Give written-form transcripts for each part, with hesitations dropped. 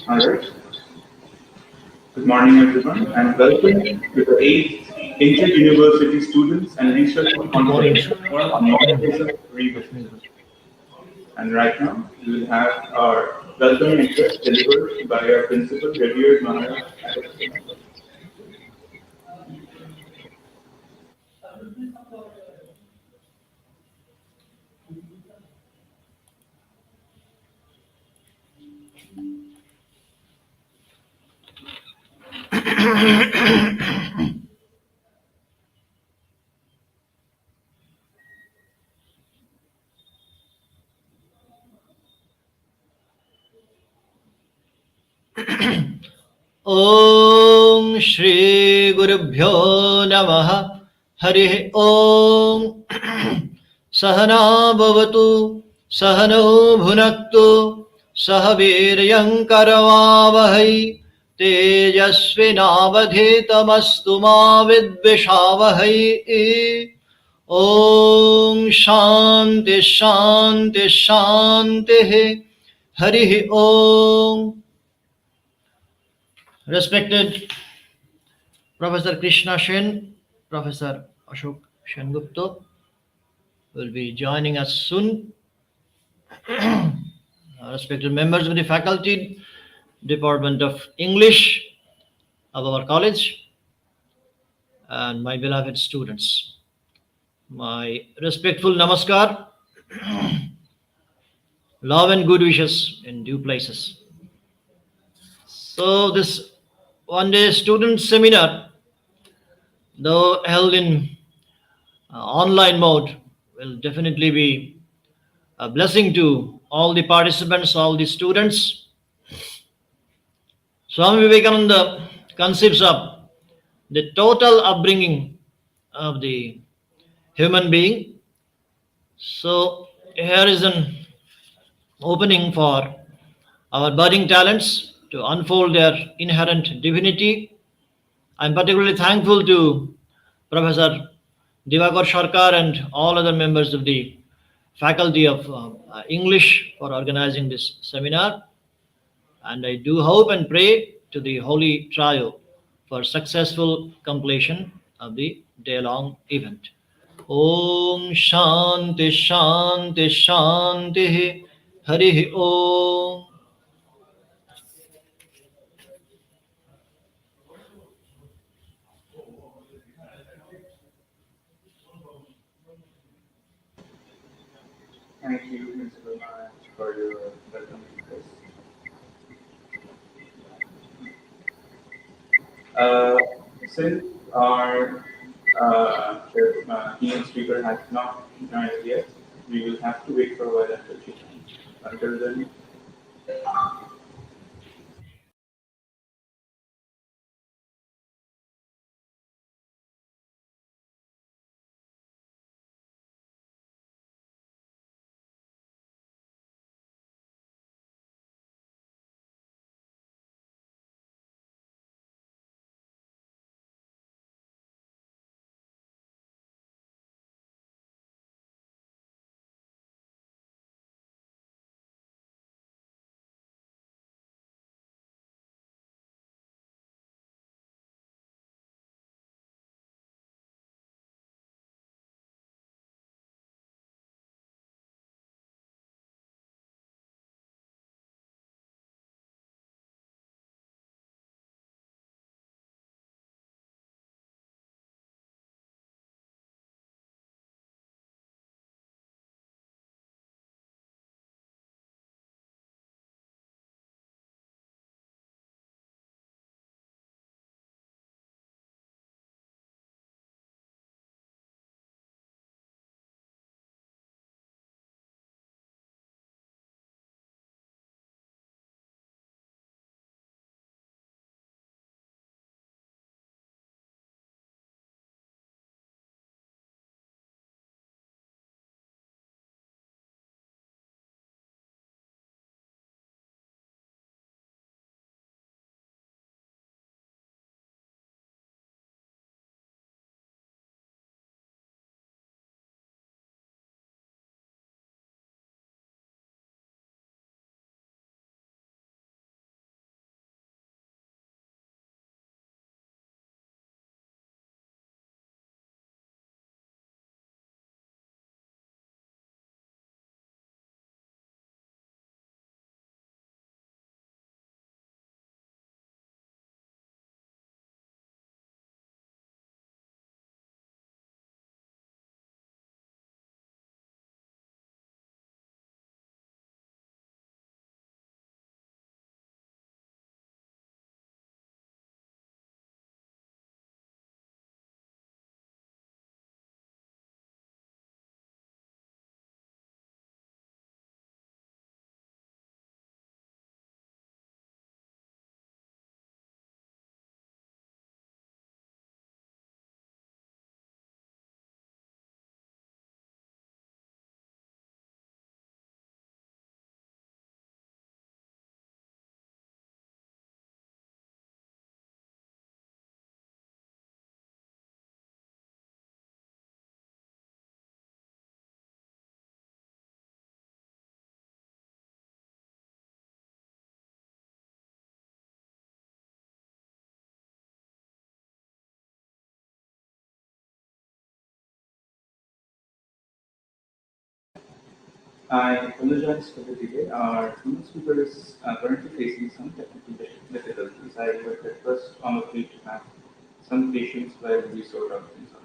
All right. Good morning, everyone, and welcome to the 8th Inter-University Students and Researchers Conference on Modernism Revisited. And right now, we will have our welcoming address delivered by our principal, revered Maharaj. ॐ श्री गुरुभ्यो नमः हरिः ॐ सहना भवतु सहनौ भुनक्तु सह वीर्यङ्करवावहै तेजस्विनावधीतमस्तु मा विद्विषावहै ॐ शान्ति शान्ति शान्तिः हरिः ॐ. Respected Professor Krishna Sen, Professor Ashok Sengupta will be joining us soon. Respected members of the faculty, Department of English of our college, and my beloved students, my respectful namaskar, love and good wishes in due places. So this one-day student seminar, though held in online mode, will definitely be a blessing to all the participants, all the students. Swami Vivekananda conceives of the total upbringing of the human being. So here is an opening for our budding talents to unfold their inherent divinity. I'm particularly thankful to Professor Divakar Sarkar and all other members of the Faculty of English for organizing this seminar. And I do hope and pray to the Holy Trio for successful completion of the day-long event. Om Shanti Shanti Shanti Hari Om. Thank you, Principal Maharaj, for your welcoming address. Uh, since our keynote speaker has not joined yet, we will have to wait for a while until she joins. Until then, I apologize for the delay. Our Zoom speaker is currently facing some technical difficulties. I would request all of you to have some patience while we sort out things out.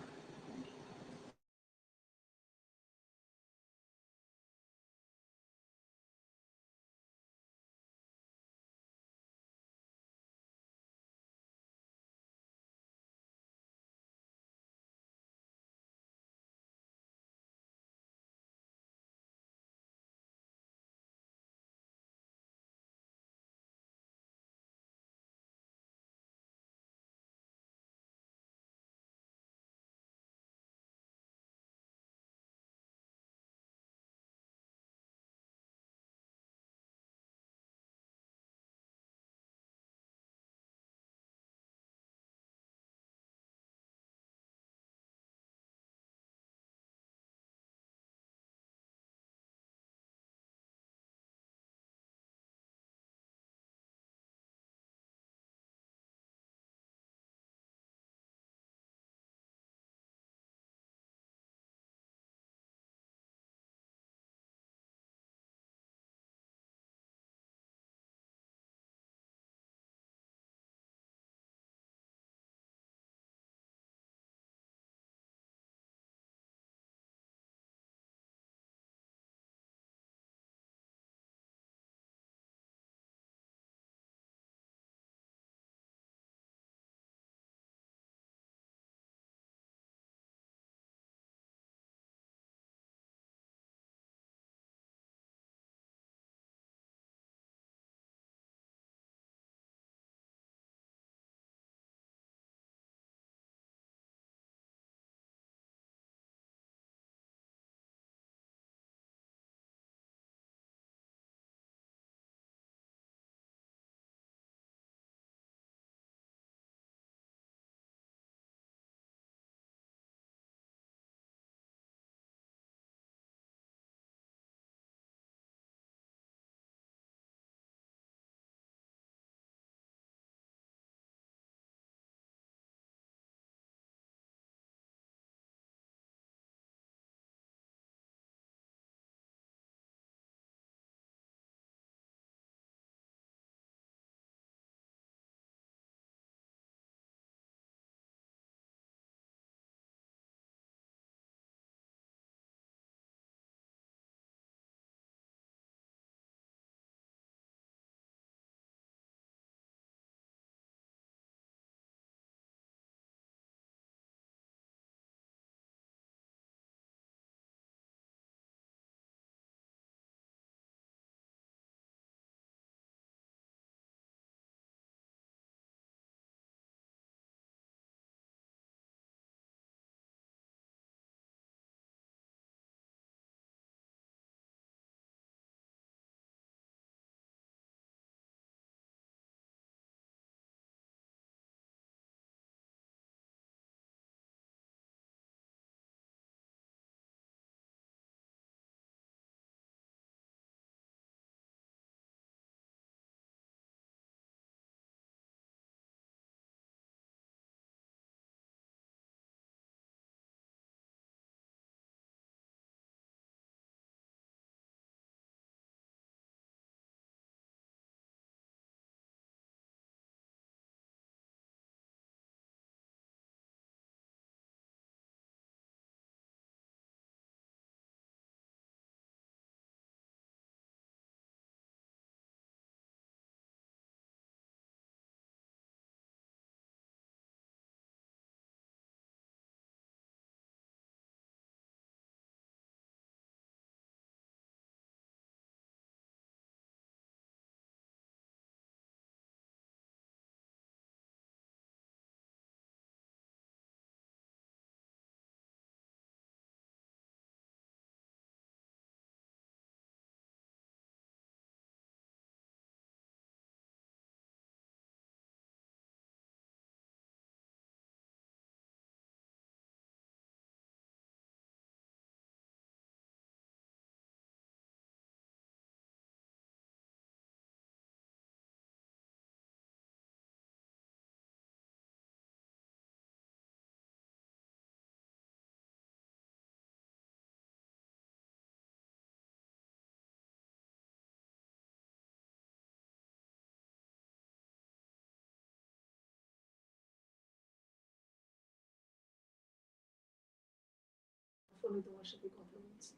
তোমার সাথে কথা বলছি।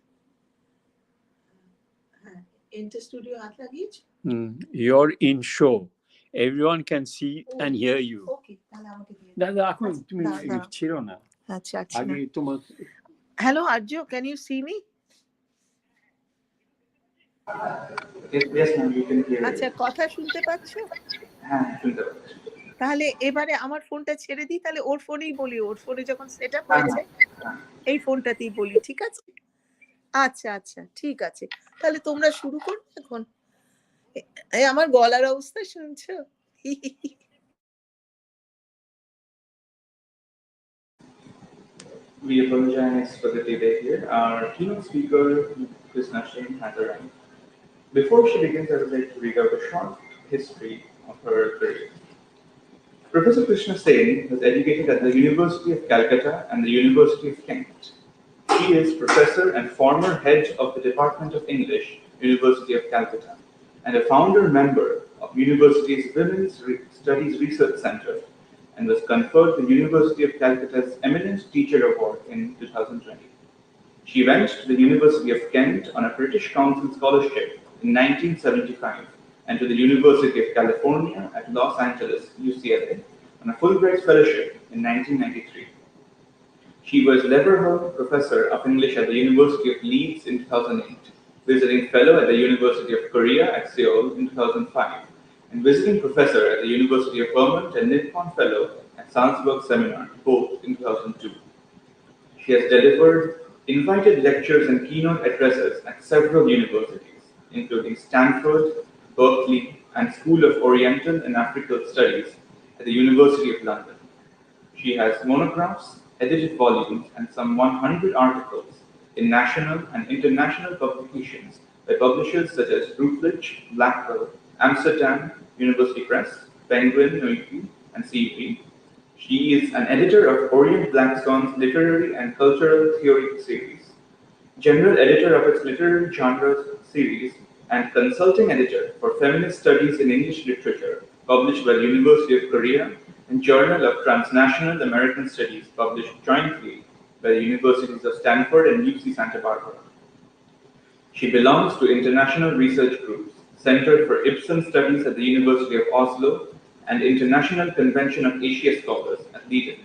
হ্যাঁ, Enter Studio হাত লাগিয়েছো? You're in show. Everyone can see and hear you. ওকে, তাহলে আমাকে দিয়ে দাদা এখন তুমি দাঁড়াও। ছিল না আচ্ছা আচ্ছা। আগে তোমার hello Arya, can you see me? Yes, ma'am, you can hear. আচ্ছা, কথা শুনতে পাচ্ছো? হ্যাঁ, শুনতে পাচ্ছি। তাহলে এবারে আমার ফোনটা ছেড়ে দিই, তাহলে ওর ফোনেই বলি, ওর ফোনে যখন সেট আপ হ্যাঁ, হয়েছে হ্যাঁ। এই ফোনটাতেই বলি, ঠিক আছে? আচ্ছা আচ্ছা, ঠিক আছে, তাহলে তোমরা শুরু করো এখন। এই আমার গলার অবস্থা শুনছো? We apologize for the delay here. Our keynote speaker, Krishna Singh, has arrived. Before she begins, I would like to read out a short history of her career. Professor Krishna Sen was educated at the University of Calcutta and the University of Kent. He is professor and former head of the Department of English, University of Calcutta, and a founder member of university's Women's Studies Research Center, and was conferred the University of Calcutta's Eminent Teacher Award in 2020. She went to the University of Kent on a British Council scholarship in 1975 and to the University of California at Los Angeles, UCLA, on a Fulbright Fellowship in 1993. She was Leverhulme Professor of English at the University of Leeds in 2008, visiting Fellow at the University of Korea at Seoul in 2005, and visiting Professor at the University of Vermont and Nippon Fellow at Salzburg Seminar, both in 2002. She has delivered invited lectures and keynote addresses at several universities, including Stanford, Berkeley, and School of Oriental and African Studies at the University of London. She has monographs, edited volumes, and some 100 articles in national and international publications by publishers such as Routledge, Blackwell, Amsterdam University Press, Penguin, Noiki, and CEP. She is an editor of Orient Blackstone's Literary and Cultural Theory series, general editor of its Literary Genres series, and consulting editor for Feminist Studies in English Literature, published by the University of Korea, and Journal of Transnational American Studies, published jointly by the Universities of Stanford and UC Santa Barbara. She belongs to international research groups, Center for Ibsen Studies at the University of Oslo, and International Convention of Asia Scholars at Leiden,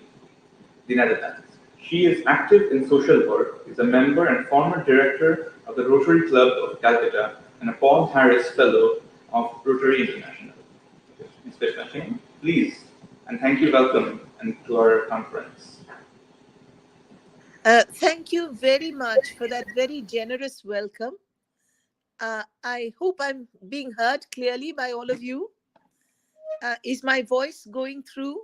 the Netherlands. She is active in social work, is a member and former director of the Rotary Club of Calcutta, and a Paul Harris Fellow of Rotary International. Ms. Krishna Singh, please, and thank you, welcome and to our conference. Thank you very much for that very generous welcome. I hope I'm being heard clearly by all of you. Is my voice going through?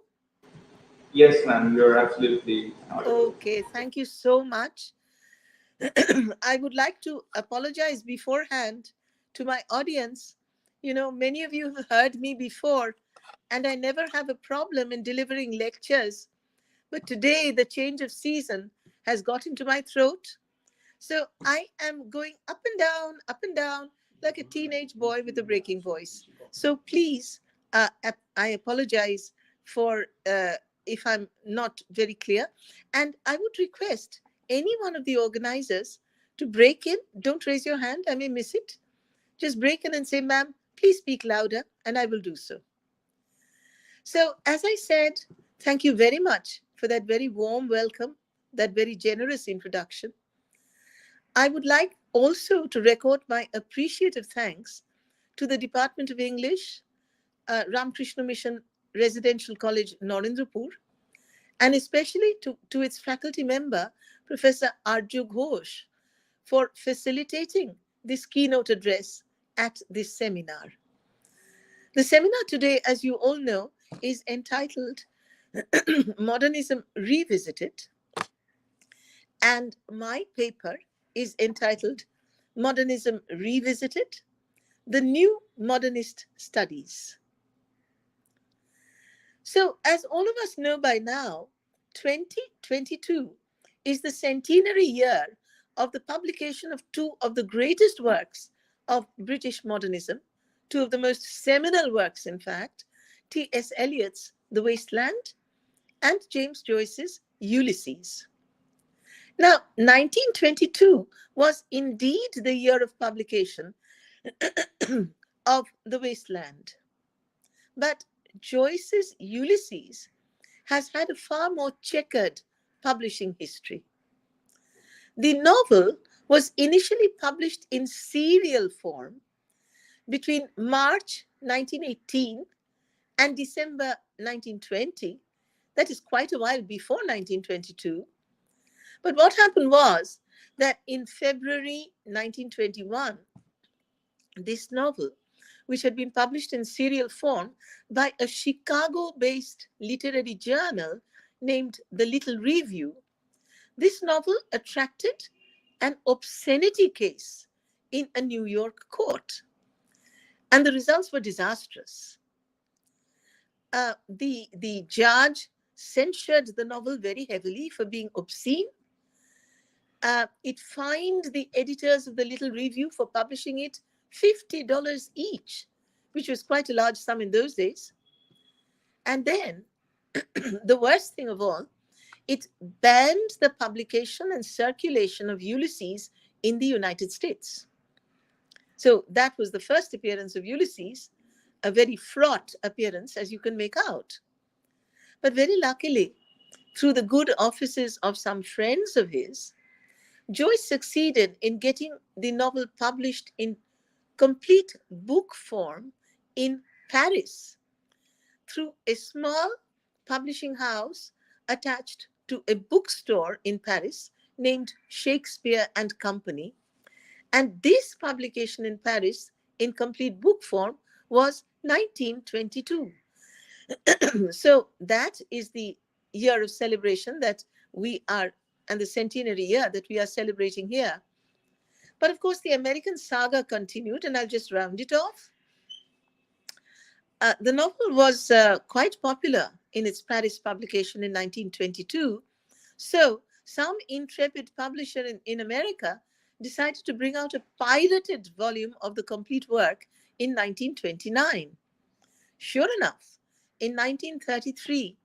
Yes, ma'am, you're absolutely audible. Okay, thank you so much. I would like to apologize beforehand to my audience. You know, many of you have heard me before, and I never have a problem in delivering lectures. But today, the change of season has got into my throat. So I am going up and down, like a teenage boy with a breaking voice. So please, I apologize for if I'm not very clear. And I would request any one of the organizers to break in. Don't raise your hand, I may miss it. Just break in and say, ma'am, please speak louder, and I will do so. So, as I said, thank you very much for that very warm welcome, that very generous introduction. I would like also to record my appreciative thanks to the Department of English, Ramakrishna Mission Residential College, Narendrapur, and especially to its faculty member, Professor Arju Ghosh, for facilitating this keynote address at this seminar. The seminar today, as you all know, is entitled Modernism Revisited, and my paper is entitled Modernism Revisited, the New Modernist Studies. So, as all of us know by now, 2022 is the centenary year of the publication of two of the greatest works of British modernism, two of the most seminal works, in fact, T.S. Eliot's The Waste Land and James Joyce's Ulysses. Now, 1922 was indeed the year of publication of The Wasteland. But Joyce's Ulysses has had a far more checkered publishing history. The novel was initially published in serial form between March 1918 and December 1920. That is quite a while before 1922. But what happened was that in February 1921, this novel, which had been published in serial form by a Chicago-based literary journal named The Little Review, this novel attracted an obscenity case in a New York court. And the results were disastrous. The judge censured the novel very heavily for being obscene. It fined the editors of the Little Review for publishing it $50 each, which was quite a large sum in those days. And then, the worst thing of all, it banned the publication and circulation of Ulysses in the United States. So that was the first appearance of Ulysses, a very fraught appearance, as you can make out. But very luckily, through the good offices of some friends of his, Joyce succeeded in getting the novel published in complete book form in Paris through a small publishing house attached to a bookstore in Paris named Shakespeare and Company. And this publication in Paris in complete book form was 1922. So that is the year of celebration that we are, and the centenary year that we are celebrating here. But of course, the American saga continued, and I'll just round it off. The novel was quite popular in its Paris publication in 1922. So some intrepid publisher in America decided to bring out a pirated volume of the complete work in 1929. Sure enough, in 1933,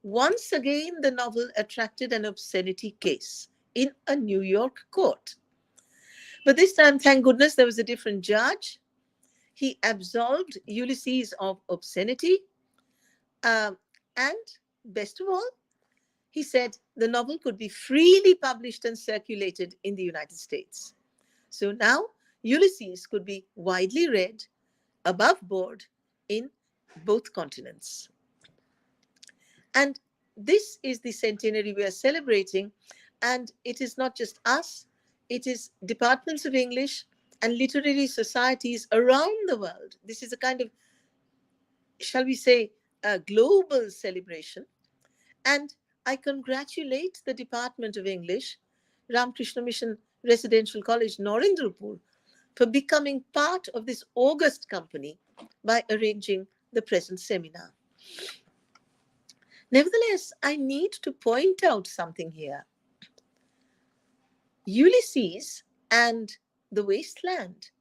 once again the novel attracted an obscenity case in a New York court. But this time, thank goodness, there was a different judge. He absolved Ulysses of obscenity. And best of all, he said the novel could be freely published and circulated in the United States. So now Ulysses could be widely read above board in both continents. And this is the centenary we are celebrating. And it is not just us, it is departments of English and literary societies around the world. This is a kind of, shall we say, a global celebration. And I congratulate the Department of English, Ramakrishna Mission Residential College, Narendrapur, for becoming part of this august company by arranging the present seminar. Nevertheless, I need to point out something here. Ulysses and The Wasteland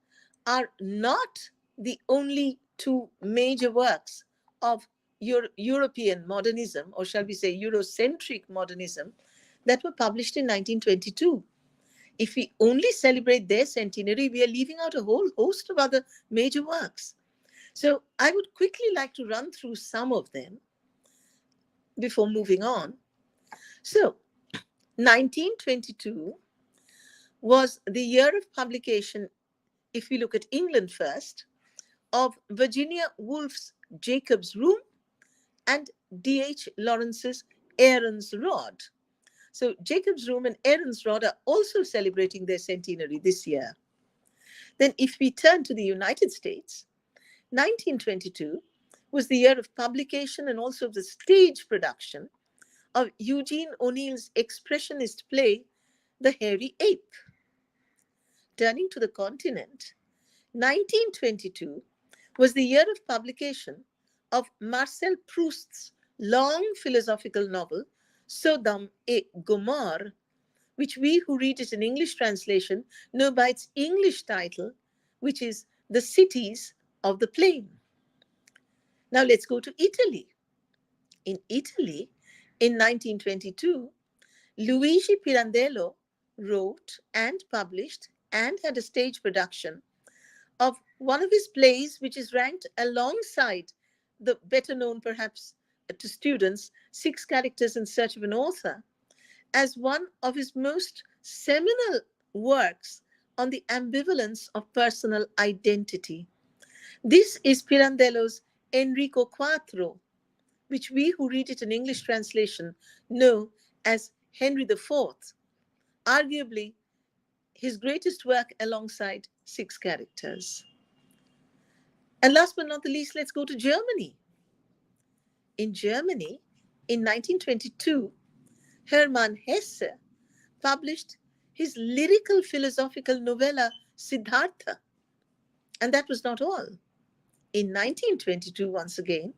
are not the only two major works of European modernism, or shall we say Eurocentric modernism, that were published in 1922. If we only celebrate their centenary, we are leaving out a whole host of other major works. So I would quickly like to run through some of them before moving on. So 1922 was the year of publication, if we look at England first, of Virginia Woolf's Jacob's Room and D.H. Lawrence's Aaron's Rod. So Jacob's Room and Aaron's Rod are also celebrating their centenary this year. Then if we turn to the United States, 1922 was the year of publication and also of the stage production of Eugene O'Neill's expressionist play, The Hairy Ape. Turning to the continent, 1922 was the year of publication of Marcel Proust's long philosophical novel, Sodom et Gomorrhe, which we who read it in English translation know by its English title, which is The Cities of the Plain. Now let's go to Italy. In Italy, in 1922, Luigi Pirandello wrote and published and had a stage production of one of his plays, which is ranked alongside the better known perhaps to students, Six Characters in Search of an Author, as one of his most seminal works on the ambivalence of personal identity. This is Pirandello's Enrico Quattro, which we who read it in English translation know as Henry IV, arguably his greatest work alongside Six Characters. And last but not the least, let's go to Germany. In Germany, in 1922, Hermann Hesse published his lyrical philosophical novella Siddhartha. And that was not all. In 1922, once again,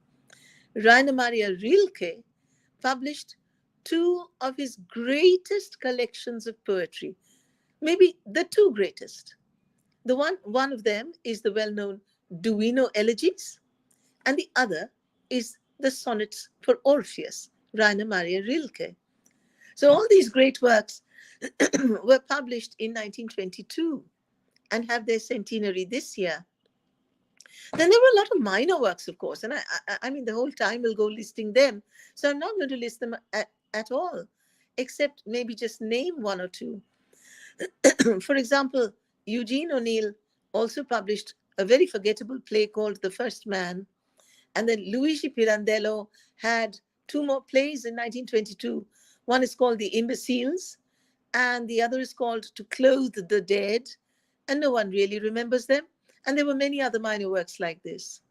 Rainer Maria Rilke published two of his greatest collections of poetry, maybe the two greatest. One of them is the well-known Duino Elegies, and the other is the Sonnets for Orpheus, Rainer Maria Rilke. So all these great works were published in 1922 and have their centenary this year. Then there were a lot of minor works, of course, and I mean, the whole time will go listing them. So I'm not going to list them at all, except maybe just name one or two. For example, Eugene O'Neill also published a very forgettable play called The First Man. And then Luigi Pirandello had two more plays in 1922. One is called The Imbeciles, and the other is called To Clothe the Dead. And no one really remembers them. And there were many other minor works like this.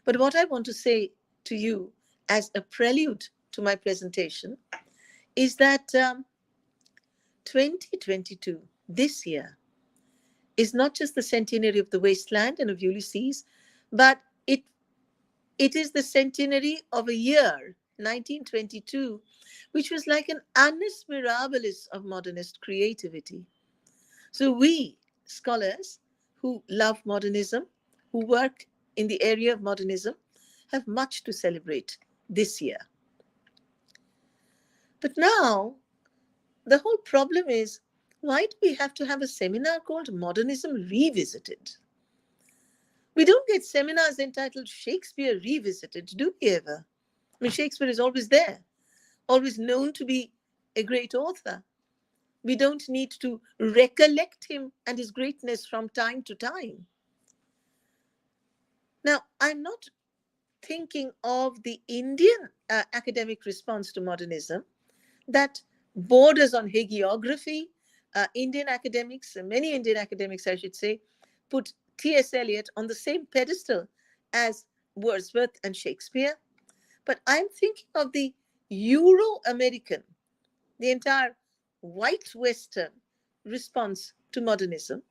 But what I want to say to you as a prelude to my presentation is that 2022, this year, is not just the centenary of the Wasteland and of Ulysses, but it is the centenary of a year, 1922, which was like an annus mirabilis of modernist creativity. So we, scholars who love modernism, who work in the area of modernism, have much to celebrate this year. But now, the whole problem is, why do we have to have a seminar called Modernism Revisited? We don't get seminars entitled Shakespeare Revisited, do we ever? I mean, Shakespeare is always there, always known to be a great author. We don't need to recollect him and his greatness from time to time. Now, I'm not thinking of the Indian academic response to modernism that borders on hagiography. Indian academics, many Indian academics, I should say, put T.S. Eliot on the same pedestal as Wordsworth and Shakespeare. But I'm thinking of the Euro-American, the entire white Western response to modernism.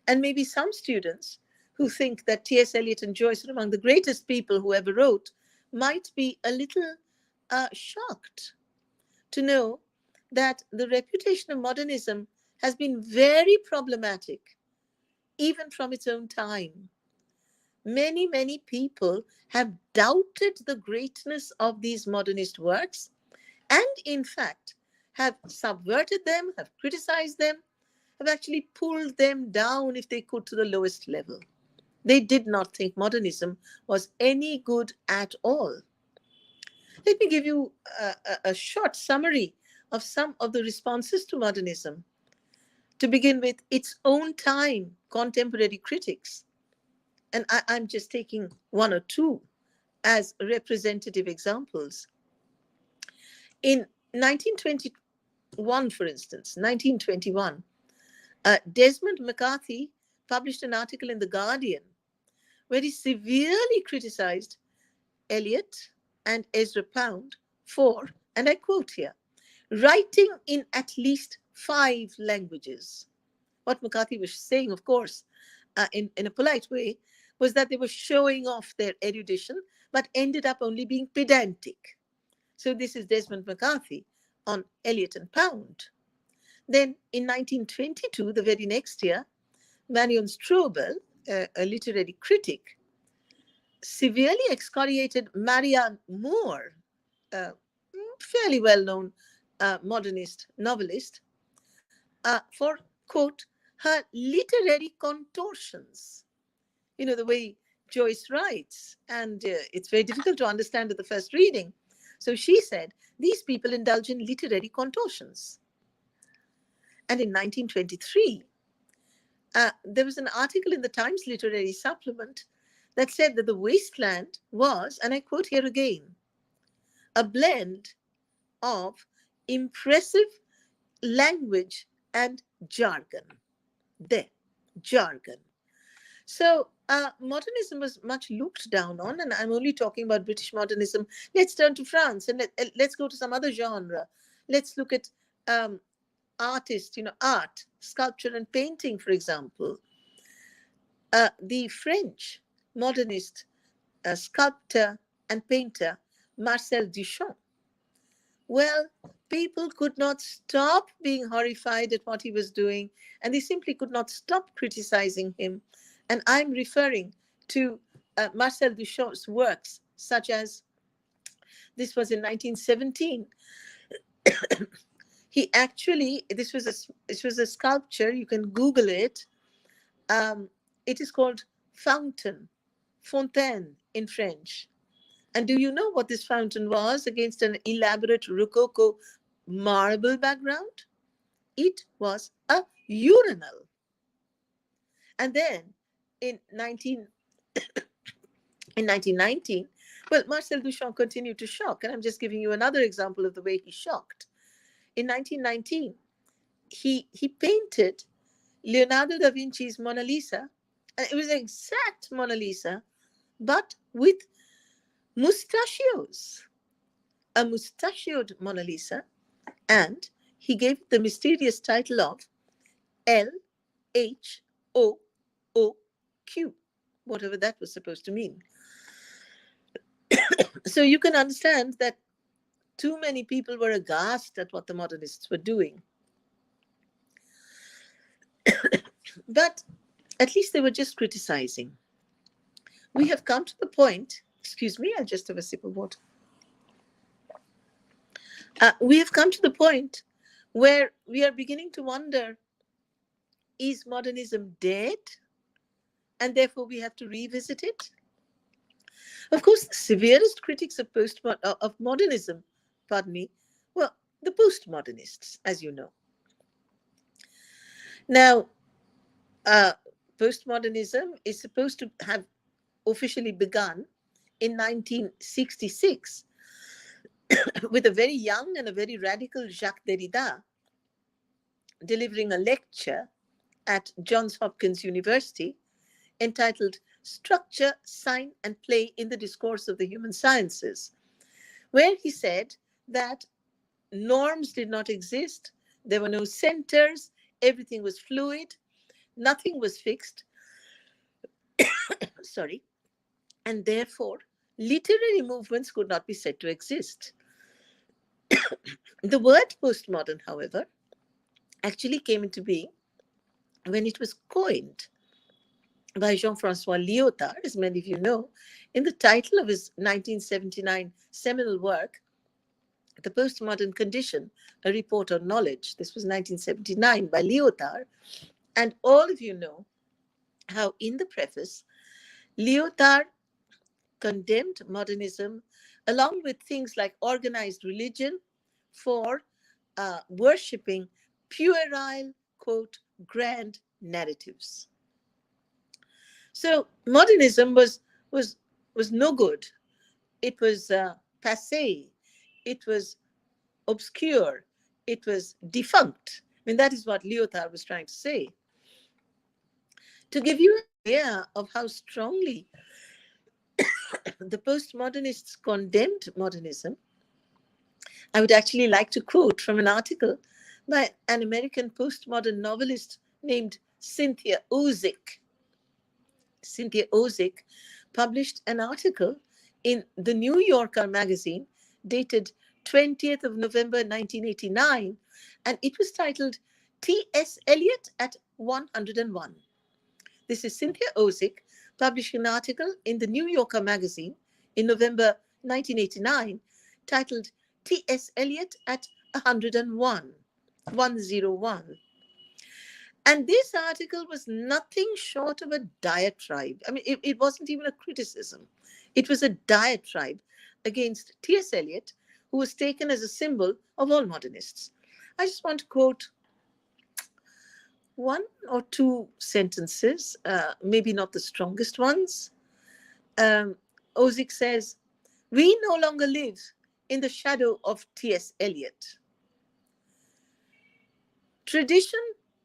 And maybe some students who think that T.S. Eliot and Joyce are among the greatest people who ever wrote might be a little shocked to know that the reputation of modernism has been very problematic, even from its own time. Many, many people have doubted the greatness of these modernist works and, in fact, have subverted them, have criticized them, have actually pulled them down, if they could, to the lowest level. They did not think modernism was any good at all. Let me give you a short summary of some of the responses to modernism. To begin with, its own time contemporary critics. And I'm just taking one or two as representative examples. In 1921, for instance, 1921, Desmond McCarthy published an article in The Guardian where he severely criticized Eliot and Ezra Pound for, and I quote here, writing in at least 5 languages. What McCarthy was saying, of course, in a polite way, was that they were showing off their erudition, but ended up only being pedantic. So this is Desmond McCarthy on Eliot and Pound. Then in 1922, the very next year, Marion Strobel, a literary critic, severely excoriated Marianne Moore, a fairly well-known modernist novelist, for, quote, her literary contortions. You know, the way Joyce writes, and it's very difficult to understand at the first reading. So she said, these people indulge in literary contortions. And in 1923, there was an article in the Times Literary Supplement that said that the wasteland was, and I quote here again, a blend of impressive language and jargon. There, jargon. So modernism was much looked down on, and I'm only talking about British modernism. Let's turn to France, and let's go to some other genre. Let's look at artists, art, sculpture and painting, for example. The French modernist sculptor and painter Marcel Duchamp. Well, people could not stop being horrified at what he was doing, and they simply could not stop criticizing him. And I'm referring to Marcel Duchamp's works, such as, this was in 1917. He actually, this was a sculpture, you can Google it. It is called Fountain, Fontaine in French. And do you know what this fountain was against an elaborate Rococo marble background? It was a urinal. And then in 1919, well, Marcel Duchamp continued to shock, and I'm just giving you another example of the way he shocked. In 1919, he painted Leonardo da Vinci's Mona Lisa, and it was an exact Mona Lisa, but with mustachios, a mustachioed Mona Lisa, and he gave the mysterious title of LHOOQ, whatever that was supposed to mean. So you can understand that too many people were aghast at what the modernists were doing. But at least they were just criticizing. We have come to the point, excuse me, I'll just have a sip of water. We have come to the point where we are beginning to wonder, is modernism dead? And therefore we have to revisit it? Of course, the severest critics of modernism, well, the postmodernists, as you know. Now, postmodernism is supposed to have officially begun in 1966 with a very young and a very radical Jacques Derrida delivering a lecture at Johns Hopkins University entitled Structure, Sign and Play in the Discourse of the Human Sciences, where he said that norms did not exist, there were no centers, everything was fluid, nothing was fixed, sorry, and therefore literary movements could not be said to exist. The word postmodern, however, actually came into being when it was coined by Jean-François Lyotard, as many of you know, in the title of his 1979 seminal work, The Postmodern Condition, A Report on Knowledge. This was 1979 by Lyotard. And all of you know how in the preface, Lyotard condemned modernism along with things like organized religion for worshipping puerile, quote, grand narratives. So modernism was no good. It was passé. It was obscure. It was defunct. I mean, that is what Lyotard was trying to say. To give you an idea of how strongly the postmodernists condemned modernism, I would actually like to quote from an article by an American postmodern novelist named Cynthia Ozick. Cynthia Ozick published an article in the New Yorker magazine dated 20th of November 1989, and it was titled T.S. Eliot at 101. This is Cynthia Ozick publishing an article in the New Yorker magazine in November 1989 titled T.S. Eliot at 101. And this article was nothing short of a diatribe. I mean, it wasn't even a criticism. It was a diatribe against T.S. Eliot, who was taken as a symbol of all modernists. I just want to quote one or two sentences, maybe not the strongest ones. Ozick says, "We no longer live in the shadow of T.S. Eliot. Tradition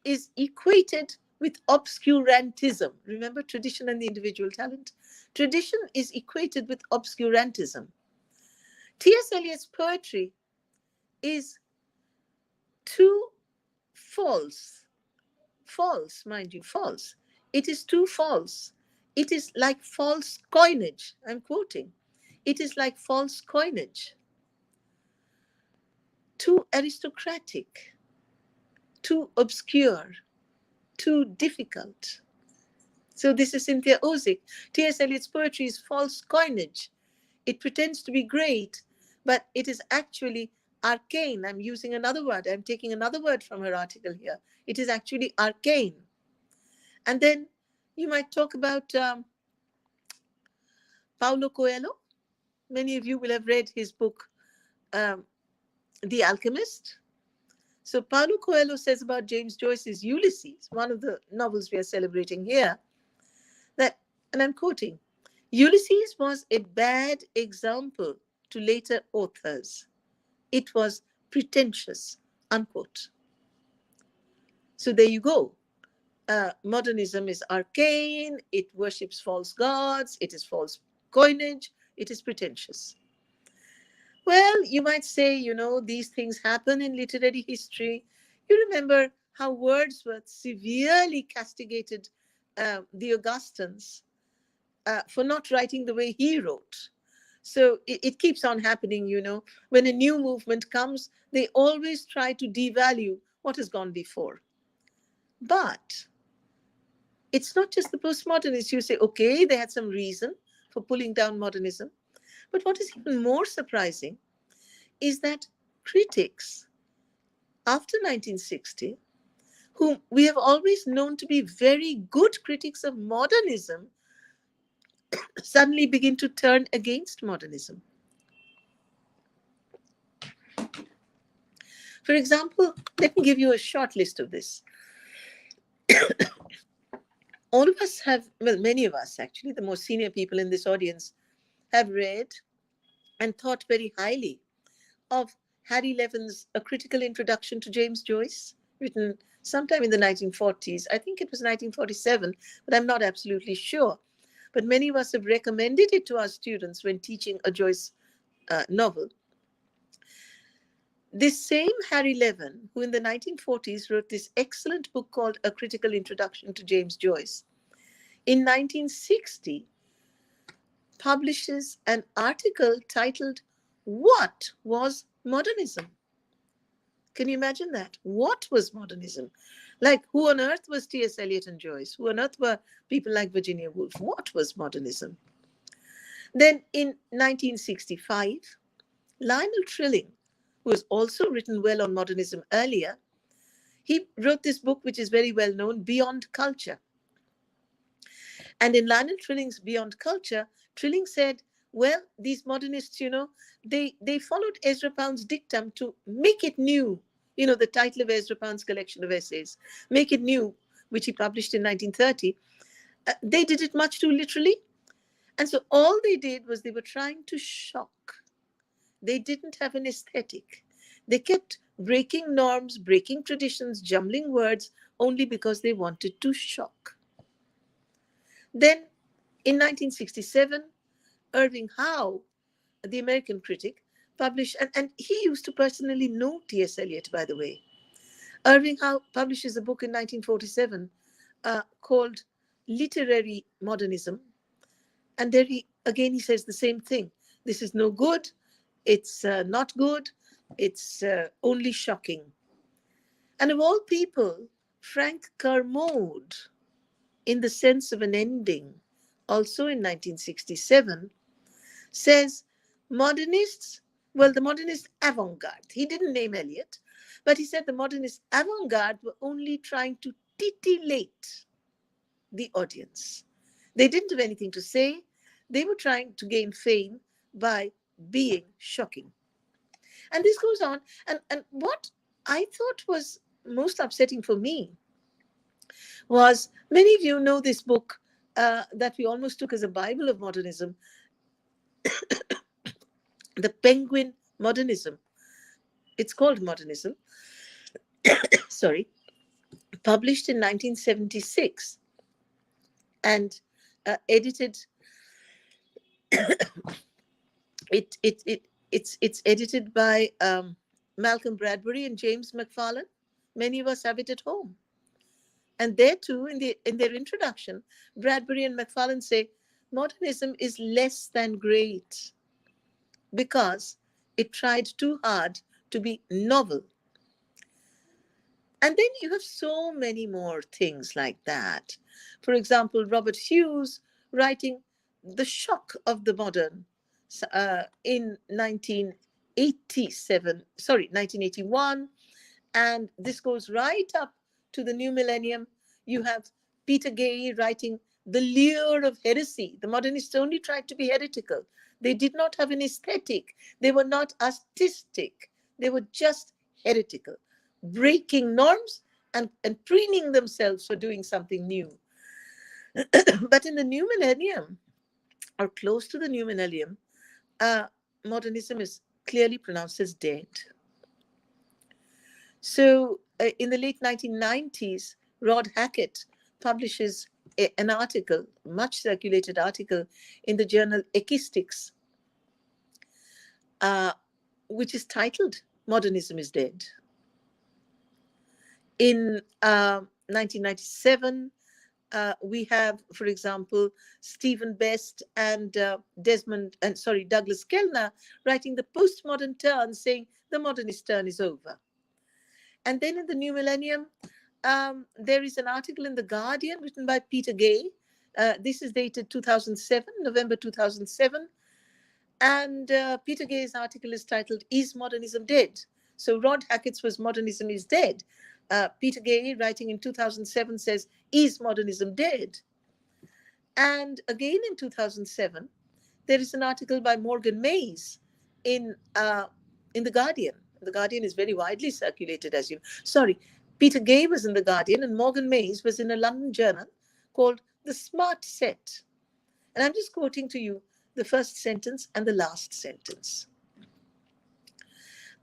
is equated with obscurantism." Remember tradition and the individual talent? Tradition is equated with obscurantism. T.S. Eliot's poetry is too false. False, mind you, false. It is too false. It is like false coinage. I'm quoting. It is like false coinage. Too aristocratic, too obscure, too difficult. So this is Cynthia Ozick. T.S. Eliot's poetry is false coinage. It pretends to be great, but it is actually arcane. I'm using another word. I'm taking another word from her article here. It is actually arcane. And then you might talk about Paulo Coelho. Many of you will have read his book, The Alchemist. So Paulo Coelho says about James Joyce's Ulysses, one of the novels we are celebrating here, that, and I'm quoting, "Ulysses was a bad example to later authors. It was pretentious," unquote. So there you go. Modernism is arcane, it worships false gods, it is false coinage, it is pretentious. Well, you might say, these things happen in literary history. You remember how Wordsworth severely castigated the Augustans for not writing the way he wrote. So it keeps on happening, When a new movement comes, they always try to devalue what has gone before. But it's not just the postmodernists. You say, okay, they had some reason for pulling down modernism. But what is even more surprising is that critics after 1960, whom we have always known to be very good critics of modernism, suddenly begin to turn against modernism. For example, let me give you a short list of this. All of us have, well, many of us actually, the more senior people in this audience, have read and thought very highly of Harry Levin's A Critical Introduction to James Joyce, written sometime in the 1940s. I think it was 1947, but I'm not absolutely sure. But many of us have recommended it to our students when teaching a Joyce novel. This same Harry Levin, who in the 1940s wrote this excellent book called A Critical Introduction to James Joyce, in 1960 publishes an article titled, "What Was Modernism?" Can you imagine that? What was modernism? Like, who on earth was T.S. Eliot and Joyce? Who on earth were people like Virginia Woolf? What was modernism? Then in 1965, Lionel Trilling, who has also written well on modernism earlier, he wrote this book, which is very well known, Beyond Culture. And in Lionel Trilling's Beyond Culture, Trilling said, well, these modernists, they followed Ezra Pound's dictum to make it new. The title of Ezra Pound's collection of essays, Make It New, which he published in 1930. They did it much too literally. And so all they did was they were trying to shock. They didn't have an aesthetic. They kept breaking norms, breaking traditions, jumbling words, only because they wanted to shock. Then in 1967, Irving Howe, the American critic, published, and he used to personally know T.S. Eliot, by the way. Irving Howe publishes a book in 1947 called Literary Modernism. And there he says the same thing. This is no good. It's not good. It's only shocking. And of all people, Frank Kermode, in the sense of an ending, also in 1967, says modernists, well, the modernist avant-garde, he didn't name Eliot, but he said the modernist avant-garde were only trying to titillate the audience. They didn't have anything to say. They were trying to gain fame by being shocking. And this goes on. And what I thought was most upsetting for me was, many of you know this book that we almost took as a Bible of modernism, The Penguin Modernism. It's called Modernism, sorry, published in 1976 and edited. It's edited by Malcolm Bradbury and James McFarlane. Many of us have it at home. And there too, in their introduction, Bradbury and McFarlane say modernism is less than great because it tried too hard to be novel. And then you have so many more things like that. For example, Robert Hughes writing The Shock of the Modern in 1981. And this goes right up to the new millennium. You have Peter Gay writing The Lure of Heresy. The modernists only tried to be heretical. They did not have an aesthetic. They were not artistic. They were just heretical, breaking norms and preening themselves for doing something new. But in the new millennium, or close to the new millennium, modernism is clearly pronounced as dead. So in the late 1990s, Rod Hackett publishes an article, much circulated article, in the journal Echistics, which is titled Modernism is Dead. In 1997, we have, for example, Stephen Best and Douglas Kellner writing The Postmodern Turn, saying the modernist turn is over. And then in the new millennium, there is an article in The Guardian written by Peter Gay. This is dated 2007, November 2007. And Peter Gay's article is titled, Is Modernism Dead? So Rod Hackett's was Modernism is Dead. Peter Gay, writing in 2007, says, Is modernism dead? And again in 2007, there is an article by Morgan Mays in The Guardian. The Guardian is very widely circulated, as you know. Sorry, Peter Gay was in The Guardian and Morgan Mays was in a London journal called The Smart Set. And I'm just quoting to you the first sentence and the last sentence.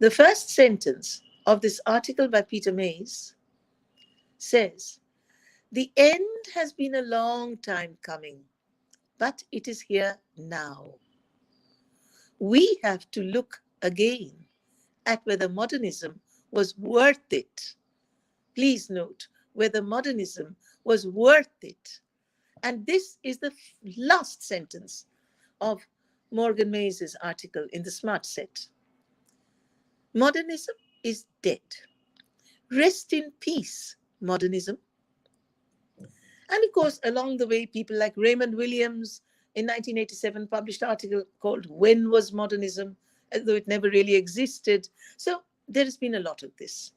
The first sentence of this article by Peter Mays says, the end has been a long time coming, but it is here now. We have to look again at whether modernism was worth it. Please note, whether modernism was worth it. And this is the last sentence of Morgan Mays' article in the Smart Set. Modernism is dead. Rest in peace, modernism. And of course, along the way, people like Raymond Williams in 1987 published an article called When Was Modernism? As though it never really existed. So there has been a lot of this.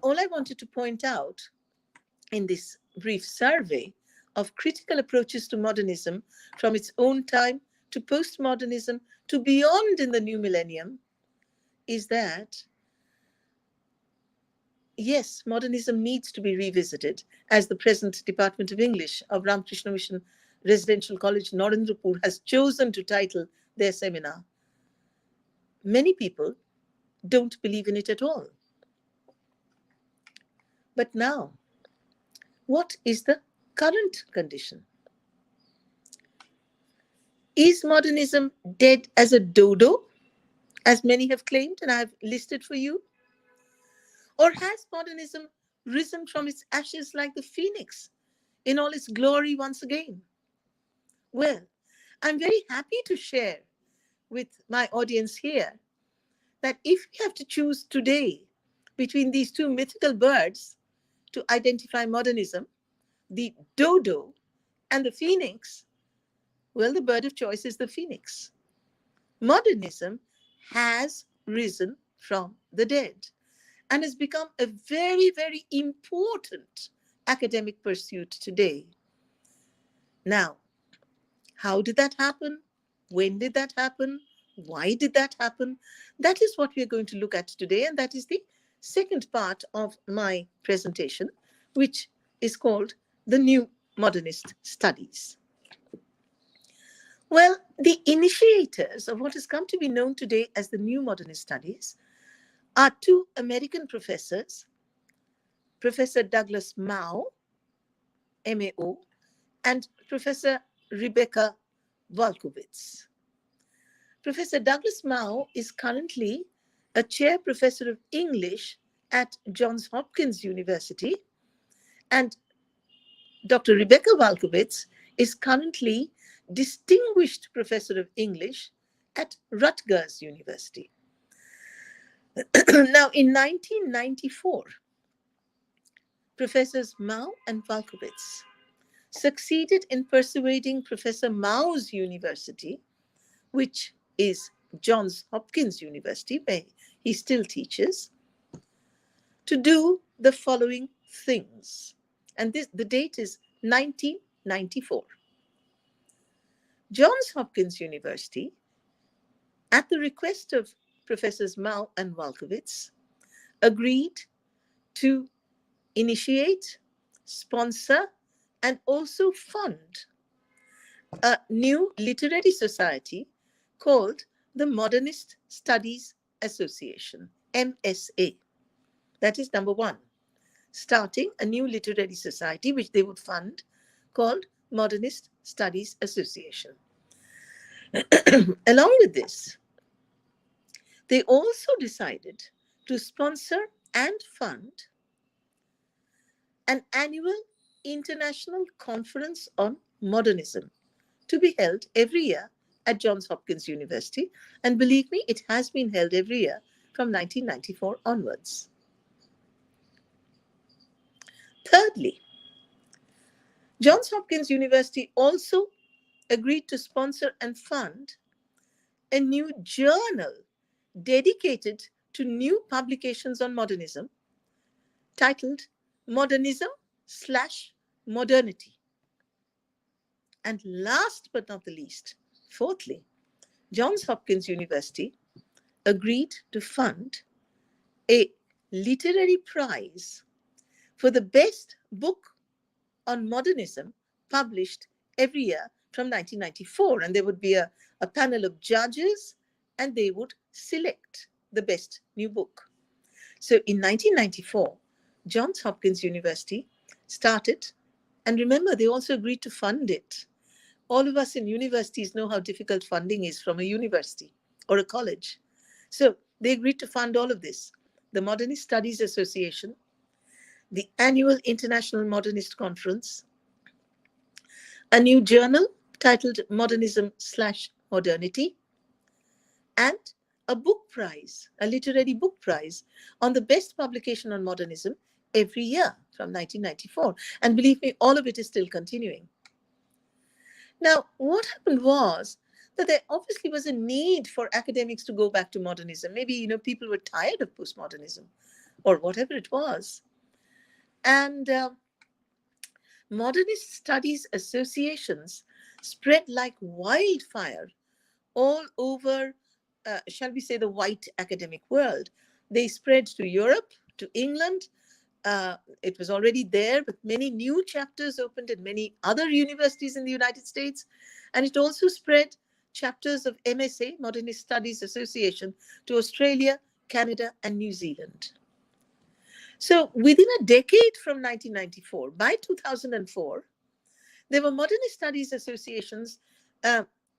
All I wanted to point out in this brief survey of critical approaches to modernism from its own time to postmodernism to beyond in the new millennium is that, yes, modernism needs to be revisited, as the present Department of English of Ramakrishna Mission Residential College, Narendrapur, has chosen to title their seminar. Many people don't believe in it at all. But now, what is the current condition? Is modernism dead as a dodo, as many have claimed and I have listed for you? Or has modernism risen from its ashes like the phoenix in all its glory once again? Well, I'm very happy to share with my audience here that if we have to choose today between these two mythical birds to identify modernism, the dodo and the phoenix, well, the bird of choice is the phoenix. Modernism has risen from the dead. and has become a very, very important academic pursuit today. Now, how did that happen? When did that happen? Why did that happen? That is what we are going to look at today, and that is the second part of my presentation, which is called the New Modernist Studies. Well, the initiators of what has come to be known today as the New Modernist Studies are two American professors, Professor Douglas Mao, MAO, and Professor Rebecca Walkowitz. Professor Douglas Mao is currently a chair professor of English at Johns Hopkins University, and Dr. Rebecca Walkowitz is currently distinguished professor of English at Rutgers University. Now, in 1994, Professors Mao and Walkowitz succeeded in persuading Professor Mao's university, which is Johns Hopkins University, where he still teaches, to do the following things. And the date is 1994. Johns Hopkins University, at the request of Professors Mao and Walkowitz, agreed to initiate, sponsor, and also fund a new literary society called the Modernist Studies Association, MSA. That is number one, starting a new literary society which they would fund called Modernist Studies Association. Along with this, they also decided to sponsor and fund an annual international conference on modernism to be held every year at Johns Hopkins University. And believe me, it has been held every year from 1994 onwards. Thirdly, Johns Hopkins University also agreed to sponsor and fund a new journal dedicated to new publications on modernism titled Modernism/Modernity. And last but not the least, fourthly, Johns Hopkins University agreed to fund a literary prize for the best book on modernism published every year from 1994. And there would be a panel of judges, and they would select the best new book. So in 1994, Johns Hopkins University started, and remember, they also agreed to fund it. All of us in universities know how difficult funding is from a university or a college. So they agreed to fund all of this. The Modernist Studies Association, the annual International Modernist Conference, a new journal titled Modernism/Modernity, and a book prize, a literary book prize on the best publication on modernism every year from 1994. And believe me, all of it is still continuing. Now, what happened was that there obviously was a need for academics to go back to modernism. Maybe, people were tired of postmodernism or whatever it was. And modernist studies associations spread like wildfire all over, shall we say, the white academic world. They spread to Europe, to England. It was already there, but many new chapters opened in many other universities in the United States. And it also spread chapters of MSA, Modernist Studies Association, to Australia, Canada, and New Zealand. So within a decade from 1994, by 2004, there were Modernist Studies Associations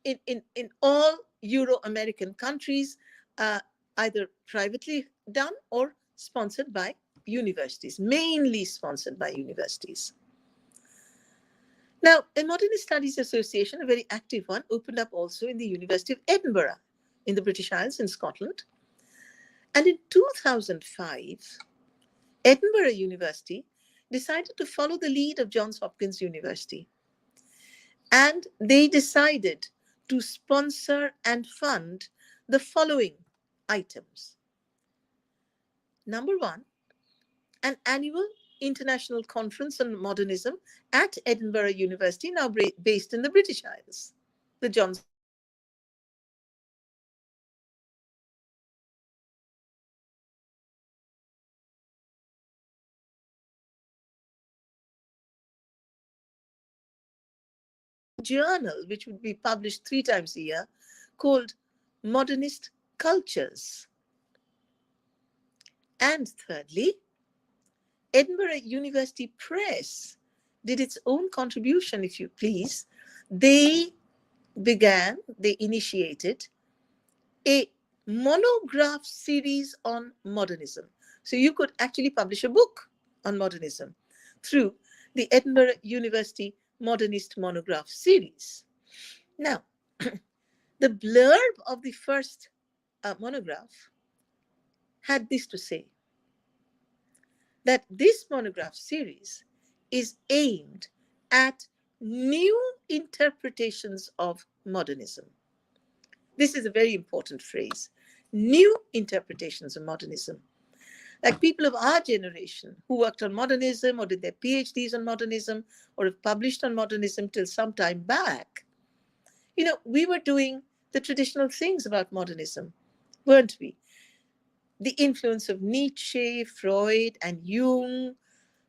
in all Euro-American countries, either privately done or sponsored by universities, mainly sponsored by universities. Now, a Modernist Studies Association, a very active one, opened up also in the University of Edinburgh in the British Isles in Scotland. And in 2005, Edinburgh University decided to follow the lead of Johns Hopkins University. And they decided to sponsor and fund the following items. Number one, an annual international conference on modernism at Edinburgh University, now based in the British Isles, the Johnson journal, which would be published 3 times a year, called Modernist Cultures. And thirdly, Edinburgh University Press did its own contribution, if you please. They initiated a monograph series on modernism. So you could actually publish a book on modernism through the Edinburgh University Modernist Monograph series. Now, the blurb of the first monograph had this to say, that this monograph series is aimed at new interpretations of modernism. This is a very important phrase, new interpretations of modernism. Like people of our generation who worked on modernism or did their PhDs on modernism or have published on modernism till some time back, we were doing the traditional things about modernism, weren't we? The influence of Nietzsche, Freud, and Jung,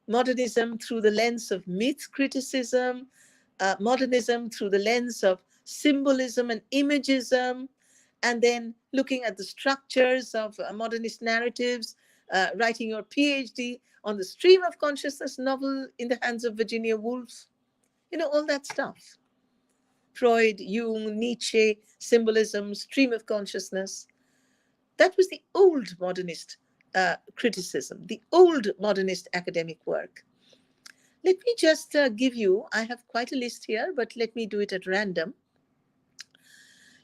modernism through the lens of myth criticism, modernism through the lens of symbolism and imagism, and then looking at the structures of modernist narratives, writing your PhD on the Stream of Consciousness novel in the hands of Virginia Woolf, all that stuff. Freud, Jung, Nietzsche, symbolism, stream of consciousness. That was the old modernist criticism, the old modernist academic work. Let me just give you, I have quite a list here, but let me do it at random.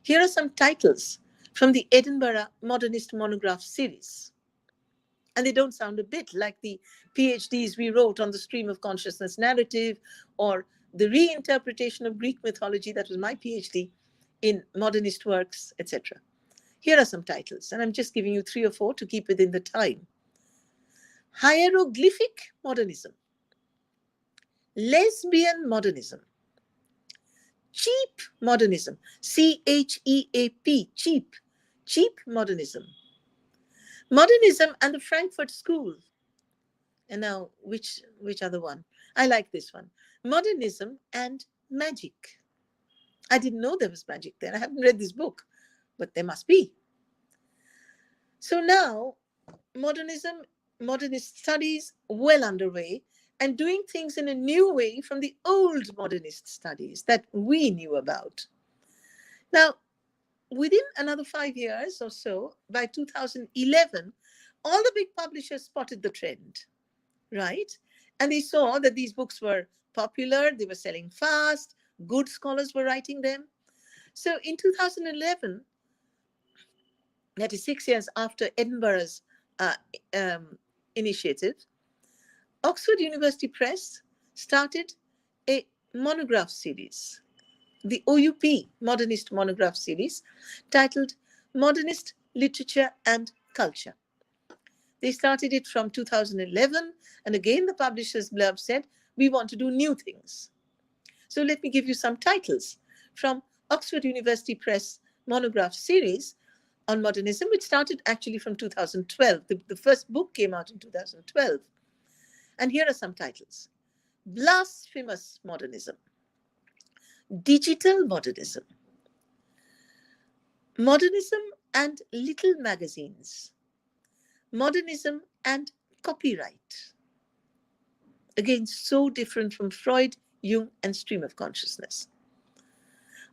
Here are some titles from the Edinburgh Modernist Monograph series. And they don't sound a bit like the PhDs we wrote on the stream of consciousness narrative or the reinterpretation of Greek mythology, that was my PhD, in modernist works, etc. Here are some titles, and I'm just giving you 3 or 4 to keep within the time. Hieroglyphic modernism, lesbian modernism, cheap modernism, CHEAP, cheap modernism, modernism and the Frankfurt School. And now, which other one? I like this one. Modernism and magic. I didn't know there was magic there. I haven't read this book, but there must be. So now, modernist studies well underway and doing things in a new way from the old modernist studies that we knew about. Now, within another 5 years or so, by 2011, all the big publishers spotted the trend, right? And they saw that these books were popular, they were selling fast, good scholars were writing them. So in 2011, that is 6 years after Edinburgh's initiative, Oxford University Press started a monograph series, the OUP Modernist Monograph Series, titled Modernist Literature and Culture. They started it from 2011, and again the publishers' blurb said, we want to do new things. So let me give you some titles from Oxford University Press Monograph Series on modernism, which started actually from 2012. The first book came out in 2012. And here are some titles. Blasphemous Modernism, Digital Modernism, Modernism and Little Magazines, Modernism and Copyright. Again, so different from Freud, Jung, and Stream of Consciousness.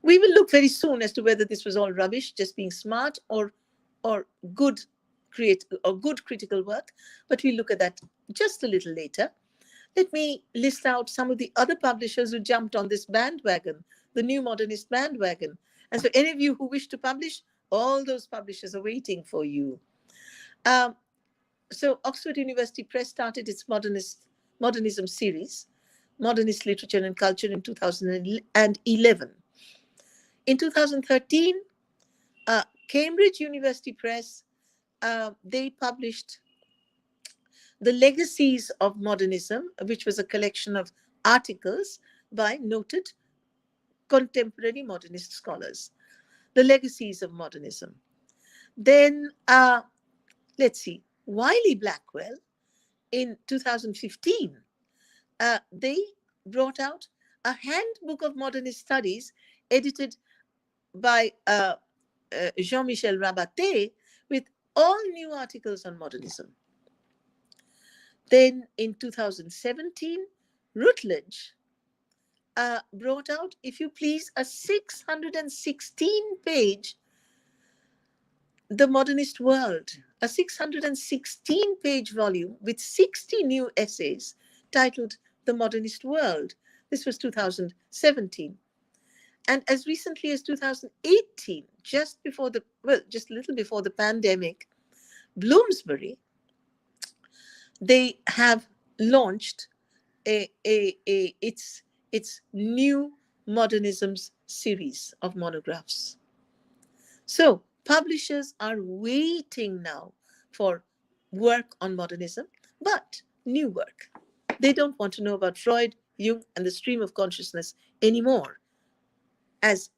We will look very soon as to whether this was all rubbish, just being smart, or good critical work, but we'll look at that just a little later. Let me list out some of the other publishers who jumped on this bandwagon, the new modernist bandwagon. And so any of you who wish to publish, all those publishers are waiting for you. So Oxford University Press started its modernism series, Modernist Literature and Culture, in 2011. In 2013, Cambridge University Press, they published The Legacies of Modernism, which was a collection of articles by noted contemporary modernist scholars. The Legacies of Modernism. Then, let's see, Wiley Blackwell in 2015, they brought out a handbook of modernist studies edited by Jean-Michel Rabaté with all new articles on modernism. Then in 2017, Routledge brought out, if you please, a 616-page The Modernist World, a 616-page volume with 60 new essays titled The Modernist World. This was 2017. And as recently as 2018, just a little before the pandemic, Bloomsbury, they have launched its new Modernisms series of monographs. So publishers are waiting now for work on modernism, but new work. They don't want to know about Freud, Jung, and the stream of consciousness anymore, as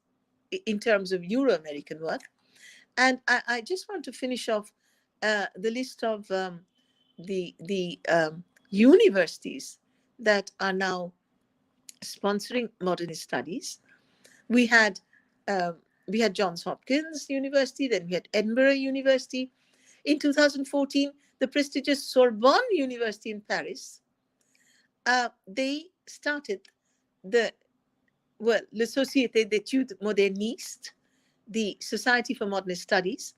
in terms of Euro-American work. And I just want to finish off the list of the universities that are now sponsoring modernist studies. We had Johns Hopkins University, then we had Edinburgh University. In 2014, the prestigious Sorbonne University in Paris, they started Le Société d'études modernistes, the Society for Modernist Studies,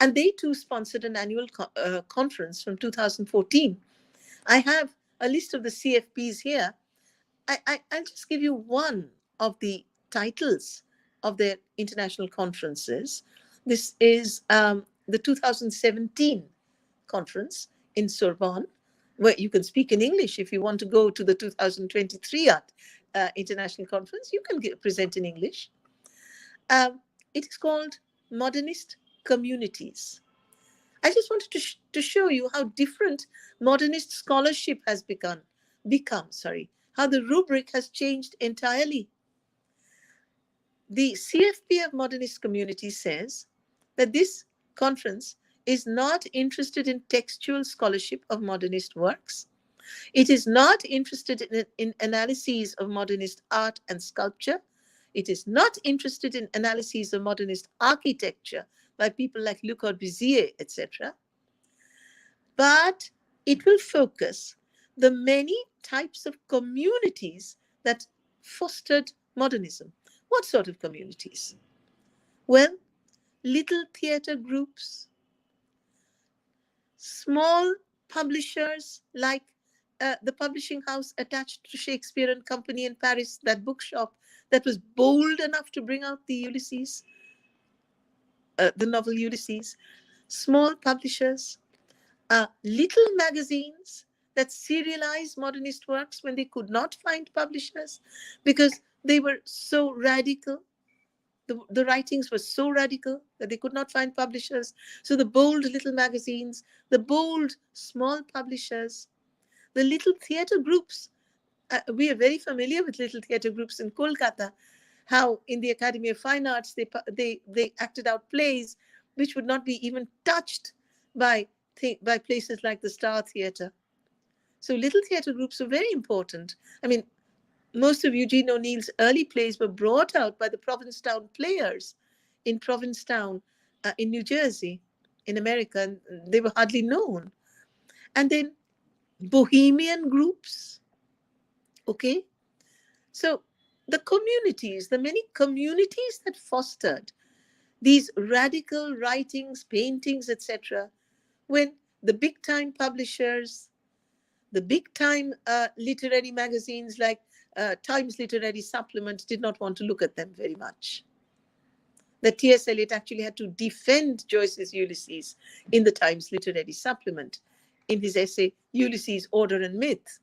and they too sponsored an annual conference from 2014. I have a list of the CFPs here. I'll just give you one of the titles of their international conferences. This is the 2017 conference in Sorbonne, where you can speak in English. If you want to go to the 2023 international conference, you can present in English. It is called Modernist Communities. I just wanted to show you how different modernist scholarship has become, how the rubric has changed entirely. The CFP of Modernist Communities says that this conference is not interested in textual scholarship of modernist works. It is not interested in analyses of modernist art and sculpture. It is not interested in analyses of modernist architecture by people like Le Corbusier, etc. But it will focus the many types of communities that fostered modernism. What sort of communities? Well, little theater groups, small publishers like the publishing house attached to Shakespeare and Company in Paris, that bookshop that was bold enough to bring out the Ulysses, the novel Ulysses, small publishers, little magazines that serialized modernist works when they could not find publishers because they were so radical. The writings were so radical that they could not find publishers. So the bold little magazines, the bold small publishers, the little theater groups. We are very familiar with little theater groups in Kolkata, how in the Academy of Fine Arts they acted out plays which would not be even touched by places like the Star Theatre. So little theater groups are very important. I mean, most of Eugene O'Neill's early plays were brought out by the Provincetown Players in Provincetown in New Jersey, in America, and they were hardly known. And then bohemian groups, okay? So the communities, the many communities that fostered these radical writings, paintings, etc., when the big-time publishers, the big-time literary magazines like Times Literary Supplement did not want to look at them very much. That T.S. Eliot actually had to defend Joyce's Ulysses in the Times Literary Supplement in his essay, Ulysses, Order and Myth.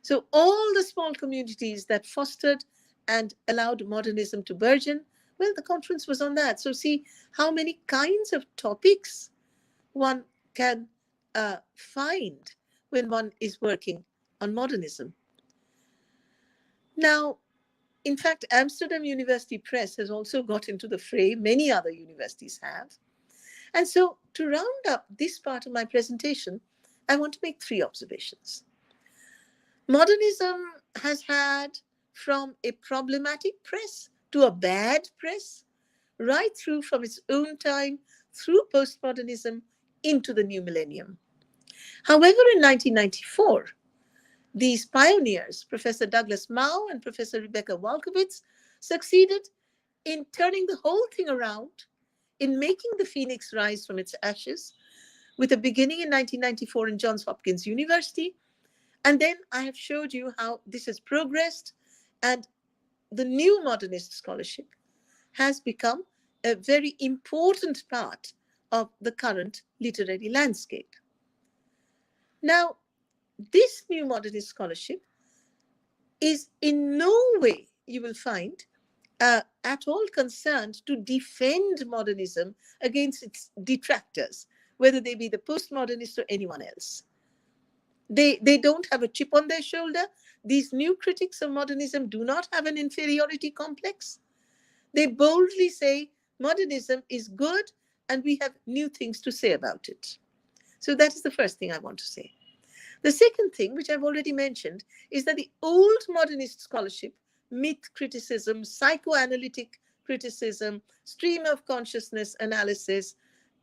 So all the small communities that fostered and allowed modernism to burgeon, well, the conference was on that. So see how many kinds of topics one can find when one is working on modernism. Now, in fact, Amsterdam University Press has also got into the fray. Many other universities have. And so, to round up this part of my presentation, I want to make 3 observations. Modernism has had from a problematic press to a bad press, right through from its own time, through postmodernism into the new millennium. However, in 1994, these pioneers, Professor Douglas Mao and Professor Rebecca Walkowitz, succeeded in turning the whole thing around, in making the phoenix rise from its ashes, with a beginning in 1994 in Johns Hopkins University. And then I have showed you how this has progressed, and the new modernist scholarship has become a very important part of the current literary landscape. Now, this new modernist scholarship is in no way, you will find, at all concerned to defend modernism against its detractors, whether they be the postmodernists or anyone else. They don't have a chip on their shoulder. These new critics of modernism do not have an inferiority complex. They boldly say modernism is good and we have new things to say about it. So that is the first thing I want to say. The second thing, which I've already mentioned, is that the old modernist scholarship, myth criticism, psychoanalytic criticism, stream of consciousness analysis,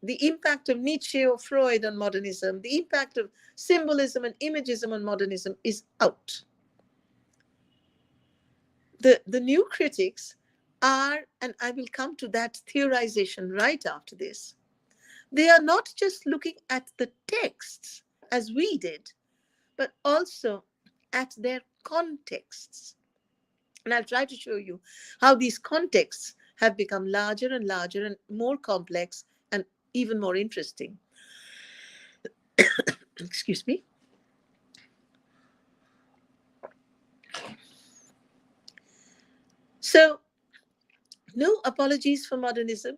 the impact of Nietzsche or Freud on modernism, the impact of symbolism and imagism on modernism is out. The new critics are, and I will come to that theorization right after this, they are not just looking at the texts as we did, but also at their contexts. And I'll try to show you how these contexts have become larger and larger and more complex and even more interesting. Excuse me. So, no apologies for modernism,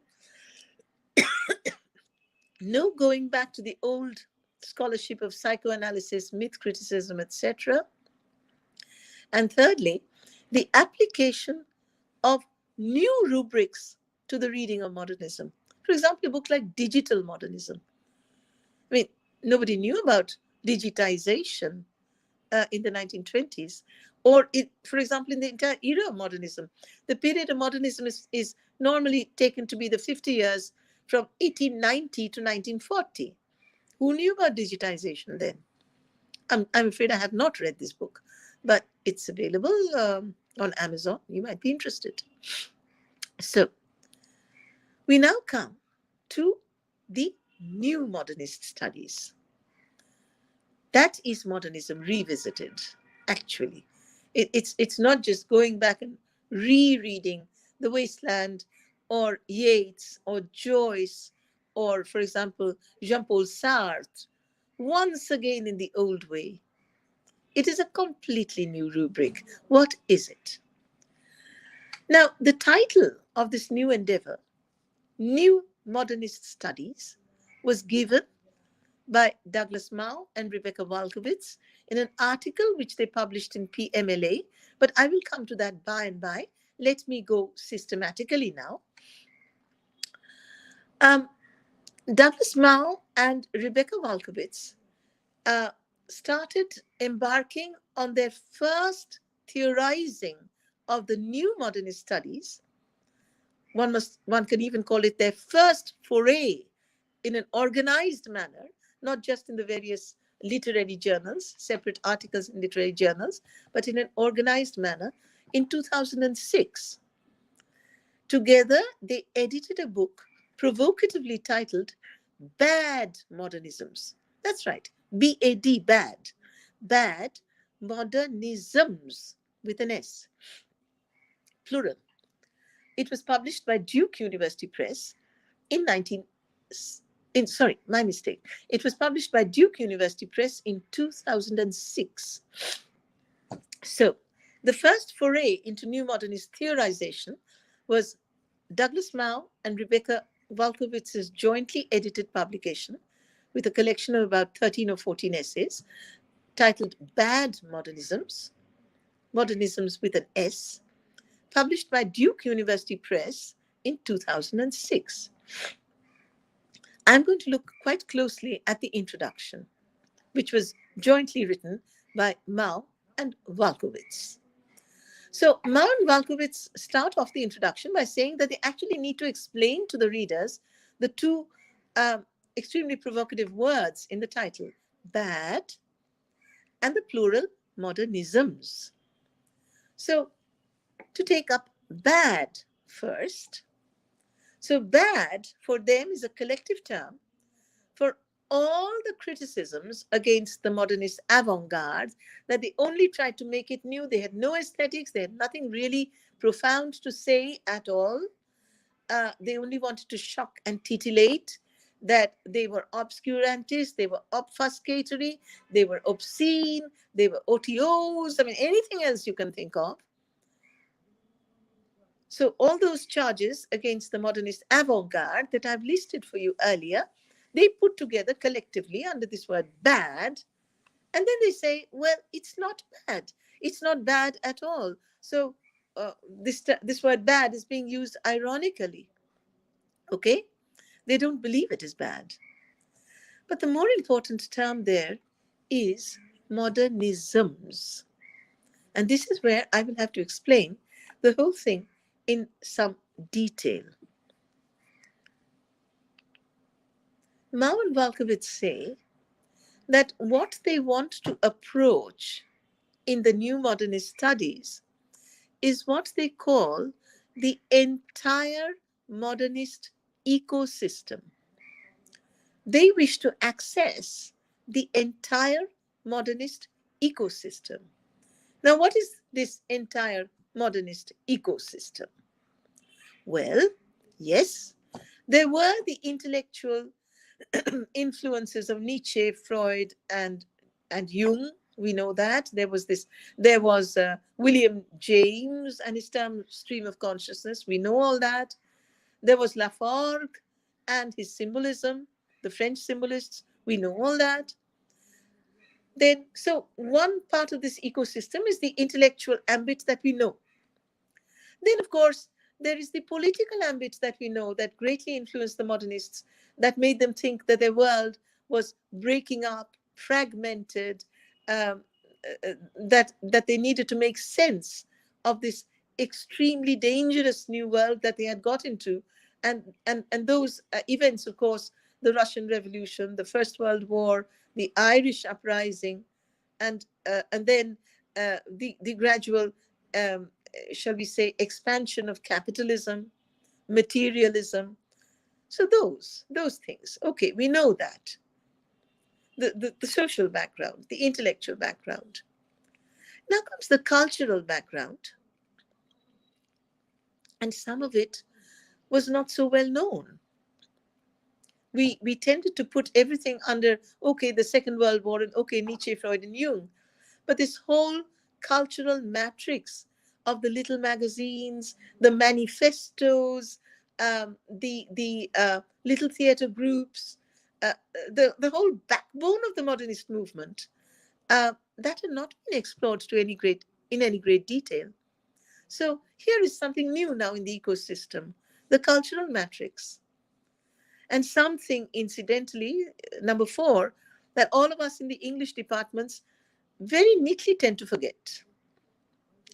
no going back to the old scholarship of psychoanalysis, myth criticism, etc. And thirdly, the application of new rubrics to the reading of modernism. For example, a book like Digital Modernism. I mean, nobody knew about digitization in the 1920s. Or, for example, in the entire era of modernism. The period of modernism is normally taken to be the 50 years from 1890 to 1940. Who knew about digitization then? I'm afraid I have not read this book, but it's available on Amazon. You might be interested. So, we now come to the new modernist studies. That is Modernism Revisited, actually. It's not just going back and rereading The Wasteland or Yeats or Joyce or, for example, Jean-Paul Sartre, once again in the old way. It is a completely new rubric. What is it? Now, the title of this new endeavor, New Modernist Studies, was given by Douglas Mao and Rebecca Walkowitz in an article which they published in PMLA, but I will come to that by and by. Let me go systematically now. Douglas Mao and Rebecca Walkowitz started embarking on their first theorizing of the new modernist studies. One can even call it their first foray in an organized manner, not just in the various literary journals, separate articles in literary journals, but in an organized manner in 2006. Together, they edited a book provocatively titled Bad Modernisms. That's right, B-A-D, bad. Bad Modernisms, with an S, plural. It was published by Duke University Press in my mistake. It was published by Duke University Press in 2006. So, the first foray into new modernist theorization was Douglas Mao and Rebecca Walkowitz's jointly edited publication with a collection of about 13 or 14 essays titled Bad Modernisms, Modernisms with an S, published by Duke University Press in 2006. I'm going to look quite closely at the introduction, which was jointly written by Mao and Walkowitz. So Mao and Walkowitz start off the introduction by saying that they actually need to explain to the readers the two extremely provocative words in the title, bad and the plural modernisms. So to take up bad first. So bad for them is a collective term for all the criticisms against the modernist avant-garde, that they only tried to make it new. They had no aesthetics. They had nothing really profound to say at all. They only wanted to shock and titillate, that they were obscurantists, they were obfuscatory, they were obscene, they were OTOs, I mean, anything else you can think of. So all those charges against the modernist avant-garde that I've listed for you earlier, they put together collectively under this word bad, and then they say, well, it's not bad. It's not bad at all. So this word bad is being used ironically. Okay? They don't believe it is bad. But the more important term there is modernisms. And this is where I will have to explain the whole thing in some detail. Mao and Walkowitz say that what they want to approach in the new modernist studies is what they call the entire modernist ecosystem. They wish to access the entire modernist ecosystem. Now, what is this entire modernist ecosystem? Well, yes, there were the intellectual influences of Nietzsche, Freud, and Jung. We know that there was William James and his term stream of consciousness. We know all that. There was Laforgue and his symbolism, the French symbolists. We know all that. Then, so one part of this ecosystem is the intellectual ambit that we know. Then, of course, there is the political ambit that we know that greatly influenced the modernists, that made them think that their world was breaking up, fragmented, that they needed to make sense of this extremely dangerous new world that they had got into. And those events, of course, the Russian Revolution, the First World War, the Irish Uprising, and then the gradual, shall we say, expansion of capitalism, materialism. So those things. Okay, we know that. The social background, the intellectual background. Now comes the cultural background. And some of it was not so well known. We tended to put everything under, okay, the Second World War, and okay, Nietzsche, Freud, and Jung. But this whole cultural matrix of the little magazines, the manifestos, the little theater groups, the whole backbone of the modernist movement, that had not been explored in any great detail. So here is something new now in the ecosystem, the cultural matrix. And something, incidentally, number 4, that all of us in the English departments very neatly tend to forget.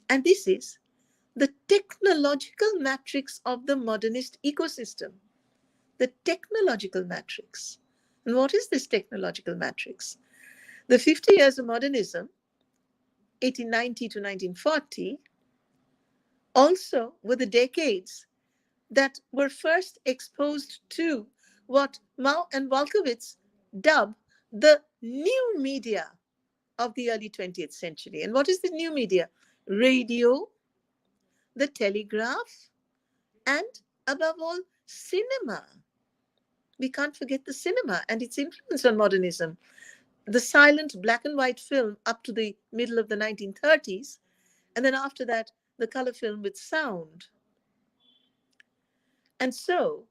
And this is the technological matrix of the modernist ecosystem. The technological matrix. And what is this technological matrix? The 50 years of modernism, 1890 to 1940, also were the decades that were first exposed to what Mao and Walkowitz dub the new media of the early 20th century. And what is the new media? Radio, the telegraph, and above all, cinema. We can't forget the cinema and its influence on modernism. The silent black and white film up to the middle of the 1930s, and then after that, the color film with sound. And so,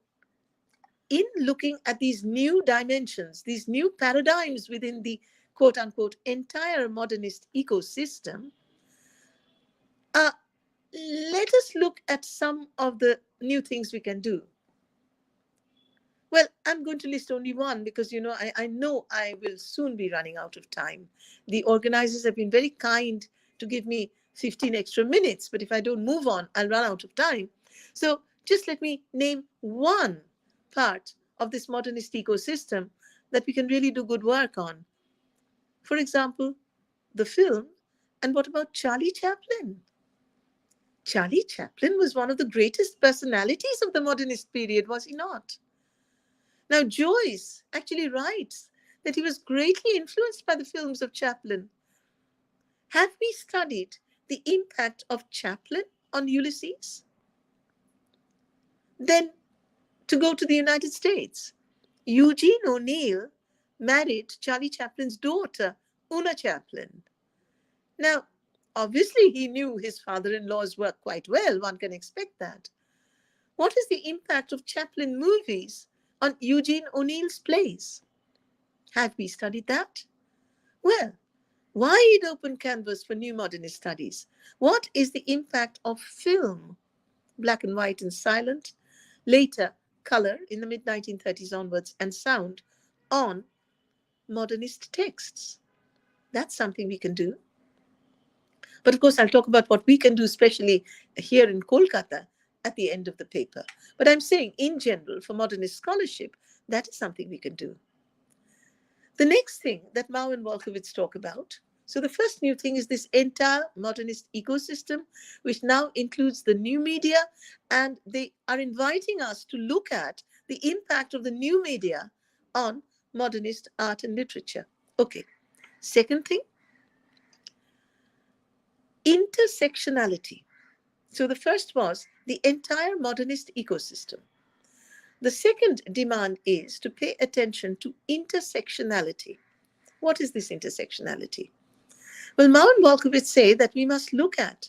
in looking at these new dimensions, these new paradigms within the quote unquote, entire modernist ecosystem, uh, let us look at some of the new things we can do. Well, I'm going to list only one because, I know I will soon be running out of time. The organizers have been very kind to give me 15 extra minutes, but if I don't move on, I'll run out of time. So just let me name one part of this modernist ecosystem that we can really do good work on. For example, the film. And what about Charlie Chaplin? Charlie Chaplin was one of the greatest personalities of the modernist period, was he not? Now, Joyce actually writes that he was greatly influenced by the films of Chaplin. Have we studied the impact of Chaplin on Ulysses? Then, to go to the United States, Eugene O'Neill married Charlie Chaplin's daughter, Una Chaplin. Now, obviously, he knew his father-in-law's work quite well. One can expect that. What is the impact of Chaplin movies on Eugene O'Neill's plays? Have we studied that? Well, wide open canvas for new modernist studies. What is the impact of film, black and white and silent, later color in the mid-1930s onwards, and sound on modernist texts? That's something we can do. But of course, I'll talk about what we can do, especially here in Kolkata, at the end of the paper. But I'm saying, in general, for modernist scholarship, that is something we can do. The next thing that Mao and Wolkowitz talk about, so the first new thing is this entire modernist ecosystem, which now includes the new media, and they are inviting us to look at the impact of the new media on modernist art and literature. Okay. Second thing, intersectionality. So the first was the entire modernist ecosystem. The second demand is to pay attention to intersectionality. What is this intersectionality? Well, Mao and Wolkowitz say that we must look at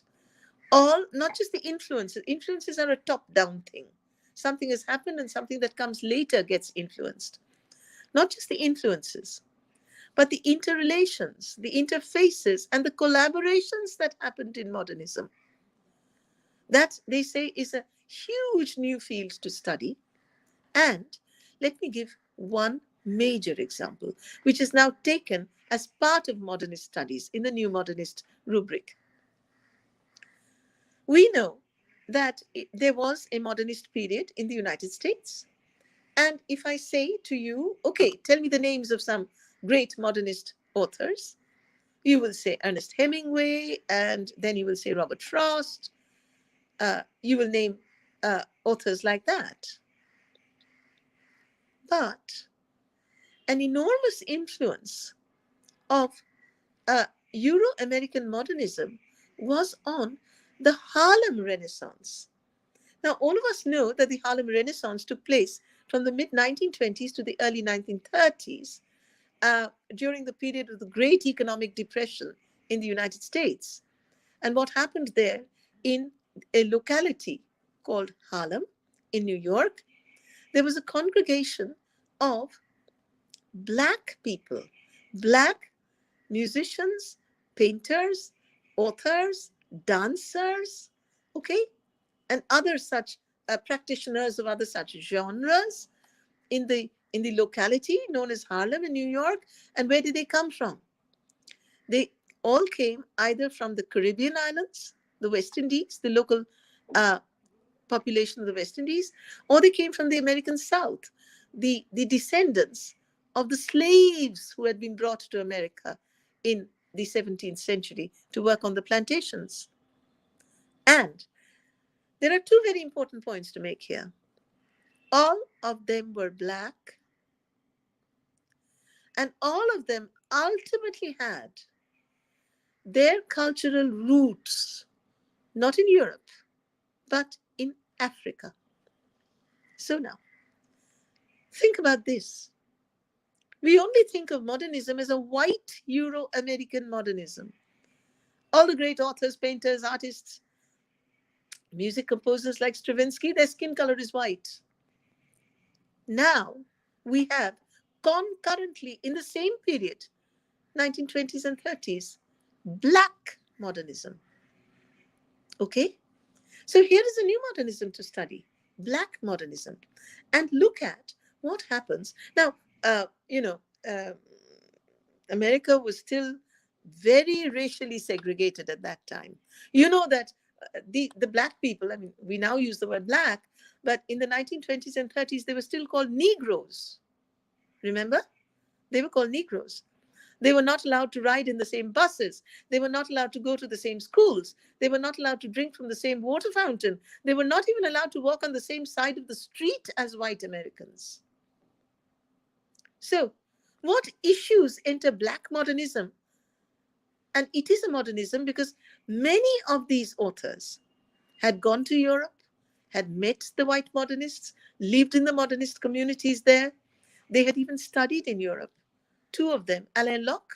all, not just the influences. Influences are a top-down thing. Something has happened and something that comes later gets influenced. Not just the influences, but the interrelations, the interfaces, and the collaborations that happened in modernism. That, they say, is a huge new field to study. And let me give one major example, which is now taken as part of modernist studies in the new modernist rubric. We know that there was a modernist period in the United States. And if I say to you, okay, tell me the names of some great modernist authors, you will say Ernest Hemingway, and then you will say Robert Frost. You will name authors like that. But an enormous influence of Euro-American modernism was on the Harlem Renaissance. Now, all of us know that the Harlem Renaissance took place from the mid-1920s to the early 1930s during the period of the Great Economic Depression in the United States. And what happened there in a locality called Harlem in New York, there was a congregation of Black people, Black musicians, painters, authors, dancers, okay, and other such practitioners of other such genres in the locality known as Harlem in New York. And where did they come from? They all came either from the Caribbean islands, the West Indies, the local population of the West Indies, or they came from the American South, the descendants of the slaves who had been brought to America in the 17th century to work on the plantations. And there are two very important points to make here. All of them were Black, and all of them ultimately had their cultural roots not in Europe, but in Africa. So now, think about this. We only think of modernism as a white Euro-American modernism. All the great authors, painters, artists, music composers like Stravinsky, their skin color is white. Now we have concurrently in the same period 1920s and 30s? Black modernism. Okay? So here is a new modernism to study, Black modernism, and look at what happens. Now, America was still very racially segregated at that time. You know that the black people, I mean, we now use the word black, but in the 1920s and 30s, they were still called Negroes. Remember? They were called Negroes. They were not allowed to ride in the same buses. They were not allowed to go to the same schools. They were not allowed to drink from the same water fountain. They were not even allowed to walk on the same side of the street as white Americans. So, what issues enter Black modernism? And it is a modernism because many of these authors had gone to Europe, had met the white modernists, lived in the modernist communities there. They had even studied in Europe. Two of them, Alain Locke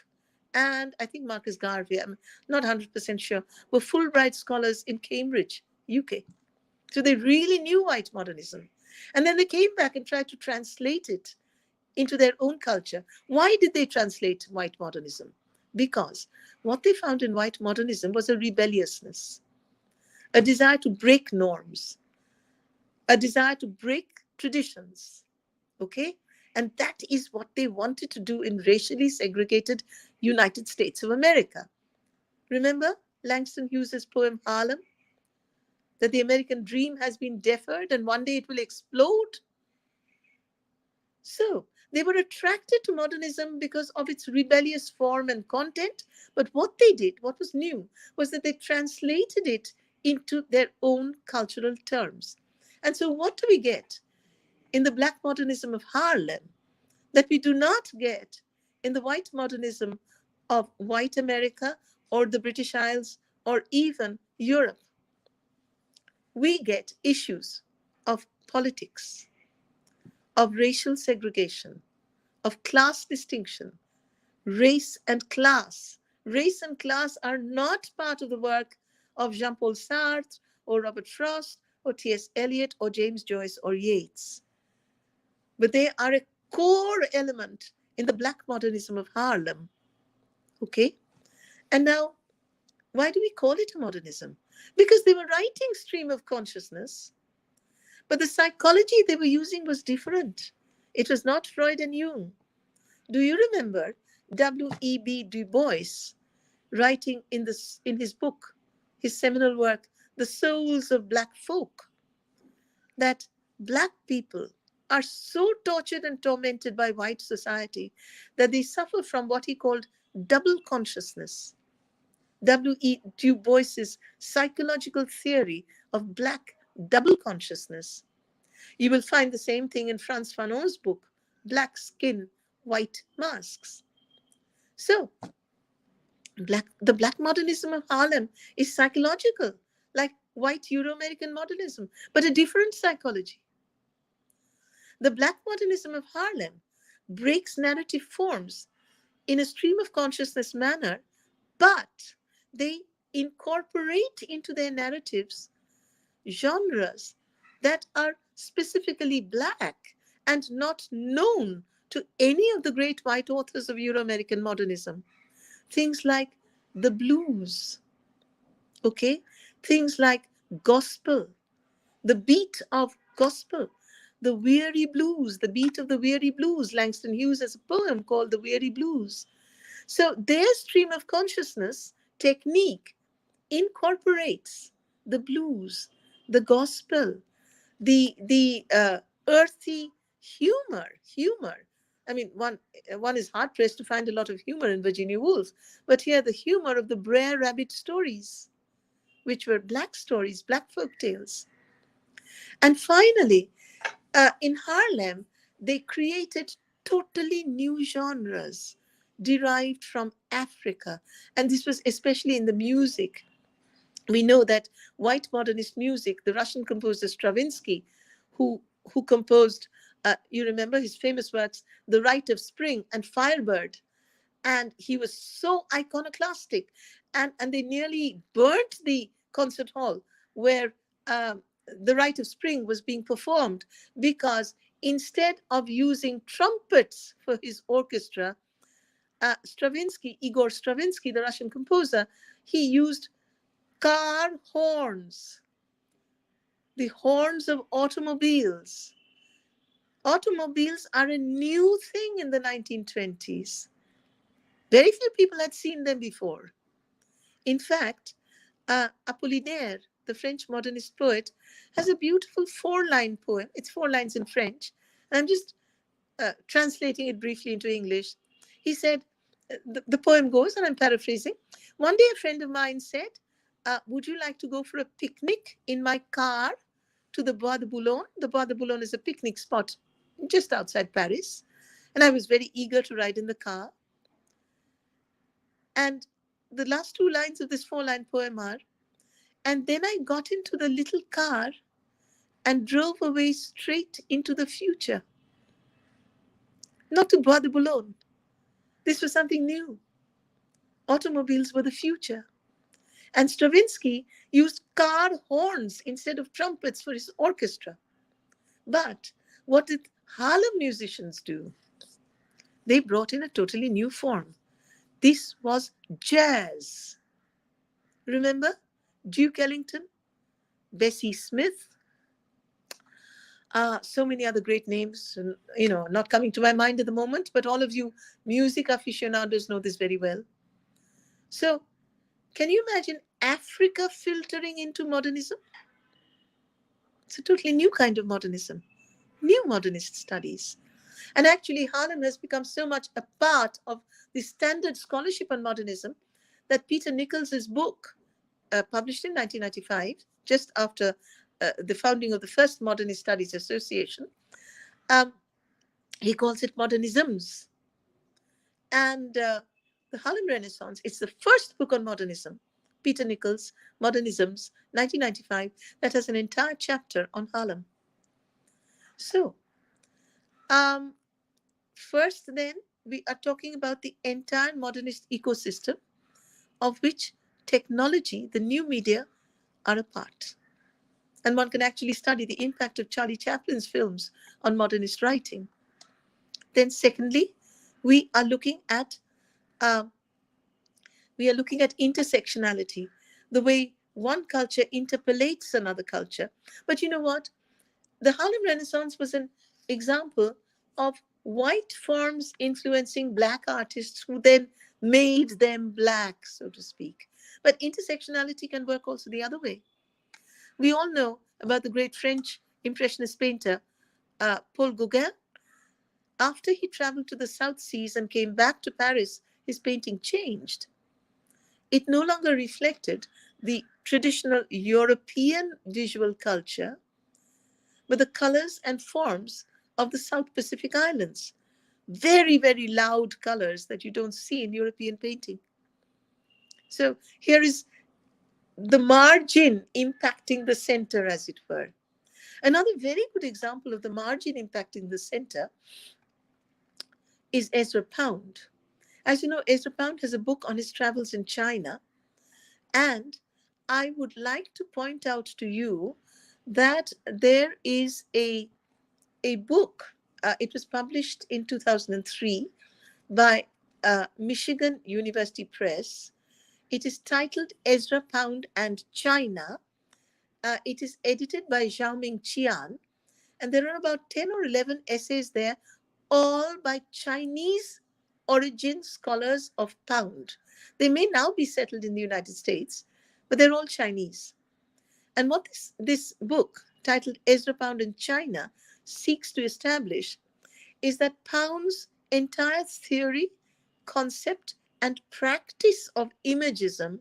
and I think Marcus Garvey, I'm not 100% sure, were Fulbright scholars in Cambridge, UK. So they really knew white modernism. And then they came back and tried to translate it into their own culture. Why did they translate white modernism? Because what they found in white modernism was a rebelliousness, a desire to break norms, a desire to break traditions. Okay? And that is what they wanted to do in racially segregated United States of America. Remember Langston Hughes's poem Harlem? That the American dream has been deferred and one day it will explode. So they were attracted to modernism because of its rebellious form and content. But what they did, what was new, was that they translated it into their own cultural terms. And so what do we get in the Black modernism of Harlem that we do not get in the white modernism of white America or the British Isles or even Europe? We get issues of politics, of racial segregation, of class distinction, race and class. Race and class are not part of the work of Jean-Paul Sartre or Robert Frost or T.S. Eliot or James Joyce or Yeats. But they are a core element in the Black modernism of Harlem. Okay? And now, why do we call it a modernism? Because they were writing stream of consciousness, but the psychology they were using was different. It was not Freud and Jung. Do you remember W.E.B. Du Bois writing in his book, his seminal work, The Souls of Black Folk, that Black people are so tortured and tormented by white society that they suffer from what he called double consciousness. W.E. Du Bois's psychological theory of Black double consciousness. You will find the same thing in Frantz Fanon's book, Black Skin, White Masks. So, the Black modernism of Harlem is psychological, like white Euro-American modernism, but a different psychology. The Black modernism of Harlem breaks narrative forms in a stream of consciousness manner, but they incorporate into their narratives genres that are specifically Black and not known to any of the great white authors of Euro-American modernism. Things like the blues, okay? Things like gospel, the beat of gospel, the weary blues, the beat of the weary blues. Langston Hughes has a poem called The Weary Blues. So their stream of consciousness technique incorporates the blues, the gospel, the earthy humor. I mean, one is hard pressed to find a lot of humor in Virginia Woolf, but here the humor of the Brer Rabbit stories, which were Black stories, Black folk tales. And finally, in Harlem, they created totally new genres derived from Africa. And this was especially in the music. We know that white modernist music, the Russian composer Stravinsky, who composed, you remember his famous works, The Rite of Spring and Firebird. And he was so iconoclastic. And they nearly burnt the concert hall where The Rite of Spring was being performed, because instead of using trumpets for his orchestra, Igor Stravinsky, the Russian composer, he used car horns, the horns of automobiles. Automobiles are a new thing in the 1920s. Very few people had seen them before. In fact, Apollinaire, the French modernist poet, has a beautiful four-line poem. It's 4 lines in French. I'm just translating it briefly into English. He said, the poem goes, and I'm paraphrasing. One day a friend of mine said, would you like to go for a picnic in my car to the Bois de Boulogne? The Bois de Boulogne is a picnic spot just outside Paris. And I was very eager to ride in the car. And the last 2 lines of this 4-line poem are, and then I got into the little car and drove away straight into the future. Not to Bois de Boulogne. This was something new. Automobiles were the future. And Stravinsky used car horns instead of trumpets for his orchestra. But what did Harlem musicians do? They brought in a totally new form. This was jazz. Remember Duke Ellington, Bessie Smith, so many other great names, not coming to my mind at the moment, but all of you music aficionados know this very well. So can you imagine Africa filtering into modernism? It's a totally new kind of modernism, new modernist studies. And actually, Harlem has become so much a part of the standard scholarship on modernism that Peter Nichols's book, published in 1995, just after the founding of the first Modernist Studies Association, he calls it Modernisms. And the Harlem Renaissance, it's the first book on modernism, Peter Nichols, Modernisms, 1995, that has an entire chapter on Harlem. So, first then, we are talking about the entire modernist ecosystem, of which technology, the new media, are a part. And one can actually study the impact of Charlie Chaplin's films on modernist writing. Then secondly, we are looking at intersectionality, the way one culture interpolates another culture. But you know what? The Harlem Renaissance was an example of white forms influencing Black artists who then made them Black, so to speak. But intersectionality can work also the other way. We all know about the great French Impressionist painter, Paul Gauguin. After he traveled to the South Seas and came back to Paris, his painting changed. It no longer reflected the traditional European visual culture, but the colors and forms of the South Pacific Islands. Very, very loud colors that you don't see in European painting. So here is the margin impacting the center, as it were. Another very good example of the margin impacting the center is Ezra Pound. As you know, Ezra Pound has a book on his travels in China. And I would like to point out to you that there is a book. It was published in 2003 by Michigan University Press. It is titled Ezra Pound and China. It is edited by Xiaoming Qian. And there are about 10 or 11 essays there, all by Chinese origin scholars of Pound. They may now be settled in the United States, but they're all Chinese. And what this book, titled Ezra Pound in China, seeks to establish is that Pound's entire theory, concept, and practice of imagism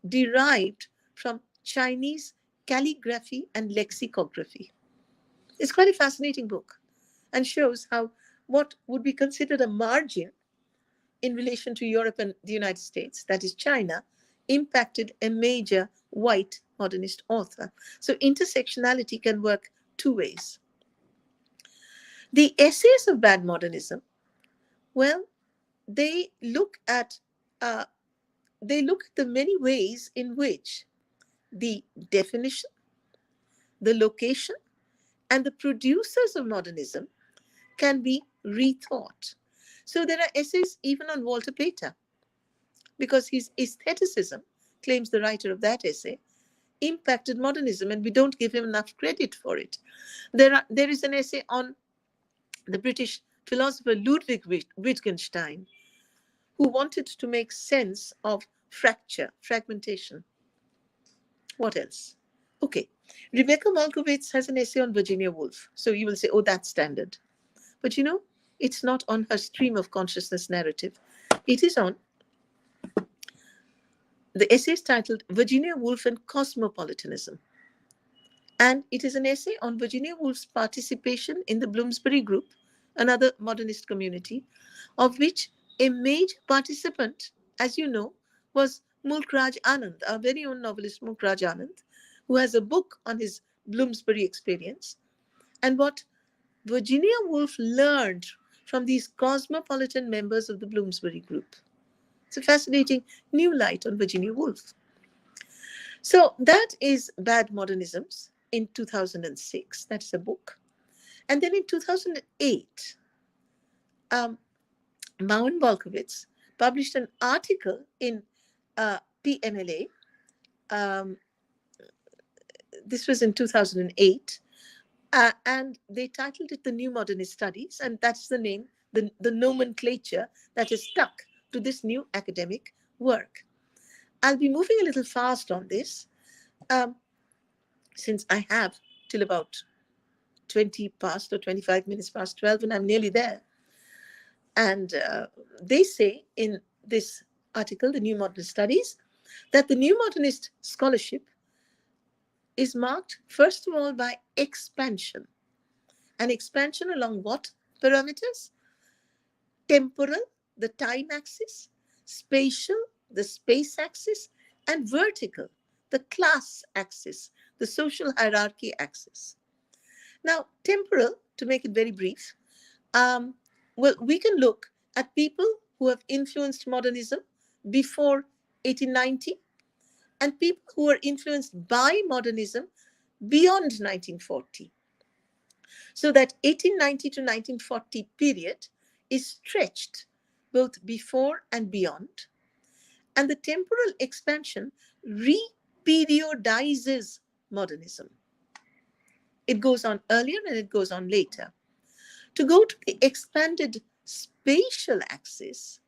derived from Chinese calligraphy and lexicography. It's quite a fascinating book and shows how what would be considered a margin in relation to Europe and the United States, that is China, impacted a major white modernist author. So intersectionality can work 2 ways. The essays of bad modernism, well, they look at the many ways in which the definition, the location, and the producers of modernism can be rethought. So there are essays even on Walter Pater, because his aestheticism, claims the writer of that essay, impacted modernism, and we don't give him enough credit for it. There is an essay on the British philosopher Ludwig Wittgenstein, who wanted to make sense of fragmentation. What else? Okay. Rebecca Malkovich has an essay on Virginia Woolf. So you will say, oh, that's standard. But it's not on her stream of consciousness narrative. It is on, the essay is titled Virginia Woolf and Cosmopolitanism. And it is an essay on Virginia Woolf's participation in the Bloomsbury Group, another modernist community, of which a major participant, as you know, was Mulk Raj Anand, our very own novelist Mulk Raj Anand, who has a book on his Bloomsbury experience and what Virginia Woolf learned from these cosmopolitan members of the Bloomsbury Group. It's a fascinating new light on Virginia Woolf. So that is Bad Modernisms in 2006. That's a book. And then in 2008, Mauen Volkowitz published an article in PMLA. This was in 2008. And they titled it The New Modernist Studies. And that's the name, the nomenclature that is stuck to this new academic work. I'll be moving a little fast on this, since I have till about 20 past or 25 minutes past 12, and I'm nearly there. And they say in this article, The New Modernist Studies, that the New Modernist scholarship is marked, first of all, by expansion. And expansion along what parameters? Temporal, the time axis; spatial, the space axis; and vertical, the class axis, the social hierarchy axis. Now, temporal, to make it very brief, well, we can look at people who have influenced modernism before 1890 and people who are influenced by modernism beyond 1940. So that 1890 to 1940 period is stretched both before and beyond. And the temporal expansion reperiodizes modernism. It goes on earlier and it goes on later. To go to the expanded spatial axis,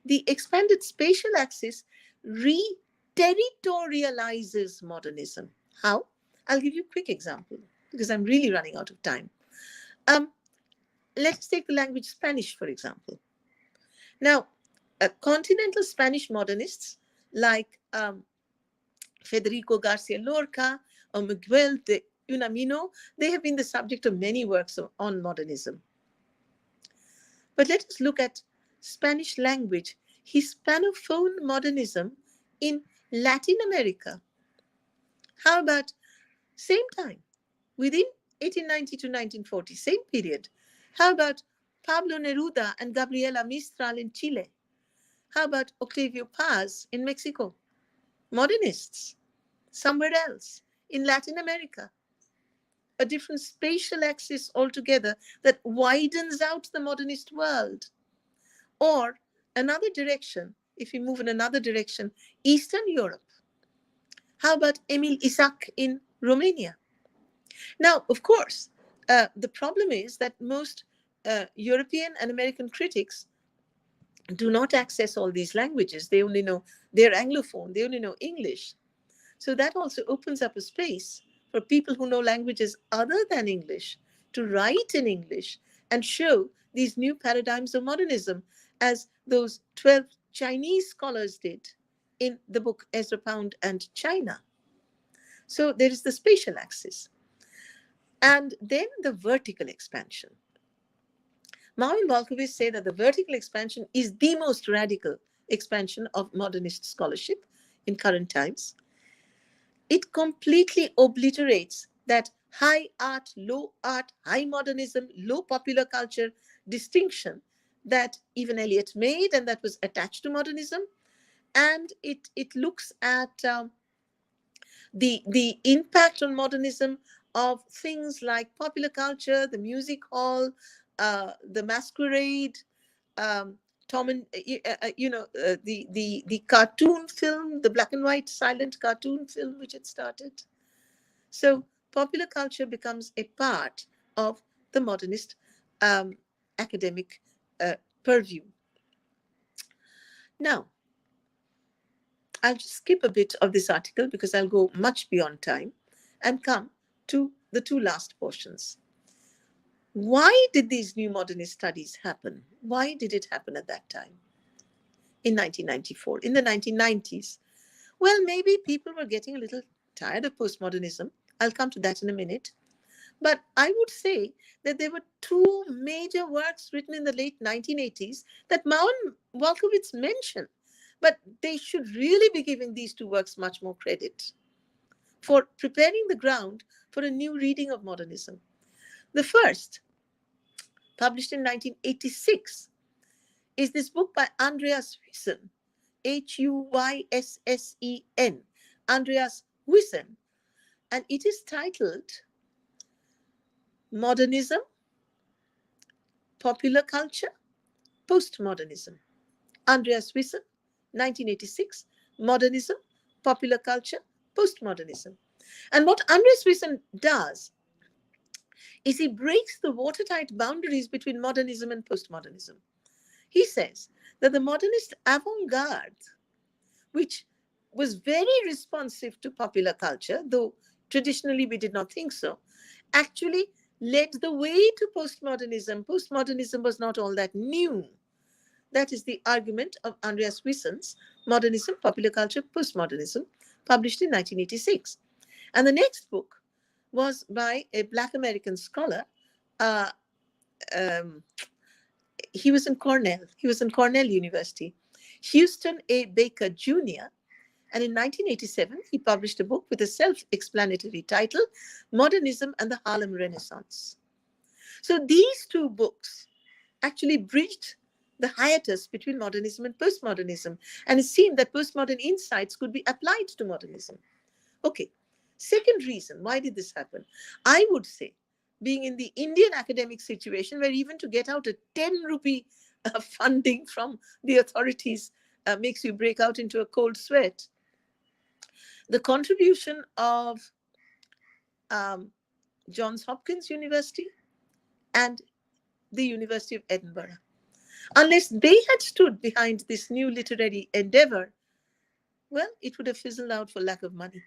the expanded spatial axis re-territorializes modernism. How? I'll give you a quick example because I'm really running out of time. Let's take the language Spanish, for example. Now, continental Spanish modernists like Federico Garcia Lorca or Miguel de Unamuno, they have been the subject of many works on modernism. But let us look at Spanish language Hispanophone modernism in Latin America. How about same time, within 1890 to 1940, same period? How about Pablo Neruda and Gabriela Mistral in Chile? How about Octavio Paz in Mexico? Modernists. Somewhere else, in Latin America. A different spatial axis altogether that widens out the modernist world. Or another direction, if we move in another direction, Eastern Europe. How about Emil Isaac in Romania? Now, of course, the problem is that most European and American critics do not access all these languages. They only know, they're Anglophone, they only know English. So that also opens up a space for people who know languages other than English to write in English and show these new paradigms of modernism, as those 12 Chinese scholars did in the book Ezra Pound and China. So there is the spatial axis. And then the vertical expansion. Mauen Volkowitz say that the vertical expansion is the most radical expansion of modernist scholarship in current times. It completely obliterates that high art, high modernism, low popular culture distinction that even Eliot made and that was attached to modernism. And it looks at the impact on modernism of things like popular culture, the music hall, the masquerade, Tom and the cartoon film, the black and white silent cartoon film which had started. So popular culture becomes a part of the modernist academic purview. Now, I'll just skip a bit of this article because I'll go much beyond time and come to the two last portions. Why did these new modernist studies happen? Why did it happen at that time? In 1994, in the 1990s? Well, maybe people were getting a little tired of postmodernism. I'll come to that in a minute. But I would say that there were two major works written in the late 1980s that Marwan Walkowitz mentioned. But they should really be giving these two works much more credit for preparing the ground for a new reading of modernism. The first, published in 1986, is this book by Andreas Huyssen, Huyssen, Andreas Huyssen, and it is titled Modernism, Popular Culture, Postmodernism. Andreas Huyssen, 1986, Modernism, Popular Culture, Postmodernism. And what Andreas Huyssen does is he breaks the watertight boundaries between modernism and postmodernism. He says that the modernist avant-garde, which was very responsive to popular culture, though traditionally we did not think so, actually led the way to postmodernism. Postmodernism was not all that new. That is the argument of Andreas Huyssen's Modernism, Popular Culture, Postmodernism, published in 1986. And the next book was by a Black American scholar. He was in Cornell. He was in Cornell University. Houston A. Baker Jr. And in 1987, he published a book with a self-explanatory title, Modernism and the Harlem Renaissance. So these two books actually bridged the hiatus between modernism and postmodernism, and it seemed that postmodern insights could be applied to modernism. Okay, second reason, why did this happen? I would say, being in the Indian academic situation, where even to get out a 10 rupee funding from the authorities makes you break out into a cold sweat, the contribution of Johns Hopkins University and the University of Edinburgh, unless they had stood behind this new literary endeavor, well, it would have fizzled out for lack of money.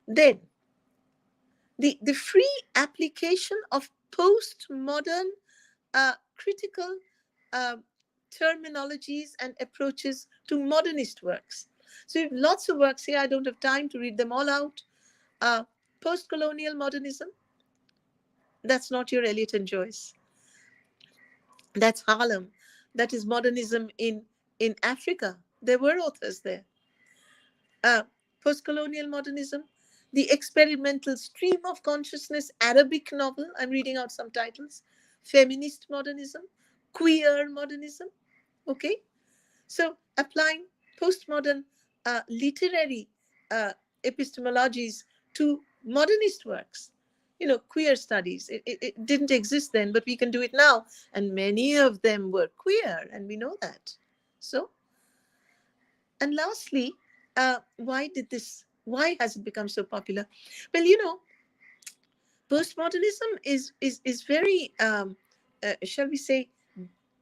Then, the free application of postmodern critical terminologies and approaches to modernist works. So you have lots of works here. I don't have time to read them all out. Post-colonial modernism, that's not your Eliot and Joyce. That's Harlem. That is modernism in Africa. There were authors there. Post-colonial modernism, the experimental stream of consciousness, Arabic novel. I'm reading out some titles. Feminist modernism, queer modernism. Okay, so applying postmodern literary epistemologies to modernist works. You know, queer studies, it didn't exist then, but we can do it now. And many of them were queer, and we know that. So, and lastly, why has it become so popular? Well, you know, postmodernism is very, shall we say,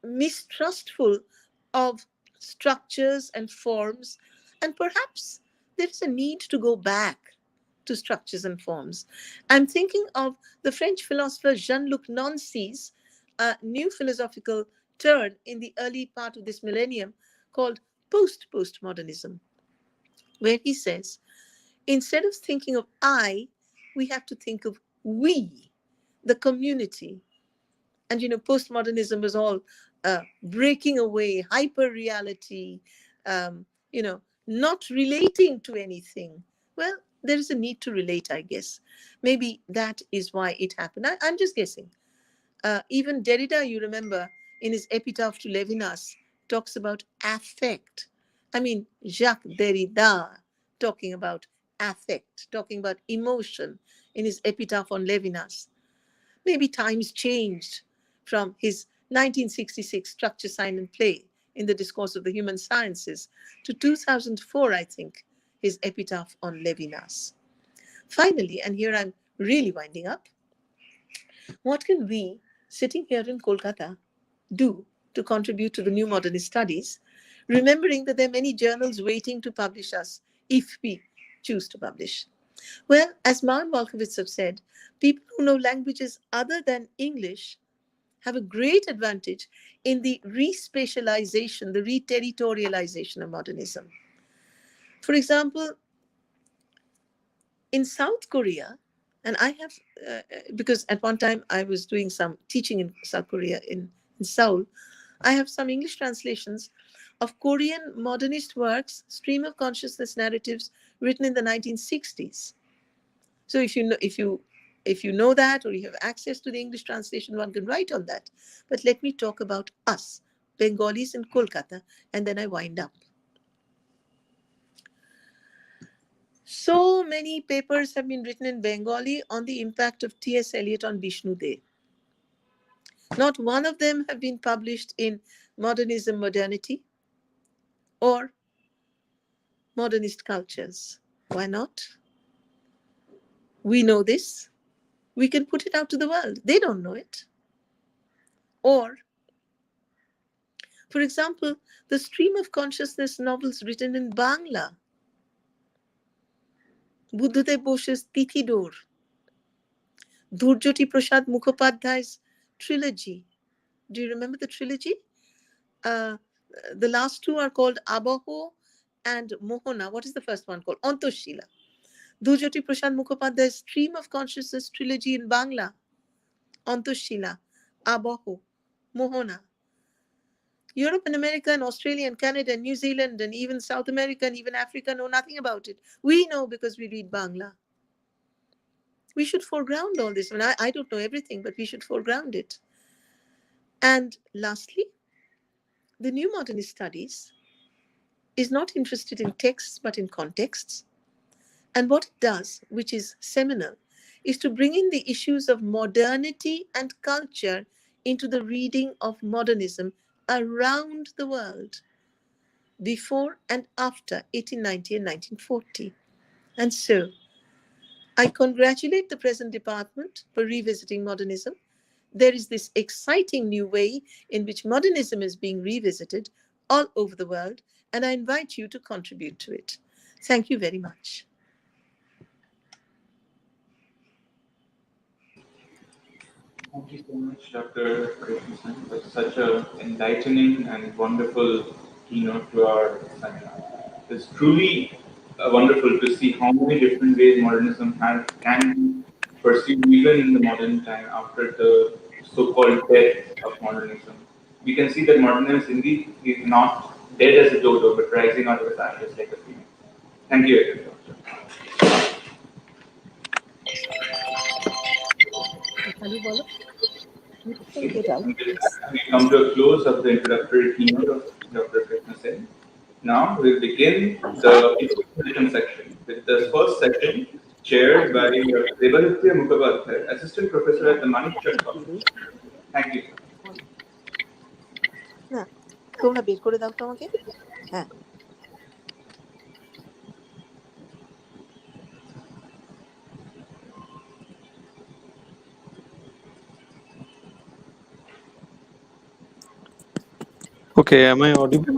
mistrustful of structures and forms, and perhaps there's a need to go back to structures and forms. I'm thinking of the French philosopher Jean-Luc Nancy's new philosophical turn in the early part of this millennium called postmodernism, where he says, instead of thinking of I, we have to think of we, the community. And, you know, postmodernism was all breaking away, hyper reality, you know, not relating to anything. Well, there is a need to relate, I guess. Maybe that is why it happened. I'm just guessing. Even Derrida, you remember, in his epitaph to Levinas, talks about affect. I mean, Jacques Derrida talking about affect, talking about emotion in his epitaph on Levinas. Maybe times changed from his 1966, Structure, Sign and Play in the Discourse of the Human Sciences, to 2004, I think, his epitaph on Levinas. Finally, and here I'm really winding up, what can we, sitting here in Kolkata, do to contribute to the new modernist studies, remembering that there are many journals waiting to publish us if we choose to publish? Well, as Marn Wolkowitz have said, people who know languages other than English have a great advantage in the re-spatialization, the re-territorialization of modernism. For example, in South Korea, and I have, because at one time I was doing some teaching in South Korea, in Seoul, I have some English translations of Korean modernist works, stream of consciousness narratives written in the 1960s. So if you know that, or you have access to the English translation, one can write on that. But let me talk about us, Bengalis in Kolkata, and then I wind up. So many papers have been written in Bengali on the impact of T.S. Eliot on Vishnu De. Not one of them have been published in Modernism Modernity or Modernist Cultures. Why not? We know this. We can put it out to the world. They don't know it. Or, for example, the stream of consciousness novels written in Bangla. Buddhadev Bose's Tithidor, Dhurjyoti Prasad Mukhopadhyay's trilogy. Do you remember the trilogy? The last two are called Abaho and Mohana. What is the first one called? Antoshila. Dhurjyoti Prasad Mukhopadhyay's Stream of Consciousness trilogy in Bangla. Antoshila, Abaho, Mohana. Europe and America and Australia and Canada and New Zealand and even South America and even Africa know nothing about it. We know because we read Bangla. We should foreground all this. I don't know everything, but we should foreground it. And lastly, the new modernist studies is not interested in texts, but in contexts. And what it does, which is seminal, is to bring in the issues of modernity and culture into the reading of modernism around the world, before and after 1890 and 1940. And so, I congratulate the present department for revisiting modernism. There is this exciting new way in which modernism is being revisited all over the world, and I invite you to contribute to it. Thank you very much. Thank you so much, Dr. Krishnan, for such an enlightening and wonderful keynote to our seminar. It's truly wonderful to see how many different ways modernism can be pursued even in the modern time after the so-called death of modernism. We can see that modernism indeed is not dead as a dodo, but rising out of its ashes like a phoenix. Thank you again, Doctor. We come to a close of the introductory keynote of Dr. Krishna Sen. Now we'll begin the presentation section with the first section chaired by Devaritya Mukhopadhyay, Assistant Professor at the Manikchand College. Thank you. না তোমরা বের করে দাও তো আমাকে হ্যাঁ Okay, am I audible?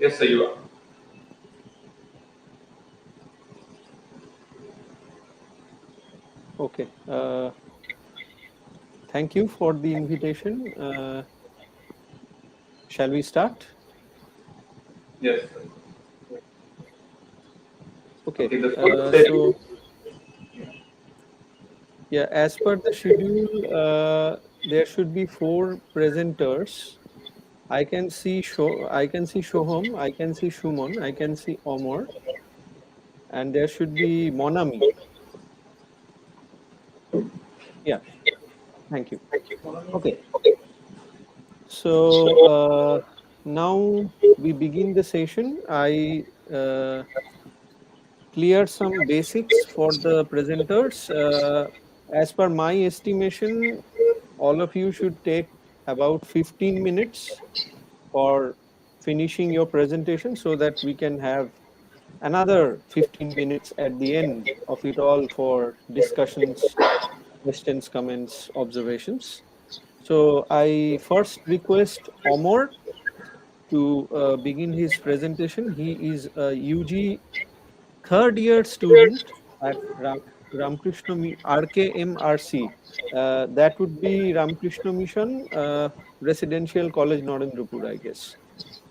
Yes, sir, you are. Okay. Thank you for the invitation. Shall we start? Yes, sir. Okay. The first So, yeah, as per the schedule, there should be 4 presenters. I can see Shoham, I can see Shumon, I can see Omar, and there should be Monami. Yeah, thank you. Okay. So now we begin the session. I clear some basics for the presenters. As per my estimation, all of you should take about 15 minutes for finishing your presentation so that we can have another 15 minutes at the end of it all for discussions, questions, comments, observations. So I first request Omar to begin his presentation. He is a UG third year student at Ramakrishna RKMRC. That would be Ramakrishna Mission Residential College, Narendrapur, I guess.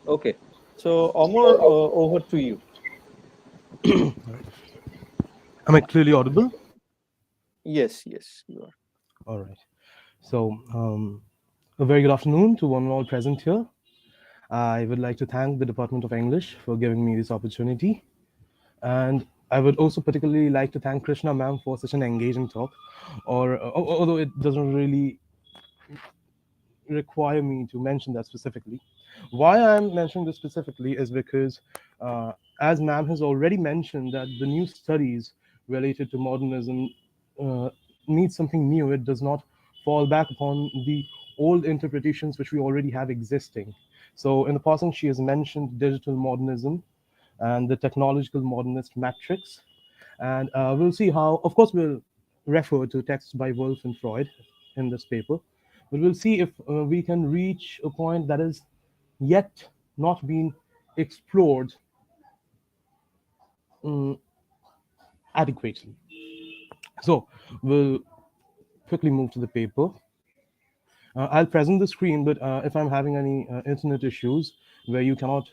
Okay. So Omar, over to you. Am I clearly audible? Yes, yes, you are. All right. So, a very good afternoon to one and all present here. I would like to thank the Department of English for giving me this opportunity. And I would also particularly like to thank Krishna ma'am for such an engaging talk, or although it doesn't really require me to mention that specifically. Why I'm mentioning this specifically is because, as ma'am has already mentioned, that the new studies related to modernism uh, need something new. It does not fall back upon the old interpretations which we already have existing. So, in the passing, she has mentioned digital modernism and the technological modernist matrix. And we'll see how, of course, we'll refer to texts by Wolff and Freud in this paper, but we'll see if we can reach a point that is yet not been explored um, adequately. So we'll quickly move to the paper. I'll present the screen, but if I'm having any internet issues where you cannot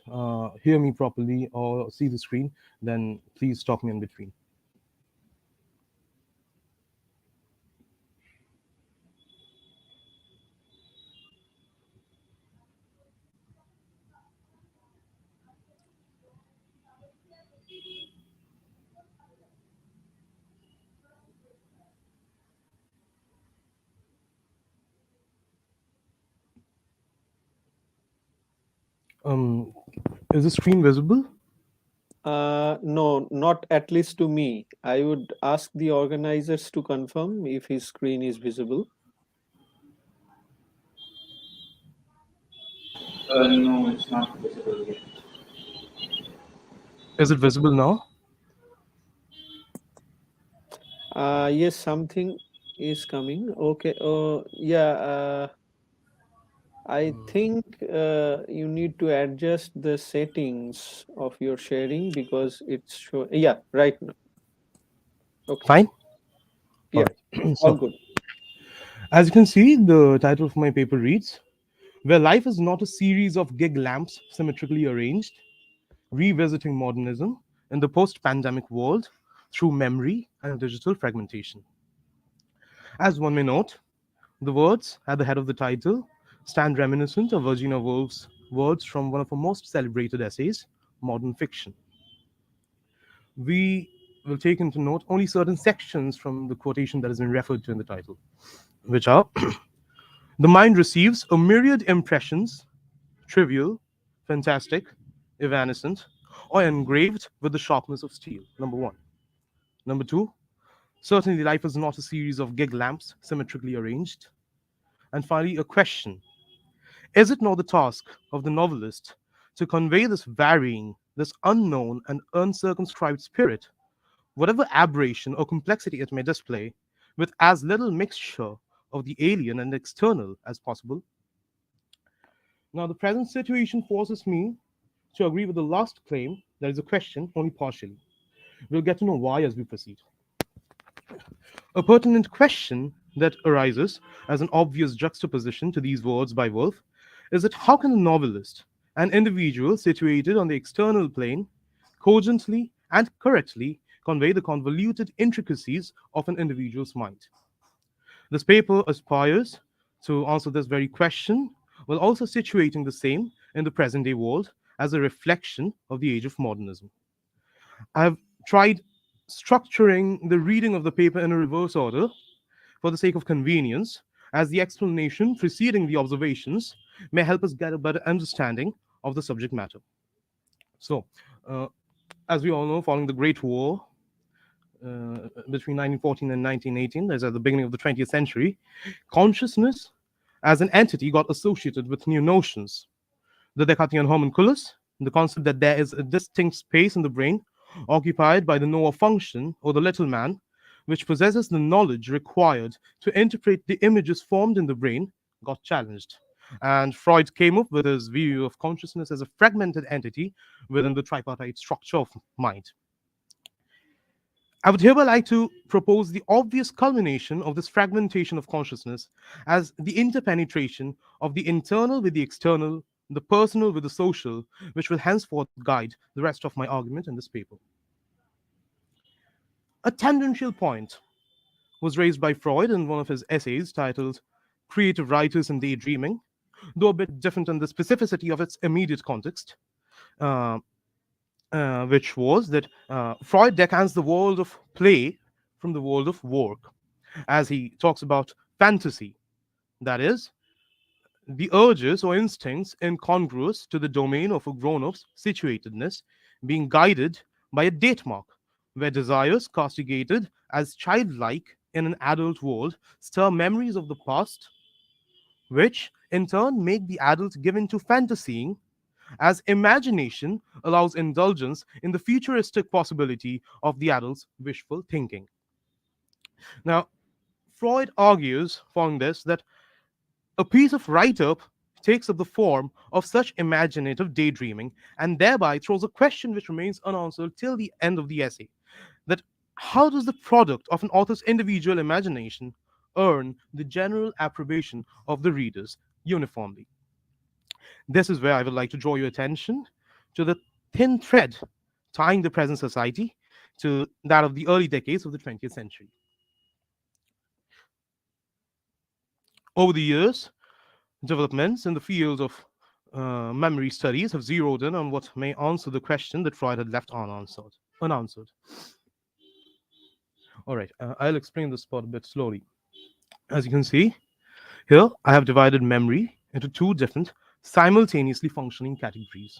hear me properly or see the screen, then please stop me in between. Um, is the screen visible? No, not at least to me. I would ask the organizers to confirm if his screen is visible. No, it's not visible yet. Is it visible now? Yes, something is coming. Okay. Yeah. I think you need to adjust the settings of your sharing because it's show. Yeah, right now. Okay. Fine. All Yeah, right. all So, good. as you can see, the title of my paper reads, Where Life is Not a Series of Gig Lamps Symmetrically Arranged, Revisiting Modernism in the Post Pandemic World Through Memory and Digital Fragmentation. As one may note, the words at the head of the title stand reminiscent of Virginia Woolf's words from one of her most celebrated essays, Modern Fiction. We will take into note only certain sections from the quotation that has been referred to in the title, which are the mind receives a myriad impressions, trivial, fantastic, evanescent, or engraved with the sharpness of steel. Number one. Number two, certainly life is not a series of gig lamps symmetrically arranged. And finally, a question. Is it not the task of the novelist to convey this varying, this unknown and uncircumscribed spirit, whatever aberration or complexity it may display, with as little mixture of the alien and external as possible? Now, the present situation forces me to agree with the last claim. There is a question, only partially. We'll get to know why as we proceed. A pertinent question that arises as an obvious juxtaposition to these words by Woolf is that how can a novelist, an individual situated on the external plane, cogently and correctly convey the convoluted intricacies of an individual's mind? This paper aspires to answer this very question while also situating the same in the present day world as a reflection of the age of modernism. I've tried structuring the reading of the paper in a reverse order for the sake of convenience, as the explanation preceding the observations may help us get a better understanding of the subject matter. So, uh, as we all know, following the Great War between 1914 and 1918, that's at the beginning of the 20th century, consciousness as an entity got associated with new notions. The Descartesian homunculus, the concept that there is a distinct space in the brain occupied by the knower function or the little man, which possesses the knowledge required to interpret the images formed in the brain, got challenged. And Freud came up with his view of consciousness as a fragmented entity within the tripartite structure of mind. I would hereby like to propose the obvious culmination of this fragmentation of consciousness as the interpenetration of the internal with the external, the personal with the social, which will henceforth guide the rest of my argument in this paper. A tangential point was raised by Freud in one of his essays titled Creative Writers and Daydreaming, though a bit different in the specificity of its immediate context. Uh, which was that Freud decants the world of play from the world of work, as he talks about fantasy, that is, the urges or instincts incongruous to the domain of a grown up's situatedness being guided by a date mark, where desires castigated as childlike in an adult world stir memories of the past, which in turn make the adult given to fantasying as imagination allows indulgence in the futuristic possibility of the adult's wishful thinking. Now, Freud argues, following this, that a piece of write up takes up the form of such imaginative daydreaming and thereby throws a question which remains unanswered till the end of the essay, that how does the product of an author's individual imagination earn the general approbation of the readers uniformly? This is where I would like to draw your attention to the thin thread tying the present society to that of the early decades of the 20th century. Over the years, developments in the field of memory studies have zeroed in on what may answer the question that Freud had left unanswered. All right, I'll explain this part a bit slowly. As you can see, here I have divided memory into two different simultaneously functioning categories.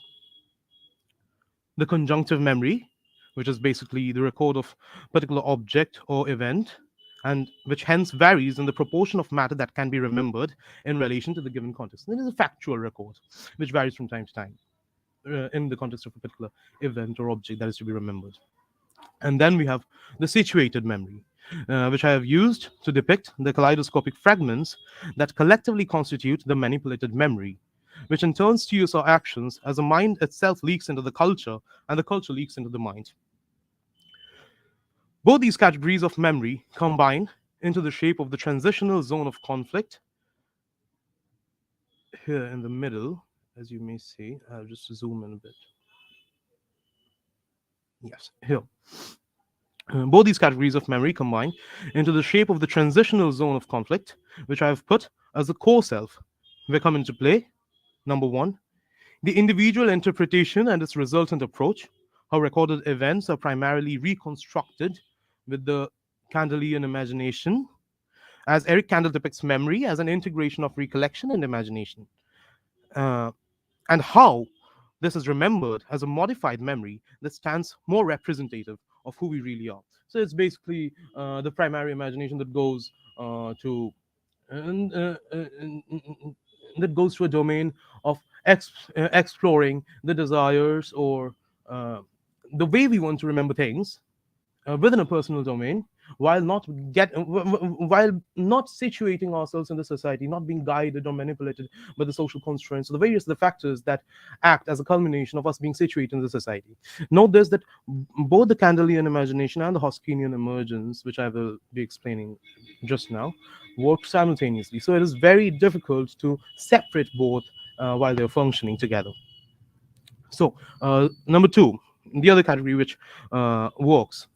The conjunctive memory, which is basically the record of particular object or event, and which hence varies in the proportion of matter that can be remembered in relation to the given context. And it is a factual record, which varies from time to time in the context of a particular event or object that is to be remembered. And then we have the situated memory, which I have used to depict the kaleidoscopic fragments that collectively constitute the manipulated memory, which in turn steers our actions as the mind itself leaks into the culture and the culture leaks into the mind. Both these categories of memory combine into the shape of the transitional zone of conflict. Here in the middle, as you may see, I'll just zoom in a bit. Yes, here. Both these categories of memory combine into the shape of the transitional zone of conflict, which I have put as the core self, where come into play, number one, the individual interpretation and its resultant approach, how recorded events are primarily reconstructed with the Candelian imagination, as Eric Kandel depicts memory as an integration of recollection and imagination, uh, and how this is remembered as a modified memory that stands more representative of who we really are. So it's basically the primary imagination that goes to and, that goes to a domain of exploring the desires or the way we want to remember things within a personal domain, while while not situating ourselves in the society, not being guided or manipulated by the social constraints, or the various the factors that act as a culmination of us being situated in the society. Note this, that both the Candelian imagination and the Hoskinian emergence, which I will be explaining just now, work simultaneously. So it is very difficult to separate both while they're functioning together. So number two, the other category which works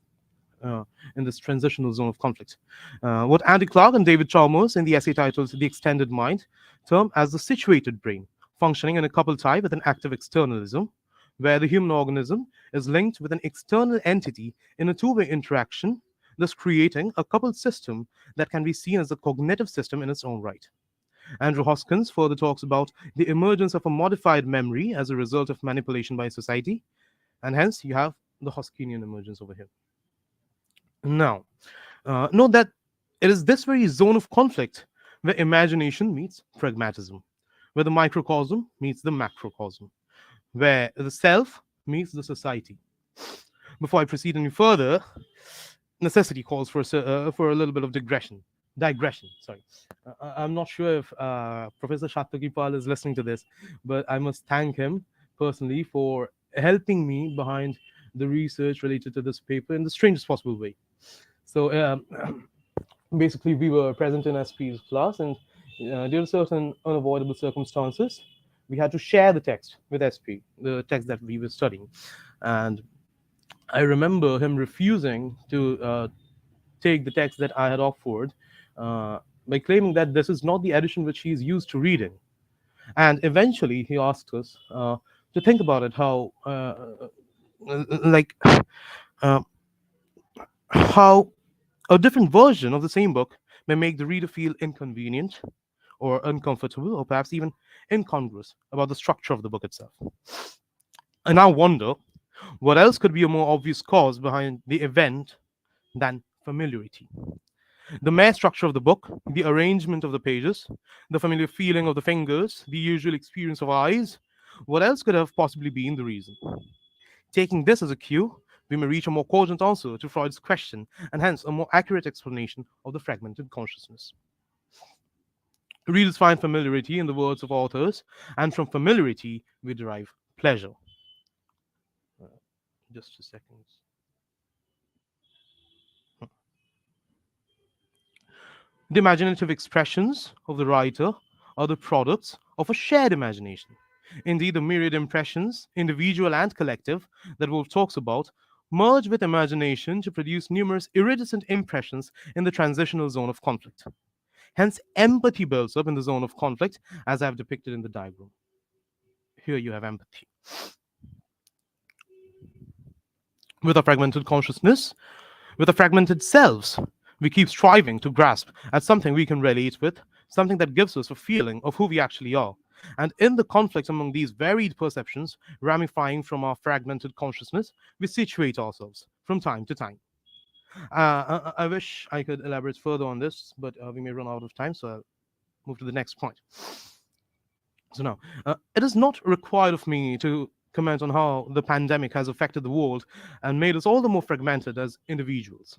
in this transitional zone of conflict. What Andy Clark and David Chalmers, in the essay titled The Extended Mind, term as the situated brain, functioning in a couple tie with an active externalism, where the human organism is linked with an external entity in a two-way interaction, thus creating a coupled system that can be seen as a cognitive system in its own right. Andrew Hoskins further talks about the emergence of a modified memory as a result of manipulation by society, and hence you have the Hoskinian emergence over here. Now, note that it is this very zone of conflict where imagination meets pragmatism, where the microcosm meets the macrocosm, where the self meets the society. Before I proceed any further, necessity calls for for a little bit of digression. Digression, sorry. I'm not sure if Professor Shataki is listening to this, but I must thank him personally for helping me behind the research related to this paper in the strangest possible way. So basically, we were present in SP's class, and due to certain unavoidable circumstances, we had to share the text with SP, the text that we were studying. And I remember him refusing to take the text that I had offered by claiming that this is not the edition which he is used to reading. And eventually, he asked us to think about it, like, uh, how a different version of the same book may make the reader feel inconvenient or uncomfortable or perhaps even incongruous about the structure of the book itself. I now wonder what else could be a more obvious cause behind the event than familiarity. The mere structure of the book, the arrangement of the pages, the familiar feeling of the fingers, the usual experience of eyes, what else could have possibly been the reason? Taking this as a cue, we may reach a more cogent answer to Freud's question and hence a more accurate explanation of the fragmented consciousness. Readers find familiarity in the words of authors, and from familiarity we derive pleasure. Uh, just a second. The imaginative expressions of the writer are the products of a shared imagination. Indeed, the myriad impressions, individual and collective, that Wolff talks about, merge with imagination to produce numerous iridescent impressions in the transitional zone of conflict. Hence, empathy builds up in the zone of conflict, as I have depicted in the diagram. Here you have empathy. With a fragmented consciousness, with a fragmented selves, we keep striving to grasp at something we can relate with, something that gives us a feeling of who we actually are. And in the conflict among these varied perceptions, ramifying from our fragmented consciousness, we situate ourselves from time to time. I wish I could elaborate further on this, but we may run out of time, so I'll move to the next point. So now, it is not required of me to comment on how the pandemic has affected the world and made us all the more fragmented as individuals.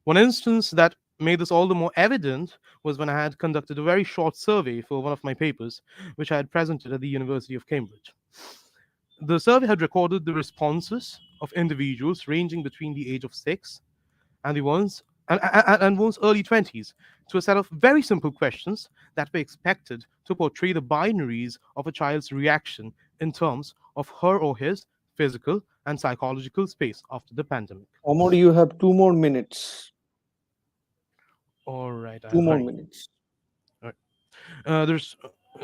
One instance that made this all the more evident was when I had conducted a very short survey for one of my papers, which I had presented at the University of Cambridge. The survey had recorded the responses of individuals ranging between the age of 6 and one's early 20s to a set of very simple questions that were expected to portray the binaries of a child's reaction in terms of her or his physical and psychological space after the pandemic. Omar, you have 2 more minutes. All right. Two more Hurry. minutes. There's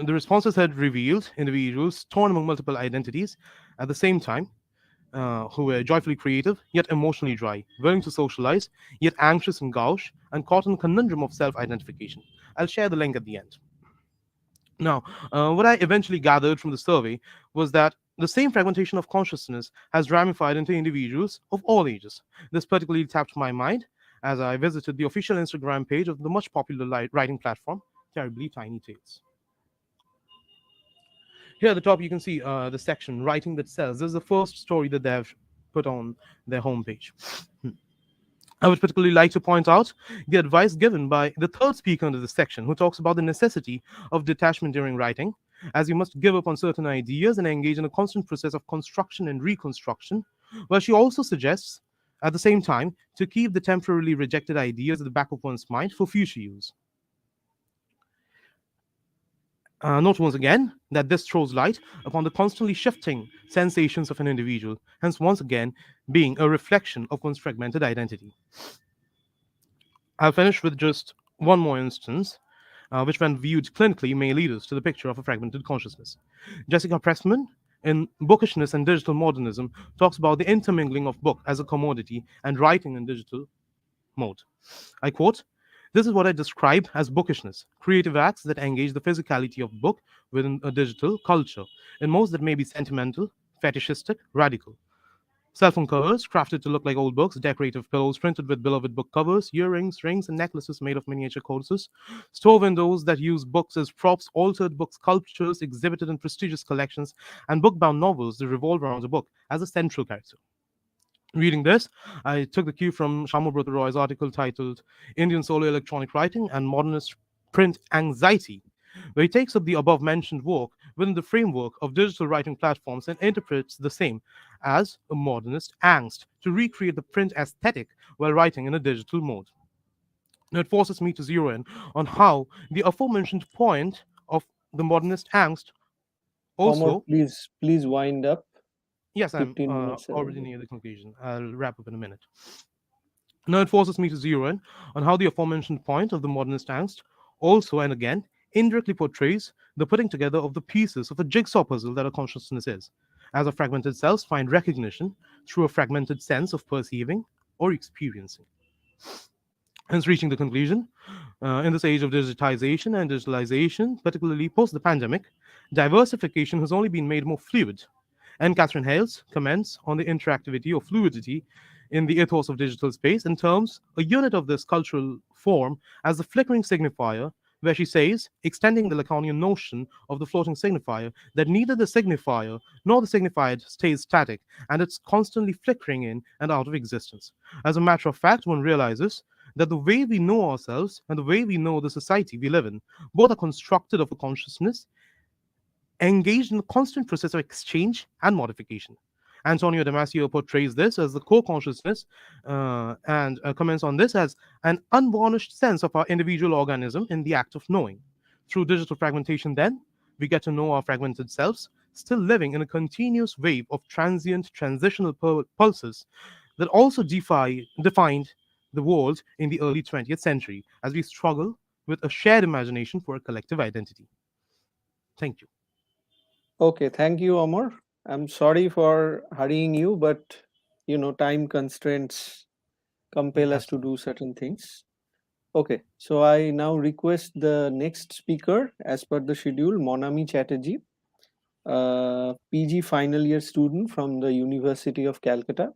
the responses had revealed individuals torn among multiple identities at the same time, who were joyfully creative yet emotionally dry, willing to socialize yet anxious and gauche, and caught in the conundrum of self-identification. I'll share the link at the end. Now, what I eventually gathered from the survey was that the same fragmentation of consciousness has ramified into individuals of all ages. This particularly tapped my mind as I visited the official Instagram page of the much popular writing platform, Terribly Tiny Tales. Here at the top, you can see the section Writing That Sells. This is the first story that they have put on their homepage. I would particularly like to point out the advice given by the third speaker under this section, who talks about the necessity of detachment during writing, as you must give up on certain ideas and engage in a constant process of construction and reconstruction, while she also suggests, at the same time, to keep the temporarily rejected ideas at the back of one's mind for future use. Note once again that this throws light upon the constantly shifting sensations of an individual, hence once again being a reflection of one's fragmented identity. I'll finish with just one more instance, which when viewed clinically may lead us to the picture of a fragmented consciousness. Jessica Pressman, in Bookishness and Digital Modernism, talks about the intermingling of book as a commodity and writing in digital mode. I quote, "This is what I describe as bookishness, creative acts that engage the physicality of book within a digital culture, in modes that may be sentimental, fetishistic, radical. Cell phone covers, crafted to look like old books, decorative pillows printed with beloved book covers, earrings, rings, and necklaces made of miniature codices, store windows that use books as props, altered book sculptures exhibited in prestigious collections, and book bound novels that revolve around a book as a central character. Reading this, I took the cue from Shamabrata Roy's article titled Indian Solo Electronic Writing and Modernist Print Anxiety, where he takes up the above mentioned work within the framework of digital writing platforms and interprets the same as a modernist angst to recreate the print aesthetic while writing in a digital mode. Now, it forces me to zero in on how the aforementioned point of the modernist angst Omar, also, please wind up. yes, I'm 15 minutes already already. near the conclusion. I'll wrap up in a minute. Now, it forces me to zero in on how the aforementioned point of the modernist angst also and again indirectly portrays the putting together of the pieces of a jigsaw puzzle that our consciousness is, as our fragmented selves find recognition through a fragmented sense of perceiving or experiencing. Hence, reaching the conclusion, in this age of digitization and digitalization, particularly post the pandemic, diversification has only been made more fluid. And Catherine Hales comments on the interactivity or fluidity in the ethos of digital space in terms a unit of this cultural form as the flickering signifier, where she says, extending the Lacanian notion of the floating signifier, that neither the signifier nor the signified stays static, and it's constantly flickering in and out of existence. As a matter of fact, one realizes that the way we know ourselves and the way we know the society we live in both are constructed of a consciousness engaged in a constant process of exchange and modification. Antonio Damasio portrays this as the core consciousness and comments on this as an unvarnished sense of our individual organism in the act of knowing. Through digital fragmentation, then, we get to know our fragmented selves, still living in a continuous wave of transient, transitional pulses that also defined the world in the early 20th century as we struggle with a shared imagination for a collective identity. Thank you. Okay, thank you, Omar. I'm sorry for hurrying you, but time constraints compel us to do Absolutely. certain things. Okay, so I now request the next speaker, as per the schedule, Monami Chatterjee, PG final year student from the University of Calcutta.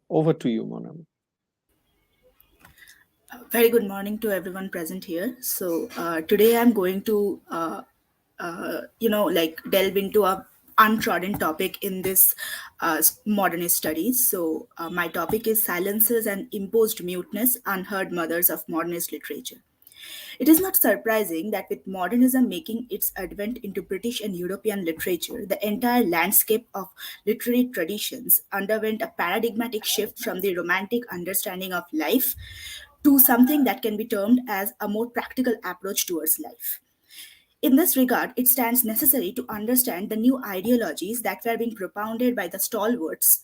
Over to you, Monami. Very good morning to everyone present here. So today I'm going to, like delve into a untrodden topic in this modernist studies. So my topic is silences and imposed muteness, unheard mothers of modernist literature. It is not surprising that with modernism making its advent into British and European literature, the entire landscape of literary traditions underwent a paradigmatic shift from the romantic understanding of life to something that can be termed as a more practical approach towards life. In this regard, it stands necessary to understand the new ideologies that were being propounded by the stalwarts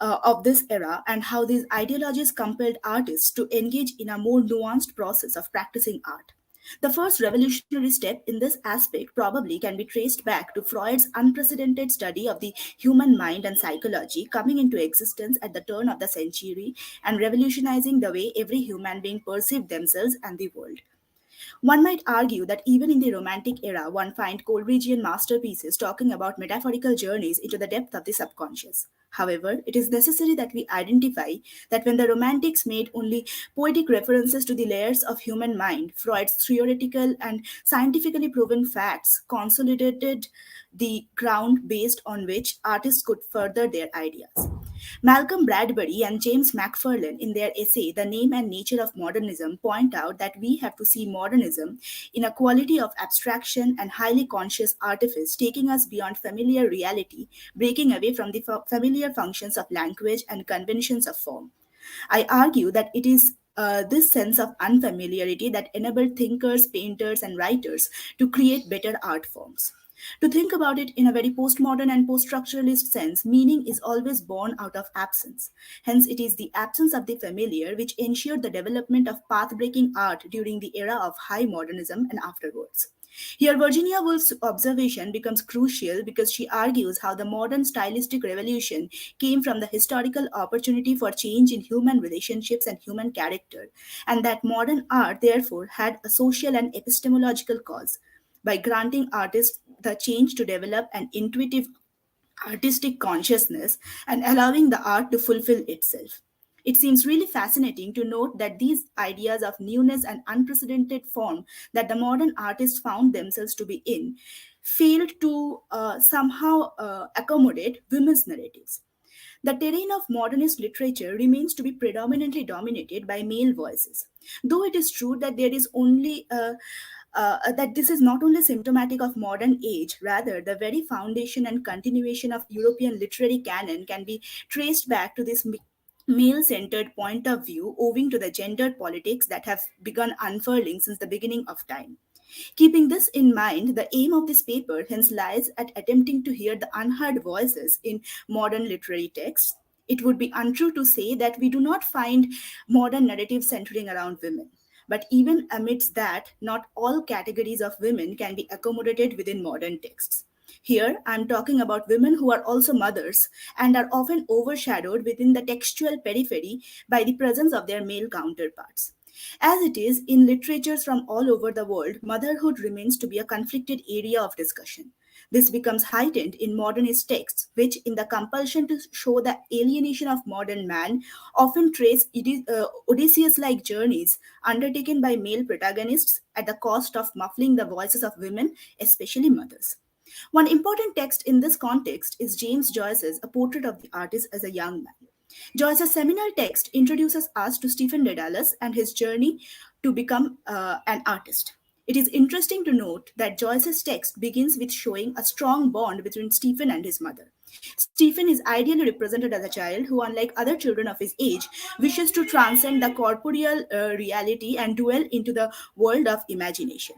of this era and how these ideologies compelled artists to engage in a more nuanced process of practicing art. The first revolutionary step in this aspect probably can be traced back to Freud's unprecedented study of the human mind and psychology coming into existence at the turn of the century and revolutionizing the way every human being perceived themselves and the world. One might argue that even in the Romantic era, one finds Coleridgean masterpieces talking about metaphorical journeys into the depth of the subconscious. However, it is necessary that we identify that when the Romantics made only poetic references to the layers of human mind, Freud's theoretical and scientifically proven facts consolidated the ground based on which artists could further their ideas. Malcolm Bradbury and James McFarlane, in their essay The Name and Nature of Modernism, point out that we have to see modernism in a quality of abstraction and highly conscious artifice, taking us beyond familiar reality, breaking away from the familiar functions of language and conventions of form. I argue that it is this sense of unfamiliarity that enabled thinkers, painters, and writers to create better art forms. To think about it in a very postmodern and post structuralist sense, meaning is always born out of absence. Hence, it is the absence of the familiar which ensured the development of path breaking art during the era of high modernism and afterwards. Here, Virginia Woolf's observation becomes crucial because she argues how the modern stylistic revolution came from the historical opportunity for change in human relationships and human character, and that modern art, therefore, had a social and epistemological cause by granting artists the change to develop an intuitive artistic consciousness and allowing the art to fulfill itself. It seems really fascinating to note that these ideas of newness and unprecedented form that the modern artists found themselves to be in failed to somehow accommodate women's narratives. The terrain of modernist literature remains to be predominantly dominated by male voices, though it is true that there is only that this is not only symptomatic of modern age, rather the very foundation and continuation of European literary canon can be traced back to this male-centered point of view owing to the gendered politics that have begun unfurling since the beginning of time. Keeping this in mind, the aim of this paper hence lies at attempting to hear the unheard voices in modern literary texts. It would be untrue to say that we do not find modern narratives centering around women. But even amidst that, not all categories of women can be accommodated within modern texts. Here, I'm talking about women who are also mothers and are often overshadowed within the textual periphery by the presence of their male counterparts. As it is, in literatures from all over the world, motherhood remains to be a conflicted area of discussion. This becomes heightened in modernist texts, which, in the compulsion to show the alienation of modern man, often trace Odysseus like journeys undertaken by male protagonists at the cost of muffling the voices of women, especially mothers. One important text in this context is James Joyce's A Portrait of the Artist as a Young Man. Joyce's seminal text introduces us to Stephen Dedalus and his journey to become an artist. It is interesting to note that Joyce's text begins with showing a strong bond between Stephen and his mother. Stephen is ideally represented as a child who, unlike other children of his age, wishes to transcend the corporeal reality and dwell into the world of imagination.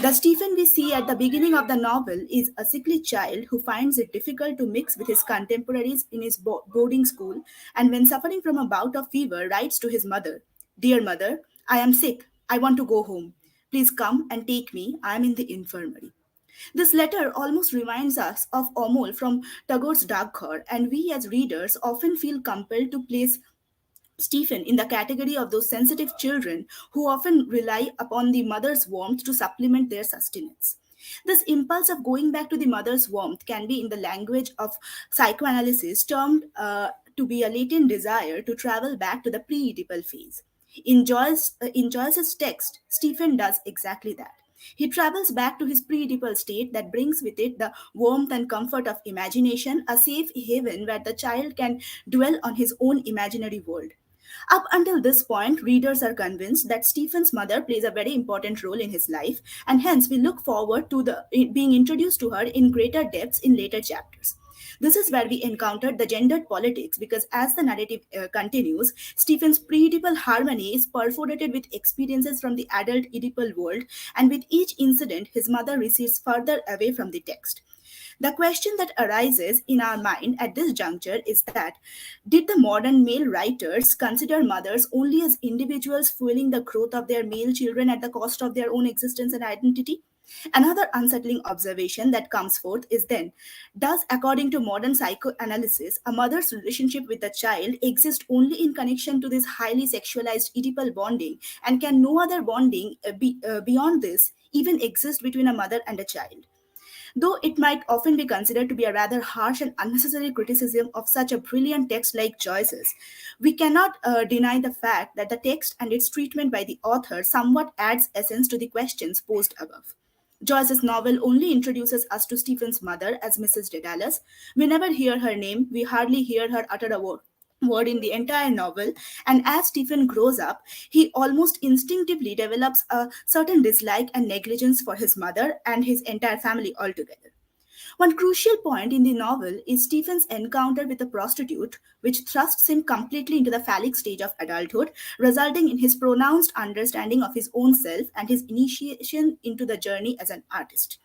The Stephen we see at the beginning of the novel is a sickly child who finds it difficult to mix with his contemporaries in his boarding school, and when suffering from a bout of fever, writes to his mother, "Dear mother, I am sick. I want to go home. Please come and take me. I am in the infirmary." This letter almost reminds us of Omol from Tagore's Daghar, and we as readers often feel compelled to place Stephen in the category of those sensitive children who often rely upon the mother's warmth to supplement their sustenance. This impulse of going back to the mother's warmth can be, in the language of psychoanalysis, termed to be a latent desire to travel back to the pre Oedipal phase. In Joyce's text, Stephen does exactly that. He travels back to his pre Oedipal state that brings with it the warmth and comfort of imagination, a safe haven where the child can dwell on his own imaginary world. Up until this point, readers are convinced that Stephen's mother plays a very important role in his life, and hence we look forward to being introduced to her in greater depths in later chapters. This is where we encountered the gendered politics because, as the narrative continues, Stephen's pre Oedipal harmony is perforated with experiences from the adult Oedipal world, and with each incident, his mother recedes further away from the text. The question that arises in our mind at this juncture is that, did the modern male writers consider mothers only as individuals fueling the growth of their male children at the cost of their own existence and identity? Another unsettling observation that comes forth is then, does, according to modern psychoanalysis, a mother's relationship with the child exist only in connection to this highly sexualized Oedipal bonding, and can no other bonding beyond this even exist between a mother and a child? Though it might often be considered to be a rather harsh and unnecessary criticism of such a brilliant text like Joyce's, we cannot deny the fact that the text and its treatment by the author somewhat adds essence to the questions posed above. Joyce's novel only introduces us to Stephen's mother as Mrs. Dedalus. We never hear her name, we hardly hear her utter a word in the entire novel, and as Stephen grows up, he almost instinctively develops a certain dislike and negligence for his mother and his entire family altogether. One crucial point in the novel is Stephen's encounter with a prostitute, which thrusts him completely into the phallic stage of adulthood, resulting in his pronounced understanding of his own self and his initiation into the journey as an artist.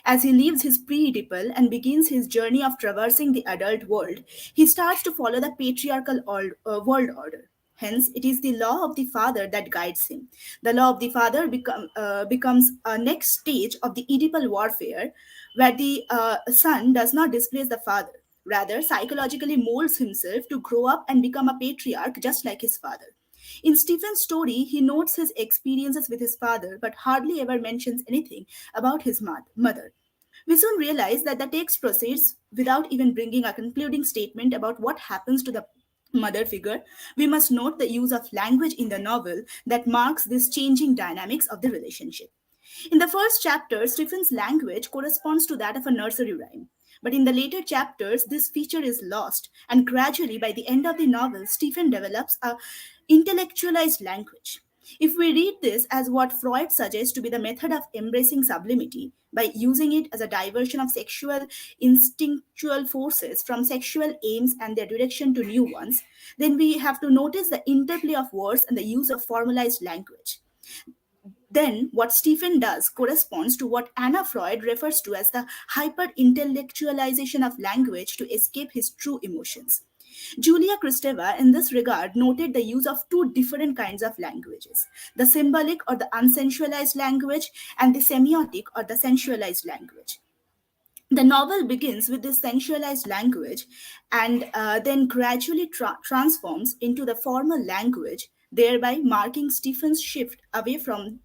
As he leaves his pre Oedipal and begins his journey of traversing the adult world, he starts to follow the patriarchal world order. Hence, it is the law of the father that guides him. The law of the father becomes a next stage of the Oedipal warfare, where the son does not displace the father, rather, psychologically molds himself to grow up and become a patriarch just like his father. In Stephen's story, he notes his experiences with his father but hardly ever mentions anything about his mother. We soon realize that the text proceeds without even bringing a concluding statement about what happens to the mother figure. We must note the use of language in the novel that marks this changing dynamics of the relationship. In the first chapter, Stephen's language corresponds to that of a nursery rhyme. But in the later chapters, this feature is lost, and gradually, by the end of the novel, Stephen develops a intellectualized language. If we read this as what Freud suggests to be the method of embracing sublimity, by using it as a diversion of sexual instinctual forces from sexual aims and their direction to new ones, then we have to notice the interplay of words and the use of formalized language. Then, what Stephen does corresponds to what Anna Freud refers to as the hyper intellectualization of language to escape his true emotions. Julia Kristeva, in this regard, noted the use of two different kinds of languages: the symbolic or the unsensualized language, and the semiotic or the sensualized language. The novel begins with this sensualized language and then gradually transforms into the formal language, thereby marking Stephen's shift away from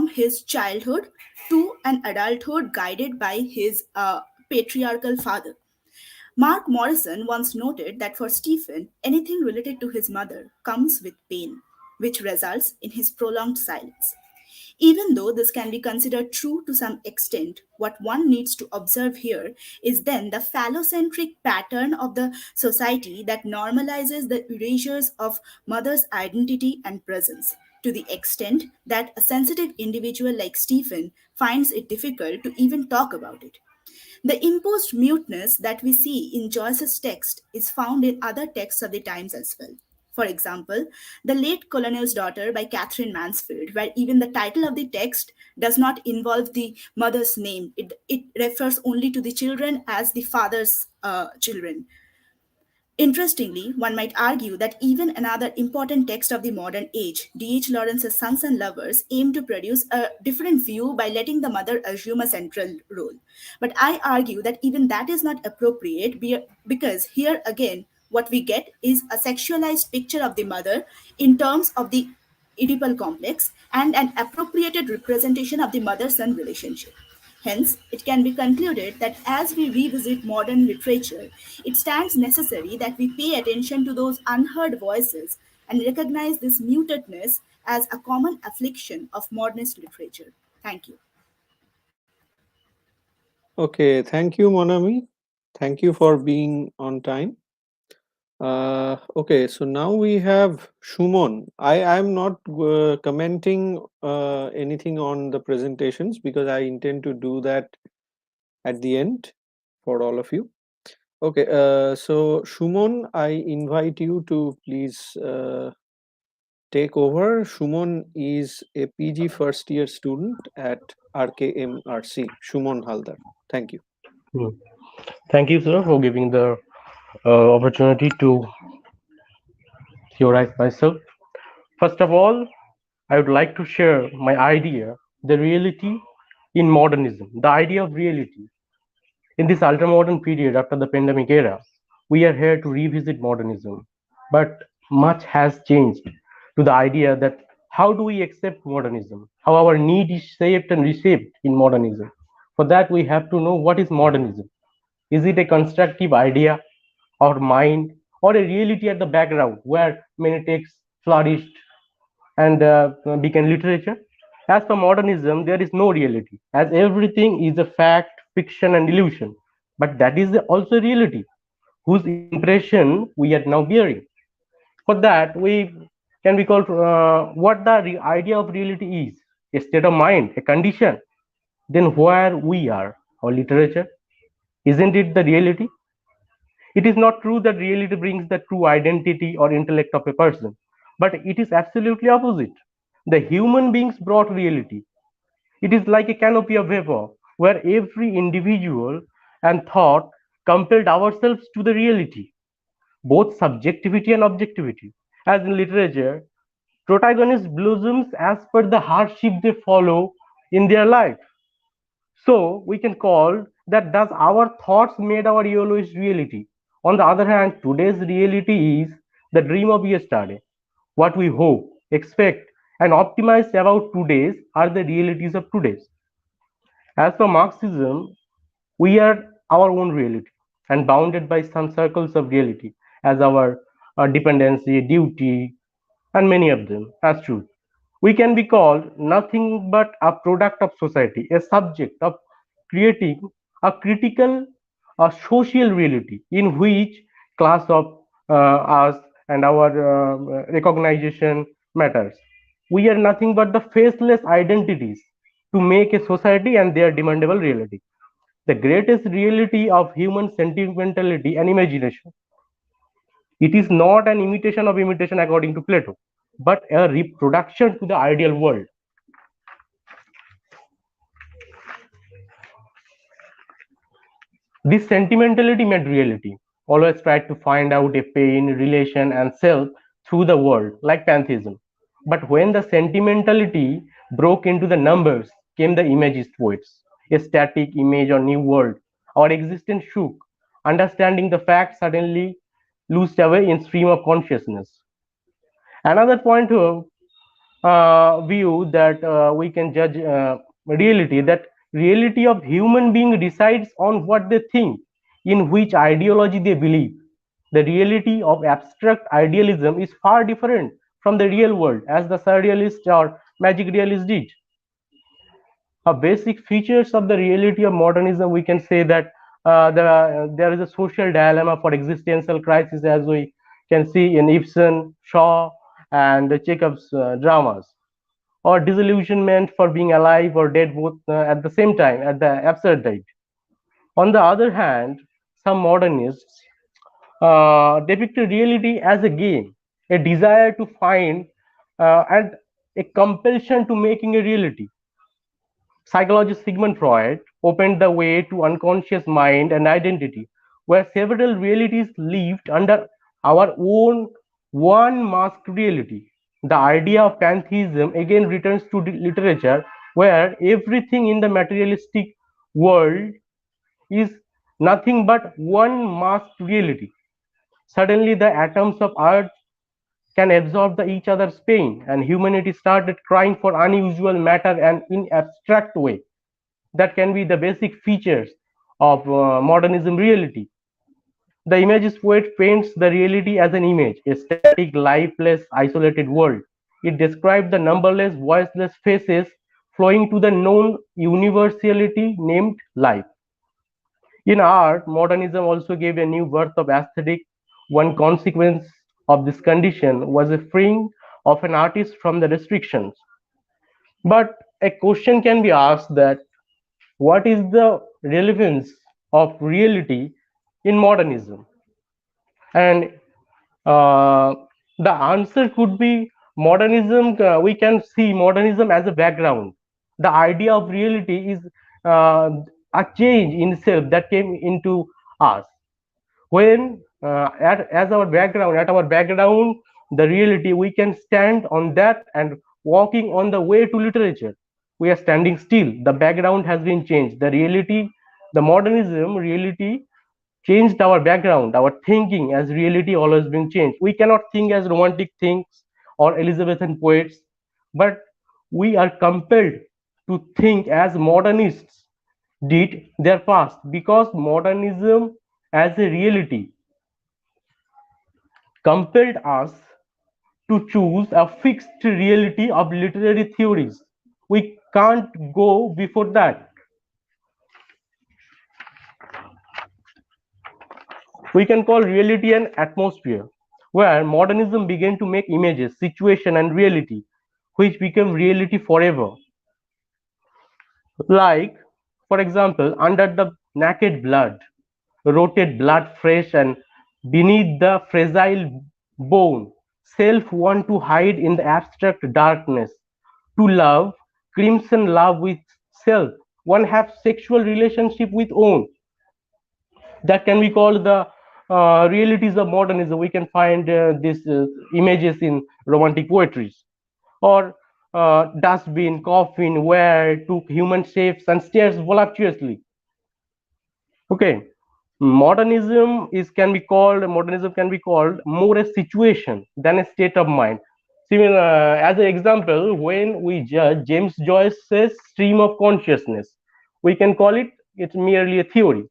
his childhood to an adulthood guided by his patriarchal father. Mark Morrison once noted that for Stephen, anything related to his mother comes with pain, which results in his prolonged silence. Even though this can be considered true to some extent, what one needs to observe here is then the phallocentric pattern of the society that normalizes the erasures of mother's identity and presence, to the extent that a sensitive individual like Stephen finds it difficult to even talk about it. The imposed muteness that we see in Joyce's text is found in other texts of the times as well. For example, The Late Colonel's Daughter by Catherine Mansfield, where even the title of the text does not involve the mother's name. It refers only to the children as the father's children. Interestingly, one might argue that even another important text of the modern age, D.H. Lawrence's Sons and Lovers, aimed to produce a different view by letting the mother assume a central role. But I argue that even that is not appropriate because here again, what we get is a sexualized picture of the mother in terms of the Oedipal complex and an appropriated representation of the mother son relationship. Hence, it can be concluded that as we revisit modern literature, it stands necessary that we pay attention to those unheard voices and recognize this mutedness as a common affliction of modernist literature. Thank you. Okay, thank you, Monami. Thank you for being on time. Okay, so now we have Shumon. I'm not commenting anything on the presentations because I intend to do that at the end for all of you. Okay, so Shumon, I invite you to please take over. Shumon is a PG first year student at RKMRC. Shumon Haldar. Thank you. Hmm. Thank you, sir, for giving the opportunity to theorize myself. First of all, I would like to share my idea, the reality in modernism, the idea of reality. In this ultra-modern period after the pandemic era, we are here to revisit modernism. But much has changed to the idea that how do we accept modernism, how our need is shaped and reshaped in modernism. For that, we have to know what is modernism. Is it a constructive idea or mind or a reality at the background where many texts flourished and became literature? As for modernism, there is no reality, as everything is a fact, fiction, and illusion. But that is also reality, whose impression we are now bearing. For that, we call what the idea of reality is: a state of mind, a condition. Then where we are, our literature, isn't it the reality? It is not true that reality brings the true identity or intellect of a person, but it is absolutely opposite. The human beings brought reality. It is like a canopy of vapor where every individual and thought compelled ourselves to the reality, both subjectivity and objectivity. As in literature, protagonists blossoms as per the hardship they follow in their life. So we can call that thus our thoughts made our yellowest reality. On the other hand, today's reality is the dream of yesterday. What we hope, expect, and optimize about today's are the realities of today's. As for Marxism, we are our own reality and bounded by some circles of reality as our dependency, duty, and many of them as truth. We can be called nothing but a product of society, a subject of creating a critical, a social reality in which class of us and our recognition matters. We are nothing but the faceless identities to make a society and their demandable reality. The greatest reality of human sentimentality and imagination. It is not an imitation of imitation according to Plato, but a reproduction to the ideal world. This sentimentality made reality. Always tried to find out a pain, relation, and self through the world, like pantheism. But when the sentimentality broke into the numbers, came the imagist poets. A static image or new world. Our existence shook. Understanding the fact suddenly loosed away in stream of consciousness. Another point of view that we can judge reality, that reality of human being resides on what they think, in which ideology they believe. The reality of abstract idealism is far different from the real world, as the surrealist or magic realist did. A basic features of the reality of modernism, we can say that there is a social dilemma for existential crisis, as we can see in Ibsen, Shaw, and Chekhov's dramas, or disillusionment for being alive or dead both at the same time, at the absurd date. On the other hand, some modernists depicted reality as a game, a desire to find and a compulsion to making a reality. Psychologist Sigmund Freud opened the way to unconscious mind and identity, where several realities lived under our own one masked reality. The idea of pantheism again returns to literature, where everything in the materialistic world is nothing but one masked reality. Suddenly, the atoms of earth can absorb each other's pain, and humanity started crying for unusual matter and in abstract way. That can be the basic features of modernism reality. The imagist poet paints the reality as an image, a static, lifeless, isolated world. It describes the numberless, voiceless faces flowing to the known universality named life. In art, modernism also gave a new birth of aesthetic. One consequence of this condition was a freeing of an artist from the restrictions. But a question can be asked that what is the relevance of reality in modernism? And uh, the answer could be modernism. We can see modernism as a background. The idea of reality is uh, a change in itself that came into us when as our background, at our background, the reality, we can stand on that and walking on the way to literature. We are standing still. The background has been changed. The reality, the modernism reality changed our background, our thinking as reality always been changed. We cannot think as romantic things or Elizabethan poets, but we are compelled to think as modernists did their past, because modernism as a reality compelled us to choose a fixed reality of literary theories. We can't go before that. We can call reality an atmosphere, where modernism began to make images, situation, and reality, which became reality forever. Like, for example, under the naked blood, rotted blood fresh and beneath the fragile bone, self want to hide in the abstract darkness. To love, crimson love with self, one have sexual relationship with own. That can be called the realities of modernism. We can find these images in romantic poetries, or dustbin, coffin, where took human shapes and stares voluptuously. Okay, modernism can be called more a situation than a state of mind. Similar, as an example, when we judge James Joyce's stream of consciousness, we can call it it's merely a theory.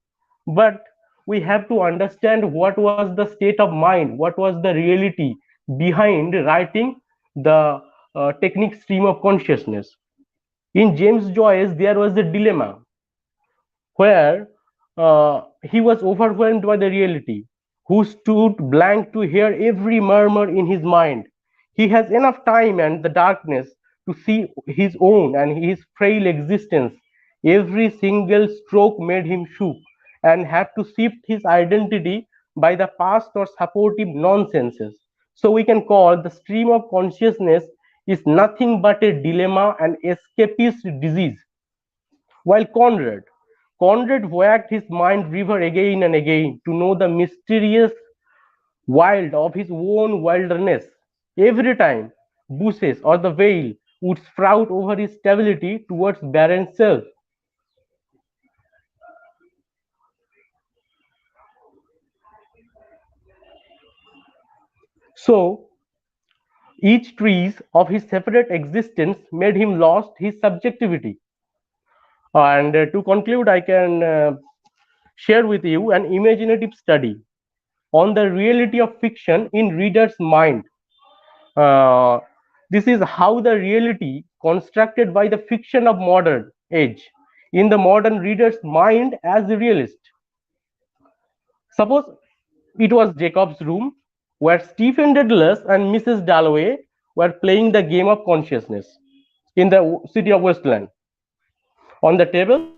But we have to understand what was the state of mind, what was the reality behind writing the technique stream of consciousness. In James Joyce, there was a dilemma where he was overwhelmed by the reality, who stood blank to hear every murmur in his mind. He has enough time and the darkness to see his own and his frail existence. Every single stroke made him shook and had to shift his identity by the past or supportive nonsenses. So we can call the stream of consciousness is nothing but a dilemma and escapist disease. While Conrad wagged his mind river again and again to know the mysterious wild of his own wilderness. Every time bushes or the veil would sprout over his stability towards barren self. So each trees of his separate existence made him lost his subjectivity. And to conclude, I can share with you an imaginative study on the reality of fiction in reader's mind. Uh, this is how the reality constructed by the fiction of modern age in the modern reader's mind as a realist. Suppose it was Jacob's room where Stephen Dedalus and Mrs. Dalloway were playing the game of consciousness in the city of Westland. On the table,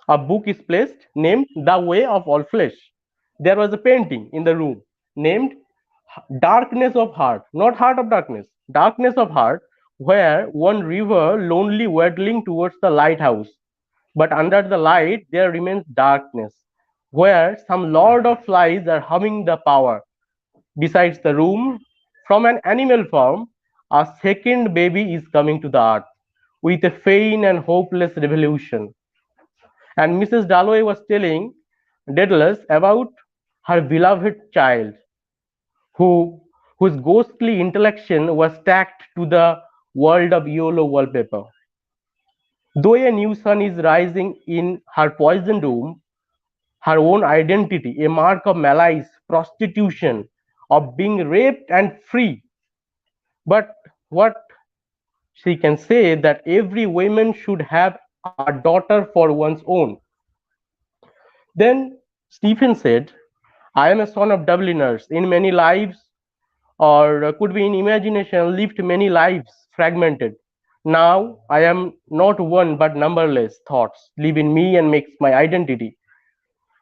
a book is placed named The Way of All Flesh. There was a painting in the room named Darkness of Heart, not Heart of Darkness, Darkness of Heart, where one river lonely waddling towards the lighthouse. But under the light, there remains darkness, where some lord of flies are humming the power. Besides the room, from an animal form, a second baby is coming to the earth with a vain and hopeless revolution. And Mrs. Dalloway was telling Daedalus about her beloved child, who whose ghostly intellection was stacked to the world of yellow wallpaper. Though a new sun is rising in her poisoned womb, her own identity, a mark of malice, prostitution, of being raped and free. But what she can say that every woman should have a daughter for one's own. Then Stephen said, I am a son of Dubliners in many lives, or could be in imagination, lived many lives fragmented. Now I am not one but numberless thoughts live in me and makes my identity.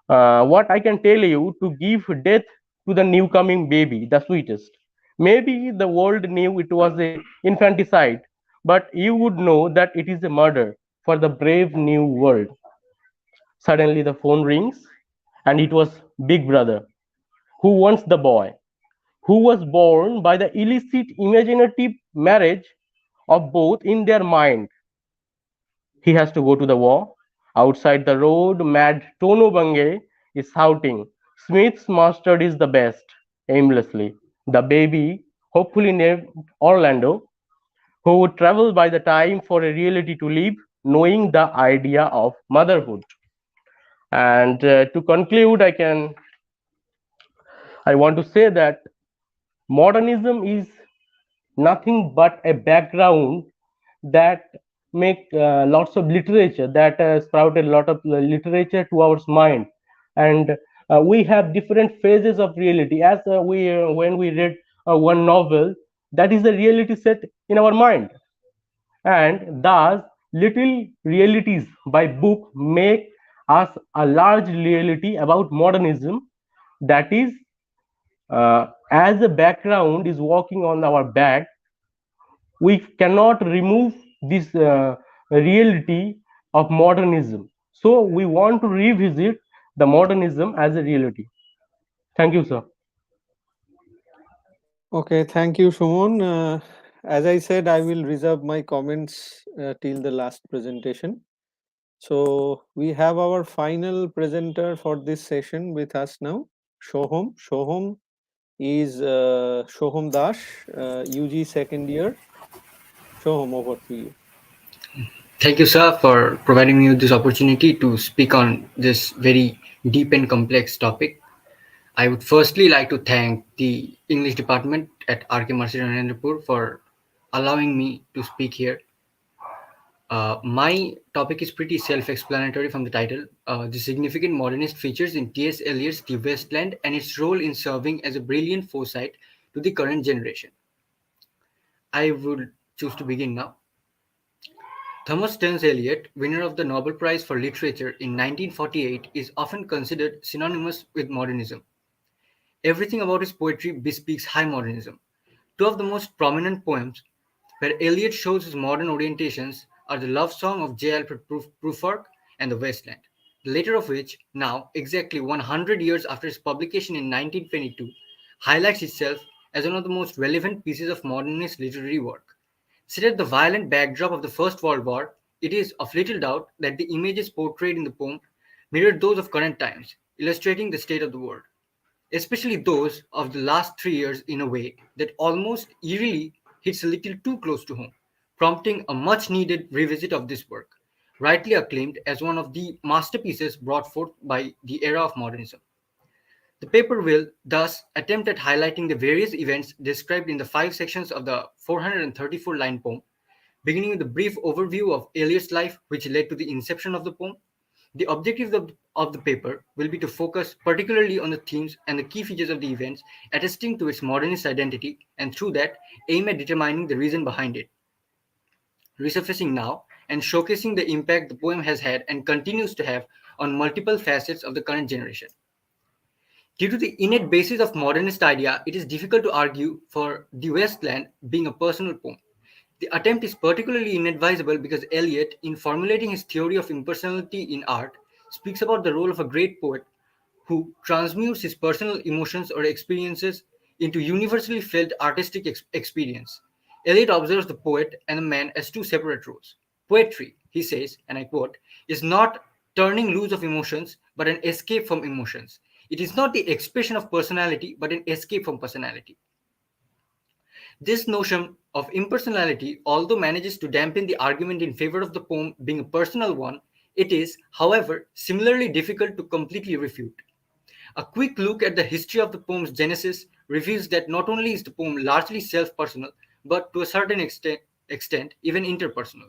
What I can tell you to give death to the new coming baby, the sweetest. Maybe the world knew it was a infanticide, but you would know that it is a murder for the brave new world. Suddenly the phone rings, and it was Big Brother, who wants the boy, who was born by the illicit imaginative marriage of both in their mind. He has to go to the war. Outside the road, mad Tono Bange is shouting, Smith's mustard is the best, aimlessly. The baby, hopefully named Orlando, who would travel by the time for a reality to live, knowing the idea of motherhood. And to conclude, I want to say that modernism is nothing but a background that make lots of literature that sprouted a lot of literature to our mind. And we have different phases of reality as we when we read one novel, that is the reality set in our mind, and thus little realities by book make us a large reality about modernism, that is as a background is walking on our back. We cannot remove this reality of modernism. So we want to revisit the modernism as a reality. Thank you, sir. Okay, thank you, Shumon. As I said, I will reserve my comments till the last presentation. So we have our final presenter for this session with us now, Shoham. Shoham is Shoham Dash, UG second year. Shoham, over to you. Thank you, sir, for providing me with this opportunity to speak on this very deep and complex topic. I would firstly like to thank the English department at RK Mercy Narendrapur for allowing me to speak here. My topic is pretty self-explanatory from the title. The significant modernist features in T.S. Eliot's The Westland and its role in serving as a brilliant foresight to the current generation. I would choose to begin now. Thomas Stearns Eliot, winner of the Nobel Prize for Literature in 1948, is often considered synonymous with modernism. Everything about his poetry bespeaks high modernism. Two of the most prominent poems where Eliot shows his modern orientations are the love song of J. Alfred Prufrock and The Wasteland, the latter of which, now exactly 100 years after its publication in 1922, highlights itself as one of the most relevant pieces of modernist literary work. Set at the violent backdrop of the First World War, it is of little doubt that the images portrayed in the poem mirrored those of current times, illustrating the state of the world, especially those of the last 3 years in a way that almost eerily hits a little too close to home, prompting a much needed revisit of this work, rightly acclaimed as one of the masterpieces brought forth by the era of modernism. The paper will thus attempt at highlighting the various events described in the 5 sections of the 434-line poem, beginning with a brief overview of Eliot's life, which led to the inception of the poem. The objective of the paper will be to focus particularly on the themes and the key features of the events, attesting to its modernist identity, and through that, aim at determining the reason behind it, resurfacing now and showcasing the impact the poem has had and continues to have on multiple facets of the current generation. Due to the innate basis of modernist idea, it is difficult to argue for The Westland being a personal poem. The attempt is particularly inadvisable because Eliot, in formulating his theory of impersonality in art, speaks about the role of a great poet who transmutes his personal emotions or experiences into universally felt artistic experience. Eliot observes the poet and the man as two separate roles. Poetry, he says, and I quote, is not turning loose of emotions, but an escape from emotions. It is not the expression of personality, but an escape from personality. This notion of impersonality, although manages to dampen the argument in favor of the poem being a personal one, it is, however, similarly difficult to completely refute. A quick look at the history of the poem's genesis reveals that not only is the poem largely self-personal, but to a certain extent even interpersonal.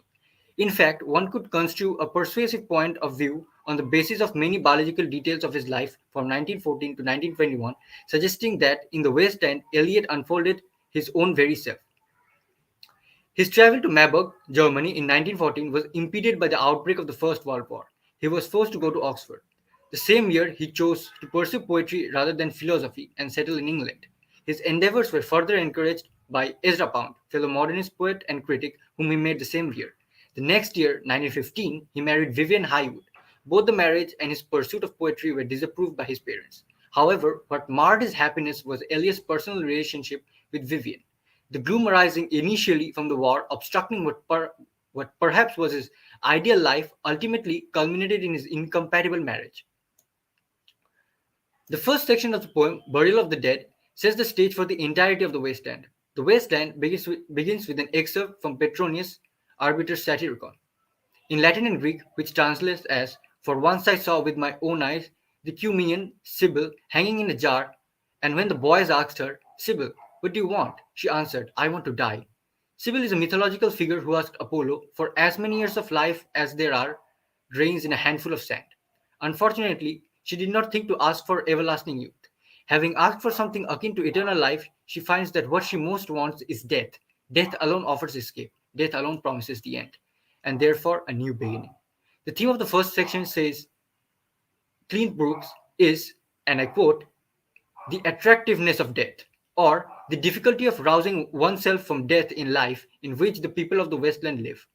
In fact, one could construe a persuasive point of view on the basis of many biological details of his life from 1914 to 1921, suggesting that in the West End, Eliot unfolded his own very self. His travel to Marburg, Germany in 1914 was impeded by the outbreak of the First World War. He was forced to go to Oxford. The same year, he chose to pursue poetry rather than philosophy and settle in England. His endeavors were further encouraged by Ezra Pound, fellow modernist poet and critic whom he met the same year. The next year, 1915, he married Vivian Highwood. Both the marriage and his pursuit of poetry were disapproved by his parents. However, what marred his happiness was Eliot's personal relationship with Vivian. The gloom arising initially from the war, obstructing what perhaps was his ideal life, ultimately culminated in his incompatible marriage. The first section of the poem, Burial of the Dead, sets the stage for the entirety of the West End. The West End begins with an excerpt from Petronius' Arbiter Satyricon, in Latin and Greek, which translates as, "For once I saw with my own eyes the Cumæan Sibyl hanging in a jar, and when the boys asked her, 'Sibyl, what do you want?' she answered, 'I want to die.'" Sibyl is a mythological figure who asked Apollo for as many years of life as there are grains in a handful of sand. Unfortunately, she did not think to ask for everlasting youth. Having asked for something akin to eternal life, she finds that what she most wants is death. Death alone offers escape. Death alone promises the end, and therefore a new beginning. The theme of the first section says, Clint Brooks is, and I quote, "the attractiveness of death, or the difficulty of rousing oneself from death in life in which the people of the Westland live."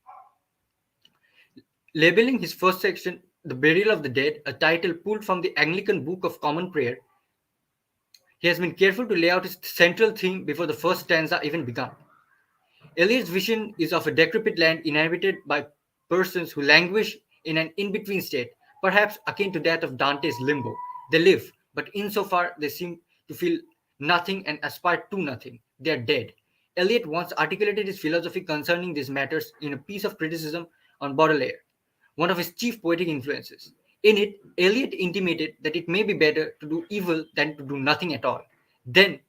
Labeling his first section "The Burial of the Dead," a title pulled from the Anglican Book of Common Prayer, he has been careful to lay out his central theme before the first stanza even began. Eliot's vision is of a decrepit land inhabited by persons who languish in an in-between state, perhaps akin to that of Dante's limbo. They live, but insofar they seem to feel nothing and aspire to nothing. They are dead. Eliot once articulated his philosophy concerning these matters in a piece of criticism on Baudelaire, one of his chief poetic influences. In it, Eliot intimated that it may be better to do evil than to do nothing at all. Then,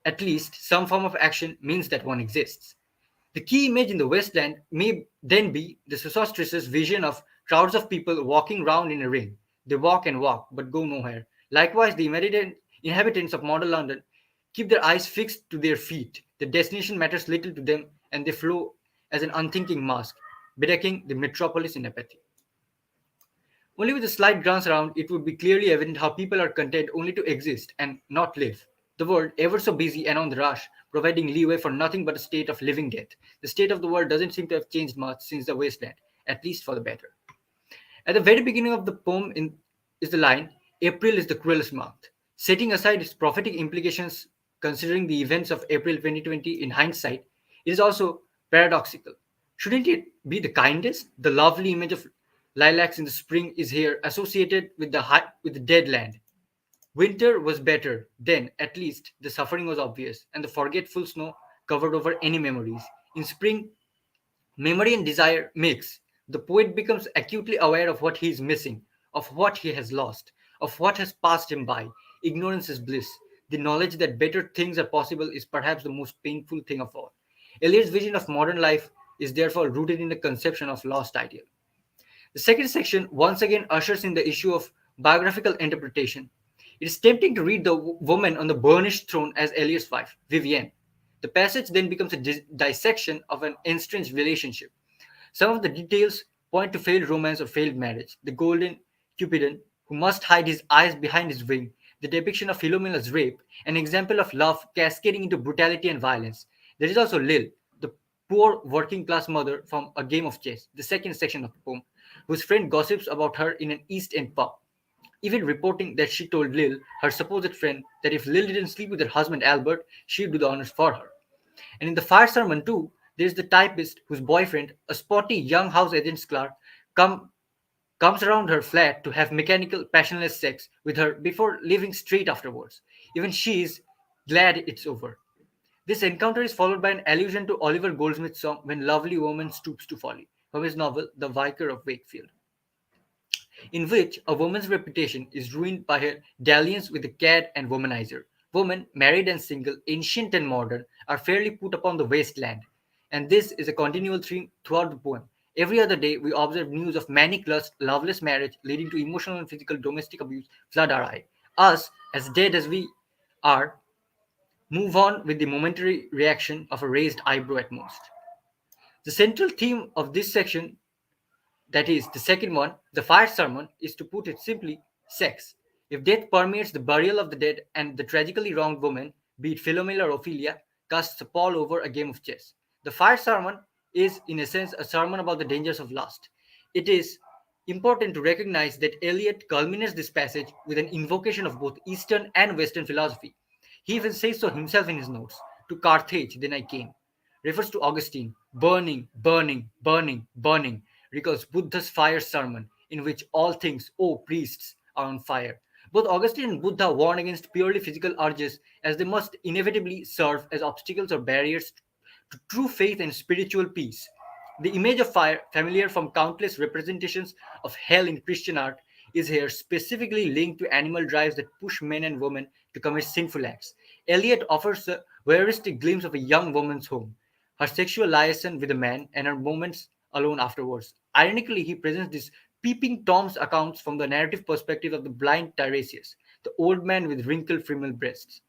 at least, some form of action means that one exists. The key image in the Westland may then be the Sosostris' vision of crowds of people walking round in a ring. They walk and walk, but go nowhere. Likewise, the inhabitants of modern London keep their eyes fixed to their feet. The destination matters little to them, and they flow as an unthinking mask, bedecking the metropolis in apathy. Only with a slight glance around, it would be clearly evident how people are content only to exist and not live. The world, ever so busy and on the rush, providing leeway for nothing but a state of living death. The state of the world doesn't seem to have changed much since the wasteland, at least for the better. At the very beginning of the is the line, April is the cruelest month. Setting aside its prophetic implications, considering the events of April 2020 in hindsight, it is also paradoxical. Shouldn't it be the kindest? The lovely image of lilacs in the spring is here associated with with the dead land. Winter was better, then at least the suffering was obvious, and the forgetful snow covered over any memories. In spring, memory and desire mix. The poet becomes acutely aware of what he is missing, of what he has lost, of what has passed him by. Ignorance is bliss. The knowledge that better things are possible is perhaps the most painful thing of all. Eliot's vision of modern life is therefore rooted in the conception of lost ideal. The second section once again ushers in the issue of biographical interpretation. It is tempting to read the woman on the burnished throne as Eliot's wife, Vivienne. The passage then becomes a dissection of an estranged relationship. Some of the details point to failed romance or failed marriage. The golden Cupidon, who must hide his eyes behind his wing, the depiction of Philomena's rape, an example of love cascading into brutality and violence. There is also Lil, the poor working class mother from A Game of Chess, the second section of the poem, whose friend gossips about her in an East End pub, even reporting that she told Lil, her supposed friend, that if Lil didn't sleep with her husband Albert, she'd do the honors for her. And in the Fire Sermon too, there's the typist whose boyfriend, a spotty young house agent's clerk, comes around her flat to have mechanical, passionless sex with her before leaving straight afterwards. Even she is glad it's over. This encounter is followed by an allusion to Oliver Goldsmith's song When Lovely Woman Stoops to Folly, from his novel The Vicar of Wakefield, in which a woman's reputation is ruined by her dalliance with the cad and womanizer. Women, married and single, ancient and modern, are fairly put upon the wasteland, and this is a continual theme throughout the poem. Every other day, we observe news of manic lust, loveless marriage, leading to emotional and physical domestic abuse flood our eye. Us, as dead as we are, move on with the momentary reaction of a raised eyebrow at most. The central theme of this section, that is, the second one, the Fire Sermon, is, to put it simply, sex. If death permeates the burial of the dead and the tragically wronged woman, be it Philomela or Ophelia, casts a pall over a game of chess. The Fire Sermon is, in a sense, a sermon about the dangers of lust. It is important to recognize that Eliot culminates this passage with an invocation of both Eastern and Western philosophy. He even says so himself in his notes. To Carthage, then I came. Refers to Augustine, burning, burning, burning, burning, recalls Buddha's fire sermon, in which all things, O priests, are on fire. Both Augustine and Buddha warn against purely physical urges, as they must inevitably serve as obstacles or barriers to true faith and spiritual peace. The image of fire, familiar from countless representations of hell in Christian art, is here specifically linked to animal drives that push men and women to commit sinful acts. Eliot offers a voyeuristic glimpse of a young woman's home, her sexual liaison with a man, and her moments alone afterwards. Ironically, he presents these peeping Tom's accounts from the narrative perspective of the blind Tiresias, the old man with wrinkled female breasts.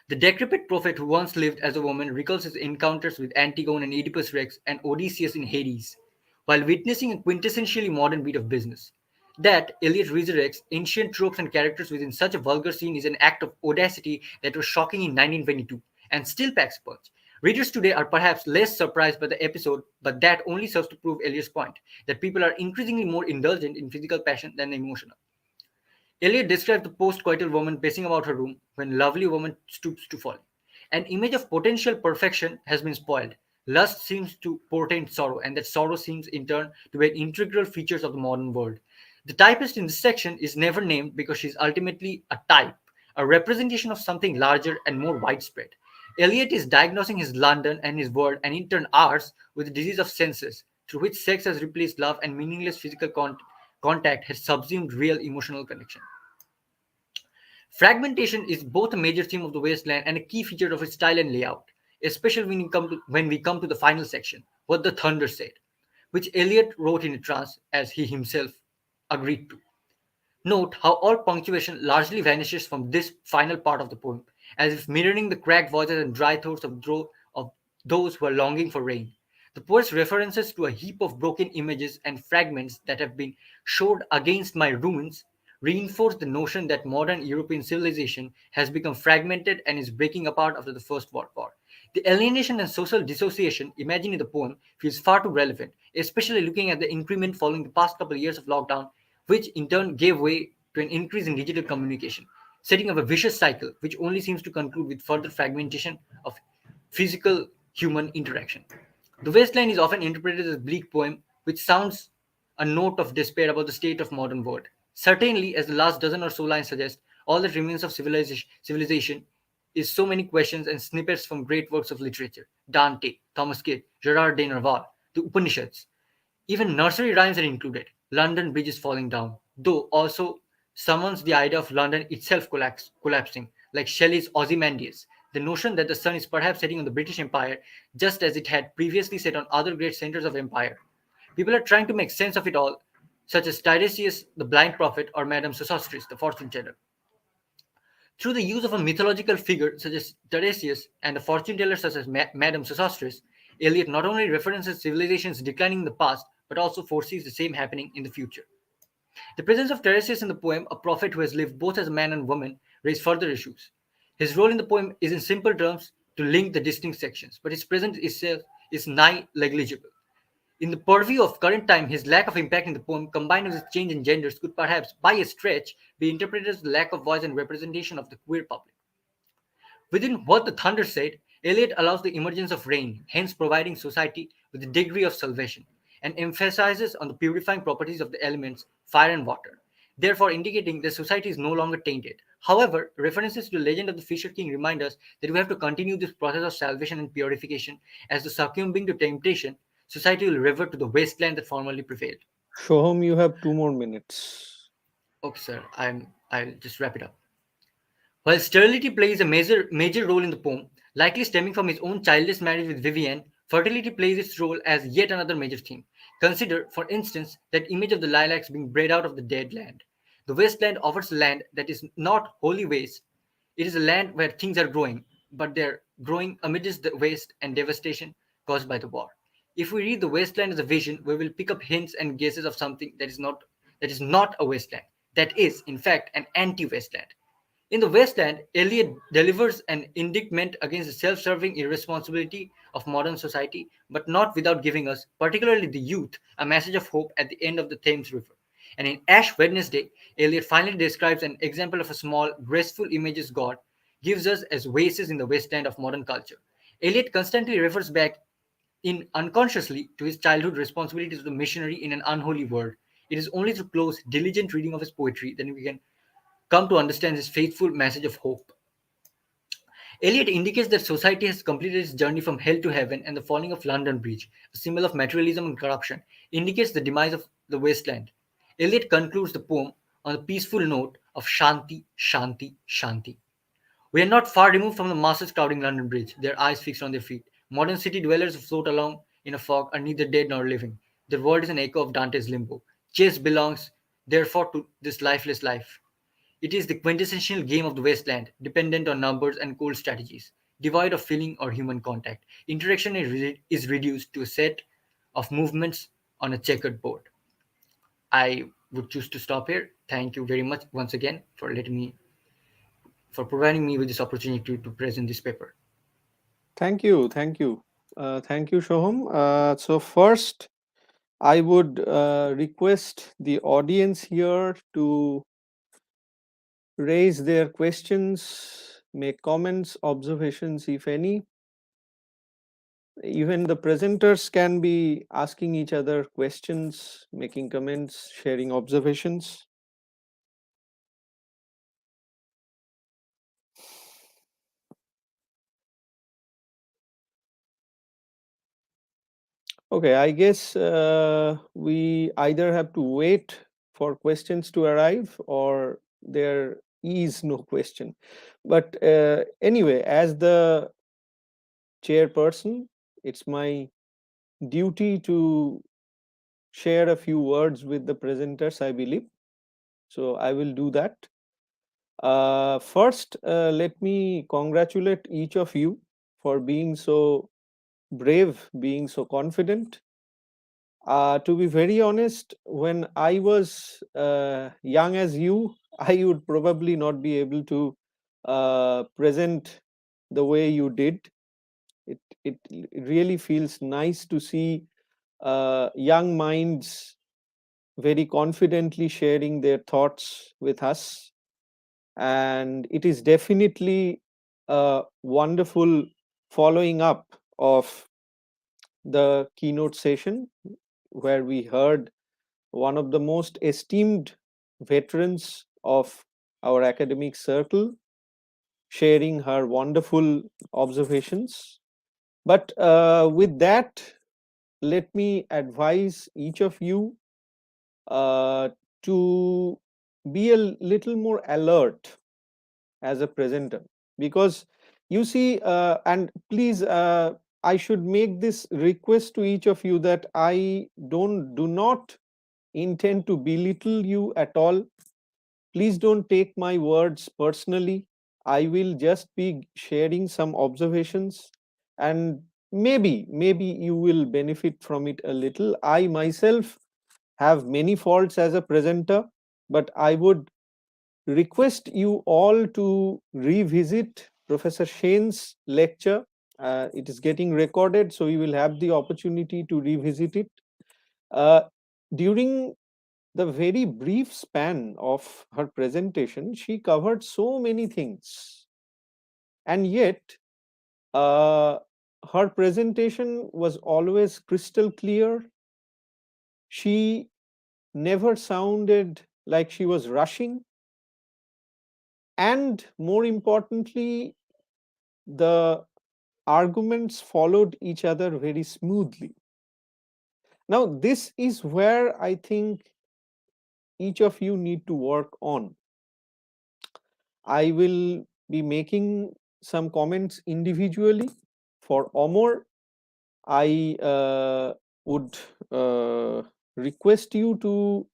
The decrepit prophet who once lived as a woman recalls his encounters with Antigone and Oedipus Rex and Odysseus in Hades, while witnessing a quintessentially modern beat of business. That Eliot resurrects ancient tropes and characters within such a vulgar scene is an act of audacity that was shocking in 1922 and still packs punch. Readers today are perhaps less surprised by the episode, but that only serves to prove Eliot's point that people are increasingly more indulgent in physical passion than emotional. Eliot describes the post-coital woman pacing about her room when lovely woman stoops to fall. An image of potential perfection has been spoiled. Lust seems to portend sorrow, and that sorrow seems in turn to be an integral feature of the modern world. The typist in this section is never named because she is ultimately a type, a representation of something larger and more widespread. Eliot is diagnosing his London and his world, and in turn ours, with the disease of senses, through which sex has replaced love and meaningless physical contact has subsumed real emotional connection. Fragmentation is both a major theme of the wasteland and a key feature of its style and layout, especially when we come to the final section, what the thunder said, which Eliot wrote in a trance as he himself agreed to. Note how all punctuation largely vanishes from this final part of the poem, as if mirroring the cracked voices and dry throats of those who are longing for rain. The poet's references to a heap of broken images and fragments that have been showed against my ruins reinforce the notion that modern European civilization has become fragmented and is breaking apart after the First World War. The alienation and social dissociation imagined in the poem feels far too relevant, especially looking at the increment following the past couple of years of lockdown, which in turn gave way to an increase in digital communication, setting up a vicious cycle which only seems to conclude with further fragmentation of physical human interaction. The Wasteland is often interpreted as a bleak poem, which sounds a note of despair about the state of modern world. Certainly, as the last dozen or so lines suggest, all that remains of civilization is so many questions and snippets from great works of literature: Dante, Thomas Kyd, Gerard de Nerval, the Upanishads. Even nursery rhymes are included. London Bridge is falling down, though also summons the idea of London itself collapsing, like Shelley's Ozymandias. The notion that the sun is perhaps setting on the British Empire just as it had previously set on other great centers of empire. People are trying to make sense of it all, such as Tiresias, the blind prophet, or Madame Sosostris, the fortune teller. Through the use of a mythological figure such as Tiresias and a fortune teller such as Madame Sosostris, Eliot not only references civilizations declining in the past, but also foresees the same happening in the future. The presence of Tiresias in the poem, a prophet who has lived both as a man and woman, raises further issues. His role in the poem is in simple terms to link the distinct sections, but his presence itself is nigh negligible. In the purview of current time, his lack of impact in the poem, combined with his change in genders, could perhaps, by a stretch, be interpreted as the lack of voice and representation of the queer public. Within what the thunder said, Eliot allows the emergence of rain, hence providing society with a degree of salvation, and emphasizes on the purifying properties of the elements, fire and water, therefore indicating that society is no longer tainted. However, references to the legend of the Fisher King remind us that we have to continue this process of salvation and purification, as the succumbing to temptation, society will revert to the wasteland that formerly prevailed. Shoham, you have 2 more minutes. Okay, sir, I'll just wrap it up. While sterility plays a major role in the poem, likely stemming from his own childless marriage with Vivienne, fertility plays its role as yet another major theme. Consider, for instance, that image of the lilacs being bred out of the dead land. The wasteland offers a land that is not wholly waste. It is a land where things are growing, but they're growing amidst the waste and devastation caused by the war. If we read the wasteland as a vision, we will pick up hints and guesses of something that is not a wasteland. That is, in fact, an anti-wasteland. In the Wasteland, Eliot delivers an indictment against the self serving irresponsibility of modern society, but not without giving us, particularly the youth, a message of hope at the end of the Thames River. And in Ash Wednesday, Eliot finally describes an example of a small, graceful images God gives us as oases in the wasteland of modern culture. Eliot constantly refers back in unconsciously to his childhood responsibilities as a missionary in an unholy world. It is only through close, diligent reading of his poetry that we can come to understand his faithful message of hope. Eliot indicates that society has completed its journey from hell to heaven, and the falling of London Bridge, a symbol of materialism and corruption, indicates the demise of the wasteland. Eliot concludes the poem on the peaceful note of Shanti, Shanti, Shanti. We are not far removed from the masses crowding London Bridge, their eyes fixed on their feet. Modern city dwellers who float along in a fog are neither dead nor living. Their world is an echo of Dante's limbo. Chase belongs, therefore, to this lifeless life. It is the quintessential game of the wasteland, dependent on numbers and cold strategies, devoid of feeling or human contact. Interaction is reduced to a set of movements on a checkered board. I would choose to stop here. Thank you very much once again for providing me with this opportunity to present this paper. Thank you, thank you. Thank you, Shoham. So first, I would request the audience here to raise their questions, make comments, observations, if any. Even the presenters can be asking each other questions, making comments, sharing observations. Okay, I guess we either have to wait for questions to arrive or there is no question. But anyway, as the chairperson, it's my duty to share a few words with the presenters, I believe. So I will do that. First, let me congratulate each of you for being so brave, being so confident. To be very honest, when I was young as you, I would probably not be able to present the way you did. It really feels nice to see young minds very confidently sharing their thoughts with us. And it is definitely a wonderful following up of the keynote session where we heard one of the most esteemed veterans of our academic circle sharing her wonderful observations. But with that, let me advise each of you uh, to be a little more alert as a presenter, because you see, and please, I should make this request to each of you that I do not intend to belittle you at all. Please don't take my words personally. I will just be sharing some observations, and maybe you will benefit from it a little. I myself have many faults as a presenter, but I would request you all to revisit Professor Shane's lecture. It is getting recorded, so you will have the opportunity to revisit it. Uh, During the very brief span of her presentation, she covered so many things, and yet uh, her presentation was always crystal clear. She never sounded like she was rushing, and more importantly, the arguments followed each other very smoothly. Now, this is where I think each of you need to work on. I will be making some comments individually. For Omar, I would request you to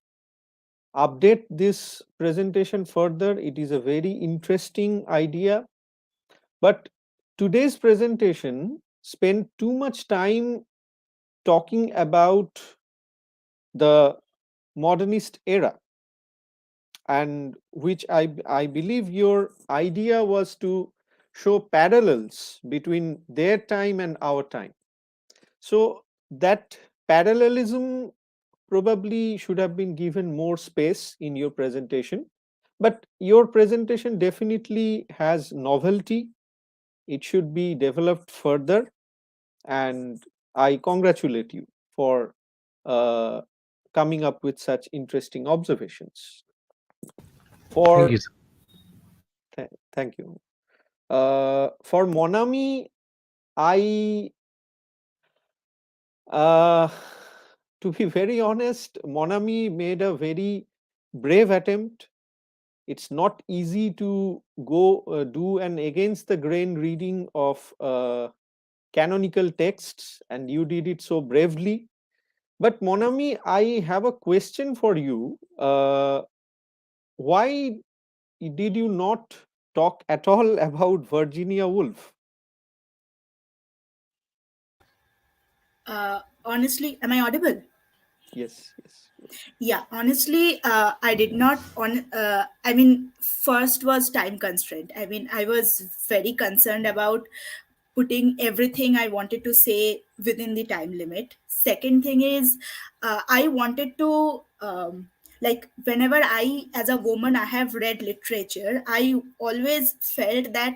update this presentation further. It is a very interesting idea, but today's presentation spent too much time talking about the modernist era, and which I believe your idea was to show parallels between their time and our time. So that parallelism probably should have been given more space in your presentation, but your presentation definitely has novelty. It should be developed further, and I congratulate you for uh, coming up with such interesting observations. Thank For you, sir. thank you. For Monami, I uh, to be very honest, Monami made a very brave attempt. It's not easy to go do an against the grain reading of canonical texts, and you did it so bravely. But Monami, I have a question for you. Why did you not talk at all about Virginia Woolf? Honestly, am I audible? Yes, yes, yes. Yeah, honestly, I did not on I mean, first was time constraint. I mean, I was very concerned about putting everything I wanted to say within the time limit. Second thing is, I wanted to like, whenever I as a woman I have read literature, I always felt that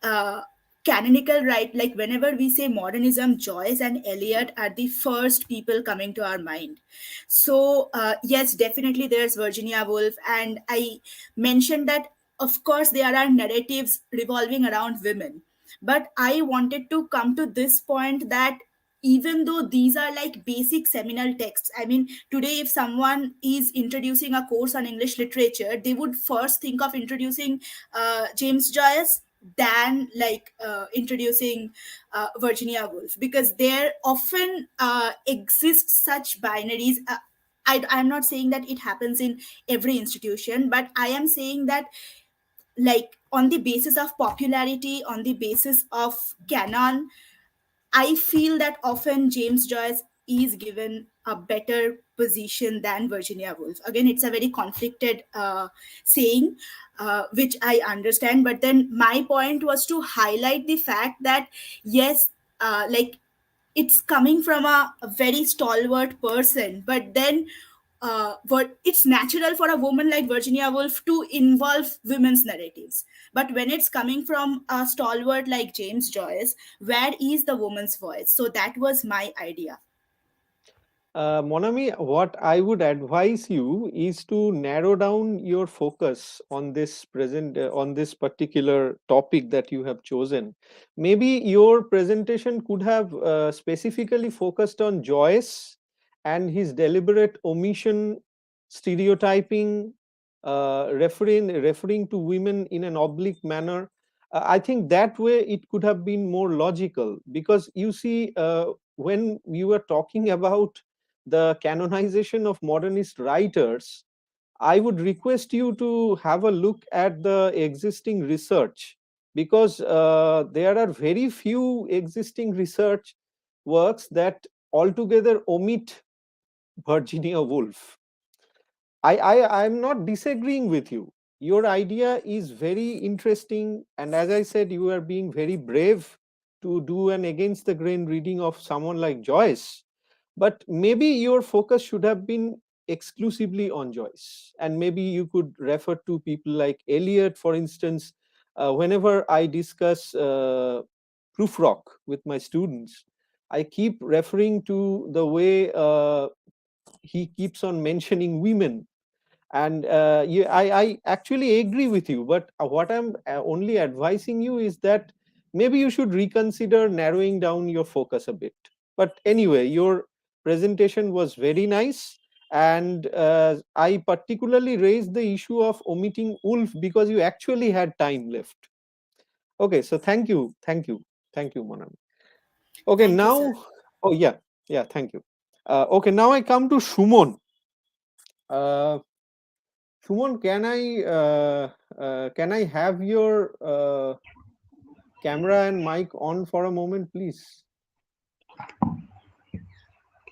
uh, canonical, right, like whenever we say modernism, Joyce and Eliot are the first people coming to our mind. So yes, definitely there's Virginia Woolf, and I mentioned that of course there are narratives revolving around women, but I wanted to come to this point that even though these are like basic seminal texts. I mean, today if someone is introducing a course on English literature, they would first think of introducing James Joyce than like introducing Virginia Woolf, because there often exists such binaries. I'm not saying that it happens in every institution, but I am saying that, like, on the basis of popularity, on the basis of canon, I feel that often James Joyce is given a better position than Virginia Woolf. Again, it's a very conflicted saying, which I understand. But then my point was to highlight the fact that, yes, like, it's coming from a very stalwart person, but then what it's natural for a woman like Virginia Woolf to involve women's narratives. But when it's coming from a stalwart like James Joyce, where is the woman's voice? So that was my idea. Monami, what I would advise you is to narrow down your focus on this on this particular topic that you have chosen. Maybe your presentation could have specifically focused on Joyce and his deliberate omission, stereotyping, referring to women in an oblique manner. I think that way it could have been more logical, because you see, when you were talking about the canonization of modernist writers, I would request you to have a look at the existing research, because there are very few existing research works that altogether omit Virginia Woolf. I'm not disagreeing with you. Your idea is very interesting, and as I said, you are being very brave to do an against the grain reading of someone like Joyce. But maybe your focus should have been exclusively on Joyce, and maybe you could refer to people like Eliot, for instance. Whenever I discuss Prufrock with my students, I keep referring to the way he keeps on mentioning women. And I actually agree with you, but what I'm only advising you is that maybe you should reconsider narrowing down your focus a bit. But anyway, your presentation was very nice, and I particularly raised the issue of omitting Wolf because you actually had time left. Okay, so thank you, Monami. Okay, Thank you, sir. now, oh yeah, thank you. Okay, now I come to Shumon. uh, Shumon, can I have your camera and mic on for a moment, please?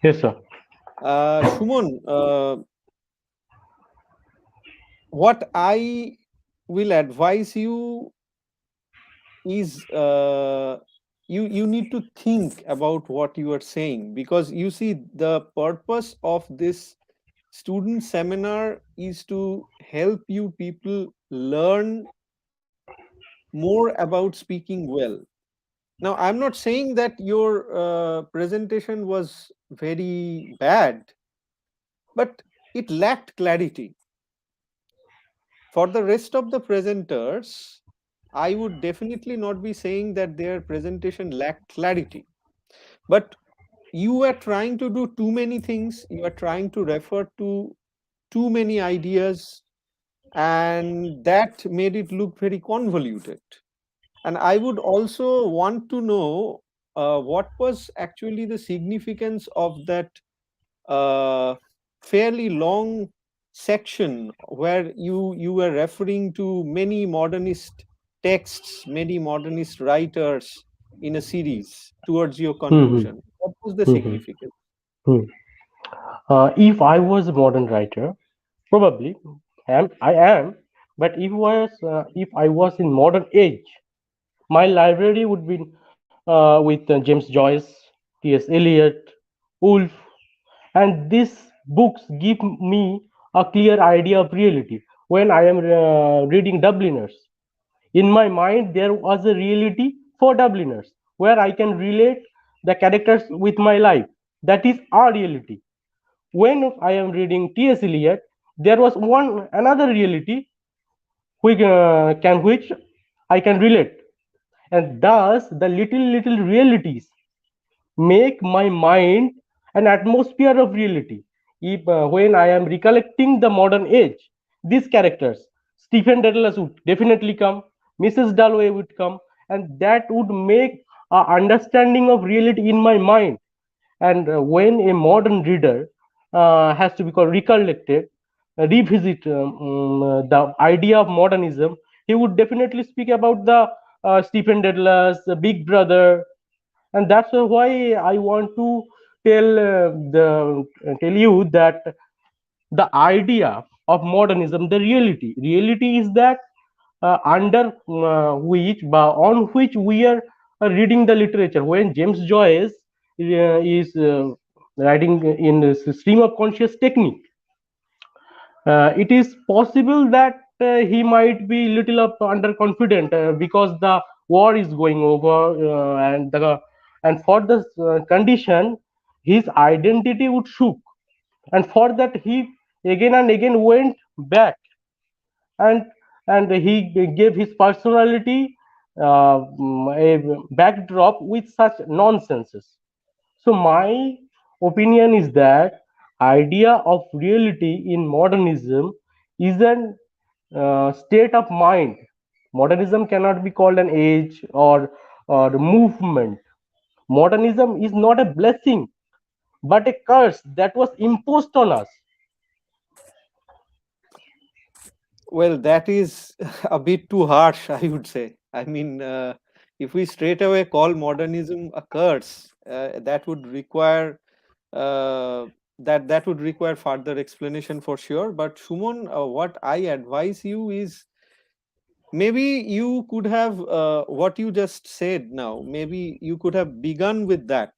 Yes, sir. Shumon, what I will advise you is, you need to think about what you are saying, because you see, the purpose of this student seminar is to help you people learn more about speaking well. Now, I'm not saying that your presentation was very bad, but it lacked clarity. For the rest of the presenters, I would definitely not be saying that their presentation lacked clarity. But you are trying to do too many things, you are trying to refer to too many ideas, and that made it look very convoluted. And I would also want to know what was actually the significance of that uh, fairly long section where you were referring to many modernist texts, many modernist writers in a series towards your Hmm. conclusion. What was the Hmm. significance? Hmm. If I was a modern writer, probably I am. But if I was in modern age, my library would be with James Joyce, T.S. Eliot, Woolf, and these books give me a clear idea of reality. When I am reading Dubliners, in my mind there was a reality for Dubliners where I can relate the characters with my life. That is our reality. When I am reading T.S. Eliot, there was one another reality which I can relate, and thus the little realities make my mind an atmosphere of reality. If when I am recollecting the modern age, these characters, Stephen Dedalus would definitely come, Mrs. Dalloway would come, and that would make a understanding of reality in my mind. And when a modern reader has to be called recollected, revisit the idea of modernism, he would definitely speak about the Stephen Dedalus, the Big Brother, and that's why I want to tell you that the idea of modernism, the reality is that under on which we are reading the literature. When James Joyce is writing in the stream of conscious technique, it is possible that he might be little up underconfident because the war is going over, and for this condition his identity would shook, and for that he again and again went back, and he gave his personality a backdrop with such nonsenses. So my opinion is that idea of reality in modernism is an state of mind. Modernism cannot be called an age or movement. Modernism is not a blessing but a curse that was imposed on us. Well, that is a bit too harsh, I would say. I mean, if we straight away call modernism a curse, that would require that would require further explanation for sure. But Shumon, what I advise you is, maybe you could have what you just said now. Maybe you could have begun with that.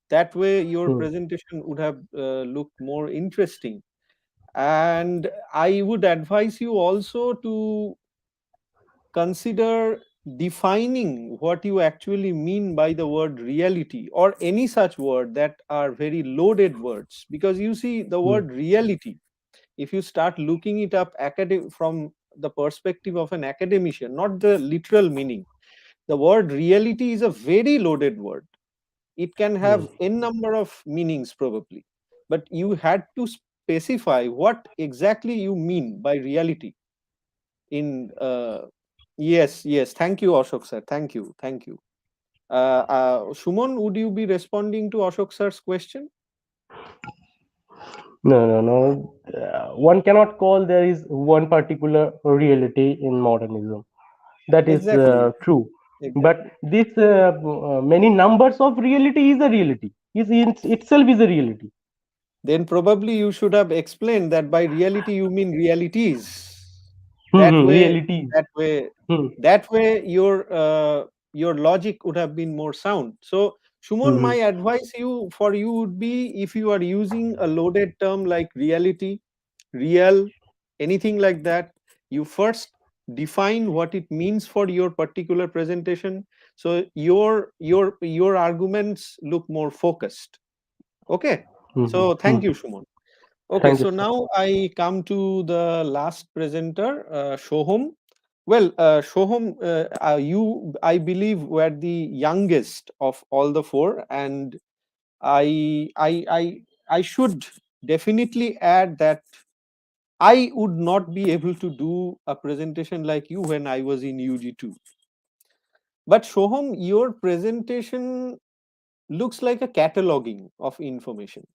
That way, your Hmm. presentation would have looked more interesting. And I would advise you also to consider defining what you actually mean by the word reality, or any such word that are very loaded words. Because you see, the Hmm. word reality, if you start looking it up from the perspective of an academician, not the literal meaning, the word reality is a very loaded word. It can Hmm. have n number of meanings probably, but you had to specify what exactly you mean by reality in yes, yes, thank you, Ashok sir, thank you. Shumon, would you be responding to Ashok sir's question? No, no, no. One cannot call there is one particular reality in modernism. That is Exactly, true. But exactly. this many numbers of reality is a reality. Is in itself is a reality. Then probably you should have explained that by reality you mean realities. That way, Reality. that way, Hmm. that way your logic would have been more sound. So, Shumon, Hmm. my advice for you would be, if you are using a loaded term like reality, real, anything like that, you first define what it means for your particular presentation. So your arguments look more focused. Okay. Hmm. So Hmm. thank you, Shumon. Okay, Thank you, so sir. now I come to the last presenter, Shoham. Well, Shoham, I believe, were the youngest of all the four, and I, I, I, I should definitely add that I would not be able to do a presentation like you when I was in UG2. But Shoham, your presentation looks like a cataloging of information.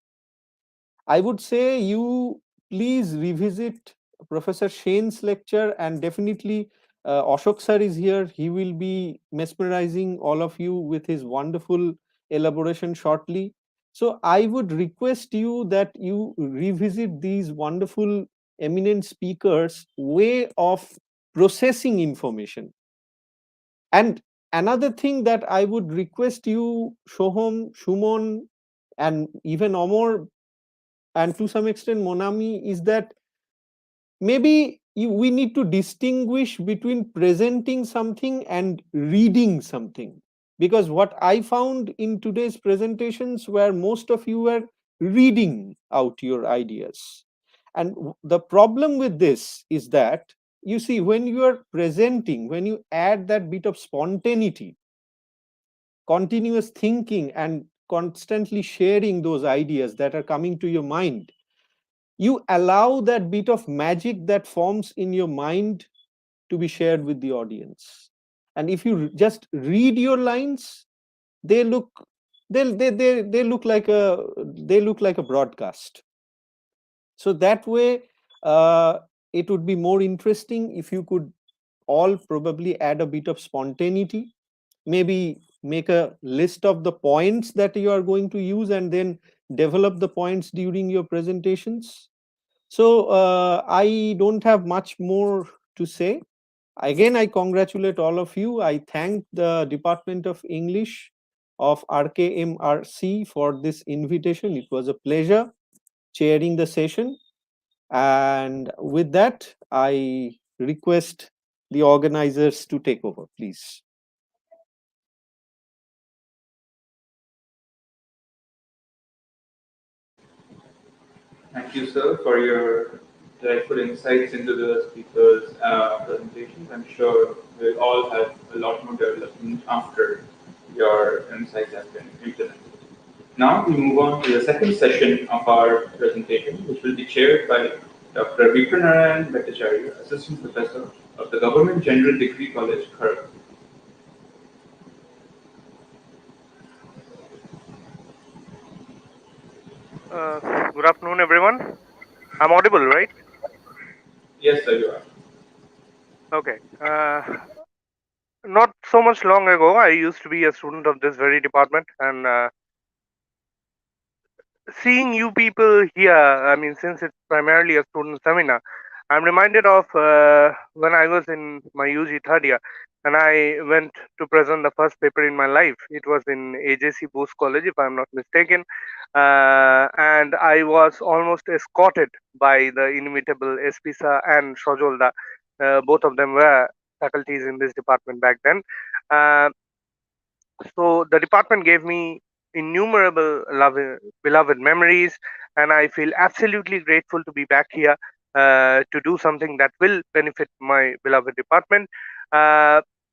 I would say you please revisit Professor Shane's lecture, and definitely Ashok sir is here. He will be mesmerizing all of you with his wonderful elaboration shortly. So I would request you that you revisit these wonderful eminent speakers' way of processing information. And another thing that I would request you, Shoham, Shumon, and even Amor, and to some extent Monami, is that maybe we need to distinguish between presenting something and reading something. Because what I found in today's presentations, where most of you were reading out your ideas, and the problem with this is that, you see, when you are presenting, when you add that bit of spontaneity, continuous thinking, and constantly sharing those ideas that are coming to your mind, you allow that bit of magic that forms in your mind to be shared with the audience. And if you just read your lines, they look they look like a broadcast. So that way, uh, it would be more interesting if you could all probably add a bit of spontaneity, maybe make a list of the points that you are going to use and then develop the points during your presentations. So I don't have much more to say. Again, I congratulate all of you. I thank the Department of English of RKMRC for this invitation. It was a pleasure chairing the session. And with that, I request the organizers to take over, please. Thank you, sir, for your delightful insights into the speaker's presentations. I'm sure we'll all have a lot more development after your insights have been implemented. Now we move on to the second session of our presentation, which will be chaired by Dr. Vikranarayan Bhattacharya, Assistant Professor of the Government General Degree College, Kharagpur. Good afternoon, everyone. I'm audible, right? Yes, sir, you are. Okay. Not so much long ago, I used to be a student of this very department, and seeing you people here, I mean, since it's primarily a student seminar, I'm reminded of when I was in my UG third year, and I went to present the first paper in my life. It was in AJC Bose College, if I'm not mistaken, and I was almost escorted by the inimitable Espisa and Shojolda. Both of them were faculties in this department back then. Uh, so the department gave me innumerable beloved memories, and I feel absolutely grateful to be back here to do something that will benefit my beloved department.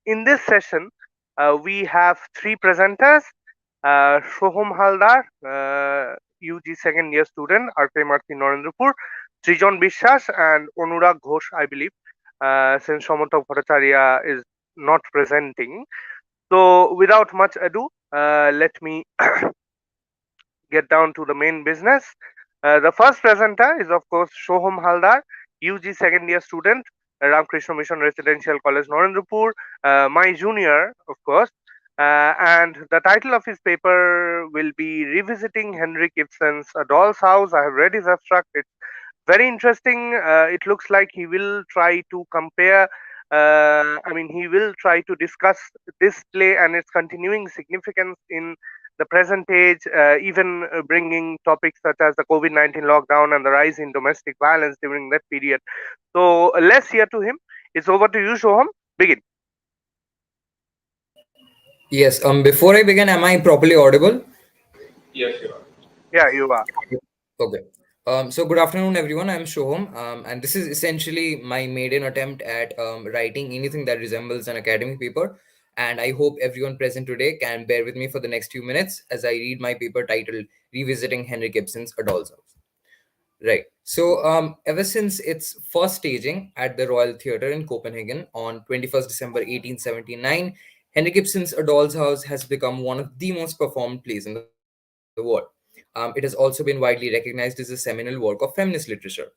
In this session, we have three presenters. Shoham Haldar, UG second year student, RKMRC Narendrapur, Trijon Bishwas, and Anurag Ghosh, I believe, since Samantak Bhattacharya is not presenting. So, without much ado, let me get down to the main business. The first presenter is, of course, Shoham Haldar, UG second year student, Ramakrishna Mission Residential College, Narendrapur, my junior, of course. And the title of his paper will be Revisiting Henrik Ibsen's A Doll's House. I have read his abstract. It's very interesting. It looks like he will try to compare. He will try to discuss this play and its continuing significance in the present age, even bringing topics such as the COVID-19 lockdown and the rise in domestic violence during that period. So let's hear to him. It's over to you, Shoham. Begin. Yes, before I begin, am I properly audible? Yes, you are. Yeah, you are. Okay. So good afternoon, everyone. I'm Shoham, and this is essentially my maiden attempt at writing anything that resembles an academic paper. And I hope everyone present today can bear with me for the next few minutes as I read my paper titled Revisiting Henrik Ibsen's A Doll's House. Right. So, ever since its first staging at the Royal Theatre in Copenhagen on 21st December 1879, Henrik Ibsen's A Doll's House has become one of the most performed plays in the world. It has also been widely recognized as a seminal work of feminist literature.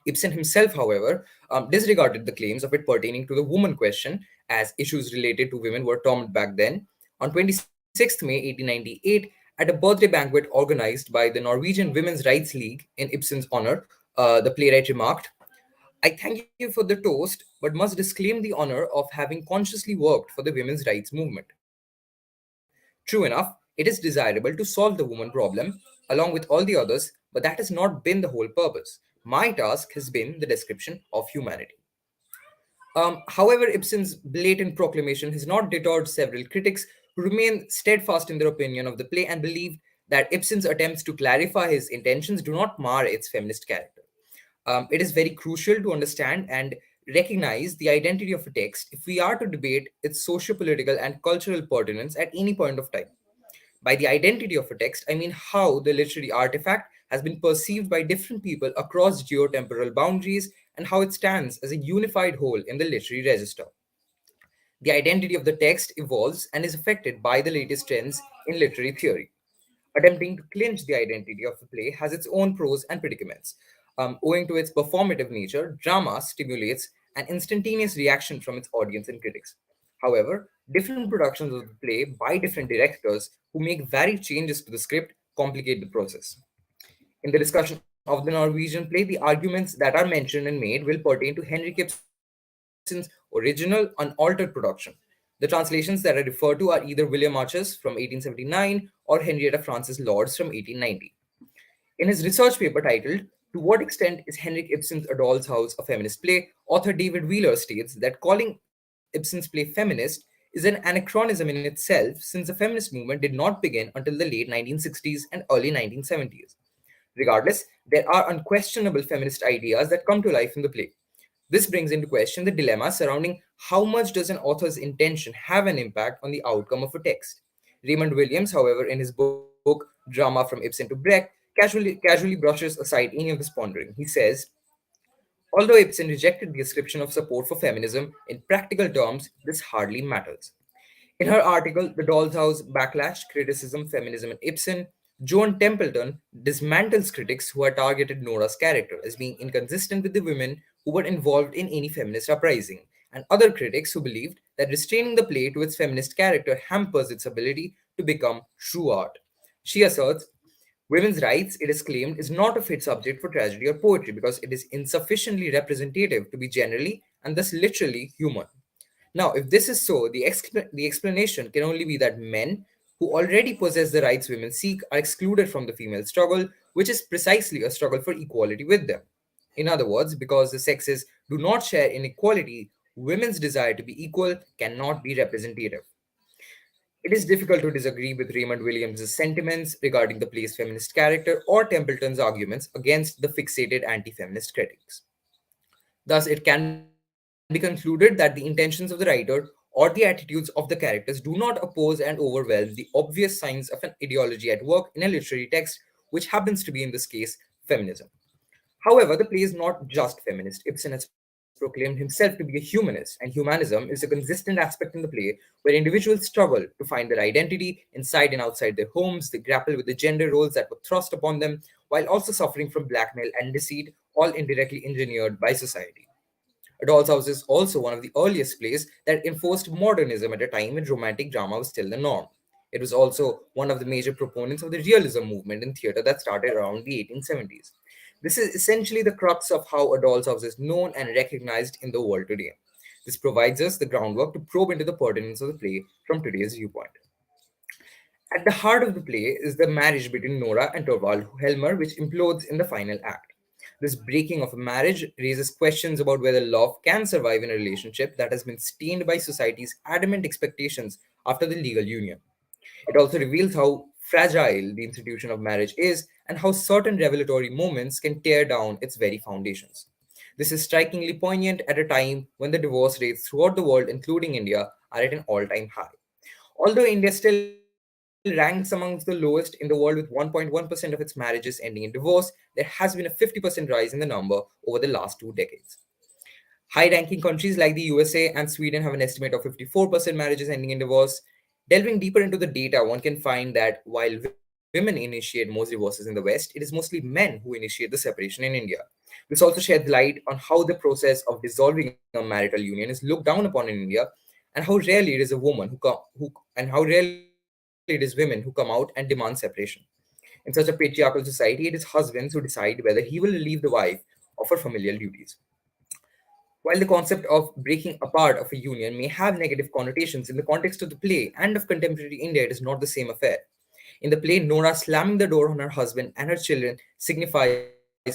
Ibsen himself, however, disregarded the claims of it pertaining to the woman question, as issues related to women were termed back then. On 26th May 1898, at a birthday banquet organized by the Norwegian Women's Rights League in Ibsen's honor, the playwright remarked, "I thank you for the toast, but must disclaim the honor of having consciously worked for the women's rights movement. True enough, it is desirable to solve the woman problem along with all the others, but that has not been the whole purpose. My task has been the description of humanity." However, Ibsen's blatant proclamation has not deterred several critics who remain steadfast in their opinion of the play and believe that Ibsen's attempts to clarify his intentions do not mar its feminist character. It is very crucial to understand and recognize the identity of a text if we are to debate its socio-political and cultural pertinence at any point of time. By the identity of a text, I mean how the literary artifact has been perceived by different people across geotemporal boundaries and how it stands as a unified whole in the literary register. The identity of the text evolves and is affected by the latest trends in literary theory. Attempting to clinch the identity of a play has its own pros and predicaments. Owing to its performative nature, drama stimulates an instantaneous reaction from its audience and critics. However, different productions of the play by different directors who make varied changes to the script complicate the process. In the discussion of the Norwegian play, the arguments that are mentioned and made will pertain to Henrik Ibsen's original, unaltered production. The translations that I refer to are either William Archer's from 1879 or Henrietta Francis Lord's from 1890. In his research paper titled To What Extent is Henrik Ibsen's A Doll's House a Feminist Play? Author David Wheeler states that calling Ibsen's play feminist is an anachronism in itself, since the feminist movement did not begin until the late 1960s and early 1970s. Regardless, there are unquestionable feminist ideas that come to life in the play. This brings into question the dilemma surrounding how much does an author's intention have an impact on the outcome of a text. Raymond Williams, however, in his book Drama from Ibsen to Brecht, casually brushes aside any of this pondering. He says, although Ibsen rejected the ascription of support for feminism, in practical terms, this hardly matters. In her article, The Doll's House Backlash, Criticism, Feminism, and Ibsen, Joan Templeton dismantles critics who had targeted Nora's character as being inconsistent with the women who were involved in any feminist uprising, and other critics who believed that restraining the play to its feminist character hampers its ability to become true art. She asserts women's rights, it is claimed, is not a fit subject for tragedy or poetry because it is insufficiently representative to be generally and thus literally human. Now, if this is so, the explanation can only be that men who already possess the rights women seek are excluded from the female struggle, which is precisely a struggle for equality with them. In other words, because the sexes do not share in equality, women's desire to be equal cannot be representative. It is difficult to disagree with Raymond Williams' sentiments regarding the play's feminist character or Templeton's arguments against the fixated anti feminist critics. Thus, it can be concluded that the intentions of the writer or the attitudes of the characters do not oppose and overwhelm the obvious signs of an ideology at work in a literary text, which happens to be, in this case, feminism. However, the play is not just feminist. Ibsen has proclaimed himself to be a humanist, and humanism is a consistent aspect in the play where individuals struggle to find their identity inside and outside their homes. They grapple with the gender roles that were thrust upon them, while also suffering from blackmail and deceit, all indirectly engineered by society. A Doll's House is also one of the earliest plays that enforced modernism at a time when romantic drama was still the norm. It was also one of the major proponents of the realism movement in theatre that started around the 1870s. This is essentially the crux of how A Doll's House is known and recognized in the world today. This provides us the groundwork to probe into the pertinence of the play from today's viewpoint. At the heart of the play is the marriage between Nora and Torvald Helmer, which implodes in the final act. This breaking of a marriage raises questions about whether love can survive in a relationship that has been stained by society's adamant expectations after the legal union. It also reveals how fragile the institution of marriage is and how certain revelatory moments can tear down its very foundations. This is strikingly poignant at a time when the divorce rates throughout the world, including India, are at an all time high. Although India still ranks amongst the lowest in the world with 1.1% of its marriages ending in divorce, there has been a 50% rise in the number over the last 2 decades. High ranking countries like the USA and Sweden have an estimate of 54% marriages ending in divorce. Delving deeper into the data, one can find that while women initiate most divorces in the West, it is mostly men who initiate the separation in India. This also sheds light on how the process of dissolving a marital union is looked down upon in India, and how rarely it is a woman and how rarely it is women who come out and demand separation. In such a patriarchal society, it is husbands who decide whether he will relieve the wife of her familial duties. While the concept of breaking apart of a union may have negative connotations in the context of the play and of contemporary India, it is not the same affair. In the play, Nora slamming the door on her husband and her children signifies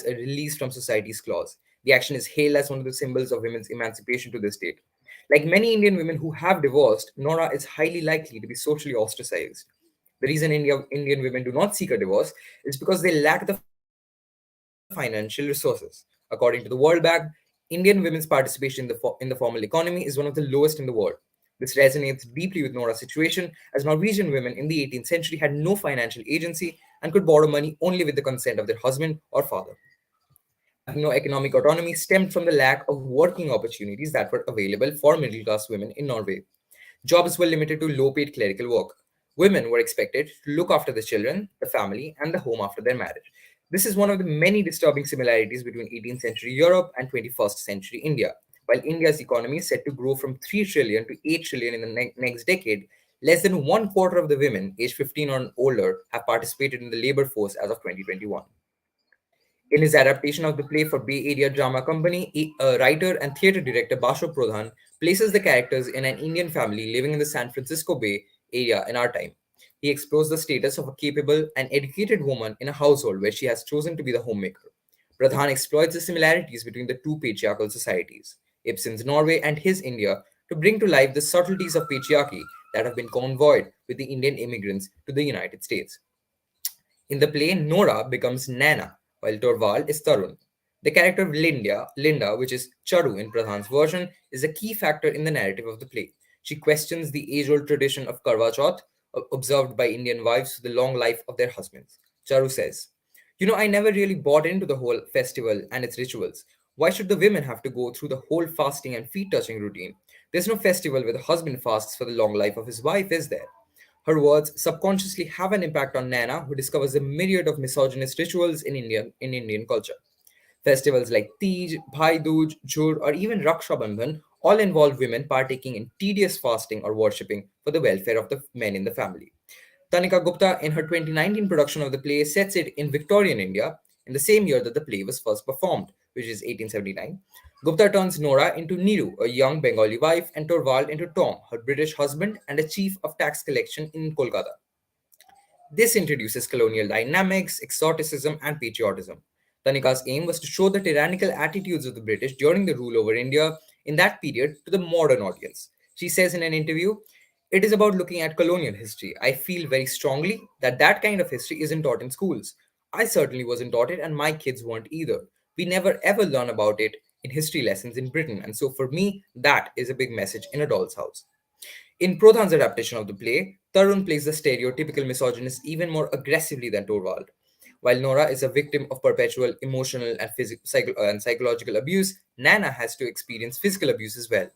a release from society's claws. The action is hailed as one of the symbols of women's emancipation to this date. Like many Indian women who have divorced, Nora is highly likely to be socially ostracized. The reason Indian women do not seek a divorce is because they lack the financial resources. According to the World Bank, Indian women's participation in the formal economy is one of the lowest in the world. This resonates deeply with Nora's situation, as Norwegian women in the 18th century had no financial agency and could borrow money only with the consent of their husband or father. Having no economic autonomy stemmed from the lack of working opportunities that were available for middle class women in Norway. Jobs were limited to low paid clerical work. Women were expected to look after the children, the family, and the home after their marriage. This is one of the many disturbing similarities between 18th century Europe and 21st century India. While India's economy is set to grow from 3 trillion to 8 trillion in the next decade, less than one quarter of the women aged 15 or older have participated in the labor force as of 2021. In his adaptation of the play for Bay Area Drama Company, writer and theatre director Basho Pradhan places the characters in an Indian family living in the San Francisco Bay Area in our time. He explores the status of a capable and educated woman in a household where she has chosen to be the homemaker. Pradhan exploits the similarities between the two patriarchal societies, Ibsen's Norway and his India, to bring to life the subtleties of patriarchy that have been convoyed with the Indian immigrants to the United States. In the play, Nora becomes Nana, while Torvald is Tarun. The character of Linda, which is Charu in Pradhan's version, is a key factor in the narrative of the play. She questions the age-old tradition of Karwa Chauth, observed by Indian wives for the long life of their husbands. Charu says, I never really bought into the whole festival and its rituals. Why should the women have to go through the whole fasting and feet touching routine? There's no festival where the husband fasts for the long life of his wife, is there? Her words subconsciously have an impact on Nana, who discovers a myriad of misogynist rituals in Indian culture. Festivals like Tej, Bhai Dooj, Jhur, or even Raksha Bandhan all involve women partaking in tedious fasting or worshipping for the welfare of the men in the family. Tanika Gupta, in her 2019 production of the play, sets it in Victorian India in the same year that the play was first performed, which is 1879. Gupta turns Nora into Niru, a young Bengali wife, and Torvald into Tom, her British husband and a chief of tax collection in Kolkata. This introduces colonial dynamics, exoticism, and patriotism. Tanika's aim was to show the tyrannical attitudes of the British during the rule over India in that period to the modern audience. She says in an interview, "It is about looking at colonial history. I feel very strongly that that kind of history isn't taught in schools. I certainly wasn't taught it, and my kids weren't either. We never ever learn about it in history lessons in Britain, and so for me, that is a big message in a doll's house." In Prodhan's adaptation of the play, Tarun plays the stereotypical misogynist even more aggressively than Torvald. While Nora is a victim of perpetual emotional and, and psychological abuse, Nana has to experience physical abuse as well.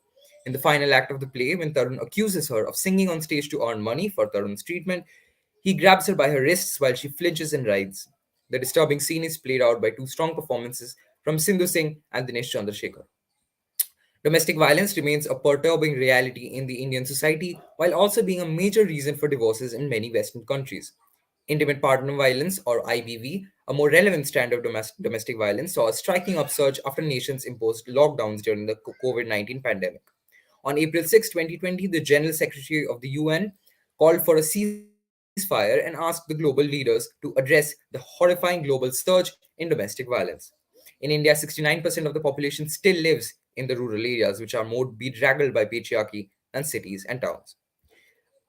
In the final act of the play, when Tarun accuses her of singing on stage to earn money for Tarun's treatment, he grabs her by her wrists while she flinches and writhes. The disturbing scene is played out by two strong performances from Sindhu Singh and Dinesh Chandrasekhar. Domestic violence remains a perturbing reality in the Indian society while also being a major reason for divorces in many Western countries. Intimate partner violence, or IBV, a more relevant strand of domestic violence, saw a striking upsurge after nations imposed lockdowns during the COVID-19 pandemic. On April 6, 2020, the General Secretary of the UN called for a ceasefire and asked the global leaders to address the horrifying global surge in domestic violence. In India, 69% of the population still lives in the rural areas, which are more bedraggled by patriarchy than cities and towns.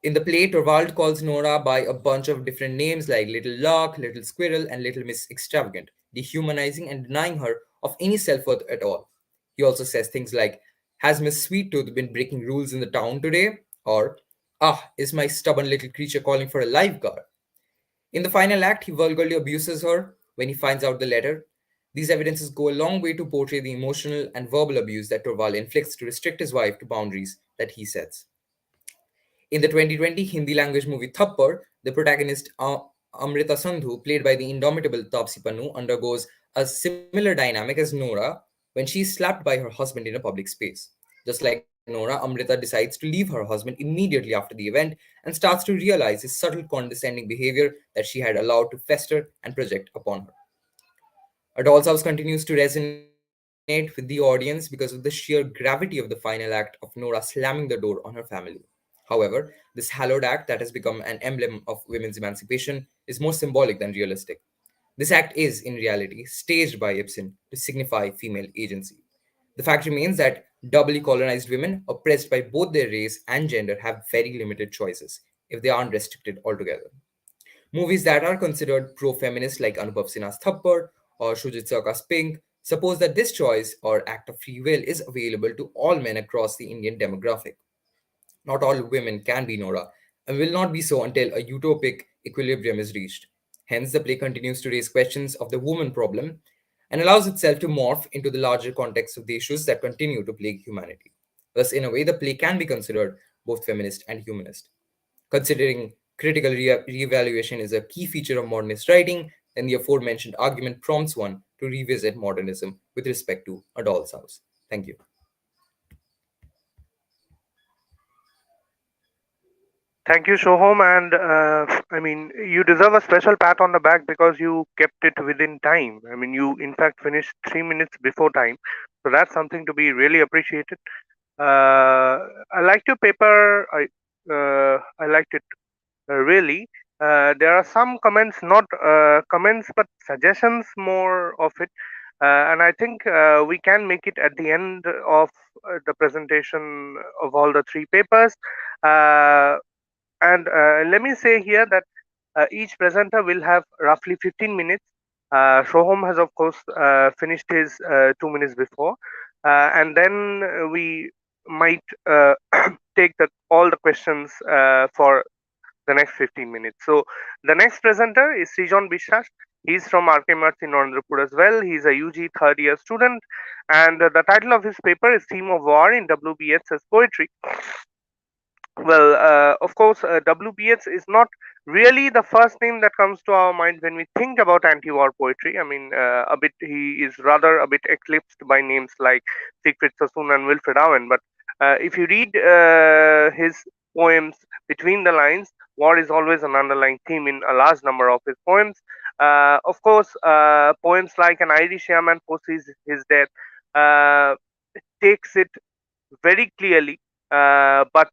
In the play, Torvald calls Nora by a bunch of different names like Little Lark, Little Squirrel, and Little Miss Extravagant, dehumanizing and denying her of any self worth at all. He also says things like, "Has Miss Sweettooth been breaking rules in the town today?" Or, "Ah, is my stubborn little creature calling for a lifeguard?" In the final act, he vulgarly abuses her when he finds out the letter. These evidences go a long way to portray the emotional and verbal abuse that Torvald inflicts to restrict his wife to boundaries that he sets. In the 2020 Hindi language movie Thappar, the protagonist Amrita Sandhu, played by the indomitable Tapsi Pannu, undergoes a similar dynamic as Nora when she is slapped by her husband in a public space. Just like Nora, Amrita decides to leave her husband immediately after the event and starts to realize his subtle condescending behavior that she had allowed to fester and project upon her. A Doll's House continues to resonate with the audience because of the sheer gravity of the final act of Nora slamming the door on her family. However, this hallowed act that has become an emblem of women's emancipation is more symbolic than realistic. This act is, in reality, staged by Ibsen to signify female agency. The fact remains that doubly colonized women, oppressed by both their race and gender, have very limited choices if they aren't restricted altogether. Movies that are considered pro-feminist like Anubhav Sinha's Thappad or Shujit Sarkar's Pink suppose that this choice or act of free will is available to all men across the Indian demographic. Not all women can be Nora, and will not be so until a utopic equilibrium is reached. Hence, the play continues to raise questions of the woman problem and allows itself to morph into the larger context of the issues that continue to plague humanity. Thus, in a way, the play can be considered both feminist and humanist. Considering critical reevaluation is a key feature of modernist writing, then the aforementioned argument prompts one to revisit modernism with respect to A Doll's House. Thank you. Thank you, Shohom, and I mean, you deserve a special pat on the back because you kept it within time. I mean, you in fact finished 3 minutes before time, so that's something to be really appreciated. I liked your paper. I liked it really. There are some comments, not comments, but suggestions more of it. And I think we can make it at the end of the presentation of all the three papers. Uh, and let me say here that each presenter will have roughly 15 minutes. Shoham has, of course, finished his 2 minutes before. And then we might take all the questions for the next 15 minutes. So the next presenter is Srijan Bishwas. He's from RK in Narendrapur as well. He's a UG third year student. And the title of his paper is Theme of War in WBS as Poetry. Well, of course, WBS is not really the first name that comes to our mind when we think about anti-war poetry. I mean, he is rather a bit eclipsed by names like Siegfried Sassoon and Wilfred Owen. But if you read his poems between the lines, war is always an underlying theme in a large number of his poems. Of course, poems like An Irish Yeoman Foresees His Death takes it very clearly, but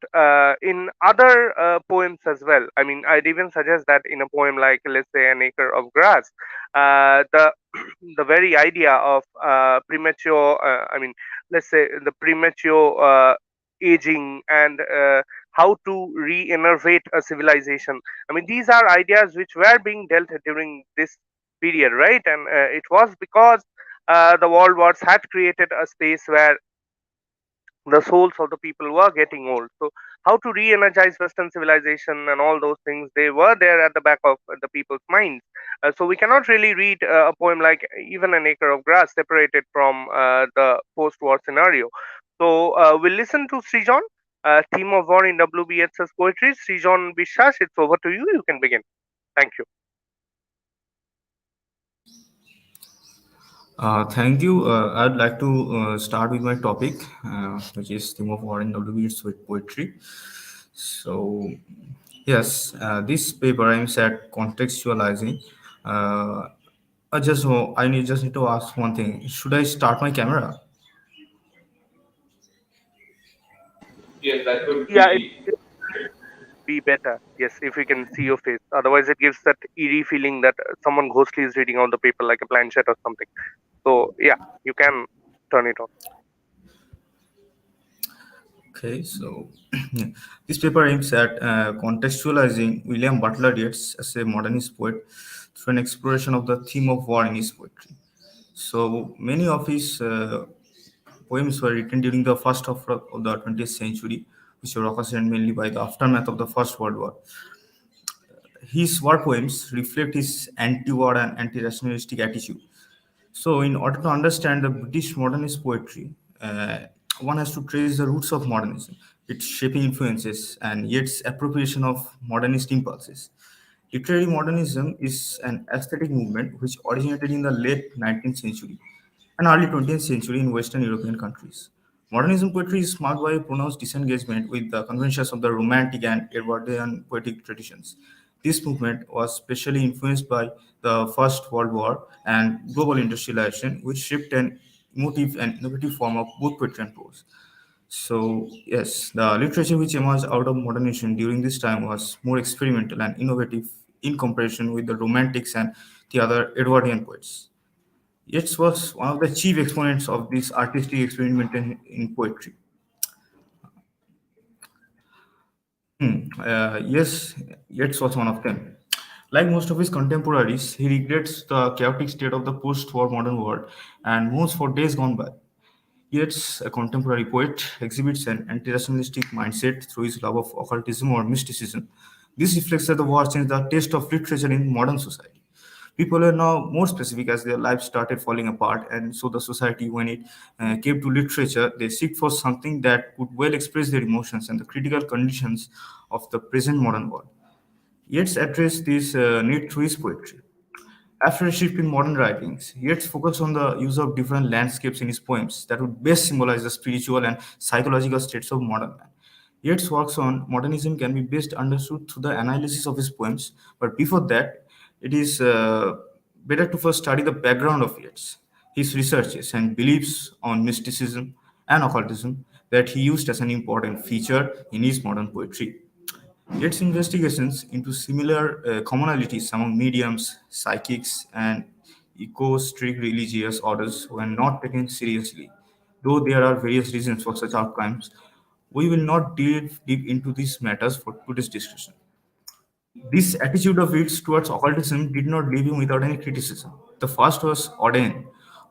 in other poems as well. I mean, I'd even suggest that in a poem like, let's say, An Acre of Grass, the the very idea of premature, I mean, let's say the premature aging and how to re-innervate a civilization. I mean, these are ideas which were being dealt during this period, right? And it was because the world wars had created a space where the souls of the people were getting old. So, how to re energize Western civilization and all those things, they were there at the back of the people's minds. So, we cannot really read a poem like even An Acre of Grass separated from the post war scenario. So, we'll listen to Srijan, Theme of War in WBS's poetry. Srijan Bishwas, it's over to you. You can begin. Thank you. Thank you. I'd like to start with my topic, which is theme of war in WBS with poetry. So, yes, this paper I'm at contextualizing. I just need to ask one thing. Should I start my camera? Yes, that would Yeah, be. it be better. Yes, if we can see your face. Otherwise, it gives that eerie feeling that someone ghostly is reading out the paper like a planchette or something. So, yeah, you can turn it on. Okay, so this paper aims at contextualizing William Butler Yeats as a modernist poet through an exploration of the theme of war in his poetry. So many of his poems were written during the first half of the 20th century, which were occasioned mainly by the aftermath of the First World War. His war poems reflect his anti-war and anti-rationalistic attitude. So, in order to understand the British modernist poetry, one has to trace the roots of modernism, its shaping influences, and Yeats' appropriation of modernist impulses. Literary modernism is an aesthetic movement which originated in the late 19th century and early 20th century in Western European countries. Modernism poetry is marked by a pronounced disengagement with the conventions of the Romantic and Edwardian poetic traditions. This movement was specially influenced by the First World War and global industrialization, which shaped an emotive and innovative form of both poetry and prose. So, yes, the literature which emerged out of modernization during this time was more experimental and innovative in comparison with the Romantics and the other Edwardian poets. Yeats was one of the chief exponents of this artistic experiment in poetry. Yes, Yeats was one of them. Like most of his contemporaries, he regrets the chaotic state of the post-war modern world and mourns for days gone by. Yeats, a contemporary poet, exhibits an anti-rationalistic mindset through his love of occultism or mysticism. This reflects that the war changed the taste of literature in modern society. People are now more specific as their lives started falling apart, and so the society, when it came to literature, they seek for something that could well express their emotions and the critical conditions of the present modern world. Yeats addressed this need through his poetry. After a shift in modern writings, Yeats focused on the use of different landscapes in his poems that would best symbolize the spiritual and psychological states of modern man. Yeats' works on modernism can be best understood through the analysis of his poems, but before that, it is better to first study the background of Yeats, his researches and beliefs on mysticism and occultism that he used as an important feature in his modern poetry. Its investigations into similar commonalities among mediums, psychics, and eco-strict religious orders were not taken seriously. Though there are various reasons for such outcomes, we will not delve deep into these matters for today's discussion. This attitude of his towards occultism did not leave him without any criticism. The first was Auden,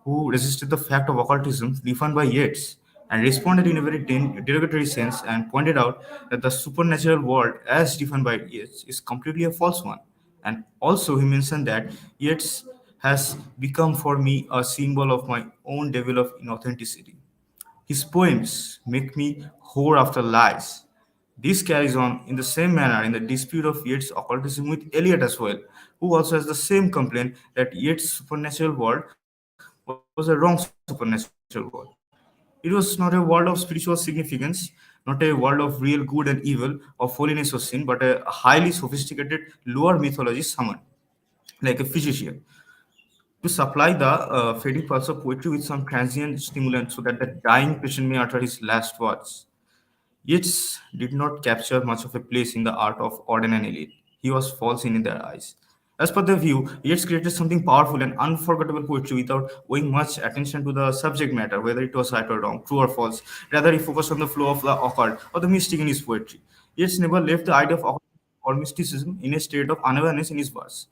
who resisted the fact of occultism defined by Yeats and responded in a very derogatory sense and pointed out that the supernatural world, as defined by Yeats, is completely a false one. And also, he mentioned that Yeats has become for me a symbol of my own devil of inauthenticity. His poems make me whore after lies. This carries on in the same manner in the dispute of Yeats' occultism with Eliot as well, who also has the same complaint that Yeats' supernatural world was a wrong supernatural world. It was not a world of spiritual significance, not a world of real good and evil, of holiness or sin, but a highly sophisticated lower mythology summoned, like a physician, to supply the fading pulse of poetry with some transient stimulant so that the dying patient may utter his last words. Yeats did not capture much of a place in the art of Auden and Eliot. He was false in their eyes. As per their view, Yeats created something powerful and unforgettable poetry without owing much attention to the subject matter, whether it was right or wrong, true or false. Rather, he focused on the flow of the occult or the mystic in his poetry. Yeats never left the idea of occult or mysticism in a state of unawareness in his verse.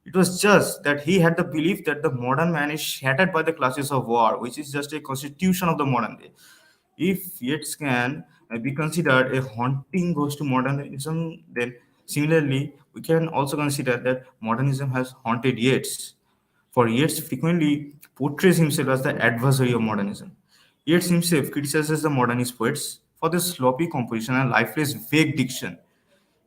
It was just that he had the belief that the modern man is shattered by the clashes of war, which is just a constitution of the modern day. If Yeats can be considered a haunting ghost to modernism, then similarly, we can also consider that modernism has haunted Yeats. For Yeats frequently portrays himself as the adversary of modernism. Yeats himself criticizes the modernist poets for their sloppy composition and lifeless vague diction.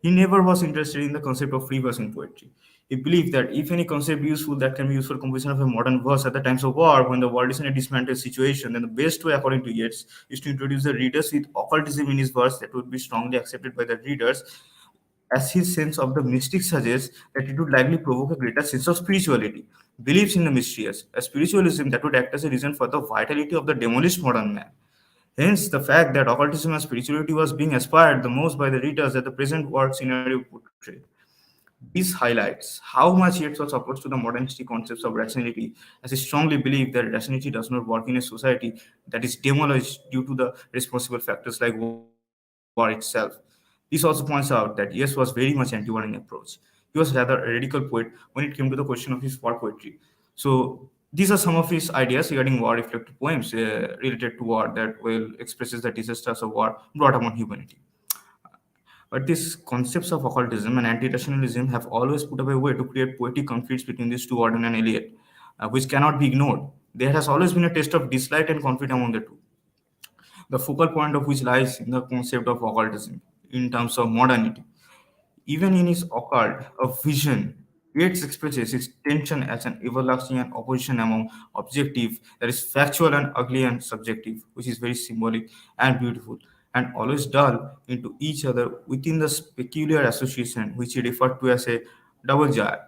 He never was interested in the concept of free verse in poetry. He believed that if any concept useful that can be used for composition of a modern verse at the times of war, when the world is in a dismantled situation, then the best way, according to Yeats, is to introduce the readers with occultism in his verse that would be strongly accepted by the readers, as his sense of the mystic suggests that it would likely provoke a greater sense of spirituality. Believes in the mysterious, a spiritualism that would act as a reason for the vitality of the demolished modern man. Hence, the fact that occultism and spirituality was being aspired the most by the readers that the present work scenario portrayed. This highlights how much Yeats was opposed to the modernistic concepts of rationality, as he strongly believed that rationality does not work in a society that is demolished due to the responsible factors like war itself. This also points out that Yeats was very much anti-war in approach. He was rather a radical poet when it came to the question of his war poetry. So these are some of his ideas regarding war reflective poems related to war that will expresses the disasters of war brought upon humanity. But these concepts of occultism and anti-rationalism have always put up a way to create poetic conflicts between these two, Auden and Eliot, which cannot be ignored. There has always been a test of dislike and conflict among the two, the focal point of which lies in the concept of occultism in terms of modernity. Even in his occult, a vision, Yeats expresses its tension as an everlasting and opposition among objective, that is factual and ugly and subjective, which is very symbolic and beautiful, and always dull into each other within the peculiar association which he referred to as a double gyre.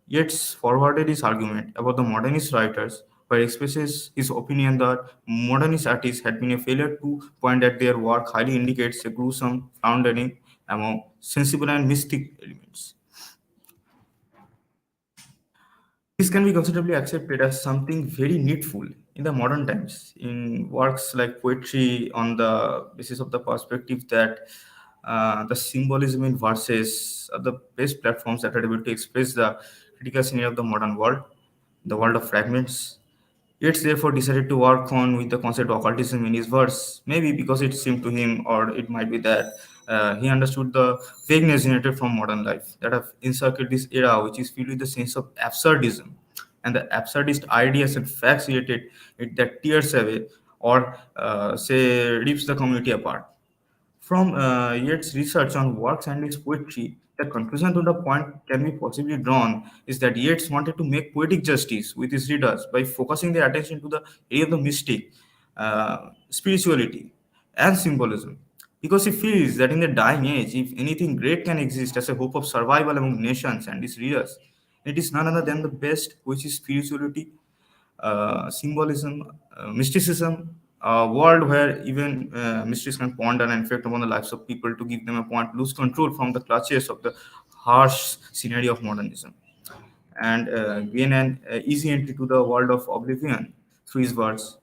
Yeats forwarded his argument about the modernist writers where expresses his opinion that modernist artists had been a failure to point that their work highly indicates a gruesome floundering among sensible and mystic elements. This can be considerably accepted as something very needful in the modern times in works like poetry on the basis of the perspective that the symbolism in verses are the best platforms that are able to express the critical scenario of the modern world, the world of fragments. Yeats therefore decided to work on with the concept of occultism in his verse, maybe because it seemed to him, or it might be that he understood the vagueness generated from modern life that have encircled this era, which is filled with the sense of absurdism and the absurdist ideas and facts related it that tears away or say rips the community apart. From Yeats' research on works and his poetry, the conclusion to the point can be possibly drawn is that Yeats wanted to make poetic justice with his readers by focusing their attention to the area of the mystic, spirituality, and symbolism. Because he feels that in the dying age, if anything great can exist as a hope of survival among nations and his readers, it is none other than the best, which is spirituality, symbolism, mysticism, a world where even mysteries can ponder and affect upon the lives of people to give them a point, lose control from the clutches of the harsh scenario of modernism, and gain an easy entry to the world of oblivion through his words,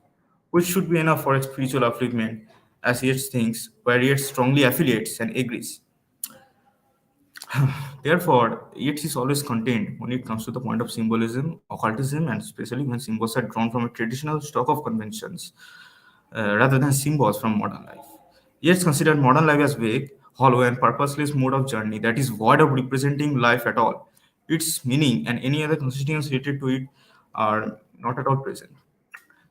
which should be enough for a spiritual upliftment, as Yeats thinks, where Yeats strongly affiliates and agrees. Therefore, Yeats is always contained when it comes to the point of symbolism, occultism, and especially when symbols are drawn from a traditional stock of conventions rather than symbols from modern life. Yeats considered modern life as vague, hollow, and purposeless mode of journey that is void of representing life at all. Its meaning and any other constituents related to it are not at all present.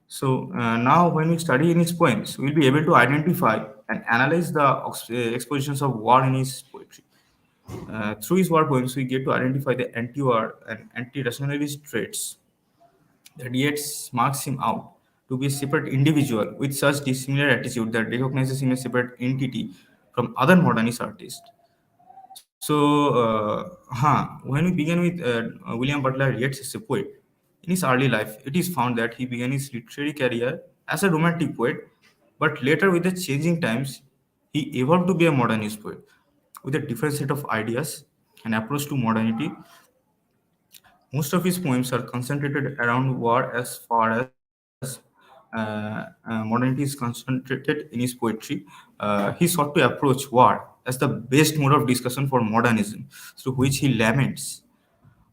So now, when we study in his poems, we'll be able to identify and analyze the expositions of war in his poetry. Through his war poems, we get to identify the anti-war and anti-rationalist traits that Yeats marks him out to be a separate individual with such dissimilar attitude that recognizes him as a separate entity from other modernist artists. When we begin with William Butler Yeats as a poet, in his early life, it is found that he began his literary career as a romantic poet, but later, with the changing times, he evolved to be a modernist poet with a different set of ideas and approach to modernity. Most of his poems are concentrated around war as far as modernity is concentrated in his poetry. He sought to approach war as the best mode of discussion for modernism, through which he laments,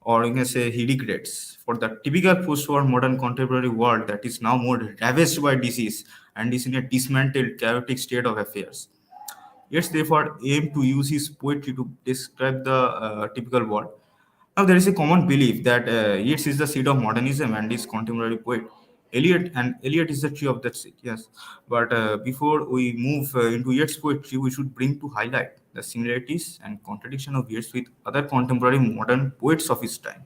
or you can say he regrets, for the typical post-war modern contemporary world that is now more ravaged by disease and is in a dismantled, chaotic state of affairs. Yeats therefore aimed to use his poetry to describe the typical world. Now, there is a common belief that Yeats is the seed of modernism and is contemporary poet. Eliot is the tree of that seed, yes. But before we move into Yeats' poetry, we should bring to highlight the similarities and contradiction of Yeats with other contemporary modern poets of his time.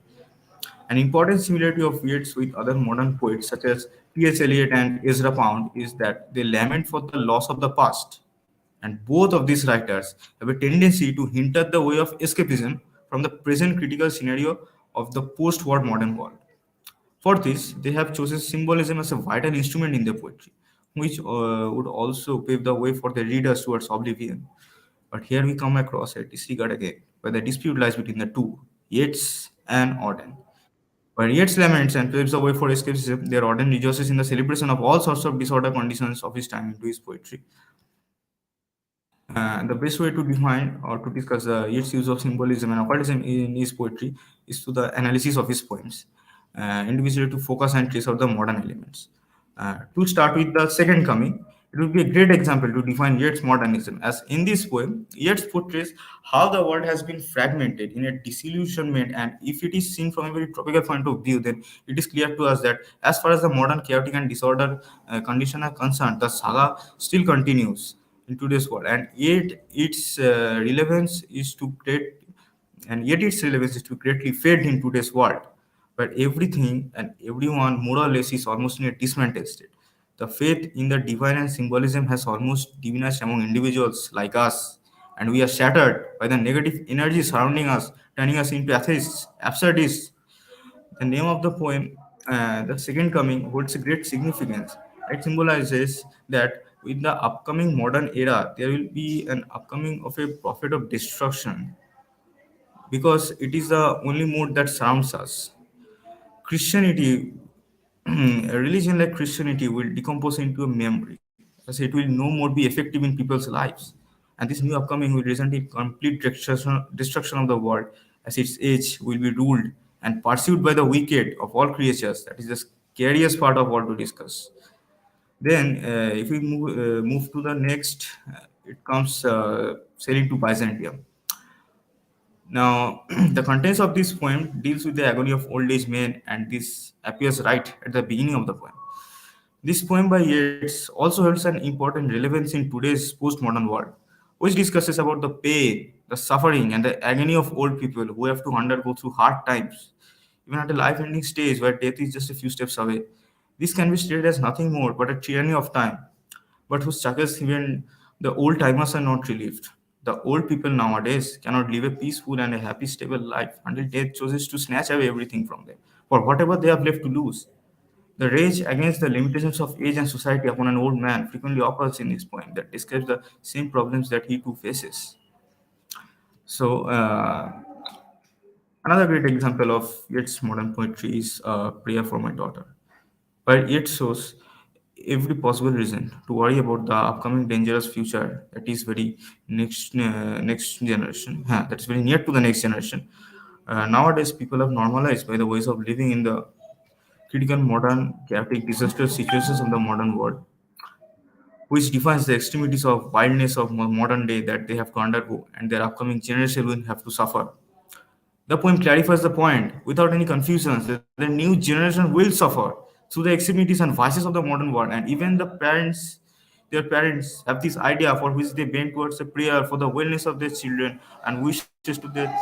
An important similarity of Yeats with other modern poets such as T.S. Eliot and Ezra Pound is that they lament for the loss of the past. And both of these writers have a tendency to hint at the way of escapism from the present critical scenario of the post war modern world. For this, they have chosen symbolism as a vital instrument in their poetry, which would also pave the way for the readers towards oblivion. But here we come across a disregard again, where the dispute lies between the two, Yeats and Auden. Where Yeats laments and paves the way for escapism, there Auden rejoices in the celebration of all sorts of disorder conditions of his time into his poetry. The best way to define or to discuss its use of symbolism and occultism in his poetry is through the analysis of his poems, individually to focus and trace out the modern elements. To start with the second coming, it would be a great example to define Yeats' modernism, as in this poem, Yeats portrays how the world has been fragmented in a disillusionment, and if it is seen from a very tropical point of view, then it is clear to us that as far as the modern chaotic and disorder condition are concerned, the saga still continues in today's world, and yet its relevance is to greatly fade in today's world, where everything and everyone more or less is almost in a dismantled state. The faith in the divine and symbolism has almost diminished among individuals like us, and we are shattered by the negative energy surrounding us, turning us into atheists, absurdists. The name of the poem, The Second Coming, holds a great significance. It symbolizes that with the upcoming modern era, there will be an upcoming of a prophet of destruction, because it is the only mode that surrounds us. Christianity, a religion like Christianity, will decompose into a memory, as it will no more be effective in people's lives. And this new upcoming will result in complete destruction of the world, as its age will be ruled and pursued by the wicked of all creatures, that is the curious part of what to discuss. Then, if we move to the next, it comes sailing to Byzantium. Now, the contents of this poem deals with the agony of old age men, and this appears right at the beginning of the poem. This poem by Yeats also holds an important relevance in today's postmodern world, which discusses about the pain, the suffering, and the agony of old people who have to undergo through hard times, even at a life-ending stage where death is just a few steps away. This can be stated as nothing more but a tyranny of time, but whose struggles even the old timers are not relieved. The old people nowadays cannot live a peaceful and a happy, stable life until death chooses to snatch away everything from them, for whatever they have left to lose. The rage against the limitations of age and society upon an old man frequently occurs in this poem that describes the same problems that he too faces. So, another great example of Yeats' modern poetry is Prayer for My Daughter, where Yeats shows every possible reason to worry about the upcoming dangerous future that is very next generation, that is very near to the next generation. Nowadays, people have normalized by the ways of living in the critical, modern, chaotic, disastrous situations of the modern world, which defines the extremities of wildness of modern day that they have to undergo and their upcoming generation will have to suffer. The poem clarifies the point without any confusions that the new generation will suffer through the extremities and vices of the modern world, and even their parents have this idea for which they bend towards a prayer for the wellness of their children and wishes to the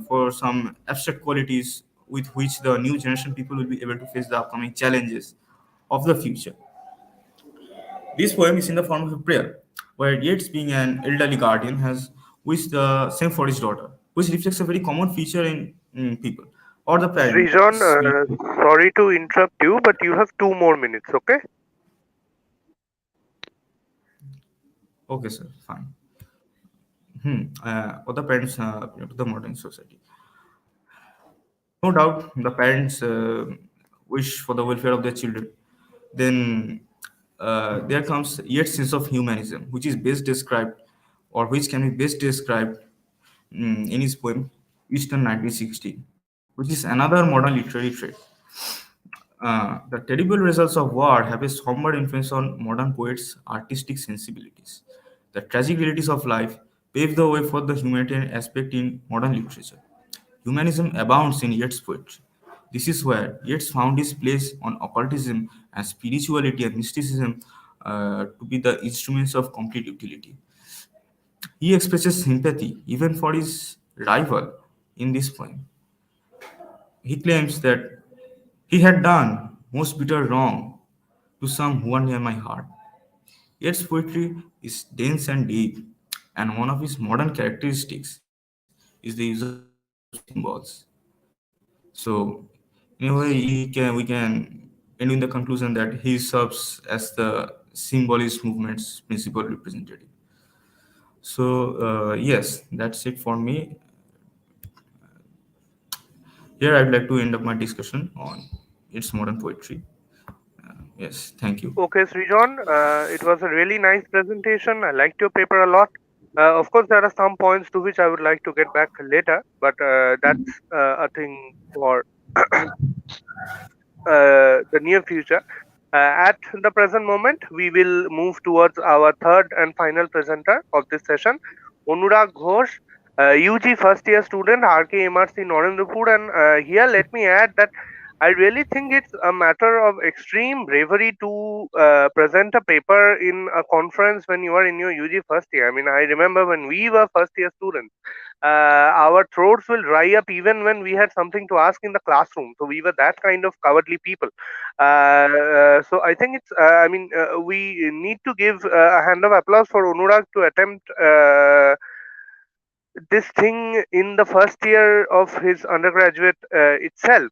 for some abstract qualities with which the new generation people will be able to face the upcoming challenges of the future. This poem is in the form of a prayer, where Yeats, being an elderly guardian, has wished the same for his daughter, which reflects a very common feature in people or the Srijan, parents. sorry to interrupt you, but you have 2 more minutes, okay? Okay, sir, fine. Or the parents to the modern society. No doubt, the parents wish for the welfare of their children. Then there comes Yeats' sense of humanism, which is best described, or which can be best described in his poem Eastern 1960, which is another modern literary trait. The terrible results of war have a somber influence on modern poets' artistic sensibilities. The tragic realities of life pave the way for the humanitarian aspect in modern literature. Humanism abounds in Yeats' poetry. This is where Yeats found his place on occultism and spirituality and mysticism to be the instruments of complete utility. He expresses sympathy even for his rival in this poem. He claims that he had done most bitter wrong to some who are near my heart. Yeats' poetry is dense and deep, and one of his modern characteristics is the use of symbols. So, in a way, we can end with the conclusion that he serves as the symbolist movement's principal representative. So, yes, that's it for me. Here, I'd like to end up my discussion on its modern poetry. Yes, thank you. Okay, Srijan, it was a really nice presentation. I liked your paper a lot. Of course, there are some points to which I would like to get back later, but that's a thing for the near future. At the present moment, we will move towards our third and final presenter of this session, Anurag Ghosh, UG first year student, RKMRC Narendrapur. And here, let me add that I really think it's a matter of extreme bravery to present a paper in a conference when you are in your UG first year. I mean, I remember when we were first year students, our throats will dry up even when we had something to ask in the classroom. So we were that kind of cowardly people. So I think it's, we need to give a hand of applause for Anurag to attempt this thing in the first year of his undergraduate itself.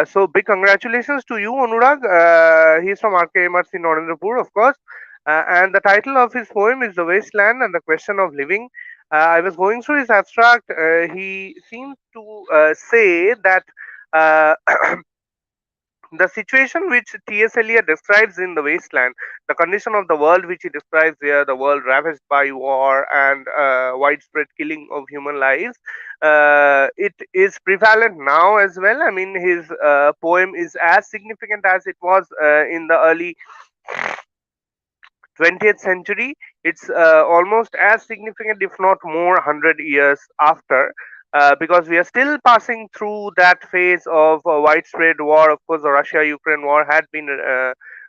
So big congratulations to you, Anurag. He's from RKMRC Narendrapur, of course. And the title of his poem is The Wasteland and the Question of Living. I was going through his abstract. He seems to say that uh, the situation which T.S. Eliot describes in The Wasteland, the condition of the world which he describes there, the world ravaged by war and widespread killing of human lives, it is prevalent now as well. I mean, his poem is as significant as it was in the early 20th century. It's almost as significant, if not more, 100 years after, because we are still passing through that phase of widespread war. Of course, the Russia-Ukraine war had been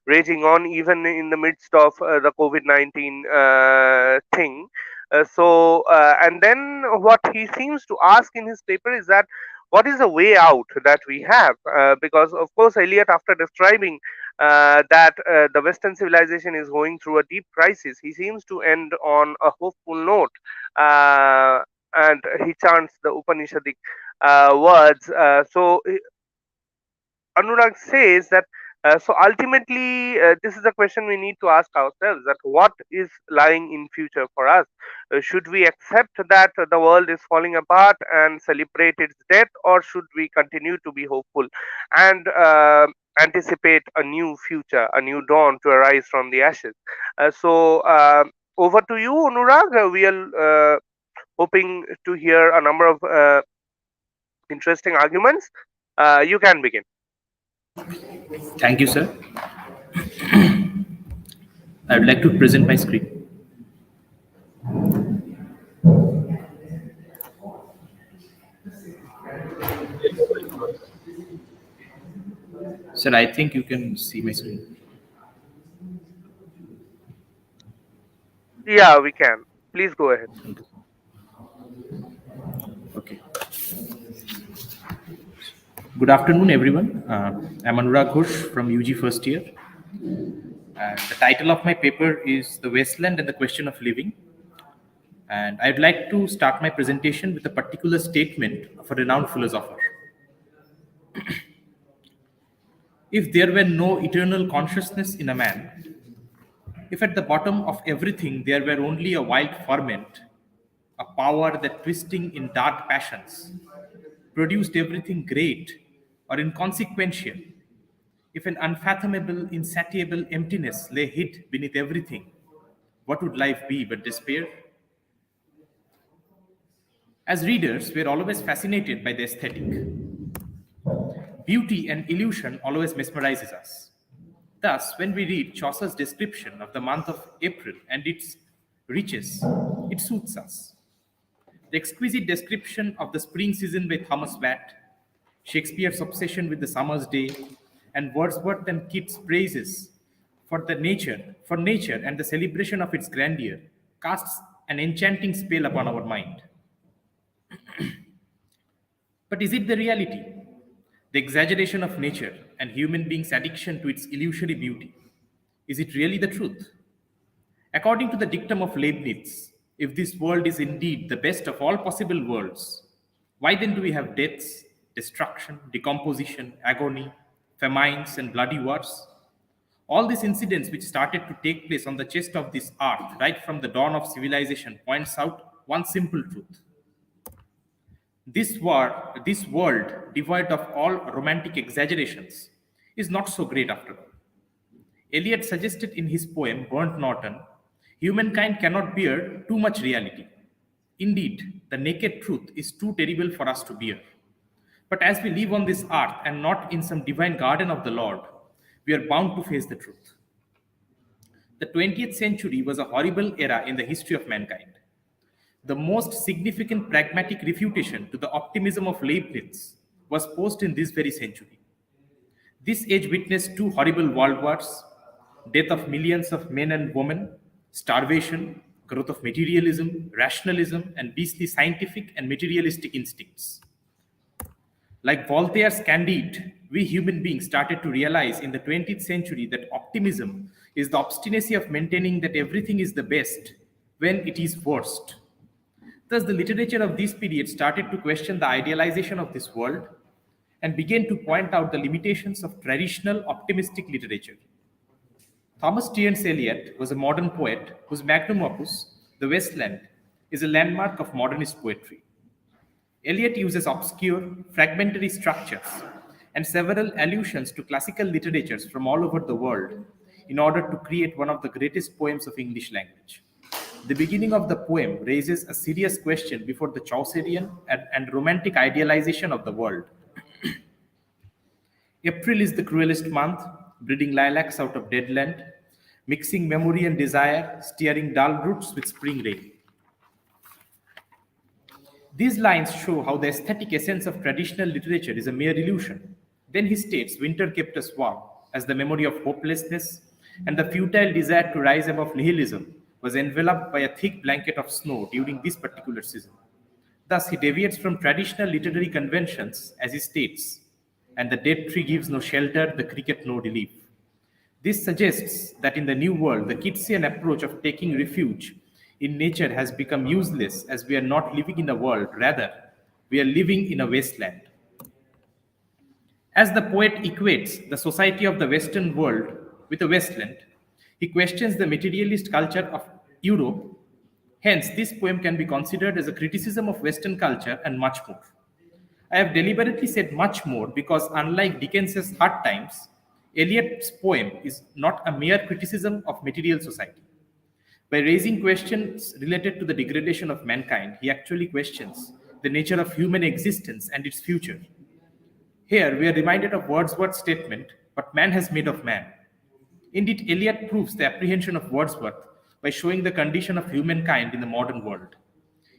raging on even in the midst of the COVID-19 thing. And then what he seems to ask in his paper is that what is the way out that we have? Because, of course, Eliot, after describing that the Western civilization is going through a deep crisis, he seems to end on a hopeful note, and he chants the Upanishadic words. Anurag says that so ultimately this is a question we need to ask ourselves, that what is lying in future for us. Should we accept that the world is falling apart and celebrate its death, or should we continue to be hopeful and anticipate a new future, a new dawn to arise from the ashes? Over to you, Anurag. We are hoping to hear a number of interesting arguments. You can begin. Thank you, sir. I would like to present my screen. Sir, I think you can see my screen. Yeah, we can. Please go ahead. Okay. Good afternoon, everyone. I'm Anurag Ghosh from UG first year. The title of my paper is The Wasteland and the Question of Living. And I'd like to start my presentation with a particular statement of a renowned philosopher. If there were no eternal consciousness in a man, if at the bottom of everything there were only a wild ferment, a power that twisting in dark passions produced everything great or inconsequential, if an unfathomable, insatiable emptiness lay hid beneath everything, what would life be but despair? As readers, we are always fascinated by the aesthetic. Beauty and illusion always mesmerizes us. Thus, when we read Chaucer's description of the month of April and its riches, it suits us. The exquisite description of the spring season by Thomas Watt, Shakespeare's obsession with the summer's day, and Wordsworth and Keats' praises for nature and the celebration of its grandeur casts an enchanting spell upon our mind. But is it the reality? The exaggeration of nature and human beings' addiction to its illusory beauty. Is it really the truth? According to the dictum of Leibniz, if this world is indeed the best of all possible worlds, why then do we have deaths, destruction, decomposition, agony, famines, and bloody wars? All these incidents which started to take place on the chest of this earth right from the dawn of civilization points out one simple truth. This world, devoid of all romantic exaggerations, is not so great after all. Eliot suggested in his poem Burnt Norton, humankind cannot bear too much reality. Indeed, the naked truth is too terrible for us to bear. But as we live on this earth and not in some divine garden of the Lord, we are bound to face the truth. The 20th century was a horrible era in the history of mankind. The most significant pragmatic refutation to the optimism of Leibniz was posed in this very century. This age witnessed two horrible world wars, death of millions of men and women, starvation, growth of materialism, rationalism, and beastly scientific and materialistic instincts. Like Voltaire's Candide, we human beings started to realize in the 20th century that optimism is the obstinacy of maintaining that everything is the best when it is worst. Thus, the literature of this period started to question the idealization of this world and began to point out the limitations of traditional optimistic literature. Thomas Stearns Eliot was a modern poet whose magnum opus, The Wasteland, is a landmark of modernist poetry. Eliot uses obscure, fragmentary structures and several allusions to classical literatures from all over the world in order to create one of the greatest poems of English language. The beginning of the poem raises a serious question before the Chaucerian and romantic idealization of the world. April is the cruelest month, breeding lilacs out of dead land, mixing memory and desire, steering dull roots with spring rain. These lines show how the aesthetic essence of traditional literature is a mere illusion. Then he states, winter kept us warm, as the memory of hopelessness and the futile desire to rise above nihilism was enveloped by a thick blanket of snow during this particular season. Thus, he deviates from traditional literary conventions, as he states, and the dead tree gives no shelter, the cricket no relief. This suggests that in the New World, the Keatsian approach of taking refuge in nature has become useless as we are not living in a world, rather, we are living in a wasteland. As the poet equates the society of the Western world with a wasteland, he questions the materialist culture of Europe. Hence, this poem can be considered as a criticism of Western culture and much more. I have deliberately said much more because, unlike Dickens's Hard Times, Eliot's poem is not a mere criticism of material society. By raising questions related to the degradation of mankind, he actually questions the nature of human existence and its future. Here, we are reminded of Wordsworth's statement, "What man has made of man." Indeed, Eliot proves the apprehension of Wordsworth by showing the condition of humankind in the modern world.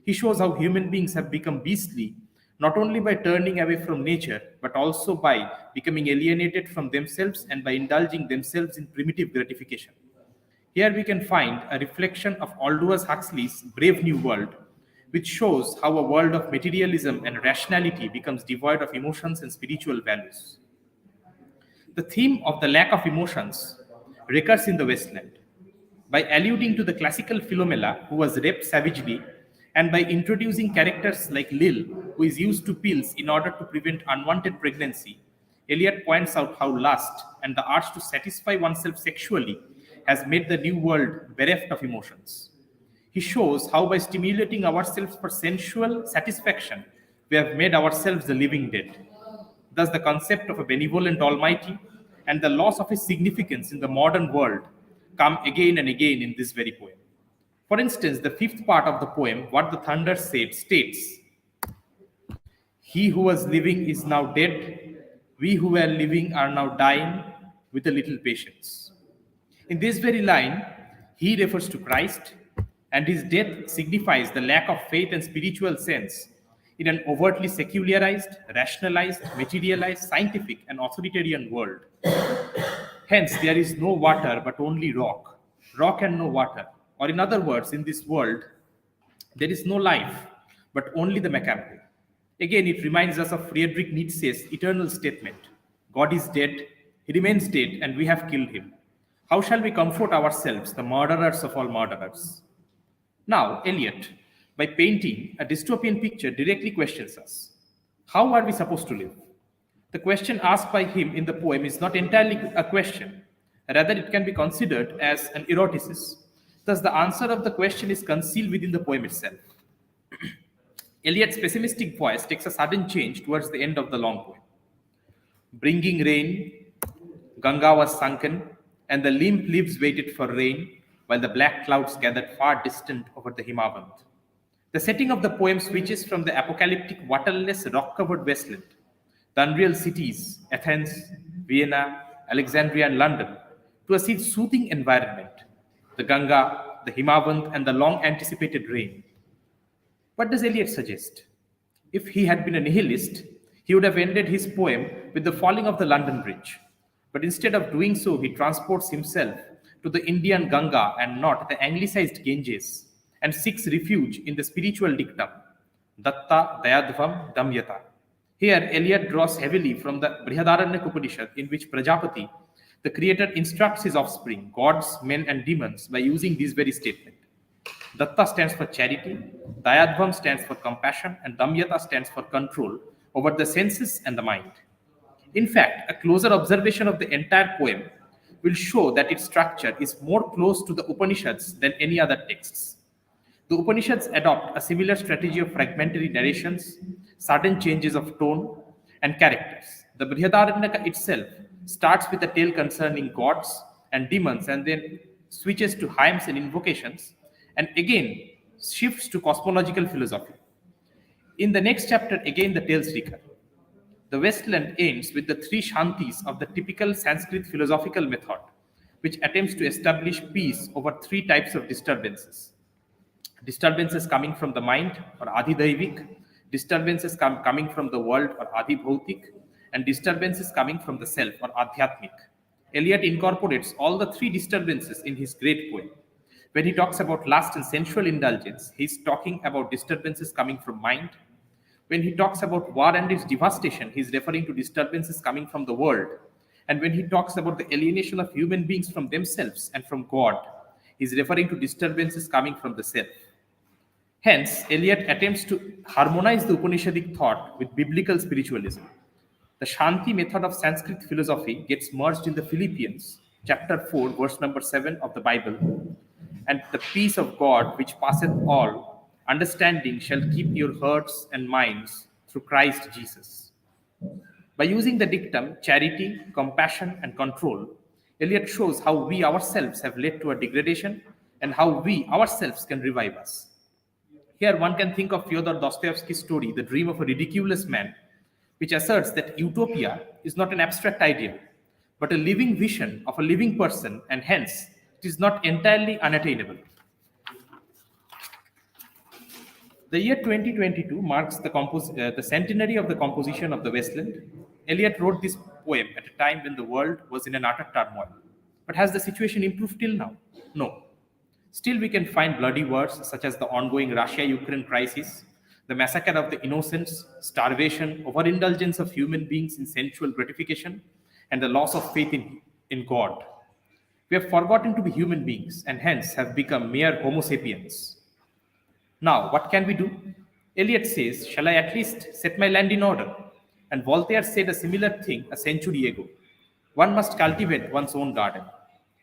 He shows how human beings have become beastly, not only by turning away from nature, but also by becoming alienated from themselves and by indulging themselves in primitive gratification. Here we can find a reflection of Aldous Huxley's Brave New World, which shows how a world of materialism and rationality becomes devoid of emotions and spiritual values. The theme of the lack of emotions recurs in the Westland. By alluding to the classical Philomela, who was raped savagely, and by introducing characters like Lil, who is used to pills in order to prevent unwanted pregnancy, Eliot points out how lust and the urge to satisfy oneself sexually has made the new world bereft of emotions. He shows how by stimulating ourselves for sensual satisfaction, we have made ourselves the living dead. Thus, the concept of a benevolent Almighty and the loss of his significance in the modern world come again and again in this very poem. For instance, the fifth part of the poem, What the Thunder Said, states, "He who was living is now dead. We who were living are now dying with a little patience." In this very line, he refers to Christ, and his death signifies the lack of faith and spiritual sense in an overtly secularized, rationalized, materialized, scientific, and authoritarian world. Hence, there is no water but only rock, rock and no water. Or, in other words, in this world, there is no life but only the mechanical. Again, it reminds us of Friedrich Nietzsche's eternal statement, God is dead, he remains dead, and we have killed him. How shall we comfort ourselves, the murderers of all murderers? Now, Eliot, by painting a dystopian picture, directly questions us. How are we supposed to live? The question asked by him in the poem is not entirely a question. Rather, it can be considered as an eroticis. Thus, the answer of the question is concealed within the poem itself. Eliot's pessimistic voice takes a sudden change towards the end of the long poem. Bringing rain, Ganga was sunken, and the limp leaves waited for rain, while the black clouds gathered far distant over the Himavant. The setting of the poem switches from the apocalyptic, waterless, rock-covered wasteland, the unreal cities, Athens, Vienna, Alexandria, and London, to a soothing environment, the Ganga, the Himavant, and the long-anticipated rain. What does Eliot suggest? If he had been a nihilist, he would have ended his poem with the falling of the London Bridge. But instead of doing so, he transports himself to the Indian Ganga and not the anglicized Ganges, and seeks refuge in the spiritual dictum, Datta Dayadvam Damyata. Here, Eliot draws heavily from the Brihadaranyaka Upanishad, in which Prajapati, the creator, instructs his offspring, gods, men, and demons, by using this very statement. Datta stands for charity, Dayadvam stands for compassion, and Damyata stands for control over the senses and the mind. In fact, a closer observation of the entire poem will show that its structure is more close to the Upanishads than any other texts. The Upanishads adopt a similar strategy of fragmentary narrations, sudden changes of tone and characters. The Brihadaranyaka itself starts with a tale concerning gods and demons and then switches to hymns and invocations and again shifts to cosmological philosophy. In the next chapter, again the tales recur. The Westland ends with the three shantis of the typical Sanskrit philosophical method, which attempts to establish peace over three types of disturbances: disturbances coming from the mind or adhidaivik, disturbances coming from the world or adhibhautik, and disturbances coming from the self or adhyatmik. Eliot incorporates all the three disturbances in his great poem. When he talks about lust and sensual indulgence, he's talking about disturbances coming from mind. When he talks about war and its devastation, he's referring to disturbances coming from the world. And when he talks about the alienation of human beings from themselves and from God, he's referring to disturbances coming from the self. Hence, Eliot attempts to harmonize the Upanishadic thought with biblical spiritualism. The Shanti method of Sanskrit philosophy gets merged in the Philippians, chapter 4, verse number 7 of the Bible. And the peace of God, which passeth all understanding, shall keep your hearts and minds through Christ Jesus. By using the dictum charity, compassion, and control, Eliot shows how we ourselves have led to a degradation and how we ourselves can revive us. Here, one can think of Fyodor Dostoevsky's story, The Dream of a Ridiculous Man, which asserts that utopia is not an abstract ideal, but a living vision of a living person, and hence it is not entirely unattainable. The year 2022 marks the centenary of the composition of the Westland. Eliot wrote this poem at a time when the world was in an utter turmoil. But has the situation improved till now? No. Still, we can find bloody wars such as the ongoing Russia Ukraine crisis, the massacre of the innocents, starvation, overindulgence of human beings in sensual gratification, and the loss of faith in God. We have forgotten to be human beings and hence have become mere Homo sapiens. Now, what can we do? Eliot says, shall I at least set my land in order? And Voltaire said a similar thing a century ago. One must cultivate one's own garden.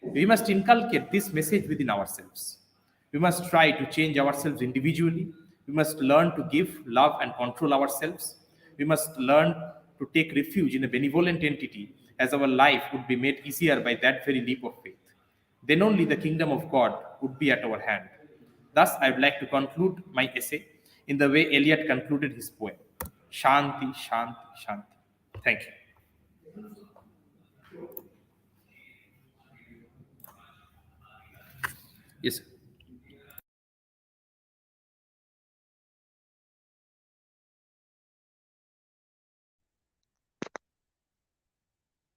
We must inculcate this message within ourselves. We must try to change ourselves individually. We must learn to give, love, and control ourselves. We must learn to take refuge in a benevolent entity, as our life would be made easier by that very leap of faith. Then only the kingdom of God would be at our hand. Thus, I would like to conclude my essay in the way Eliot concluded his poem: Shanti, Shanti, Shanti. Thank you. Yes, sir.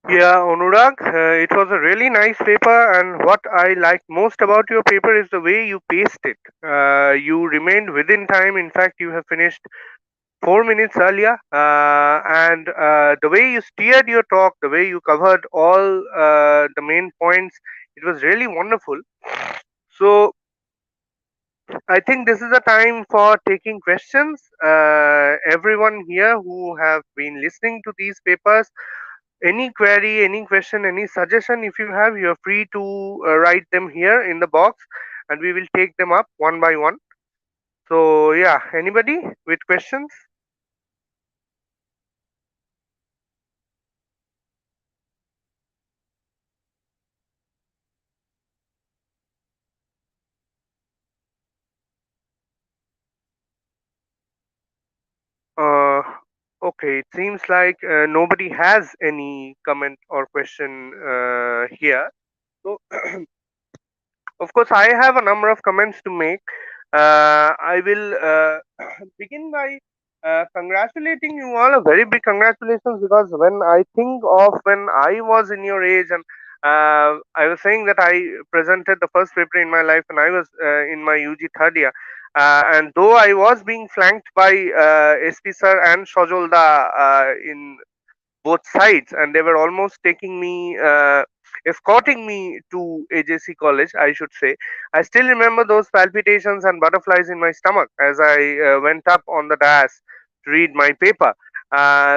Yeah, Anurag, it was a really nice paper, and what I liked most about your paper is the way you paced it. You remained within time. In fact, you have finished 4 minutes earlier, and the way you steered your talk, the way you covered all the main points, it was really wonderful. So, I think this is the time for taking questions. Everyone here who have been listening to these papers, any query, any question, any suggestion, if you have, you're free to write them here in the box and we will take them up one by one. So, yeah, anybody with questions? Uh, okay, it seems like nobody has any comment or question here. So, of course, I have a number of comments to make. I will begin by congratulating you all. A very big congratulations, because when I think of when I was in your age, and I was saying that I presented the first paper in my life when I was in my UG third year. And though I was being flanked by SP sir and Shojolda in both sides, and they were almost taking me, escorting me to AJC college, I should say. I still remember those palpitations and butterflies in my stomach as I went up on the dais to read my paper.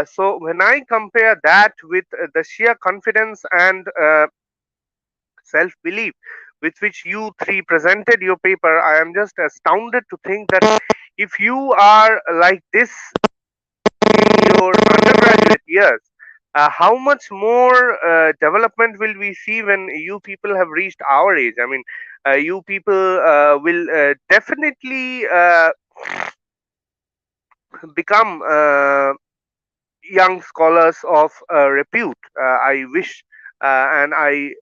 So when I compare that with the sheer confidence and self belief with which you three presented your paper, I am just astounded to think that if you are like this in your undergraduate years, how much more development will we see when you people have reached our age? I mean, you people will definitely become young scholars of repute. I wish and I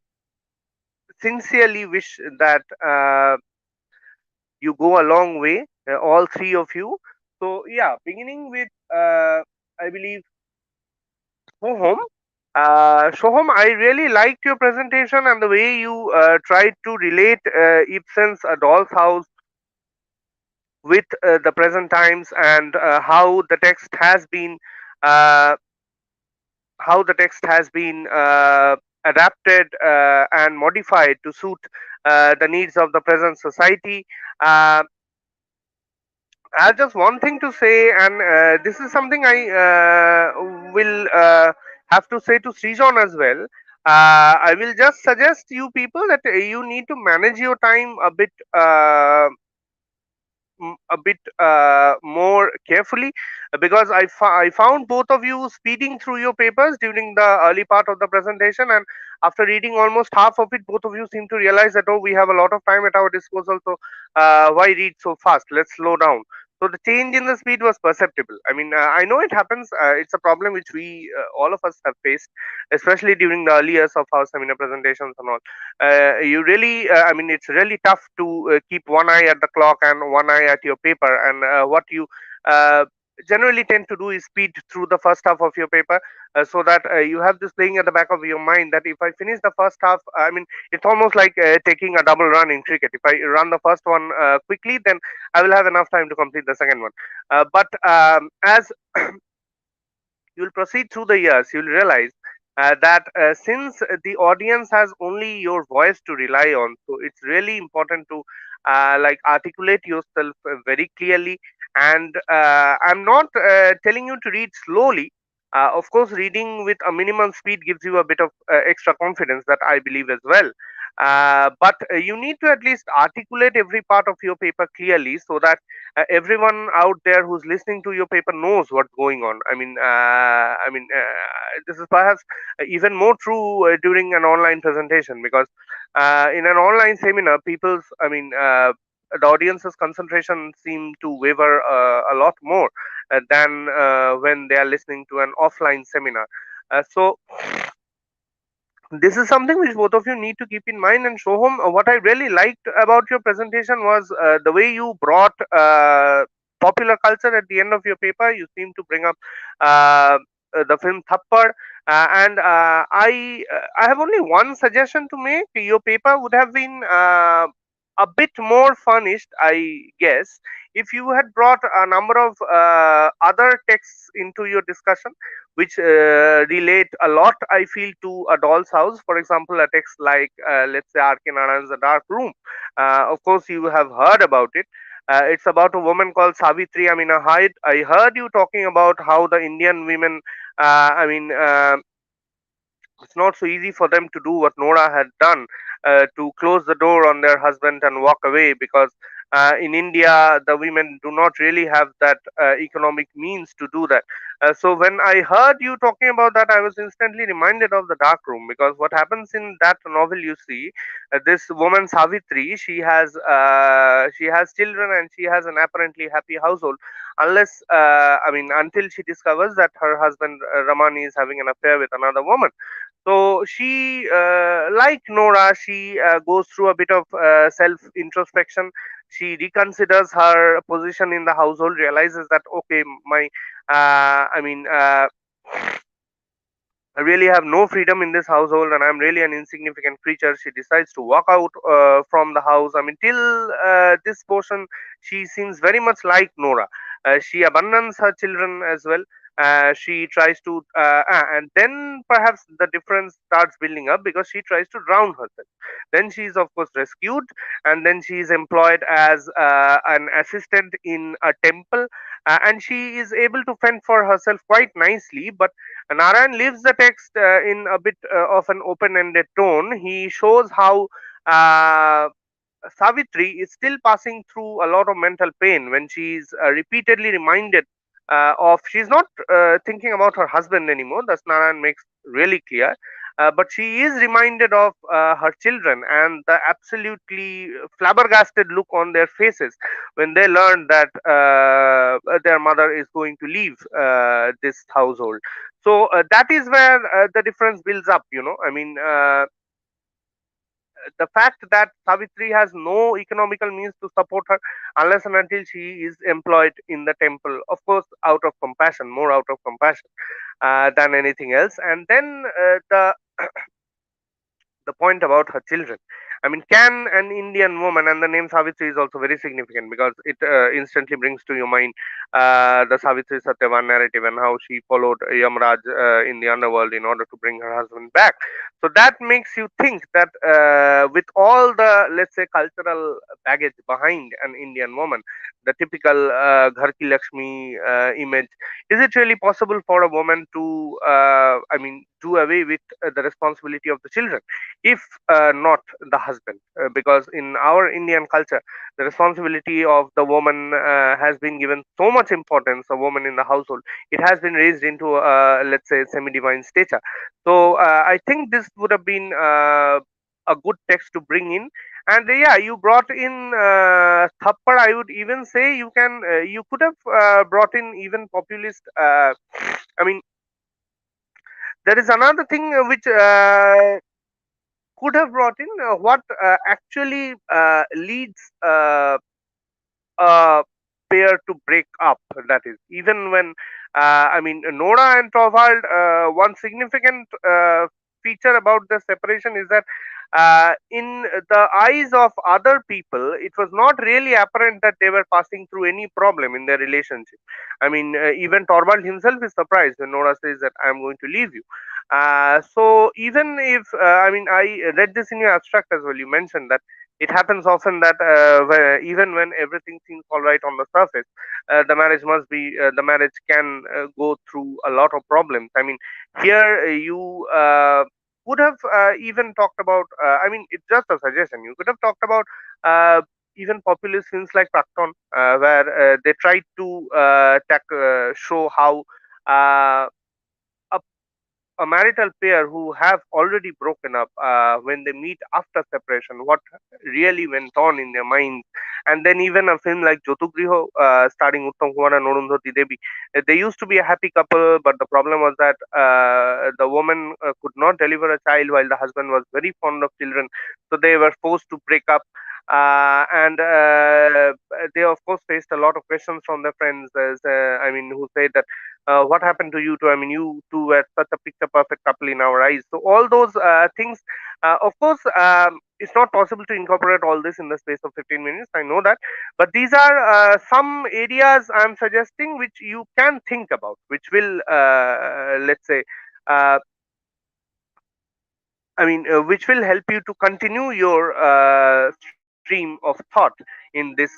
sincerely wish that you go a long way, all three of you. So, yeah, beginning with, I believe, Soham. Soham, I really liked your presentation and the way you tried to relate Ibsen's A Doll's House with the present times, and uh, how the text has been adapted and modified to suit the needs of the present society. Uh, I have just one thing to say, and this is something I will have to say to Srijan as well. I will just suggest you people that you need to manage your time a bit more carefully, because I found both of you speeding through your papers during the early part of the presentation, and after reading almost half of it, both of you seem to realize that, oh, we have a lot of time at our disposal, so why read so fast? Let's slow down. So the change in the speed was perceptible. I mean, I know it happens. It's a problem which we all of us have faced, especially during the early years of our seminar presentations and all. You really, I mean, it's really tough to keep one eye at the clock and one eye at your paper, and what you uh, generally tend to do is speed through the first half of your paper, so that you have this playing at the back of your mind that if I finish the first half, I mean, it's almost like taking a double run in cricket. If I run the first one quickly, then I will have enough time to complete the second one. But as you'll proceed through the years, you'll realize that since the audience has only your voice to rely on, so it's really important to like articulate yourself very clearly. And I'm not telling you to read slowly. Of course, reading with a minimal speed gives you a bit of extra confidence, that I believe as well. But you need to at least articulate every part of your paper clearly, so that everyone out there who's listening to your paper knows what's going on. This is perhaps even more true during an online presentation, because in an online seminar, the audience's concentration seem to waver a lot more than when they are listening to an offline seminar. So this is something which both of you need to keep in mind. And Shoham, what I really liked about your presentation was the way you brought popular culture at the end of your paper. You seem to bring up the film Thappad, I have only one suggestion to make. Your paper would have been a bit more furnished, I guess, if you had brought a number of other texts into your discussion, which relate a lot, I feel, to A Doll's House. For example, a text like, let's say, R.K. Narayan's A Dark Room. Of course, you have heard about it. It's about a woman called Savitri. I heard you talking about how the Indian women, it's not so easy for them to do what Nora had done, to close the door on their husband and walk away, because in India, the women do not really have that economic means to do that. So when I heard you talking about that, I was instantly reminded of The Dark Room, because what happens in that novel, you see, this woman Savitri, she has children and she has an apparently happy household, until she discovers that her husband Ramani is having an affair with another woman. So she, like Nora, she goes through a bit of self introspection. She reconsiders her position in the household, realizes that, okay, my, uh, I mean, uh, I really have no freedom in this household, and I'm really an insignificant creature. She decides to walk out from the house. I mean, till this portion, she seems very much like Nora. She abandons her children as well. She tries to, and then perhaps the difference starts building up, because she tries to drown herself. Then she is, of course, rescued, and then she is employed as an assistant in a temple, and she is able to fend for herself quite nicely. But Narayan leaves the text in a bit of an open-ended tone. He shows how uh, Savitri is still passing through a lot of mental pain when she is repeatedly reminded of she's not thinking about her husband anymore. That's Narayan makes really clear. But she is reminded of her children and the absolutely flabbergasted look on their faces when they learn that their mother is going to leave this household. So that is where the difference builds up. I mean, the fact that Savitri has no economical means to support her unless and until she is employed in the temple, of course, out of compassion, more out of compassion than anything else. And then the point about her children. I mean, can an Indian woman, and the name Savitri is also very significant because it instantly brings to your mind the Savitri Satyavan narrative and how she followed Yamraj in the underworld in order to bring her husband back. So that makes you think that with all the, let's say, cultural baggage behind an Indian woman, the typical Ghar Ki Lakshmi image, is it really possible for a woman to, I mean, do away with the responsibility of the children? If not the husband, because in our Indian culture the responsibility of the woman has been given so much importance. A woman in the household, it has been raised into let's say semi divine stature. So I think this would have been a good text to bring in. And yeah, you brought in thappad. I would even say you could have brought in even populist I mean, there is another thing which could have brought in what actually leads a pair to break up. That is, even when I mean, Nora and Torvald, one significant feature about the separation is that in the eyes of other people, it was not really apparent that they were passing through any problem in their relationship. I mean, even Torvald himself is surprised when Nora says that I am going to leave you. So even if I mean, I read this in your abstract as well. You mentioned that it happens often that even when everything seems all right on the surface, the marriage can go through a lot of problems. I mean, here you could have even talked about. I mean, it's just a suggestion. You could have talked about. Even populist films like Prakton, where they tried to show how uh, a a marital pair who have already broken up, when they meet after separation, what really went on in their minds. And then even a film like Jyotugriho, starring Uttam Kumar and Arundhati Devi, they used to be a happy couple, but the problem was that the woman could not deliver a child while the husband was very fond of children, so they were forced to break up. And they of course faced a lot of questions from their friends, as I mean, who said that what happened to you two? I mean, you two were such a picture perfect couple in our eyes. So all those things, of course, it's not possible to incorporate all this in the space of 15 minutes. I know that, but these are some areas I'm suggesting which you can think about, which will, let's say, uh, I mean, which will help you to continue your stream of thought in this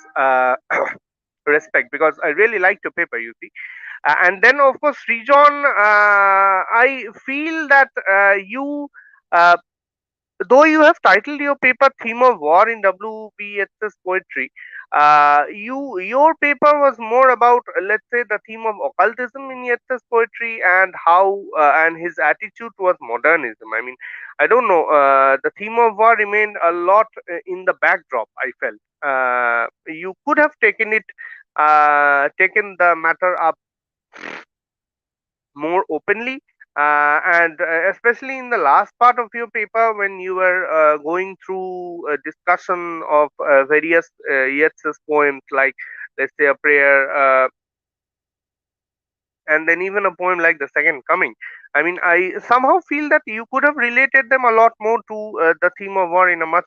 respect, because I really liked your paper, you see. And then, of course, Srijan, I feel that uh, though you have titled your paper "Theme of War in WBHS Poetry," your paper was more about, let's say, the theme of occultism in Yeats's poetry and how and his attitude towards modernism. I mean, I don't know. The theme of war remained a lot in the backdrop, I felt. You could have taken the matter up more openly, and especially in the last part of your paper when you were going through a discussion of various Yeats's poems, like, let's say, a prayer, and then even a poem like The Second Coming. I mean, I somehow feel that you could have related them a lot more to the theme of war in a much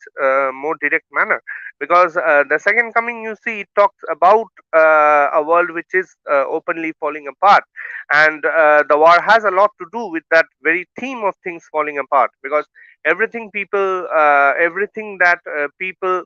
more direct manner, because The Second Coming, you see, it talks about a world which is openly falling apart, and the war has a lot to do with that very theme of things falling apart, because everything that people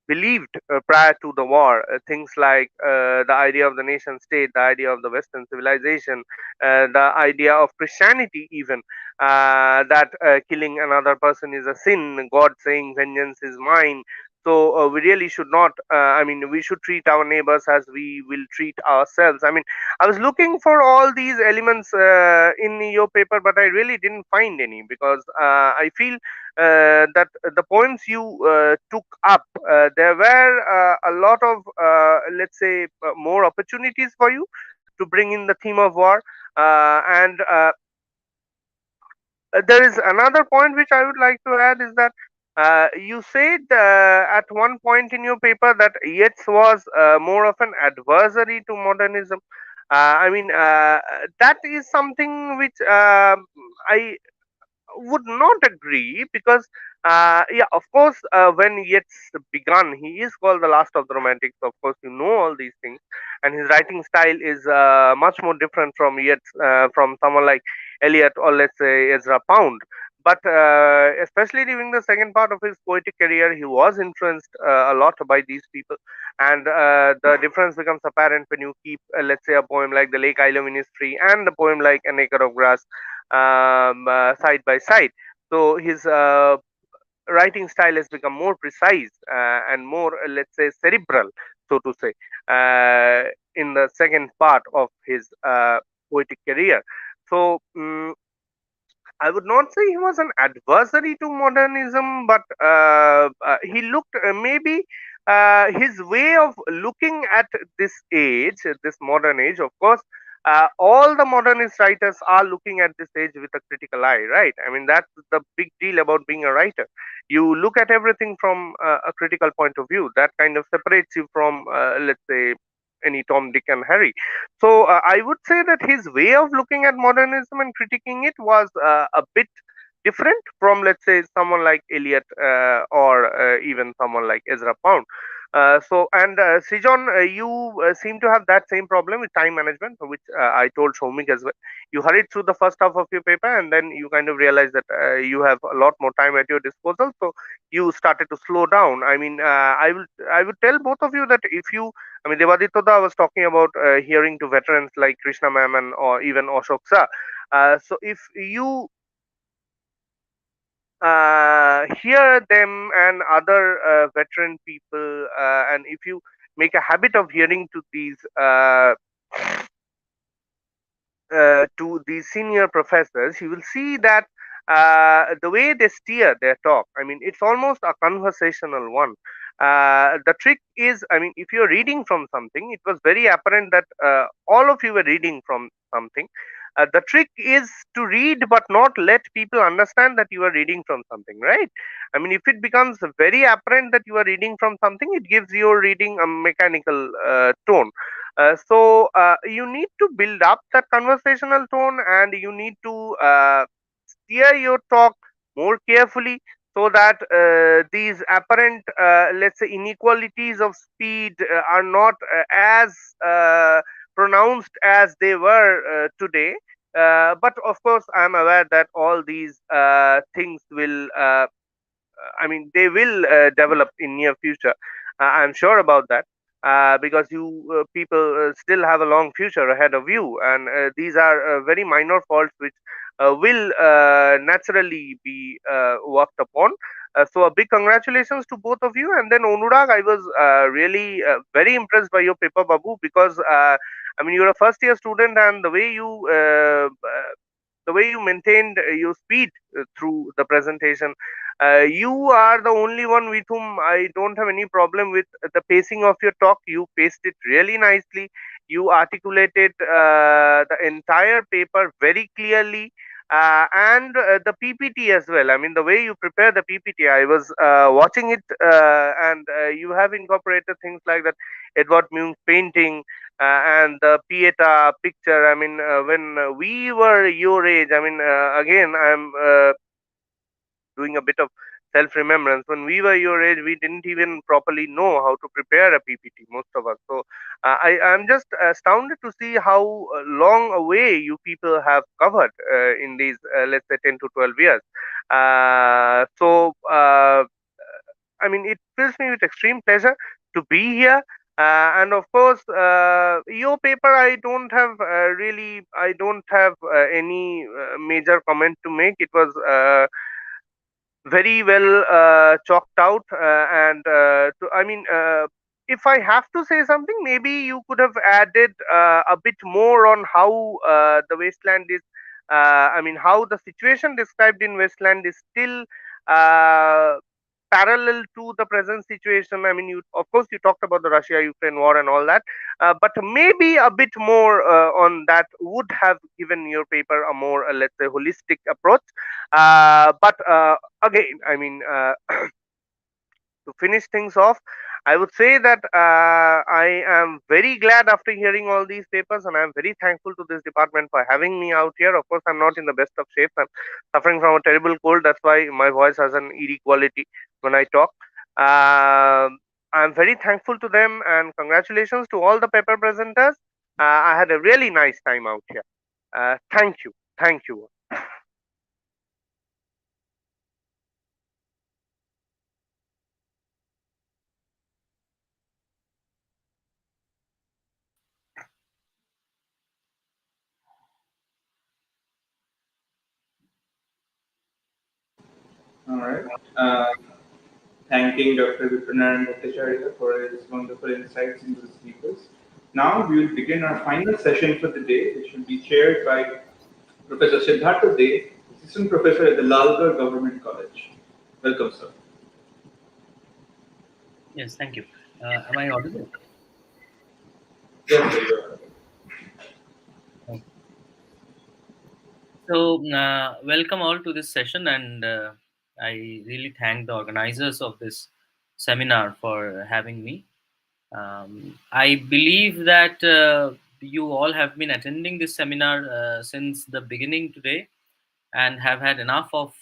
believed prior to the war, things like the idea of the nation state, the idea of the Western civilization, the idea of Christianity, even that killing another person is a sin, God saying vengeance is mine. So we really should not. I mean, we should treat our neighbors as we will treat ourselves. I mean, I was looking for all these elements in your paper, but I really didn't find any, because I feel that the poems you took up, there were a lot of, let's say, more opportunities for you to bring in the theme of war. And there is another point which I would like to add, is that you said at one point in your paper that Yeats was more of an adversary to modernism. I mean, that is something which I would not agree, because yeah, of course, when Yeats begun, he is called the last of the romantics. Of course, you know all these things, and his writing style is much more different from Yeats, from someone like Eliot, or let's say Ezra Pound. But especially during the second part of his poetic career, he was influenced a lot by these people, and the difference becomes apparent when you keep, let's say, a poem like "The Lake I Love Ministry" and a poem like "An Acre of Grass" side by side. So his writing style has become more precise and more, let's say, cerebral, so to say, in the second part of his poetic career. So I would not say he was an adversary to modernism, but he looked, maybe his way of looking at this age, this modern age. Of course, all the modernist writers are looking at this age with a critical eye, right? I mean, that's the big deal about being a writer. You look at everything from a critical point of view. That kind of separates you from, let's say, any Tom, Dick, and Harry. So I would say that his way of looking at modernism and critiquing it was a bit different from, let's say, someone like Eliot, or even someone like Ezra Pound. And Sijon, you seem to have that same problem with time management, which I told Shomik as well. You hurried through the first half of your paper, and then you kind of realized that you have a lot more time at your disposal. So you started to slow down. I mean, I would tell both of you that if you, I mean, Devaditoda was talking about hearing to veterans like Krishna Maman or even Ashok Shah. So if you hear them and other veteran people, and if you make a habit of hearing to these senior professors, you will see that the way they steer their talk, I mean, it's almost a conversational one. The trick is, I mean, if you're reading from something, it was very apparent that all of you were reading from something. The trick is to read but not let people understand that you are reading from something, right? I mean, if it becomes very apparent that you are reading from something, it gives your reading a mechanical tone. So you need to build up that conversational tone, and you need to steer your talk more carefully, so that these apparent, let's say, inequalities of speed are not as pronounced as they were today. But of course, I'm aware that all these things will, I mean, they will develop in near future. I'm sure about that, because you people still have a long future ahead of you, and these are very minor faults which will naturally be worked upon. So a big congratulations to both of you. And then Onurag, I was really very impressed by your paper, Babu, because I mean, you're a first year student, and the way you maintained your speed through the presentation, you are the only one with whom I don't have any problem with the pacing of your talk. You paced it really nicely. You articulated the entire paper very clearly, and the PPT as well. I mean, the way you prepare the PPT, I was watching it, and you have incorporated things like that Edward Munch painting, and the Pieta picture. I mean, when we were your age, I mean, again, I'm doing a bit of self remembrance. When we were your age, we didn't even properly know how to prepare a PPT, most of us. So I'm just astounded to see how long a way you people have covered in these, let's say, 10 to 12 years. I mean, it fills me with extreme pleasure to be here. And of course, your paper, I don't have any major comment to make. It was very well chalked out. If I have to say something, maybe you could have added a bit more on how the wasteland is. How the situation described in wasteland is still uh, parallel to the present situation. I mean, you of course you talked about the Russia-Ukraine war and all that, but maybe a bit more on that would have given your paper a more, let's say, holistic approach. But again, to finish things off, I would say that I am very glad after hearing all these papers, and I am very thankful to this department for having me out here. Of course, I'm not in the best of shape. I'm suffering from a terrible cold. That's why my voice has an eerie quality when I talk. I'm very thankful to them, and congratulations to all the paper presenters. I had a really nice time out here. Thank you. Thank you. All right. Thanking Dr. Vipranaran Bhattacharya for his wonderful insights into the speakers. Now we will begin our final session for the day, which will be chaired by Professor Siddhartha Dey, Assistant Professor at the Lalgarh Government College. Welcome, sir. Yes, thank you. Am I audible? Yes, sir, you are. So, welcome all to this session, and I really thank the organizers of this seminar for having me. I believe that you all have been attending this seminar since the beginning today and have had enough of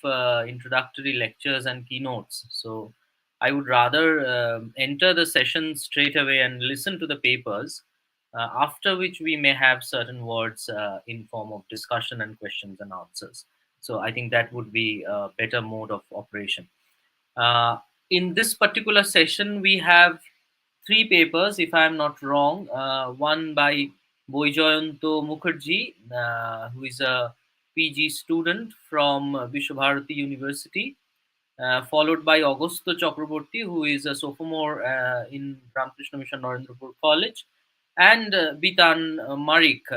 introductory lectures and keynotes. So, I would rather enter the session straight away and listen to the papers, after which we may have certain words in form of discussion and questions and answers. So, I think that would be a better mode of operation. Uh, in this particular session, we have three papers, if I am not wrong. One by Boijoyanto Mukherjee, who is a PG student from Vishwabharati University, followed by Augusto Chakraborty, who is a sophomore in Ramakrishna Mission Narendrapur College, and Bitan Marik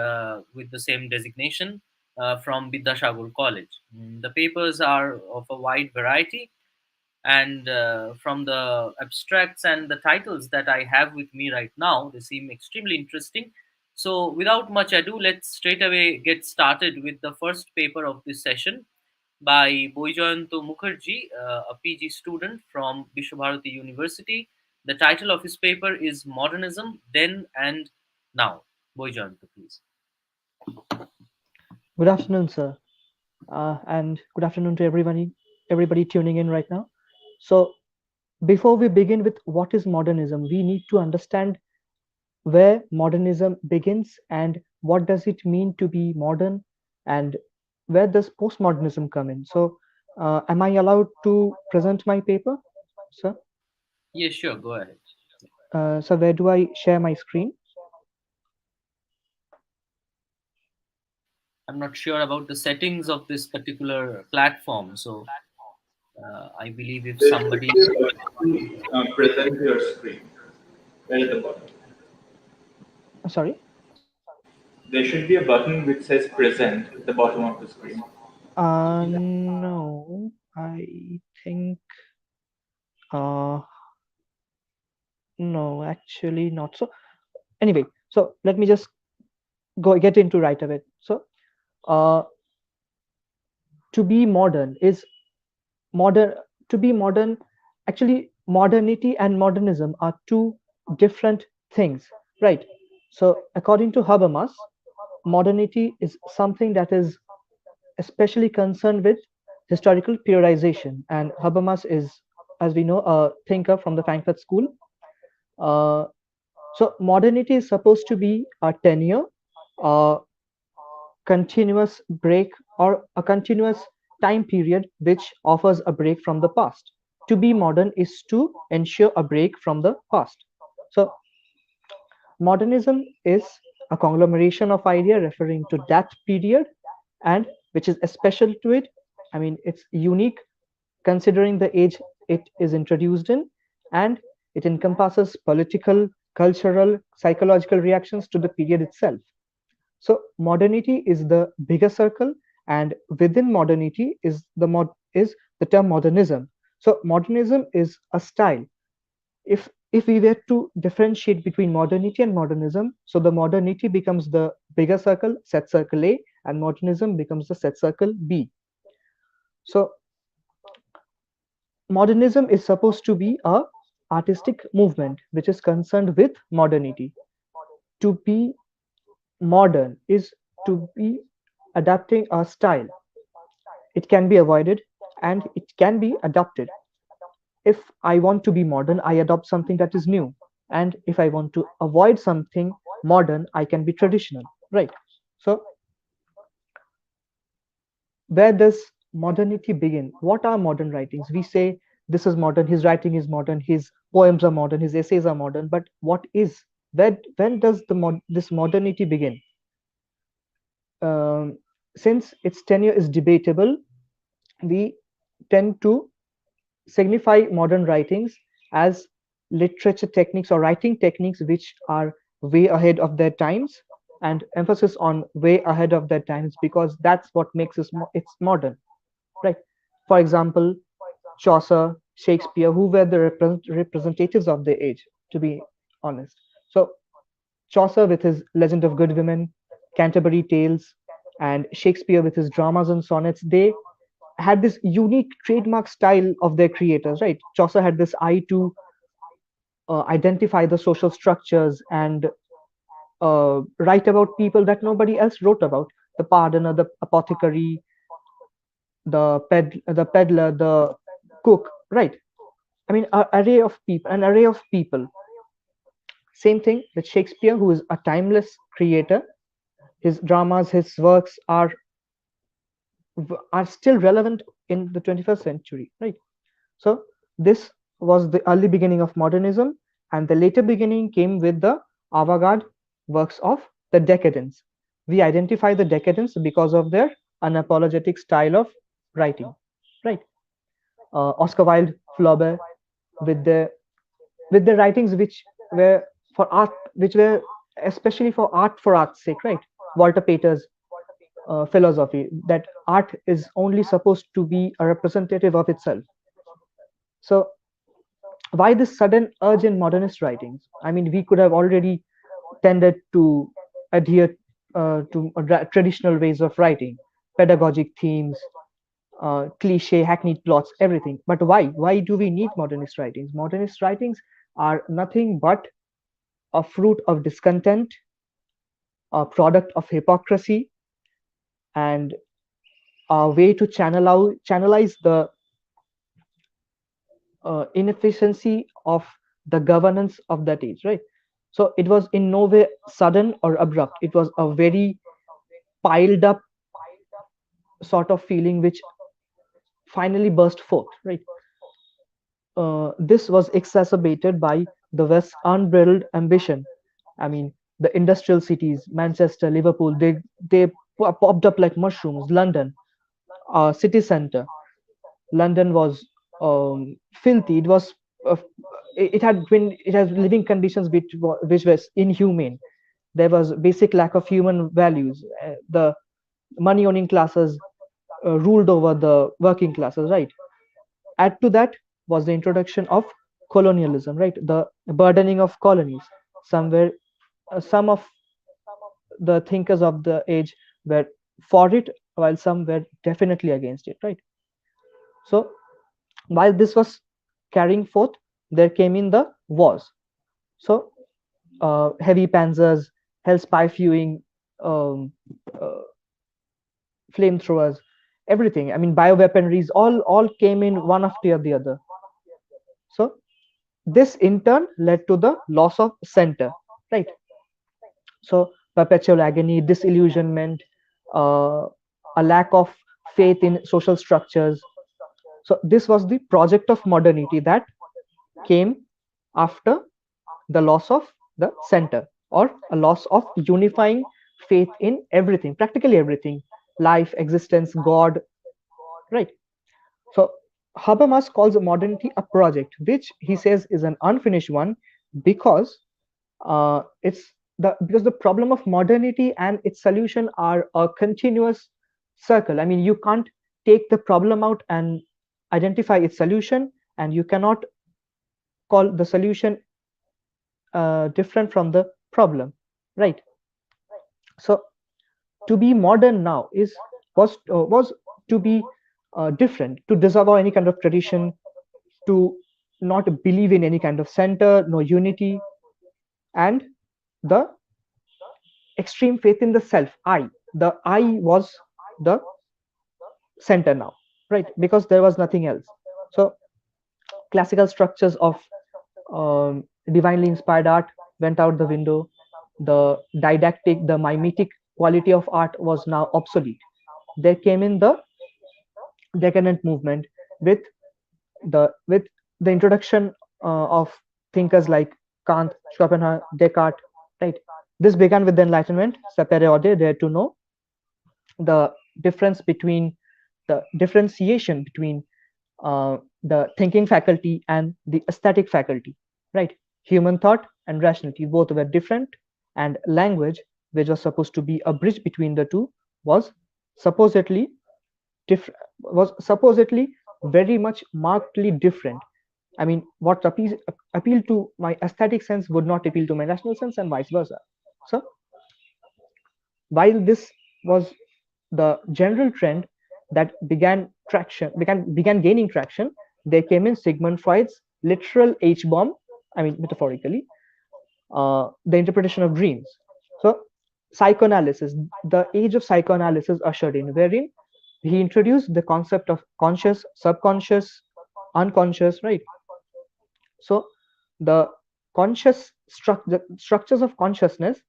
with the same designation from Bidyasagar College. The papers are of a wide variety, and from the abstracts and the titles that I have with me right now, they seem extremely interesting. So, without much ado, let's straight away get started with the first paper of this session by Boijoyanto Mukherjee, a PG student from Vishwabharati University. The title of his paper is Modernism Then and Now. Boijoyanto, please. Good afternoon, sir, and good afternoon to everybody tuning in right now. So, before we begin with what is modernism, we need to understand where modernism begins and what does it mean to be modern, and where does postmodernism come in. So, am I allowed to present my paper, sir? Yes, sure, go ahead. So, where do I share my screen? I'm not sure about the settings of this particular platform, so I believe if There should somebody. be a button present your screen right at the bottom. Sorry. There should be a button which says present at the bottom of the screen. No, I think. No, actually not. So anyway, so let me just get into right of it. So to be modern is modern. To be modern, actually, modernity and modernism are two different things, right? So according to Habermas, modernity is something that is especially concerned with historical periodization, and Habermas is, as we know, a thinker from the Frankfurt School. Uh, So modernity is supposed to be a tenure, a continuous break, or a continuous time period which offers a break from the past. To be modern is to ensure a break from the past. So modernism is a conglomeration of idea referring to that period, and which is special to it. I mean, it's unique considering the age it is introduced in, and it encompasses political, cultural, psychological reactions to the period itself. So modernity is the bigger circle, and within modernity is the term modernism. So modernism is a style. If we were to differentiate between modernity and modernism, so the modernity becomes the bigger circle, set circle A, and modernism becomes the set circle B. So modernism is supposed to be a artistic movement which is concerned with modernity. To be modern is to be adapting a style. It can be avoided and it can be adopted. If I want to be modern, I adopt something that is new. And if I want to avoid something modern, I can be traditional, right? So where does modernity begin? What are modern writings? We say this is modern, his writing is modern, his poems are modern, his essays are modern, but what is, when does this modernity begin? Since its tenure is debatable, we tend to signify modern writings as literature techniques or writing techniques which are way ahead of their times, and emphasis on way ahead of their times because that's what makes it's modern, right? For example, Chaucer, Shakespeare, who were the representatives of their age, to be honest. So Chaucer with his Legend of Good Women, Canterbury Tales, and Shakespeare with his dramas and sonnets, they had this unique trademark style of their creators, right? Chaucer had this eye to identify the social structures and write about people that nobody else wrote about: the pardoner, the apothecary, the peddler, the cook, right? I mean, an array of people. Same thing with Shakespeare, who is a timeless creator. His dramas, his works are still relevant in the 21st century, right? So this was the early beginning of modernism, and the later beginning came with the avant-garde works of the decadents. We identify the decadents because of their unapologetic style of writing, right? Oscar Wilde, Flaubert, with their writings which were for art, which were especially for art's sake, right? Walter Pater's philosophy that art is only supposed to be a representative of itself. So why this sudden urge in modernist writings? I mean, we could have already tended to adhere to traditional ways of writing, pedagogic themes, cliche, hackneyed plots, everything. But why? Why do we need modernist writings? Modernist writings are nothing but a fruit of discontent, a product of hypocrisy, and a way to channelize the inefficiency of the governance of that age, right? So it was in no way sudden or abrupt. It was a very piled up sort of feeling which finally burst forth, right? This was exacerbated by the West's unbridled ambition. I mean, the industrial cities, Manchester, Liverpool, they popped up like mushrooms. London, city center. London was filthy. It was uh, it has living conditions which was inhumane. There was basic lack of human values. The money owning classes ruled over the working classes, right? Add to that was the introduction of colonialism, right? The burdening of colonies. Somewhere, some of the thinkers of the age were for it, while some were definitely against it, right? So while this was carrying forth, there came in the wars. So heavy panzers, hell spy fewing, um, uh, flamethrowers, everything. I mean, bioweaponries, all came in one after the other. So this in turn led to the loss of center, right? So perpetual agony, disillusionment, a lack of faith in social structures. So this was the project of modernity that came after the loss of the center, or a loss of unifying faith in everything, practically everything, life, existence, God, right? So Habermas calls modernity a project, which he says is an unfinished one because because the problem of modernity and its solution are a continuous circle. I mean, you can't take the problem out and identify its solution, and you cannot call the solution different from the problem, right? So to be modern now was to be different, to disavow any kind of tradition, to not believe in any kind of center, no unity, and the extreme faith in the self. The I was the center now, right? Because there was nothing else. So classical structures of divinely inspired art went out the window. The didactic, the mimetic quality of art was now obsolete. There came in the decadent movement with the introduction of thinkers like Kant, Schopenhauer, Descartes, right? This began with the Enlightenment, sapere aude, dare to know, the difference between the differentiation between the thinking faculty and the aesthetic faculty, right? Human thought and rationality both were different, and language, which was supposed to be a bridge between the two, was supposedly very much markedly different. I mean, what appealed to my aesthetic sense would not appeal to my rational sense, and vice versa. So while this was the general trend that began gaining traction, there came in Sigmund Freud's literal H-bomb, I mean metaphorically, the interpretation of dreams. So psychoanalysis, the age of psychoanalysis ushered in, wherein he introduced the concept of conscious, subconscious, unconscious, right? So the structures of consciousness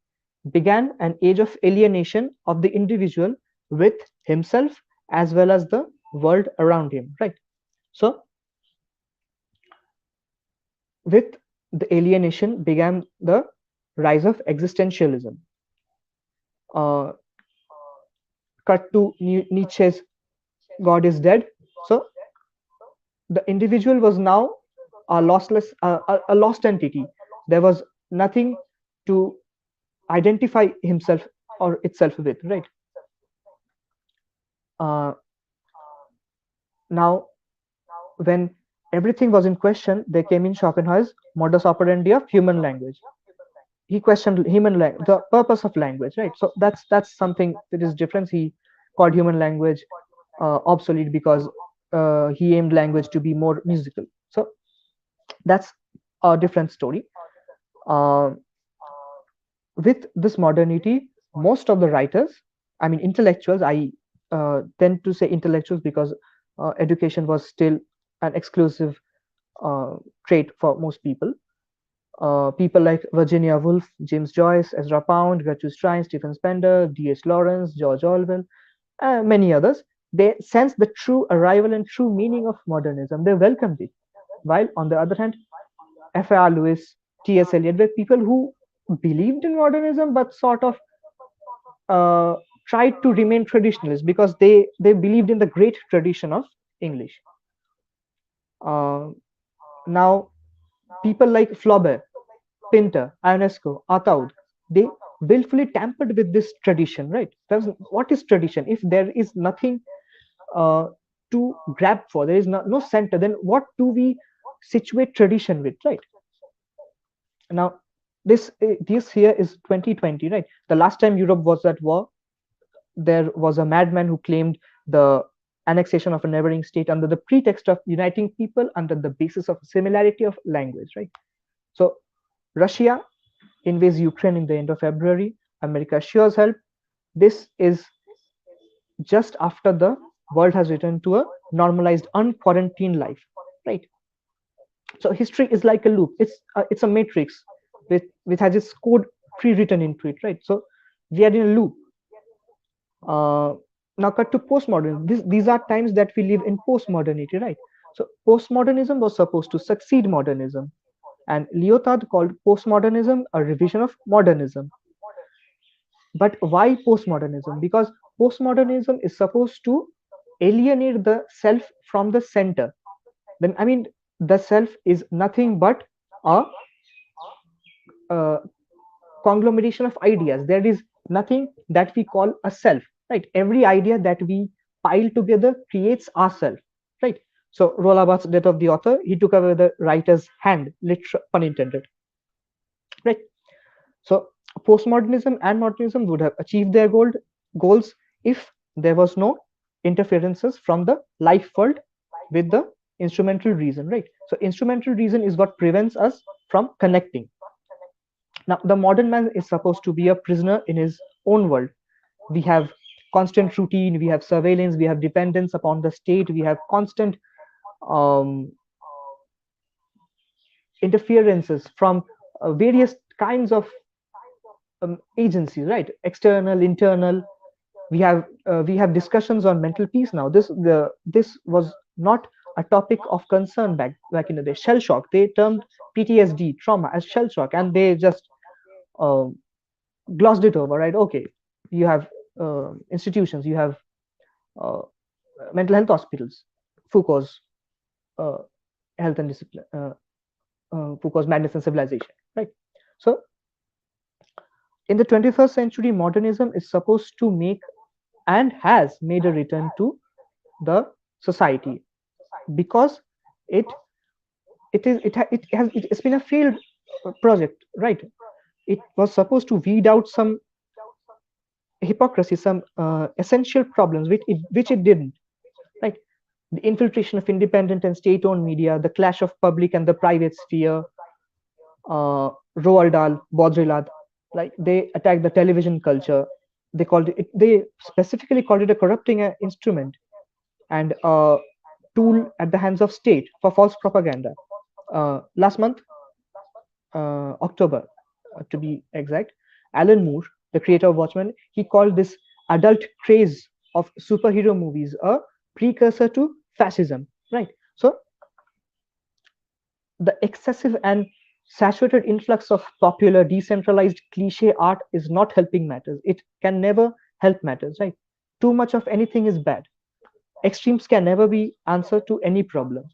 began an age of alienation of the individual with himself as well as the world around him, right? So with the alienation began the rise of existentialism. Cut to Nietzsche's God is dead. So the individual was now a lost entity. There was nothing to identify himself or itself with, right? Now, when everything was in question, there came in Schopenhauer's modus operandi of human language. He questioned the purpose of language, right? So that's something that is different. He called human language obsolete because he aimed language to be more musical. So that's a different story. With this modernity, most of the writers, I mean intellectuals, I tend to say intellectuals because education was still an exclusive trait for most people. People like Virginia Woolf, James Joyce, Ezra Pound, Gertrude Stein, Stephen Spender, D.H. Lawrence, George Orwell, many others, they sensed the true arrival and true meaning of modernism. They welcomed it. While on the other hand, F.A.R. Lewis, T.S. Eliot were people who believed in modernism but sort of tried to remain traditionalists because they believed in the great tradition of English. Now, people like Flaubert, Pinter, Ionesco, Ataud, they willfully tampered with this tradition, right? What is tradition? If there is nothing to grab for, there is no center, then what do we situate tradition with, right? Now, this here is 2020, right? The last time Europe was at war, there was a madman who claimed the annexation of a neighboring state under the pretext of uniting people under the basis of similarity of language, right? So Russia invades Ukraine in the end of February. America assures help. This is just after the world has returned to a normalized, unquarantined life, right? So history is like a loop. It's a matrix which has its code pre-written into it, right? So we are in a loop. Now cut to postmodernism. These are times that we live in postmodernity, right? So postmodernism was supposed to succeed modernism, and Lyotard called postmodernism a revision of modernism. But why postmodernism? Because postmodernism is supposed to alienate the self from the center. then I mean the self is nothing but a, uh conglomeration of ideas. There is nothing that we call a self, right? Every idea that we pile together creates ourself, right? So Roland Barthes' Death of the Author, he took away the writer's hand, literal pun intended, right? So postmodernism and modernism would have achieved their goals if there was no interferences from the life world with the instrumental reason, right? So instrumental reason is what prevents us from connecting. Now, the modern man is supposed to be a prisoner in his own world. We have constant routine, we have surveillance, we have dependence upon the state, we have constant um, interferences from various kinds of agencies, right? External, internal. We have discussions on mental peace now. This was not a topic of concern back in the day. Shell shock. They termed PTSD trauma as shell shock, and they just uh, glossed it over, right? Okay, you have institutions, you have uh, mental health hospitals, Foucault's uh, health and discipline, Foucault's Madness and Civilization, right? So in the 21st century, modernism is supposed to make and has made a return to the society because it it is it, ha- it has it's been a failed project, right? It was supposed to weed out some hypocrisy, some essential problems which it didn't, right? The infiltration of independent and state-owned media, the clash of public and the private sphere, Roald Dahl, Baudrillard, like they attacked the television culture. They specifically called it a corrupting instrument and a tool at the hands of state for false propaganda. Last month, October, to be exact, Alan Moore, the creator of Watchmen, he called this adult craze of superhero movies a precursor to fascism, right? So the excessive and saturated influx of popular decentralized cliche art is not helping matters. It can never help matters, right? Too much of anything is bad. Extremes can never be answer to any problem.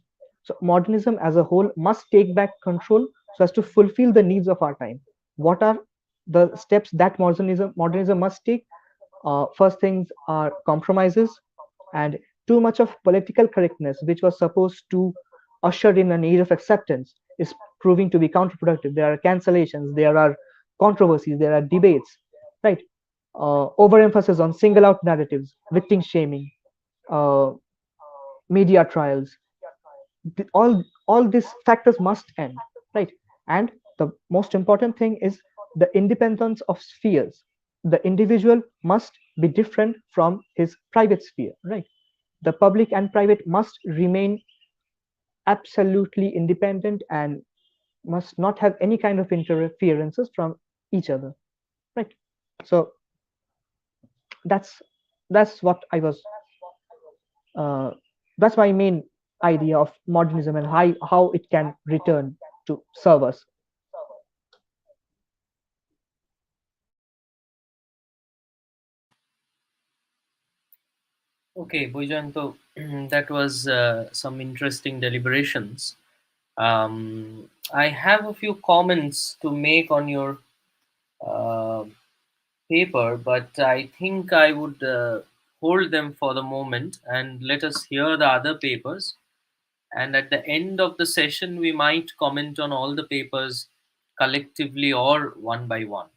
So modernism as a whole must take back control so as to fulfill the needs of our time. What are the steps that modernism must take? First things are compromises, and too much of political correctness, which was supposed to usher in an age of acceptance, is proving to be counterproductive. There are cancellations, there are controversies, there are debates, right? Overemphasis on single out narratives, victim shaming, uh, media trials, all these factors must end, right? And the most important thing is the independence of spheres. The individual must be different from his private sphere, right? The public and private must remain absolutely independent and must not have any kind of interferences from each other, right? So that's what I was uh, that's my main idea of modernism and how it can return to serve us. Okay, Boyjanto, that was some interesting deliberations. I have a few comments to make on your uh, paper, but I think I would hold them for the moment and let us hear the other papers. And at the end of the session, we might comment on all the papers collectively or one by one.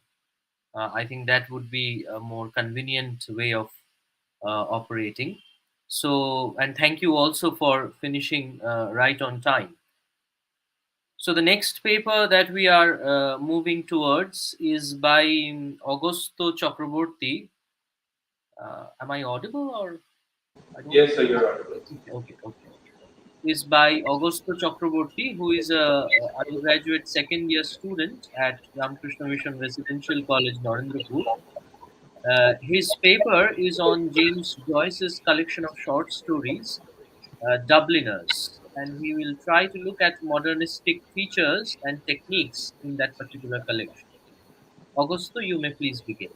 I think that would be a more convenient way of operating. So, and thank you also for finishing right on time. So, the next paper that we are moving towards is by Augusto Chakraborty. Am I audible or I don't? Yes, sir, you're audible. Okay. Is by Augusto Chakraborty, who is a undergraduate second year student at Ramakrishna Mission Residential College, Narendrapur. His paper is on James Joyce's collection of short stories, Dubliners, and he will try to look at modernistic features and techniques in that particular collection. Augusto, you may please begin.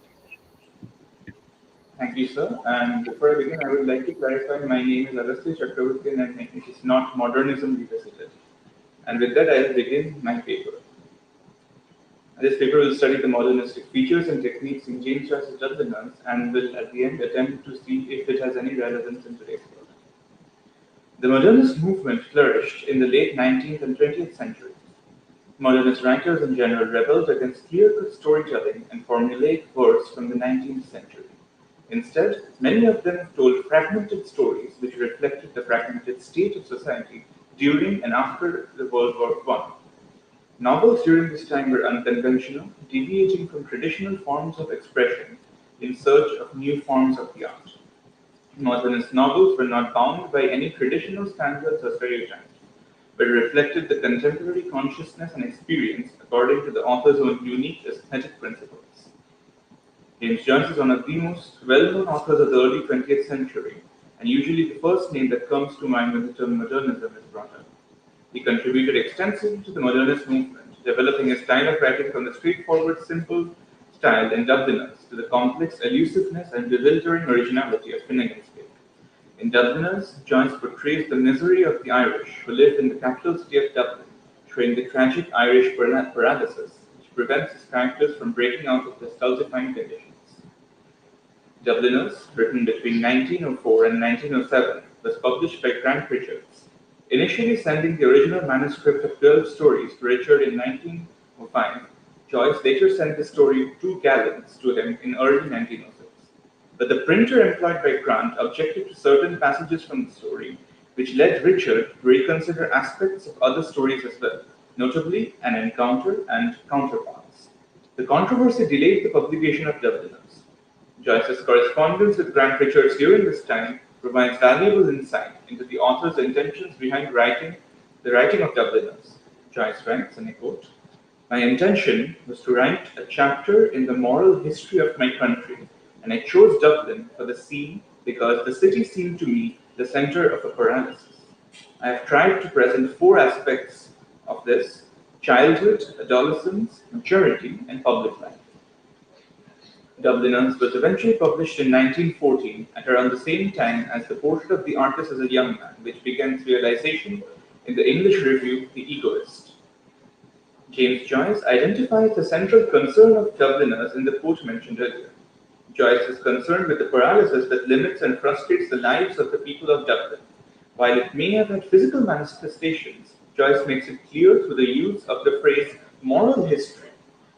Thank you, sir. And before I begin, I would like to clarify my name is Agastya Chakravarti and it is not Modernism Revisited. And with that, I will begin my paper. This paper will study the modernistic features and techniques in James Joyce's Dubliners and will at the end attempt to see if it has any relevance in today's world. The modernist movement flourished in the late 19th and 20th centuries. Modernist writers in general rebelled against clear-cut storytelling and formulaic verse from the 19th century. Instead, many of them told fragmented stories which reflected the fragmented state of society during and after the World War I. Novels during this time were unconventional, deviating from traditional forms of expression in search of new forms of the art. Modernist novels were not bound by any traditional standards or stereotypes, but reflected the contemporary consciousness and experience according to the author's own unique aesthetic principles. James Joyce is one of the most well-known authors of the early 20th century, and usually the first name that comes to mind when the term modernism is brought up. He contributed extensively to the modernist movement, developing a style of writing from the straightforward, simple style in Dubliners to the complex elusiveness and bewildering originality of Finnegan's Wake. In Dubliners, Joyce portrays the misery of the Irish who live in the capital city of Dublin, showing the tragic Irish paralysis which prevents his characters from breaking out of their stultifying conditions. Dubliners, written between 1904 and 1907, was published by Grant Richards, initially sending the original manuscript of 12 stories to Richard in 1905. Joyce later sent the story 2 gallons to him in early 1906. But the printer employed by Grant objected to certain passages from the story, which led Richard to reconsider aspects of other stories as well, notably an encounter and counterparts. The controversy delayed the publication of Dubliners. Joyce's correspondence with Grant Richards during this time provides valuable insight into the author's intentions behind the writing of Dubliners. Joyce writes, and I quote, "My intention was to write a chapter in the moral history of my country, and I chose Dublin for the scene because the city seemed to me the center of a paralysis. I have tried to present 4 aspects of this: childhood, adolescence, maturity, and public life." Dubliners was eventually published in 1914 at around the same time as The Portrait of the Artist as a Young Man, which began its realization in the English review The Egoist. James Joyce identifies the central concern of Dubliners in the quote mentioned earlier. Joyce is concerned with the paralysis that limits and frustrates the lives of the people of Dublin. While it may have had physical manifestations, Joyce makes it clear through the use of the phrase moral history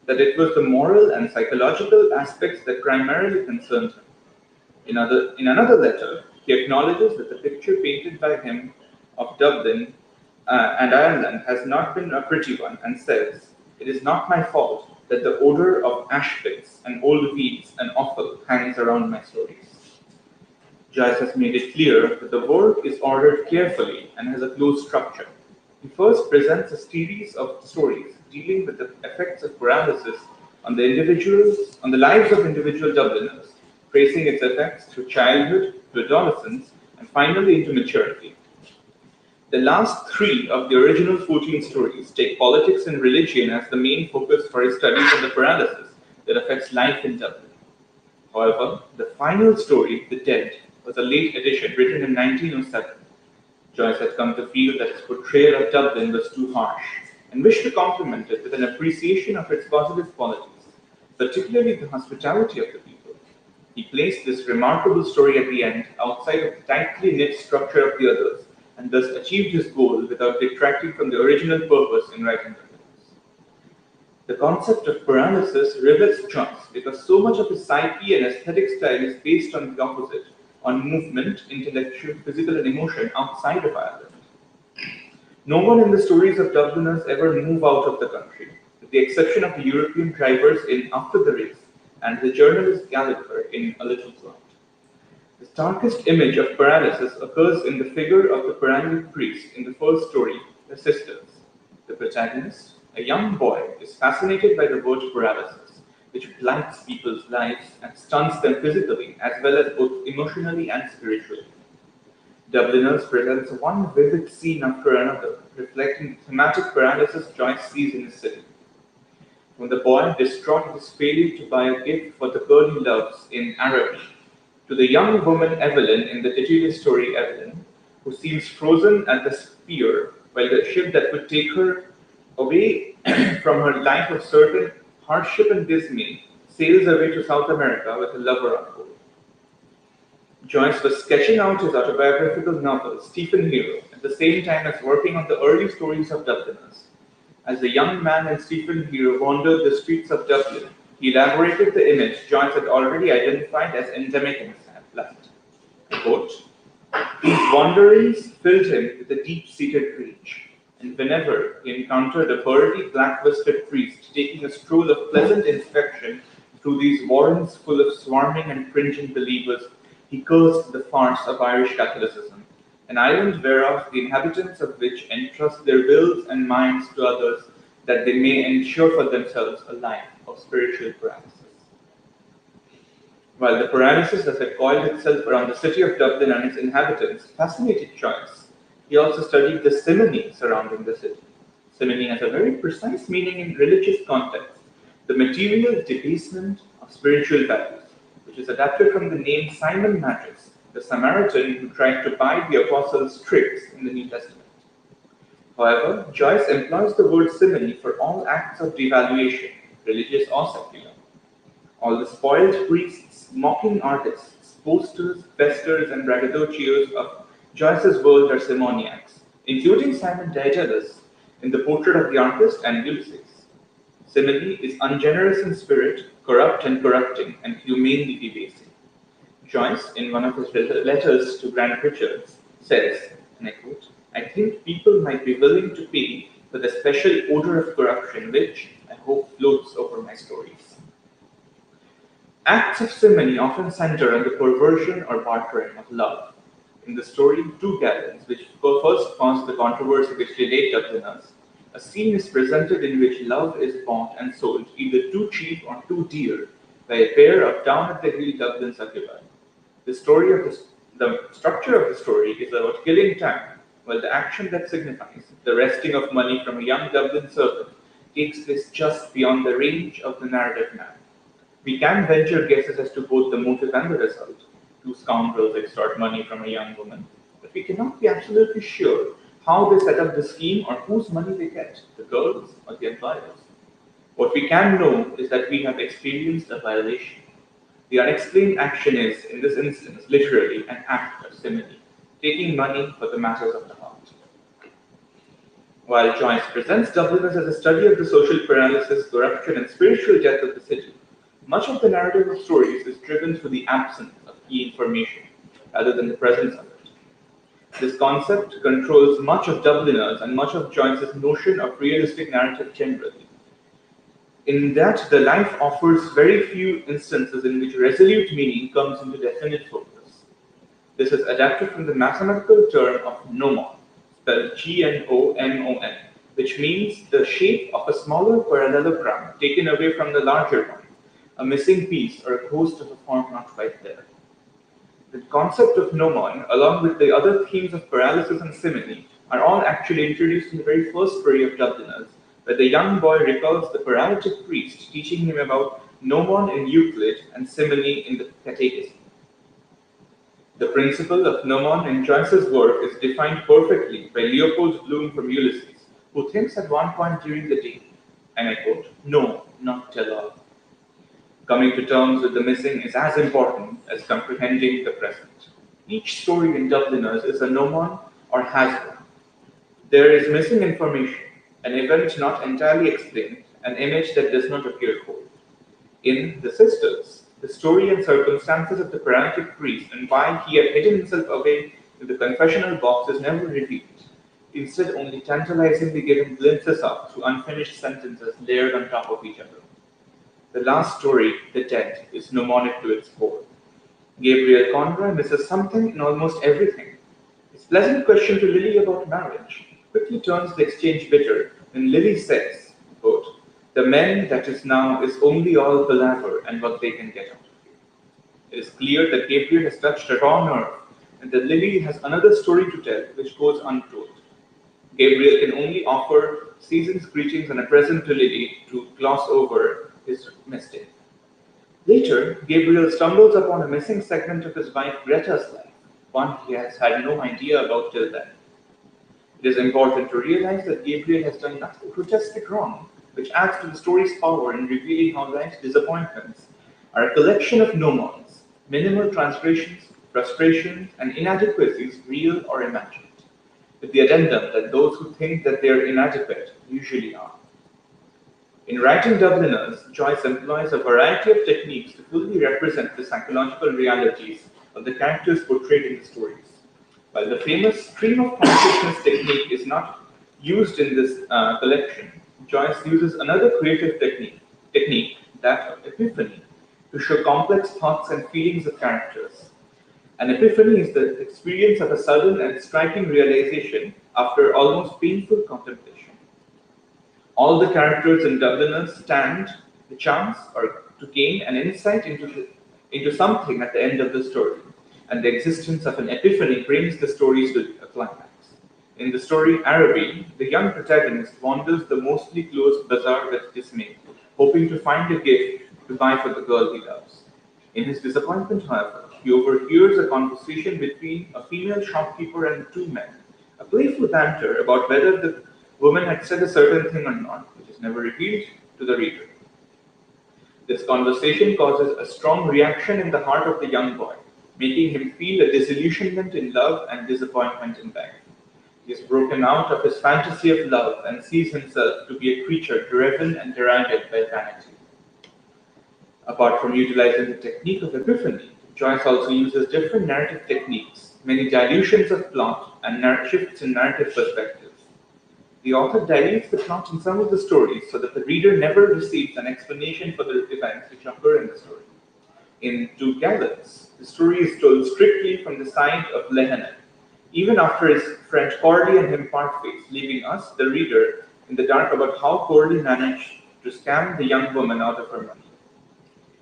that it was the moral and psychological aspects that primarily concerned him. In another letter, he acknowledges that the picture painted by him of Dublin and Ireland has not been a pretty one, and says, "It is not my fault that the odor of ash pits and old weeds and offal hangs around my stories." Joyce has made it clear that the work is ordered carefully and has a close structure. He first presents a series of stories dealing with the effects of paralysis on the lives of individual Dubliners, tracing its effects through childhood to adolescence and finally into maturity. The last 3 of the original 14 stories take politics and religion as the main focus for his studies on the paralysis that affects life in Dublin. However, the final story, The Dead, was a late addition written in 1907. Joyce had come to feel that his portrayal of Dublin was too harsh and wished to complement it with an appreciation of its positive qualities, particularly the hospitality of the people. He placed this remarkable story at the end outside of the tightly knit structure of the others, and thus achieved his goal without detracting from the original purpose in writing Dubliners. The concept of paralysis rivets Joyce because so much of his psyche and aesthetic style is based on the opposite, on movement, intellectual, physical, and emotion outside of Ireland. No one in the stories of Dubliners ever move out of the country, with the exception of the European drivers in After the Race and the journalist Gallagher in A Little Cloud. The starkest image of paralysis occurs in the figure of the paralytic priest in the first story, The Sisters. The protagonist, a young boy, is fascinated by the word paralysis, which blights people's lives and stunts them physically as well as both emotionally and spiritually. Dubliners presents one vivid scene after another, reflecting the thematic paralysis Joyce sees in his city. From the boy distraught at his failure to buy a gift for the girl he loves in Araby, to the young woman Evelyn in the titular story Evelyn, who seems frozen at the spear while the ship that would take her away from her life of certain hardship and dismay sails away to South America with a lover on board. Joyce was sketching out his autobiographical novel, Stephen Hero, at the same time as working on the early stories of Dubliners. As the young man in Stephen Hero wandered the streets of Dublin, he elaborated the image Joyce had already identified as endemic in his life. Quote, these wanderings filled him with a deep-seated rage, and whenever he encountered a burly, black-vested priest taking a stroll of pleasant inspection through these warrens full of swarming and cringing believers, he cursed the farce of Irish Catholicism, an island whereof the inhabitants of which entrust their wills and minds to others, that they may ensure for themselves a life of spiritual paralysis. While the paralysis that had coiled itself around the city of Dublin and its inhabitants fascinated Joyce, he also studied the simony surrounding the city. Simony has a very precise meaning in religious context, the material debasement of spiritual values, which is adapted from the name Simon Magus, the Samaritan who tried to buy the apostles' tricks in the New Testament. However, Joyce employs the word simony for all acts of devaluation, religious or secular. All the spoiled priests, mocking artists, posters, festers, and braggadocios of Joyce's world are simoniacs, including Simon Daedalus in the portrait of the artist and Ulysses. Simony is ungenerous in spirit, corrupt and corrupting, and humanely debasing. Joyce, in one of his letters to Grant Richards, says, and I quote, I think people might be willing to pay for the special odor of corruption which, I hope, floats over my stories. Acts of simony often center on the perversion or bartering of love. In the story Two Gallons, which first caused the controversy which delayed Dubliners, a scene is presented in which love is bought and sold either too cheap or too dear by a pair of down-at-the-heel Dublin succubi. The structure of the story is about killing time, while the action that signifies the wresting of money from a young Dublin servant takes place just beyond the range of the narrative man. We can venture guesses as to both the motive and the result. Two scoundrels extort money from a young woman, but we cannot be absolutely sure how they set up the scheme or whose money they get, the girls or the employers. What we can know is that we have experienced a violation. The unexplained action is, in this instance, literally an act of simony, taking money for the matters of the heart. While Joyce presents Dubliners as a study of the social paralysis, corruption, and spiritual death of the city, much of the narrative of stories is driven through the absence of key information, rather than the presence of it. This concept controls much of Dubliners and much of Joyce's notion of realistic narrative generally, in that the life offers very few instances in which resolute meaning comes into definite focus. This is adapted from the mathematical term of gnomon, spelled Gnomon, which means the shape of a smaller parallelogram taken away from the larger one, a missing piece or a ghost of a form not quite there. The concept of gnomon, along with the other themes of paralysis and simony, are all actually introduced in the very first story of Dubliners, where the young boy recalls the paralytic priest teaching him about gnomon in Euclid and simony in the Catechism. The principle of gnomon in Joyce's work is defined perfectly by Leopold Bloom from Ulysses, who thinks at one point during the day, and I quote, no, not tell all. Coming to terms with the missing is as important as comprehending the present. Each story in Dubliners is a gnomon or has one. There is missing information, an event not entirely explained, an image that does not appear whole. In The Sisters, the story and circumstances of the paralytic priest and why he had hidden himself away in the confessional box is never revealed, instead only tantalizingly given glimpses of through unfinished sentences layered on top of each other. The last story, The Dead, is mnemonic to its core. Gabriel Conroy misses something in almost everything. His pleasant question to Lily about marriage quickly turns the exchange bitter when Lily says, quote, the men that is now is only all palaver and what they can get out of you. It is clear that Gabriel has touched a raw nerve and that Lily has another story to tell which goes untold. Gabriel can only offer season's greetings and a present to Lily to gloss over his mistake. Later, Gabriel stumbles upon a missing segment of his wife Greta's life, one he has had no idea about till then. It is important to realize that Gabriel has done nothing grotesquely wrong, which adds to the story's power in revealing how life's disappointments are a collection of nomons, minimal transgressions, frustrations, and inadequacies, real or imagined, with the addendum that those who think that they are inadequate usually are. In writing Dubliners, Joyce employs a variety of techniques to fully represent the psychological realities of the characters portrayed in the stories. While the famous stream of consciousness technique is not used in this collection, Joyce uses another creative technique, that of epiphany, to show complex thoughts and feelings of characters. An epiphany is the experience of a sudden and striking realization after almost painful contemplation. All the characters in Dubliners stand the chance or to gain an insight into something at the end of the story, and the existence of an epiphany brings the stories to a climax. In the story Araby, the young protagonist wanders the mostly closed bazaar with dismay, hoping to find a gift to buy for the girl he loves. In his disappointment, however, he overhears a conversation between a female shopkeeper and two men, a playful banter about whether the woman had said a certain thing or not, which is never revealed to the reader. This conversation causes a strong reaction in the heart of the young boy, making him feel a disillusionment in love and disappointment in life. He is broken out of his fantasy of love and sees himself to be a creature driven and derided by vanity. Apart from utilizing the technique of epiphany, Joyce also uses different narrative techniques, many dilutions of plot, and shifts in narrative perspectives. The author dilutes the plot in some of the stories so that the reader never receives an explanation for the events which occur in the story. In Two Gallants, the story is told strictly from the side of Lehenan, even after his friend Corley and him part ways, leaving us, the reader, in the dark about how Corley managed to scam the young woman out of her money.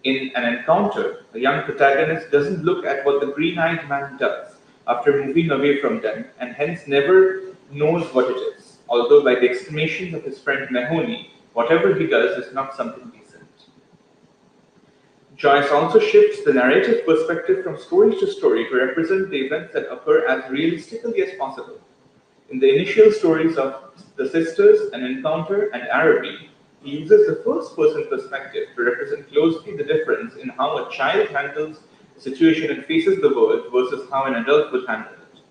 In An Encounter, the young protagonist doesn't look at what the green-eyed man does after moving away from them, and hence never knows what it is, although by the exclamations of his friend Mahoney, whatever he does is not something decent. Joyce also shifts the narrative perspective from story to story to represent the events that occur as realistically as possible. In the initial stories of The Sisters, An Encounter, and Araby, he uses the first person perspective to represent closely the difference in how a child handles a situation and faces the world versus how an adult would handle it.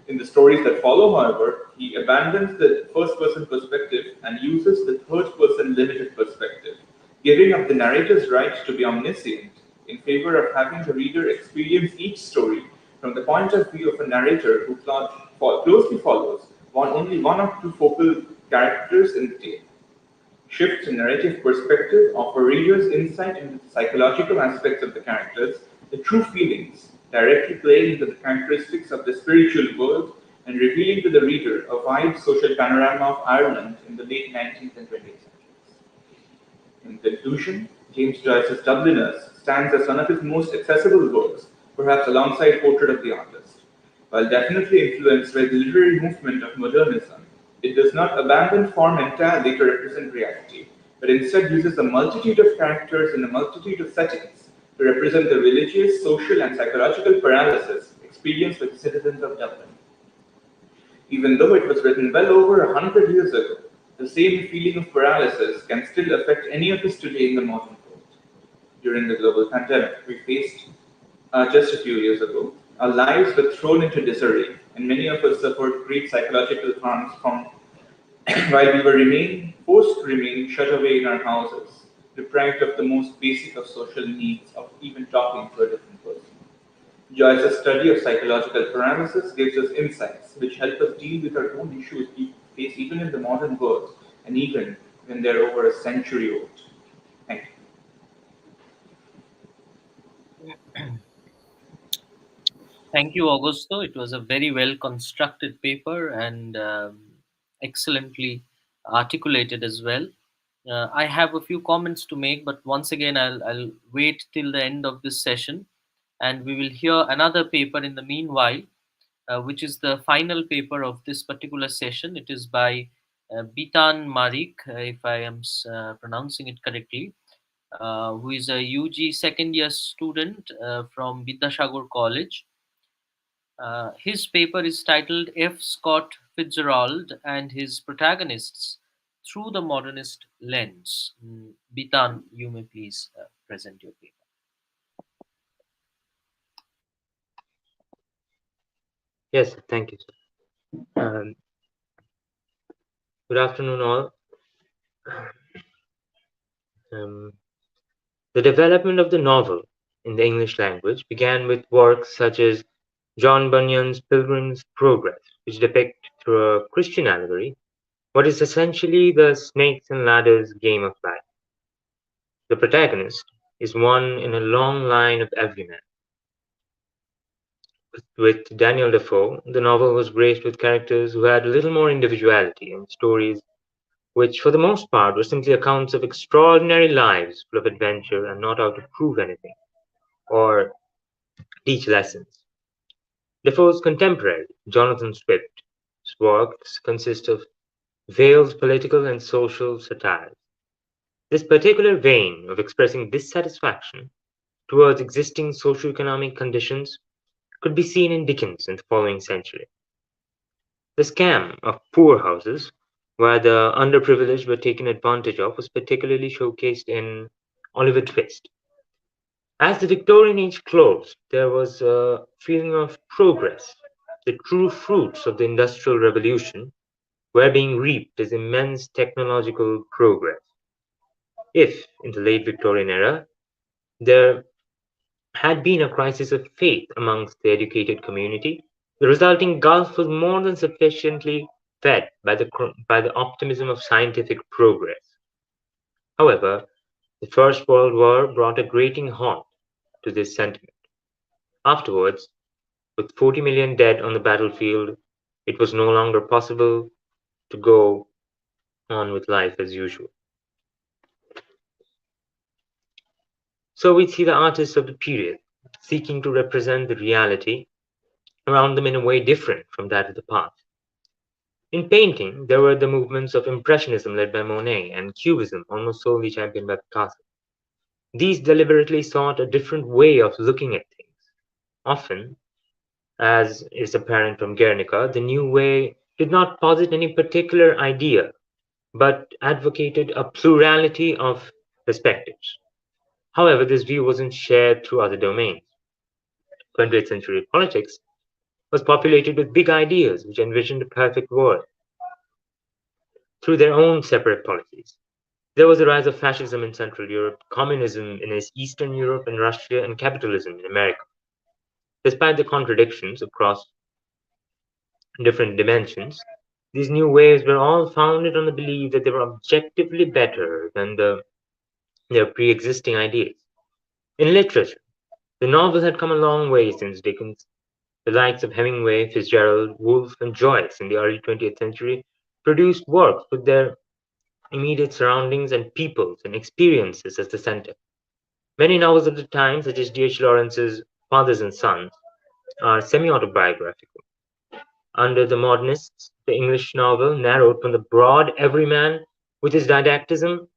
In the stories that follow, however, he abandons the first person perspective and uses the third person limited perspective, giving up the narrator's right to be omniscient in favor of having the reader experience each story from the point of view of a narrator who closely follows only one or two focal characters in the tale. Shifts in narrative perspective offer readers insight into the psychological aspects of the characters, the true feelings, directly playing into the characteristics of the spiritual world and revealing to the reader a wide social panorama of Ireland in the late 19th and 20th centuries. In conclusion, James Joyce's Dubliners stands as one of his most accessible works, perhaps alongside Portrait of the Artist. While definitely influenced by the literary movement of modernism, it does not abandon form entirely to represent reality, but instead uses a multitude of characters in a multitude of settings to represent the religious, social, and psychological paralysis experienced by the citizens of Dublin. Even though it was written well over 100 years ago, the same feeling of paralysis can still affect any of us today in the modern world. During the global pandemic we faced just a few years ago, our lives were thrown into disarray, and many of us suffered great psychological harms from while we were forced to remain shut away in our houses, deprived of the most basic of social needs of even talking to a different person. Joyce's study of psychological paralysis gives us insights which help us deal with our own issues we face even in the modern world and even when they're over a century old. Thank you. Thank you, Augusto. It was a very well constructed paper and excellently articulated as well. I have a few comments to make, but once again, I'll wait till the end of this session and we will hear another paper in the meanwhile, which is the final paper of this particular session. It is by Bitan Marik, if I am pronouncing it correctly. who is a UG second year student from Vidyasagar College. His paper is titled F. Scott Fitzgerald and His Protagonists Through the Modernist Lens. Bitan, you may please present your paper. Yes, thank you, sir. Good afternoon, all. The development of the novel in the English language began with works such as John Bunyan's Pilgrim's Progress, which depict through a Christian allegory what is essentially the snakes and ladders game of life. The protagonist is one in a long line of everyman. With Daniel Defoe, the novel was graced with characters who had a little more individuality and stories which, for the most part, were simply accounts of extraordinary lives full of adventure and not out to prove anything or teach lessons. Defoe's contemporary, Jonathan Swift's works consist of veiled political and social satires. This particular vein of expressing dissatisfaction towards existing socioeconomic conditions could be seen in Dickens in the following century. The scam of poorhouses, where the underprivileged were taken advantage of, was particularly showcased in Oliver Twist. As the Victorian age closed, there was a feeling of progress. The true fruits of the Industrial Revolution were being reaped as immense technological progress. If, in the late Victorian era, there had been a crisis of faith amongst the educated community, the resulting gulf was more than sufficiently fed by the optimism of scientific progress. However, the First World War brought a grating halt to this sentiment. Afterwards, with 40 million dead on the battlefield, it was no longer possible to go on with life as usual. So we see the artists of the period seeking to represent the reality around them in a way different from that of the past. In painting, there were the movements of Impressionism led by Monet and Cubism almost solely championed by Picasso. These deliberately sought a different way of looking at things. Often, as is apparent from Guernica, the new way did not posit any particular idea, but advocated a plurality of perspectives. However, this view wasn't shared through other domains. 20th century politics was populated with big ideas which envisioned a perfect world through their own separate policies. There was a rise of fascism in Central Europe, communism in Eastern Europe and Russia, and capitalism in America. Despite the contradictions across different dimensions, these new waves were all founded on the belief that they were objectively better than their pre-existing ideas. In literature, the novel had come a long way since Dickens. The likes of Hemingway, Fitzgerald, Woolf, and Joyce in the early 20th century produced works with their immediate surroundings and peoples and experiences as the center. Many novels of the time, such as D.H. Lawrence's Fathers and Sons, are semi-autobiographical. Under the modernists, the English novel narrowed from the broad everyman with his didactism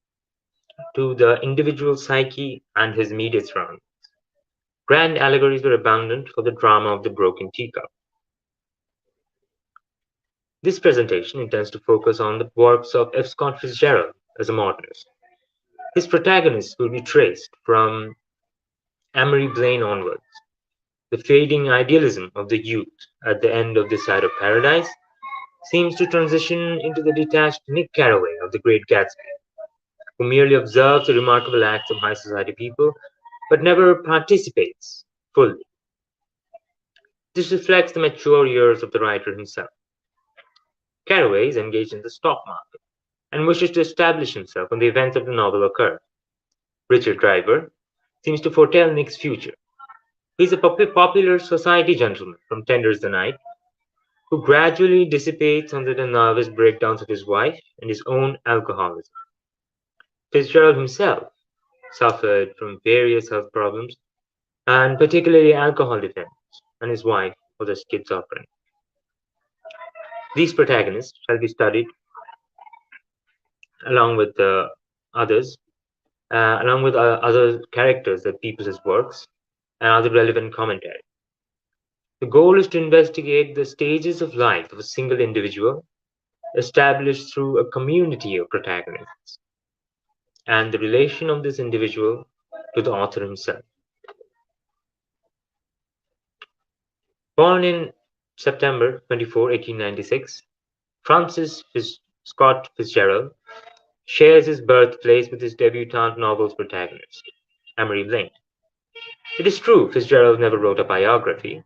to the individual psyche and his immediate surroundings. Grand allegories were abundant for the drama of the broken teacup. This presentation intends to focus on the works of F. Scott Fitzgerald as a modernist. His protagonists will be traced from Amory Blaine onwards. The fading idealism of the youth at the end of This Side of Paradise seems to transition into the detached Nick Carraway of The Great Gatsby, who merely observes the remarkable acts of high society people but never participates fully. This reflects the mature years of the writer himself. Carraway is engaged in the stock market and wishes to establish himself when the events of the novel occur. Richard Driver seems to foretell Nick's future. He is a popular society gentleman from Tenders the Night who gradually dissipates under the nervous breakdowns of his wife and his own alcoholism. Fitzgerald himself suffered from various health problems, and particularly alcohol dependence, and his wife was a schizophrenic. These protagonists shall be studied along with the others along with other characters that people his works and other relevant commentary. The goal is to investigate the stages of life of a single individual established through a community of protagonists and the relation of this individual to the author himself. Born in September 24, 1896, Francis Scott Fitzgerald shares his birthplace with his debutante novel's protagonist, Amory Blaine. It is true Fitzgerald never wrote a biography,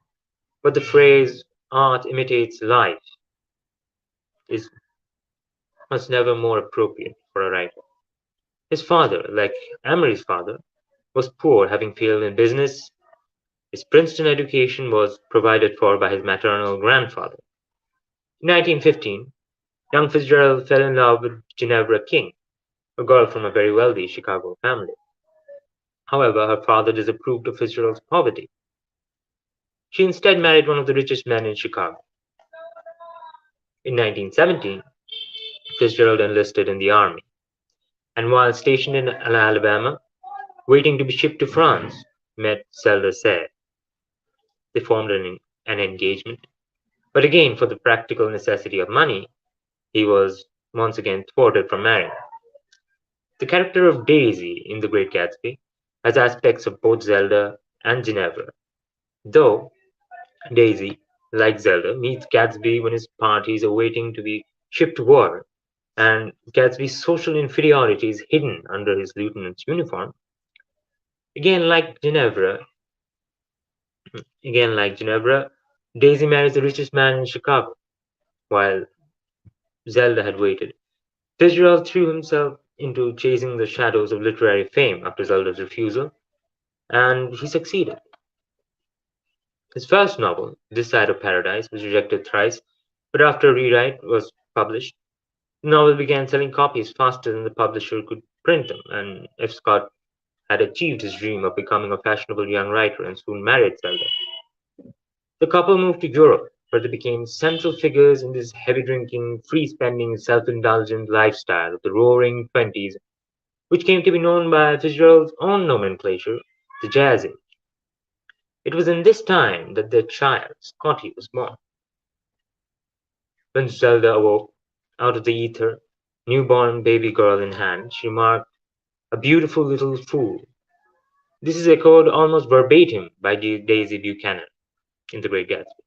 but the phrase art imitates life is much never more appropriate for a writer. His father, like Amory's father, was poor, having failed in business. His Princeton education was provided for by his maternal grandfather. In 1915, young Fitzgerald fell in love with Ginevra King, a girl from a very wealthy Chicago family. However, her father disapproved of Fitzgerald's poverty. She instead married one of the richest men in Chicago. In 1917, Fitzgerald enlisted in the army, and while stationed in Alabama, waiting to be shipped to France, met Zelda Sayre. They formed an engagement, but again, for the practical necessity of money, he was once again thwarted from marrying. The character of Daisy in The Great Gatsby has aspects of both Zelda and Ginevra, though Daisy, like Zelda, meets Gatsby when his parties are waiting to be shipped to war, and Gatsby's social inferiority is hidden under his lieutenant's uniform. Again, like Ginevra, Daisy marries the richest man in Chicago, while Zelda had waited. Fitzgerald threw himself into chasing the shadows of literary fame after Zelda's refusal, and he succeeded. His first novel, This Side of Paradise, was rejected thrice, but after a rewrite was published, the novel began selling copies faster than the publisher could print them, and F. Scott had achieved his dream of becoming a fashionable young writer and soon married Zelda. The couple moved to Europe, where they became central figures in this heavy-drinking, free-spending, self-indulgent lifestyle of the Roaring Twenties, which came to be known by Fitzgerald's own nomenclature, the Jazz Age. It was in this time that their child, Scotty, was born. When Zelda awoke out of the ether, newborn baby girl in hand, she remarked, "A beautiful little fool." This is echoed almost verbatim by Daisy Buchanan in The Great Gatsby.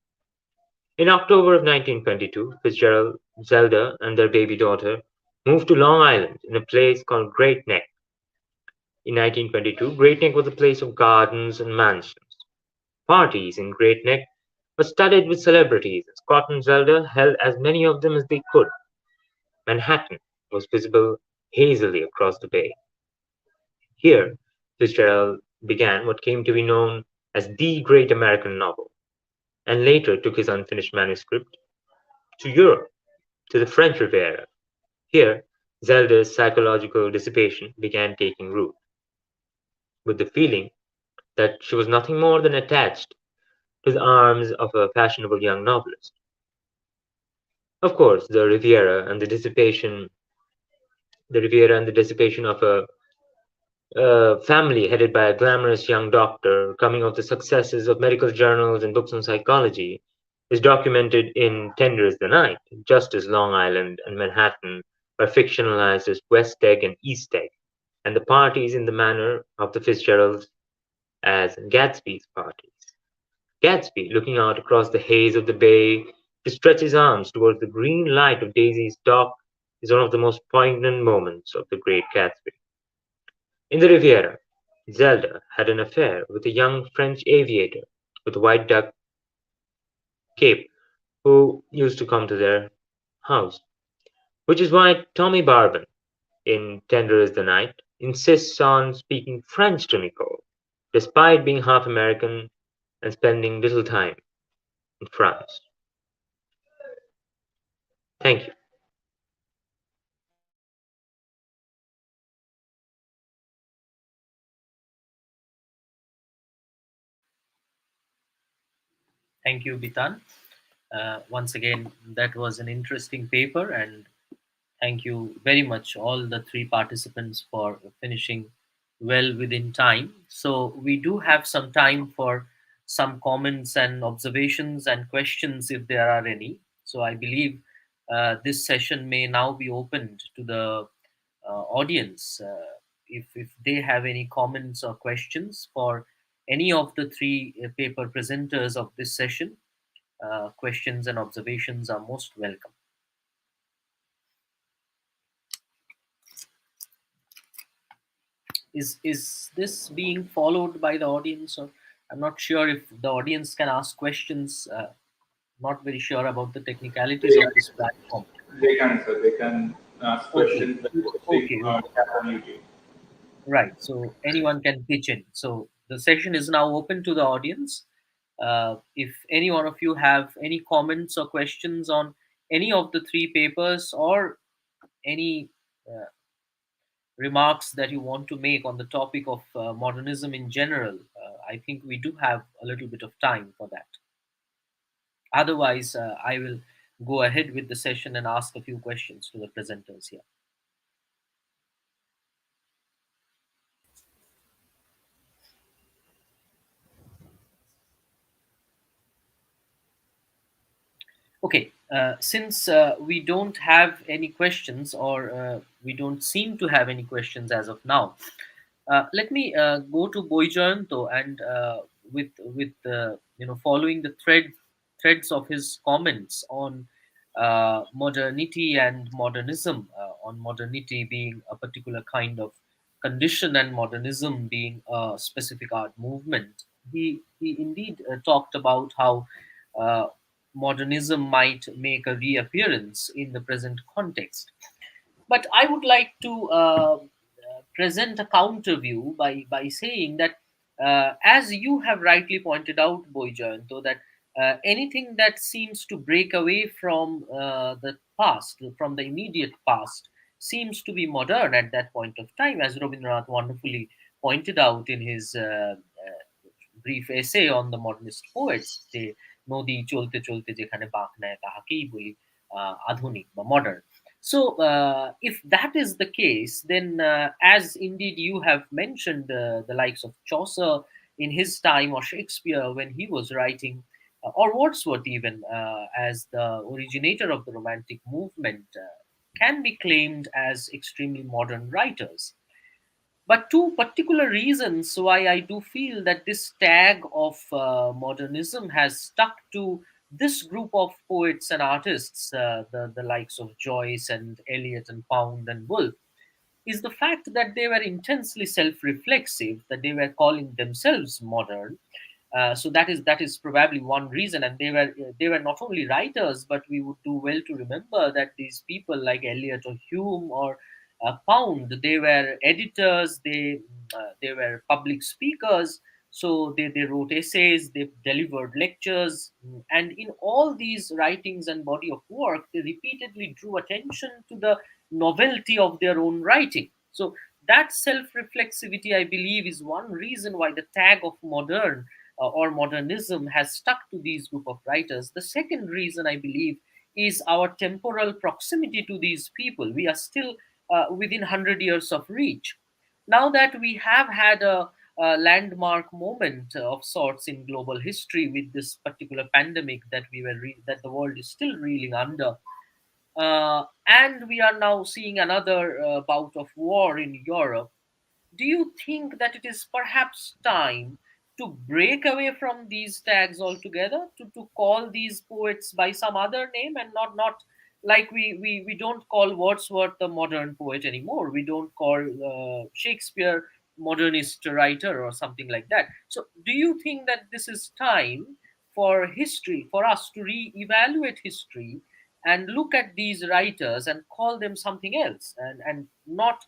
In October of 1922, Fitzgerald, Zelda, and their baby daughter moved to Long Island in a place called Great Neck. In 1922, Great Neck was a place of gardens and mansions. Parties in Great Neck were studded with celebrities, and Scott and Zelda held as many of them as they could. Manhattan was visible hazily across the bay. Here, Fitzgerald began what came to be known as the Great American Novel, and later took his unfinished manuscript to Europe, to the French Riviera. Here, Zelda's psychological dissipation began taking root, with the feeling that she was nothing more than attached to the arms of a fashionable young novelist. Of course, the Riviera and the dissipation of a family headed by a glamorous young doctor coming of the successes of medical journals and books on psychology is documented in Tender is the Night, just as Long Island and Manhattan are fictionalized as West Egg and East Egg, and the parties in the manner of the Fitzgeralds as Gatsby's parties. Gatsby, looking out across the haze of the bay to stretch his arms towards the green light of Daisy's dock, is one of the most poignant moments of The Great Gatsby. In the Riviera, Zelda had an affair with a young French aviator with a white duck cape who used to come to their house, which is why Tommy Barban, in Tender is the Night, insists on speaking French to Nicole, despite being half American and spending little time in France. Thank you. Thank you, Bitan. Once again, that was an interesting paper, and thank you very much, all the three participants, for finishing well within time. So we do have some time for some comments and observations and questions if there are any. So I believe this session may now be opened to the audience. If they have any comments or questions for any of the three paper presenters of this session, questions and observations are most welcome. Is this being followed by the audience, or I'm not sure if the audience can ask questions. Not very sure about the technicalities They, of this platform. they can, sir. They can ask Okay, questions by posting okay, chat on YouTube. right. So anyone can pitch in. So the session is now open to the audience. If any one of you have any comments or questions on any of the three papers, or any uh, remarks that you want to make on the topic of modernism in general, I think we do have a little bit of time for that. Otherwise, I will go ahead with the session and ask a few questions to the presenters here. Okay, since we don't have any questions, or we don't seem to have any questions as of now, let me go to Boyjanto, and with following the threads of his comments on modernity and modernism, on modernity being a particular kind of condition and modernism being a specific art movement. He indeed talked about how uh, modernism might make a reappearance in the present context. But I would like to present a counter view by saying that, as you have rightly pointed out, Boyjanto, that anything that seems to break away from the past, from the immediate past, seems to be modern at that point of time, as Rabindranath wonderfully pointed out in his brief essay on the modernist poets, যে নদী চলতে চলতে যেখানে বাঁক নেয় তাহাকেই বলি আধুনিক বা modern. So if that is the case, then as indeed you have mentioned the likes of Chaucer in his time, or Shakespeare when he was writing, or Wordsworth even, as the originator of the romantic movement, can be claimed as extremely modern writers. But two particular reasons why I do feel that this tag of modernism has stuck to this group of poets and artists, the likes of Joyce and Eliot and Pound and Woolf, is the fact that they were intensely self-reflexive, that they were calling themselves modern. So that is probably one reason, and they were not only writers, but we would do well to remember that these people like Eliot or Hume or Pound, they were editors, they were public speakers, so they wrote essays, they delivered lectures, and in all these writings and body of work, they repeatedly drew attention to the novelty of their own writing. So that self-reflexivity, I believe, is one reason why the tag of modern or modernism has stuck to these group of writers. The second reason, I believe, is our temporal proximity to these people. We are still within 100 years of reach. Now that we have had a landmark moment of sorts in global history with this particular pandemic that that the world is still reeling under, and we are now seeing another bout of war in Europe, do you think that it is perhaps time to break away from these tags altogether, to call these poets by some other name, and not like we don't call Wordsworth a modern poet anymore, we don't call Shakespeare modernist writer or something like that? So do you think that this is time for history, for us to re-evaluate history and look at these writers and call them something else, and not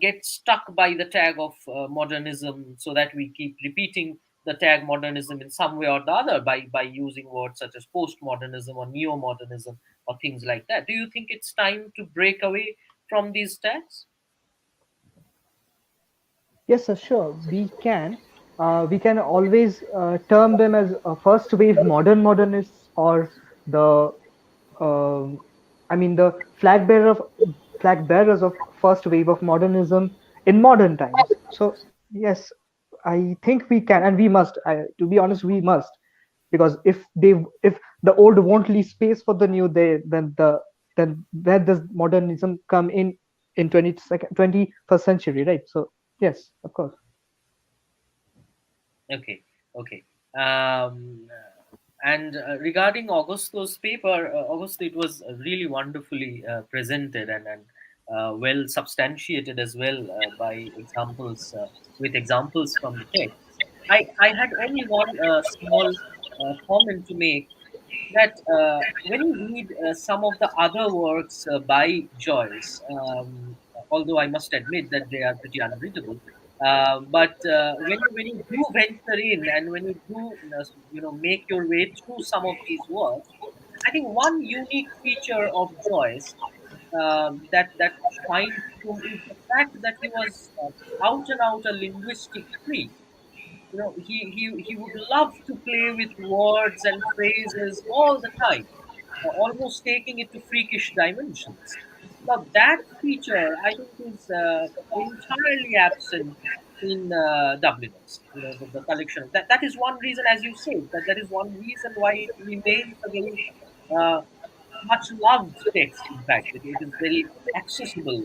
get stuck by the tag of modernism, so that we keep repeating the tag modernism in some way or the other by using words such as postmodernism or neo-modernism or things like that? Do you think it's time to break away from these tags? Yes, sir, sure. We can. We can always term them as first wave modern modernists, or the, um I mean, the flag bearers of first wave of modernism in modern times. So yes, I think we can, and we must. To be honest, we must, because if the old won't leave space for the new, then where does modernism come in 21st century, right? So yes, of course. Okay, okay. And regarding Augusto's paper, Augusto, it was really wonderfully presented and well substantiated as well by examples, with examples from the text. I had only one small comment to make, that when you read some of the other works by Joyce, although I must admit that they are pretty unreadable, but when you do venture in and when you do make your way through some of these works, I think one unique feature of Joyce that shines through is the fact that he was out and out a linguistic freak. He would love to play with words and phrases all the time, almost taking it to freakish dimensions. Now that feature, I think, is entirely absent in Dubliners. The collection, that is one reason, as you said, that is one reason why it remains a very uh, much loved text. In fact, it is very accessible.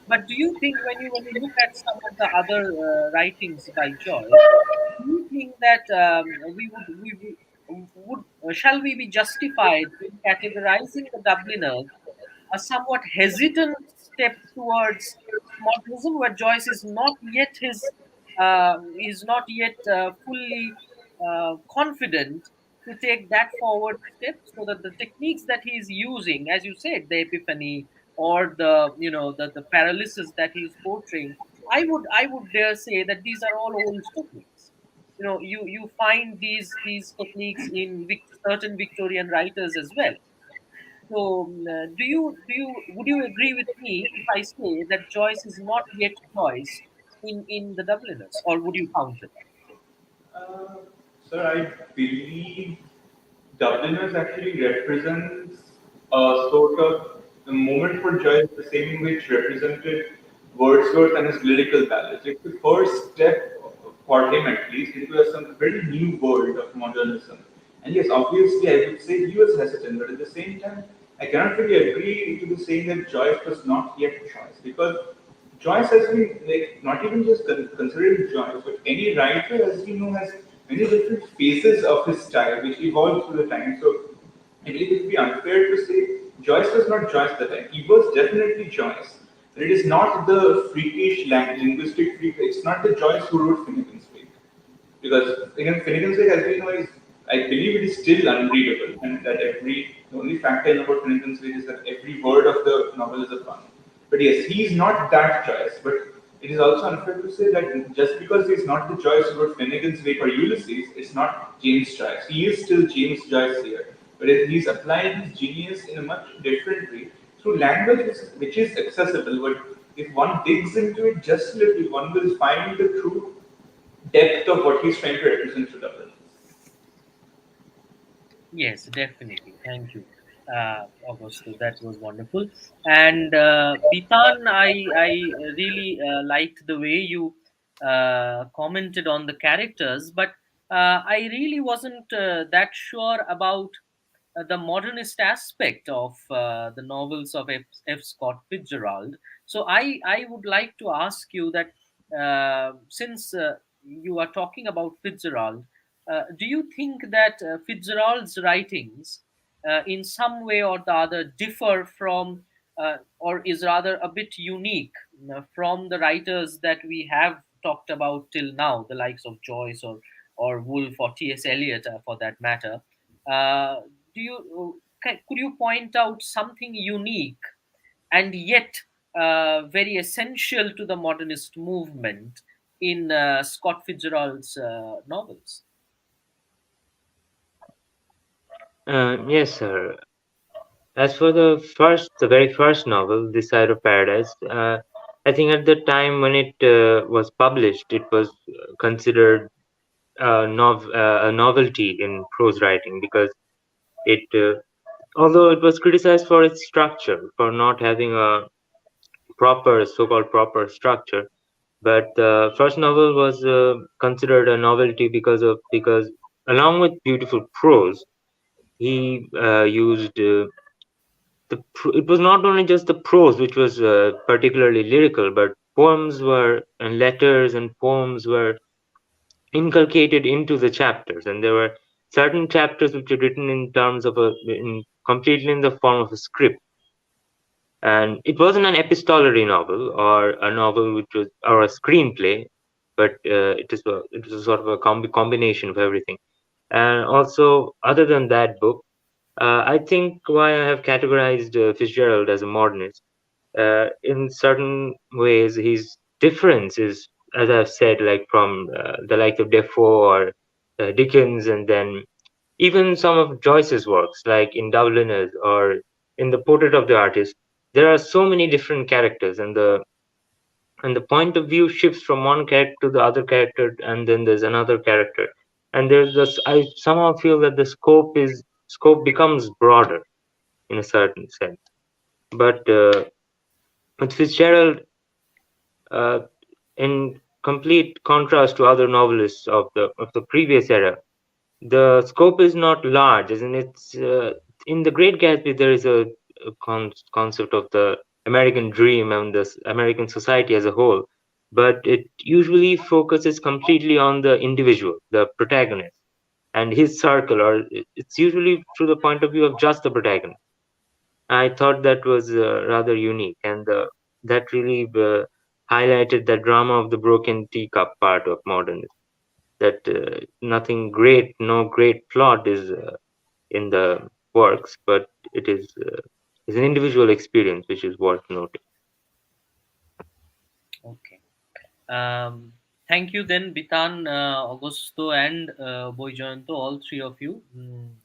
But do you think, when you look at some of the other writings by Joyce, do you think that we would shall we be justified in categorizing the Dubliners a somewhat hesitant step towards modernism, where Joyce is not yet fully confident to take that forward step, so that the techniques that he is using, as you said, the epiphany or the paralysis that he is portraying, I would dare say that these are all old techniques. You find these techniques in certain Victorian writers as well. So, do you would you agree with me if I say that Joyce is not yet Joyce in the Dubliners, or would you counter that? Uh, Sir, I believe Dubliners actually represents a sort of the moment for Joyce, the same which represented Wordsworth and his lyrical ballads. It's the first step for him, at least, into some very new world of modernism. And yes, obviously, I would say he was hesitant, but at the same time, I cannot really agree to the saying that Joyce was not yet Joyce, because Joyce has been, like, not even just considering Joyce, but any writer, as we know, has many different phases of his style which evolved through the time. So I believe it would be unfair to say Joyce was not Joyce at the time. He was definitely Joyce. But it is not the freakish linguistic freak. It's not the Joyce who wrote Finnegan's Wake. Because again, Finnegan's Wake, as we know, I believe it is still unreadable, and that the only fact I know about Finnegan's Wake is that every word of the novel is a pun. But yes, he is not that Joyce. But it is also unfair to say that just because he is not the Joyce who wrote Finnegan's Wake or Ulysses, it's not James Joyce. He is still James Joyce here, but he's applying his genius in a much different way through language which is accessible. But if one digs into it just a little, one will find the true depth of what he's trying to represent to Dublin. Yes, definitely. Thank you, Augusto. That was wonderful. And Bitan, I really liked the way you commented on the characters, but I really wasn't that sure about the modernist aspect of the novels of F. Scott Fitzgerald. So I would like to ask you that, since you are talking about Fitzgerald, do you think that Fitzgerald's writings, in some way or the other, differ from, or is rather a bit unique from the writers that we have talked about till now, the likes of Joyce or Woolf or T.S. Eliot, for that matter? Uh, could you point out something unique and yet very essential to the modernist movement in Scott Fitzgerald's novels? Yes, sir. As for the very first novel, This Side of Paradise, I think at the time when it was published, it was considered a novelty in prose writing because although it was criticized for its structure, for not having a so-called proper structure, But the first novel was considered a novelty because along with beautiful prose, he used it was not only just the prose which was particularly lyrical, but poems were and letters and poems were inculcated into the chapters, and there were certain chapters which were written in terms of completely in the form of a script. And it wasn't an epistolary novel or a novel which was or a screenplay, but it was sort of a combination of everything. And also, other than that book, I think why I have categorized Fitzgerald as a modernist, in certain ways, his difference is, as I've said, like from the likes of Defoe or Dickens, and then even some of Joyce's works, like in Dubliners or in The Portrait of the Artist. There are so many different characters, and the point of view shifts from one character to the other character, and then there's another character, and there's this. I somehow feel that the scope becomes broader in a certain sense. But with Fitzgerald, uh, in complete contrast to other novelists of the previous era, the scope is not large. As in, it's in The Great Gatsby, there is a concept of the American dream and the American society as a whole, but it usually focuses completely on the individual, the protagonist, and his circle, or it's usually through the point of view of just the protagonist. I thought that was rather unique, and that really highlighted the drama of the broken teacup part of modernism. That nothing great, no great plot is in the works, but is an individual experience which is worth noting. Okay. Thank you then, Bitan, Augusto, and Boyjanto, all three of you.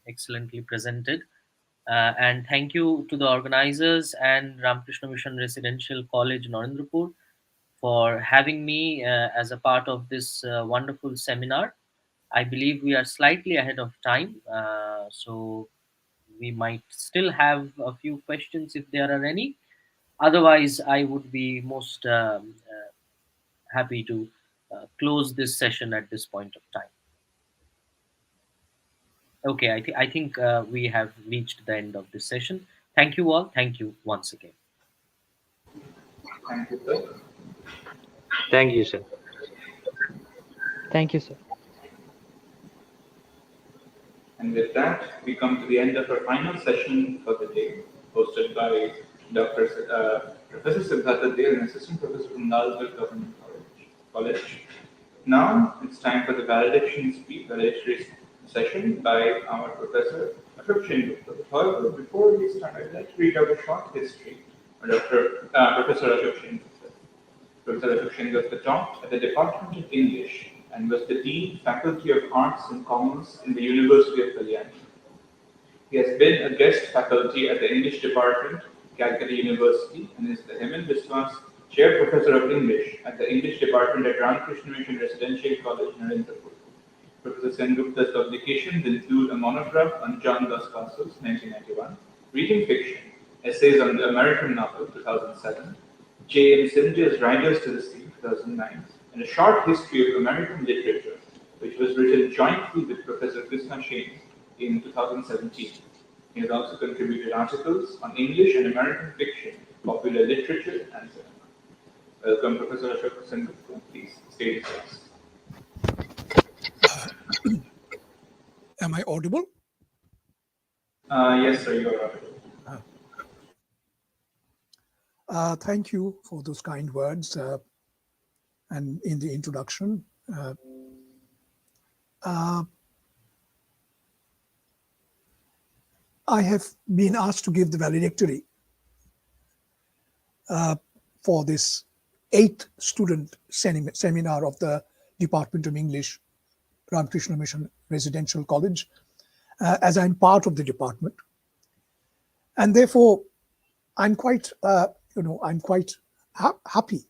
Excellently presented. And thank you to the organizers and Ramakrishna Mission Residential College, Narendrapur, for having me as a part of this wonderful seminar. I believe we are slightly ahead of time, so we might still have a few questions if there are any. Otherwise, I would be most happy to close this session at this point of time. Okay, I think we have reached the end of this session. Thank you all. Thank you once again. Thank you, sir. Thank you, sir. Thank you, sir. And with that, we come to the end of our final session for the day, hosted by Professor Siddhartha Dale, an assistant professor from Lalgarh Government College. Now it's time for the valedictory session by our professor, Ashok Sengupta. However, before we start, I'd like to read out a short history of Professor Ashok Sengupta. Professor Ashok Sengupta taught at the Department of English and was the Dean, Faculty of Arts and Commerce in the University of Kalyani. He has been a guest faculty at the English Department, Calcutta University, and is the Hemant Biswas Chair Professor of English at the English Department at Ramakrishna Mission Residential College, Narendrapur. Professor Sengupta's publications include a monograph on John Dos Passos, 1991, Reading Fiction, Essays on the American Novel, 2007, J.M. Sindhu's Riders to the Sea, 2009, and a short history of American literature, which was written jointly with Professor Krishna Shane in 2017. He has also contributed articles on English and American fiction, popular literature, and cinema. Welcome, Professor Ashok Sengupta. Please, stage is yours. Am I audible? Yes, sir, you are audible. Thank you for those kind words and in the introduction. I have been asked to give the valedictory for this 8th student seminar of the Department of English, Ramakrishna Mission Residential College, as I'm part of the department. And therefore, I'm quite, happy,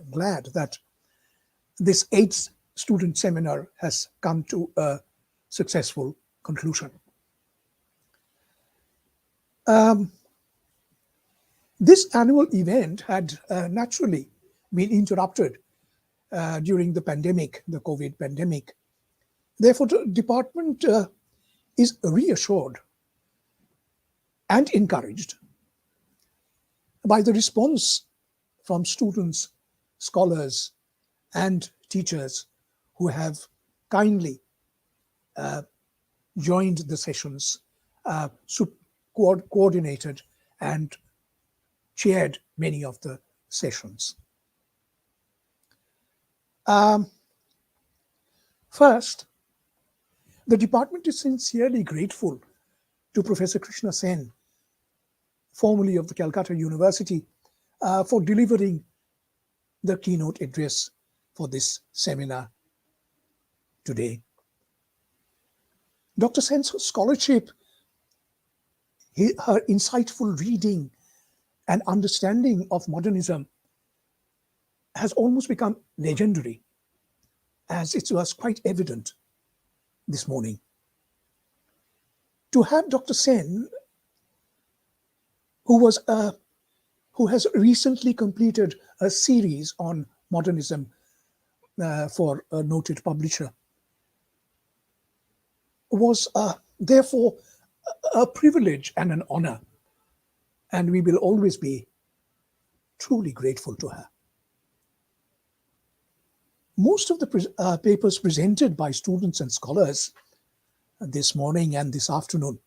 glad that this 8th student seminar has come to a successful conclusion. This annual event had naturally been interrupted during the pandemic, the COVID pandemic. Therefore, the department is reassured and encouraged by the response from students, scholars, and teachers who have kindly joined the sessions, coordinated and chaired many of the sessions. First, the department is sincerely grateful to Professor Krishna Sen, formerly of the Calcutta University, for delivering the keynote address for this seminar today. Dr. Sen's scholarship, her insightful reading and understanding of modernism has almost become legendary, as it was quite evident this morning. To have Dr. Sen, who has recently completed a series on modernism for a noted publisher, was therefore a privilege and an honor, and we will always be truly grateful to her. Most of the papers presented by students and scholars this morning and this afternoon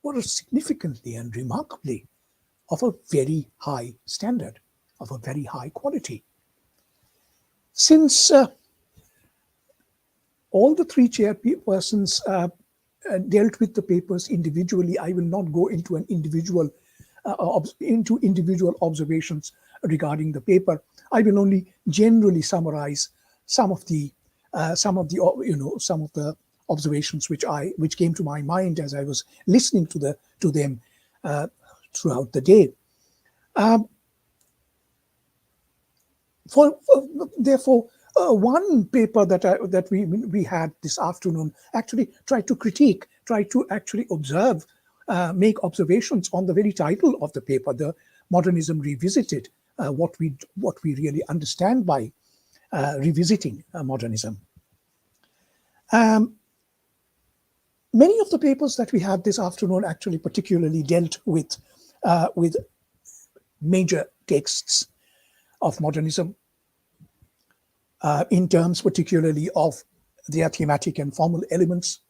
were significantly and remarkably of a very high standard, of a very high quality. Since all the three chairpersons dealt with the papers individually, I will not go into individual observations regarding the paper. I will only generally summarize some of the observations which came to my mind as I was listening to them throughout the day. Therefore, one paper that we had this afternoon actually tried to actually observe, make observations on the very title of the paper, the Modernism Revisited, what we really understand by revisiting modernism. Many of the papers that we had this afternoon actually particularly dealt with major texts of modernism, in terms particularly of their thematic and formal elements,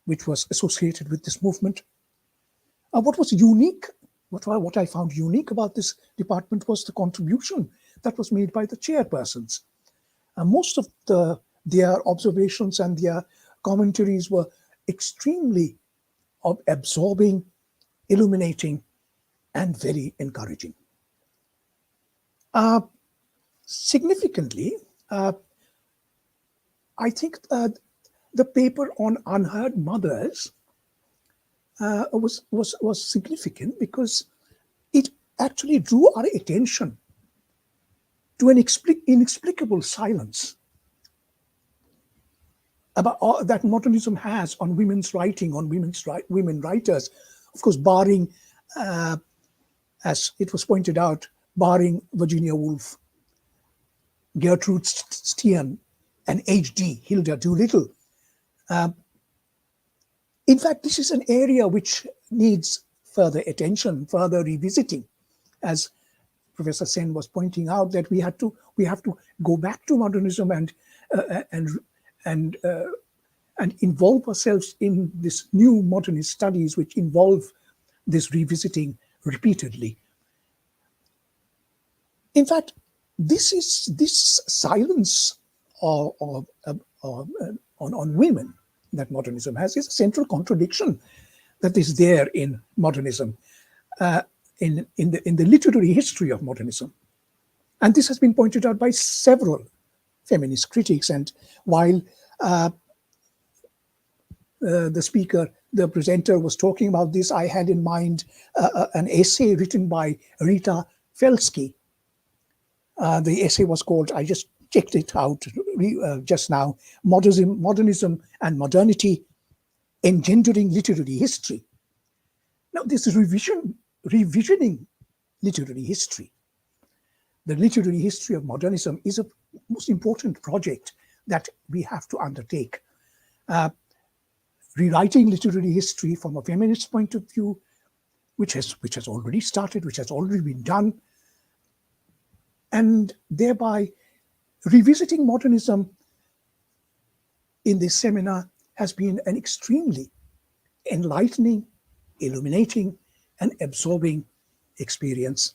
which was associated with this movement. What was unique, what I found unique about this department was the contribution that was made by the chairpersons. Most of their observations and their commentaries were extremely absorbing, illuminating, and very encouraging. Significantly, I think the paper on unheard mothers was significant because it actually drew our attention to an inexplicable silence about that modernism has on women's writing, on women writers. Of course, barring, as it was pointed out, barring Virginia Woolf, Gertrude Stein, and H.D. Hilda Doolittle. In fact, this is an area which needs further attention, further revisiting, as Professor Sen was pointing out, that we have to go back to modernism and involve ourselves in this new modernist studies, which involve this revisiting repeatedly. In fact, this silence on women that modernism has is a central contradiction that is there in modernism, in the literary history of modernism. And this has been pointed out by several feminist critics. And while the presenter was talking about this, I had in mind an essay written by Rita Felsky. The essay was called, I just checked it out just now, Modernism and Modernity, Engendering Literary History. Now, this revisioning literary history the literary history of modernism is a most important project that we have to undertake. Rewriting literary history from a feminist point of view, which has already started, which has already been done, and thereby revisiting modernism in this seminar has been an extremely enlightening, illuminating, and absorbing experience.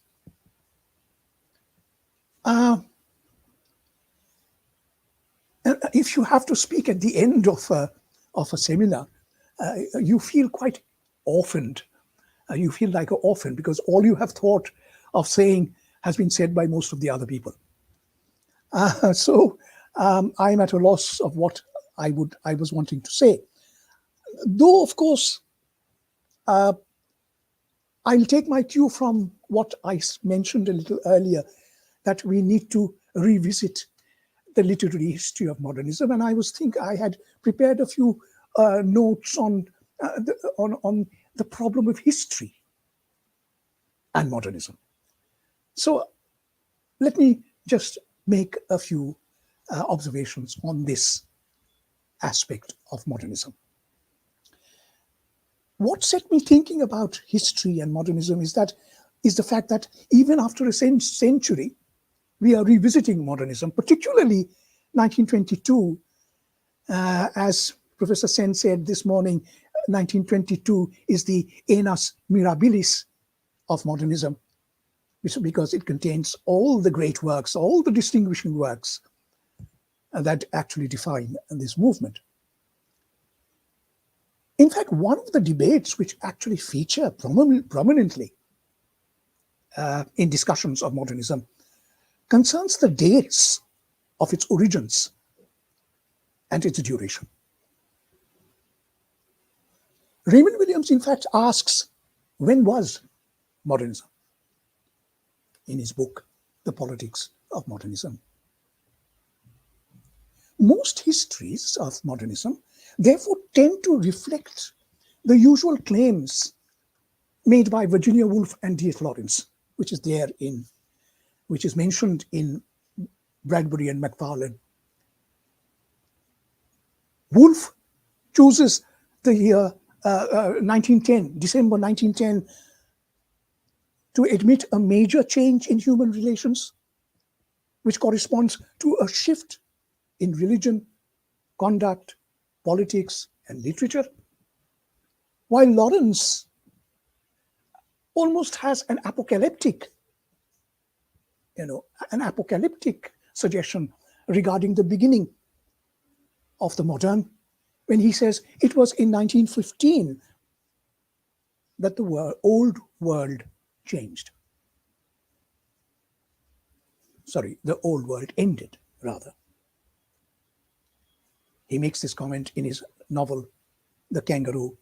If you have to speak at the end of a seminar, you feel quite orphaned. You feel like an orphan because all you have thought of saying has been said by most of the other people. So I'm at a loss of what I was wanting to say. Though, of course, I'll take my cue from what I mentioned a little earlier, that we need to revisit the literary history of modernism. And I had prepared a few notes on the problem of history and modernism. So let me just make a few observations on this aspect of modernism. What set me thinking about history and modernism is the fact that even after a century, we are revisiting modernism, particularly 1922. As Professor Sen said this morning, 1922 is the annus mirabilis of modernism, because it contains all the great works, all the distinguishing works that actually define this movement. In fact, one of the debates which actually feature prominently in discussions of modernism concerns the dates of its origins and its duration. Raymond Williams, in fact, asks, when was modernism? In his book, The Politics of Modernism. Most histories of modernism, therefore, tend to reflect the usual claims made by Virginia Woolf and D.H. Lawrence, which is mentioned in Bradbury and Macfarlane. Woolf chooses the year 1910, December 1910, to admit a major change in human relations, which corresponds to a shift in religion, conduct, politics, and literature, while Lawrence almost has an apocalyptic suggestion regarding the beginning of the modern, when he says it was in 1915 that the old world changed. Sorry, the old world ended, rather. He makes this comment in his novel, The Kangaroo.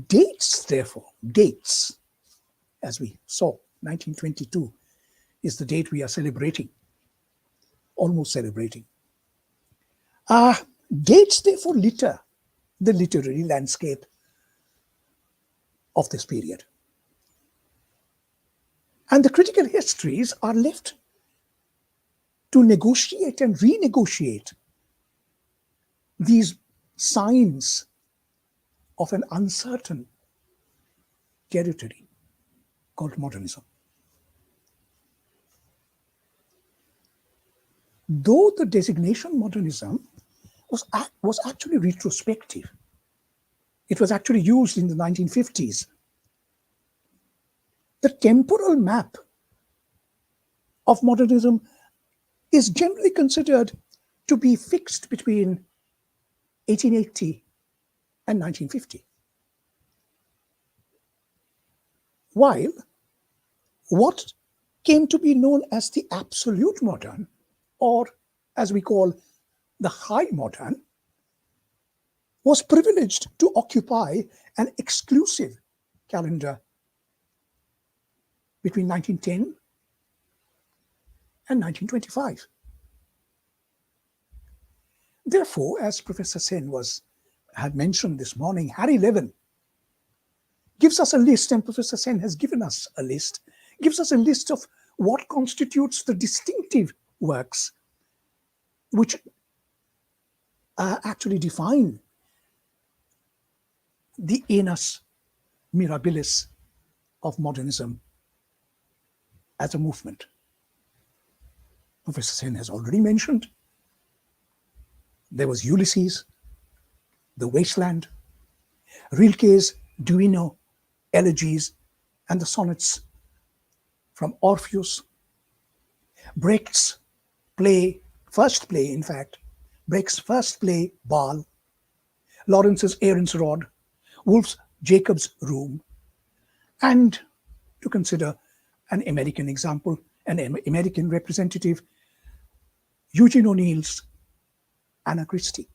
Dates, therefore, as we saw, 1922 is the date we are celebrating, almost celebrating. Dates, therefore, litter the literary landscape of this period. And the critical histories are left to negotiate and renegotiate these signs of an uncertain territory called modernism. Though the designation modernism was actually retrospective, it was actually used in the 1950s, the temporal map of modernism is generally considered to be fixed between 1880 and 1950. While what came to be known as the absolute modern, or as we call the high modern, was privileged to occupy an exclusive calendar between 1910 and 1925. Therefore, as Professor Sen had mentioned this morning, Harry Levin gives us a list, and Professor Sen has given us a list, gives us a list of what constitutes the distinctive works which actually define the annus mirabilis of modernism as a movement. Professor Sen has already mentioned there was Ulysses, The Wasteland, Rilke's Duino elegies, and the sonnets from Orpheus, Brecht's first play, Baal, Lawrence's Aaron's Rod, Woolf's Jacob's Room, and to consider an American example, an American representative, Eugene O'Neill's Anna Christie.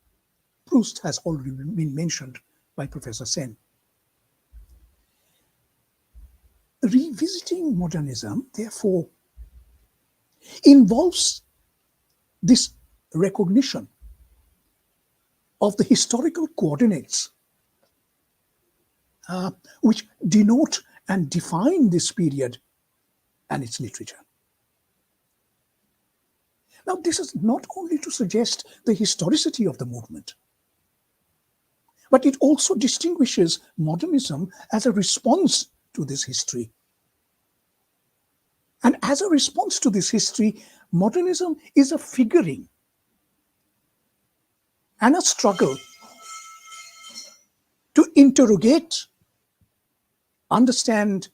Proust has already been mentioned by Professor Sen. Revisiting modernism, therefore, involves this recognition of the historical coordinates which denote and define this period and its literature. Now, this is not only to suggest the historicity of the movement, but it also distinguishes modernism as a response to this history. And as a response to this history, modernism is a figuring and a struggle to interrogate, understand,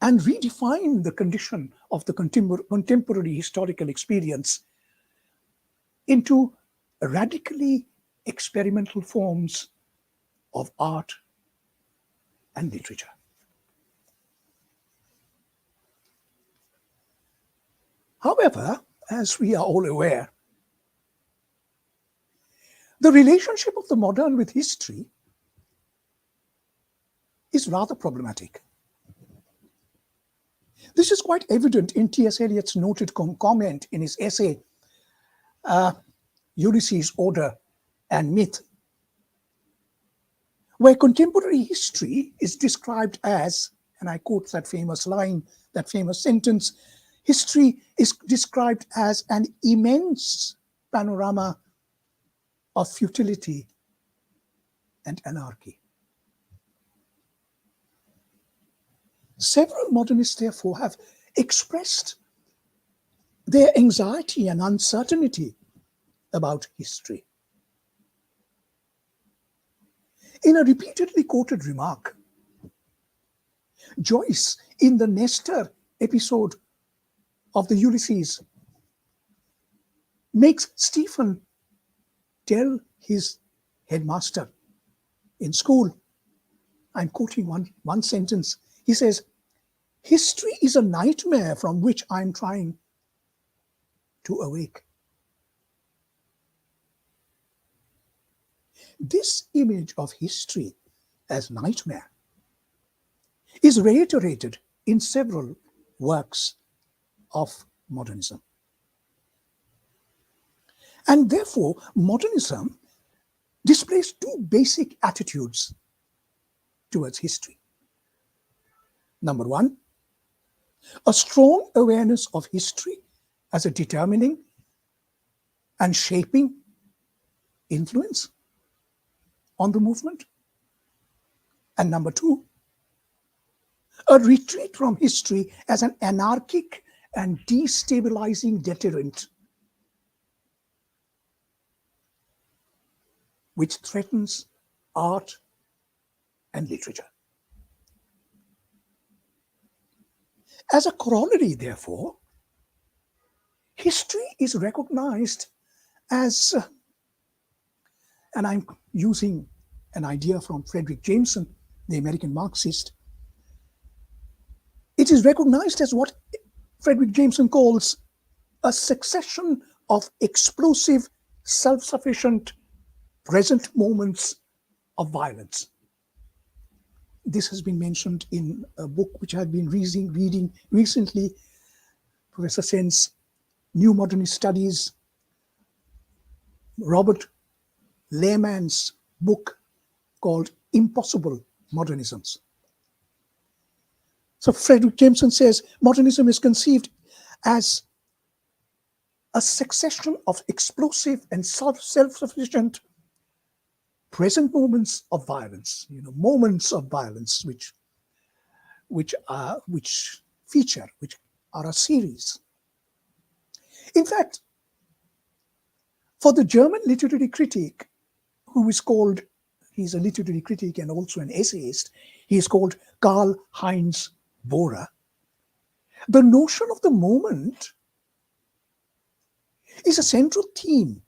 and redefine the condition of the contemporary historical experience into radically experimental forms of art and literature. However, as we are all aware, the relationship of the modern with history is rather problematic. This is quite evident in T.S. Eliot's noted comment in his essay, Ulysses, Order and Myth, where contemporary history is described as, and I quote that famous line, that famous sentence, history is described as an immense panorama of futility and anarchy. Several modernists, therefore, have expressed their anxiety and uncertainty about history. In a repeatedly quoted remark, Joyce, in the Nestor episode of the Ulysses, makes Stephen tell his headmaster in school, I'm quoting one sentence, he says, history is a nightmare from which I'm trying to awake. This image of history as nightmare is reiterated in several works of modernism. And therefore, modernism displays two basic attitudes towards history. Number one, a strong awareness of history as a determining and shaping influence on the movement. And number two, a retreat from history as an anarchic and destabilizing deterrent which threatens art and literature. As a corollary, therefore, history is recognized as, and I'm using an idea from Frederick Jameson, the American Marxist, it is recognized as what Frederick Jameson calls a succession of explosive, self-sufficient, present moments of violence. This has been mentioned in a book which I've been reading recently, Professor Sen's New Modernist Studies, Robert Lehman's book called Impossible Modernisms. So Frederick Jameson says modernism is conceived as a succession of explosive and self-sufficient present moments of violence, moments of violence which are a series. In fact, for the German literary critic, he's a literary critic and also an essayist, he is called Karl-Heinz Bohrer. The notion of the moment is a central theme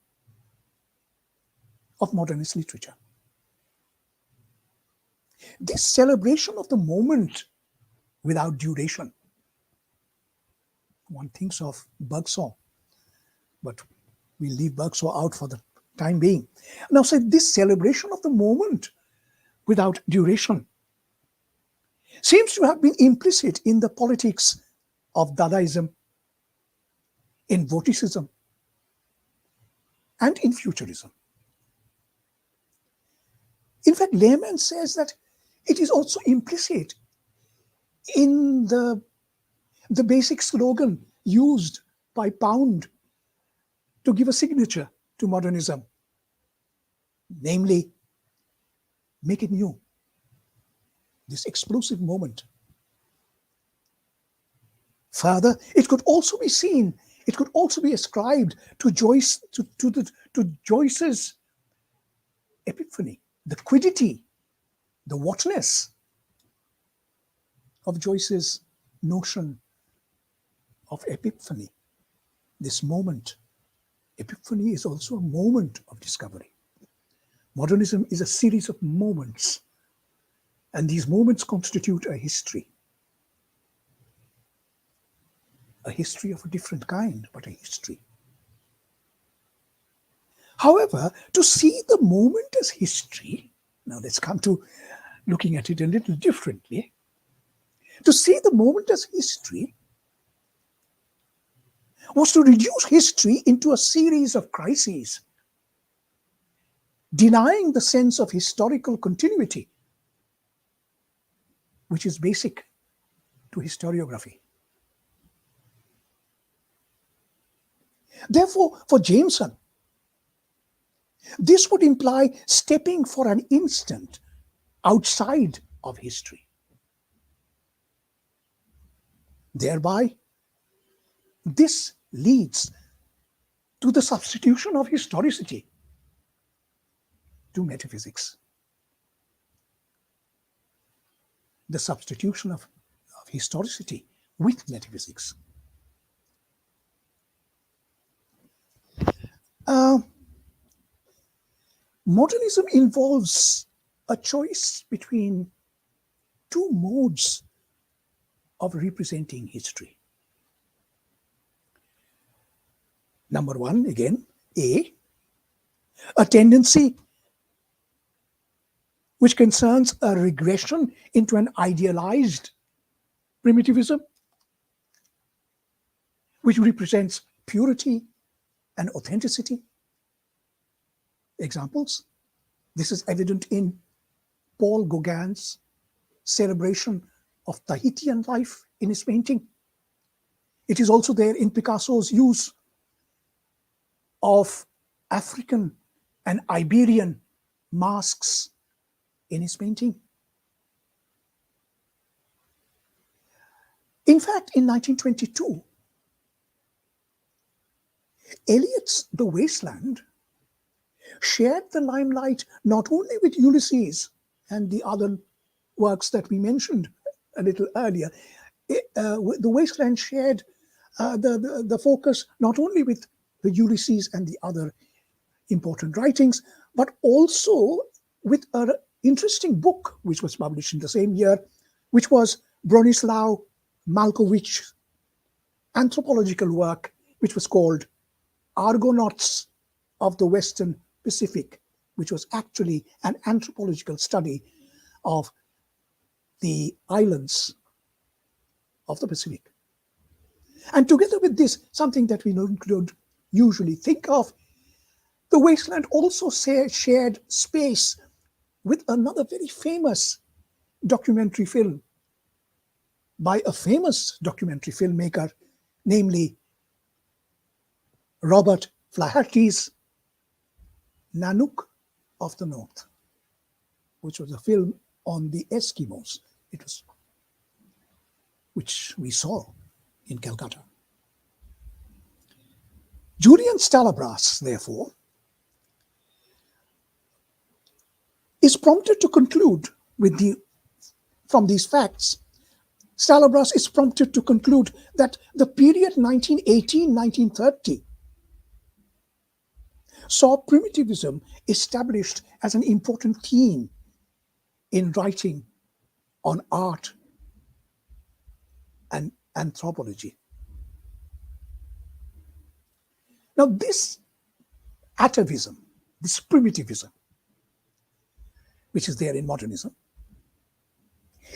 of modernist literature. This celebration of the moment without duration. One thinks of Bergson, but we'll leave Bergson out for the time being. Now, say this celebration of the moment without duration seems to have been implicit in the politics of Dadaism, in Vorticism, and in Futurism. In fact, Lehman says that it is also implicit in the basic slogan used by Pound to give a signature to modernism, namely, make it new. This explosive moment. Further, it could also be ascribed to Joyce's epiphany, the quiddity, the whatness of Joyce's notion of epiphany. This moment. Epiphany is also a moment of discovery. Modernism is a series of moments, and these moments constitute a history. A history of a different kind, but a history. However, to see the moment as history, now let's come to looking at it a little differently. To see the moment as history was to reduce history into a series of crises, denying the sense of historical continuity, which is basic to historiography. Therefore, for Jameson, this would imply stepping for an instant outside of history. Thereby, this leads to the substitution of historicity to metaphysics. The substitution of historicity with metaphysics. Modernism involves a choice between two modes of representing history. Number one, again, a tendency which concerns a regression into an idealized primitivism, which represents purity and authenticity. Examples. This is evident in Paul Gauguin's celebration of Tahitian life in his painting. It is also there in Picasso's use of African and Iberian masks in his painting. In fact, in 1922, Eliot's The Wasteland shared the limelight not only with Ulysses and the other works that we mentioned a little earlier. The Wasteland shared the focus not only with the Ulysses and the other important writings, but also with an interesting book which was published in the same year, which was Bronislaw Malkowicz's anthropological work, which was called Argonauts of the Western Pacific, which was actually an anthropological study of the islands of the Pacific. And together with this, something that we don't usually think of, The Wasteland also shared space with another very famous documentary film, by a famous documentary filmmaker, namely Robert Flaherty's Nanook of the North, which was a film on the Eskimos. It was, which we saw in Calcutta. Julian Stalabras, therefore, is prompted to conclude from these facts. Stalabras is prompted to conclude that the period 1918-1930 saw primitivism established as an important theme in writing on art and anthropology. Now, this atavism, this primitivism, which is there in modernism,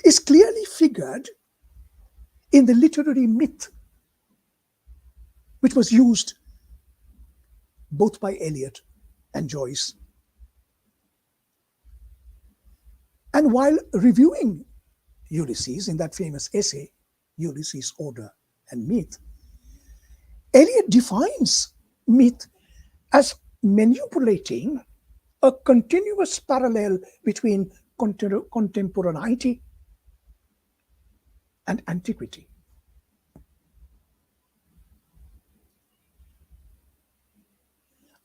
is clearly figured in the literary myth, which was used both by Eliot and Joyce. And while reviewing Ulysses in that famous essay, Ulysses, Order and Myth, Eliot defines myth as manipulating a continuous parallel between contemporaneity and antiquity.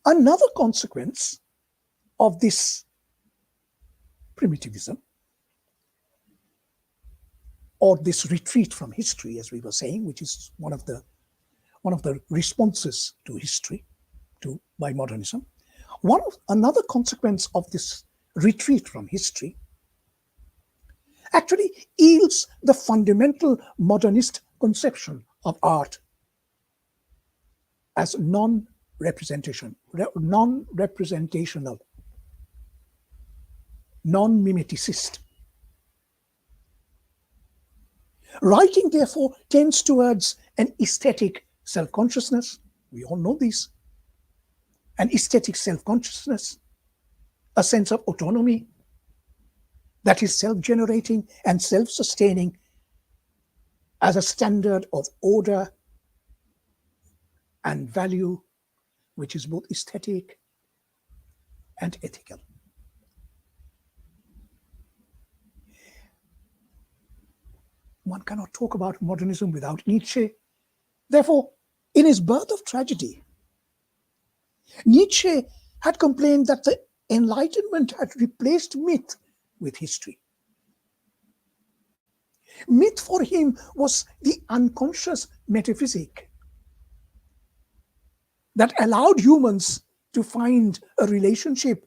Another consequence of this primitivism, or this retreat from history, as we were saying, which is one of the responses to history by modernism, another consequence of this retreat from history actually yields the fundamental modernist conception of art as non-representational, non-mimeticist. Writing, therefore, tends towards an aesthetic self-consciousness. We all know this. An aesthetic self-consciousness, a sense of autonomy that is self-generating and self-sustaining as a standard of order and value, which is both aesthetic and ethical. One cannot talk about modernism without Nietzsche. Therefore, in his Birth of Tragedy, Nietzsche had complained that the Enlightenment had replaced myth with history. Myth for him was the unconscious metaphysic that allowed humans to find a relationship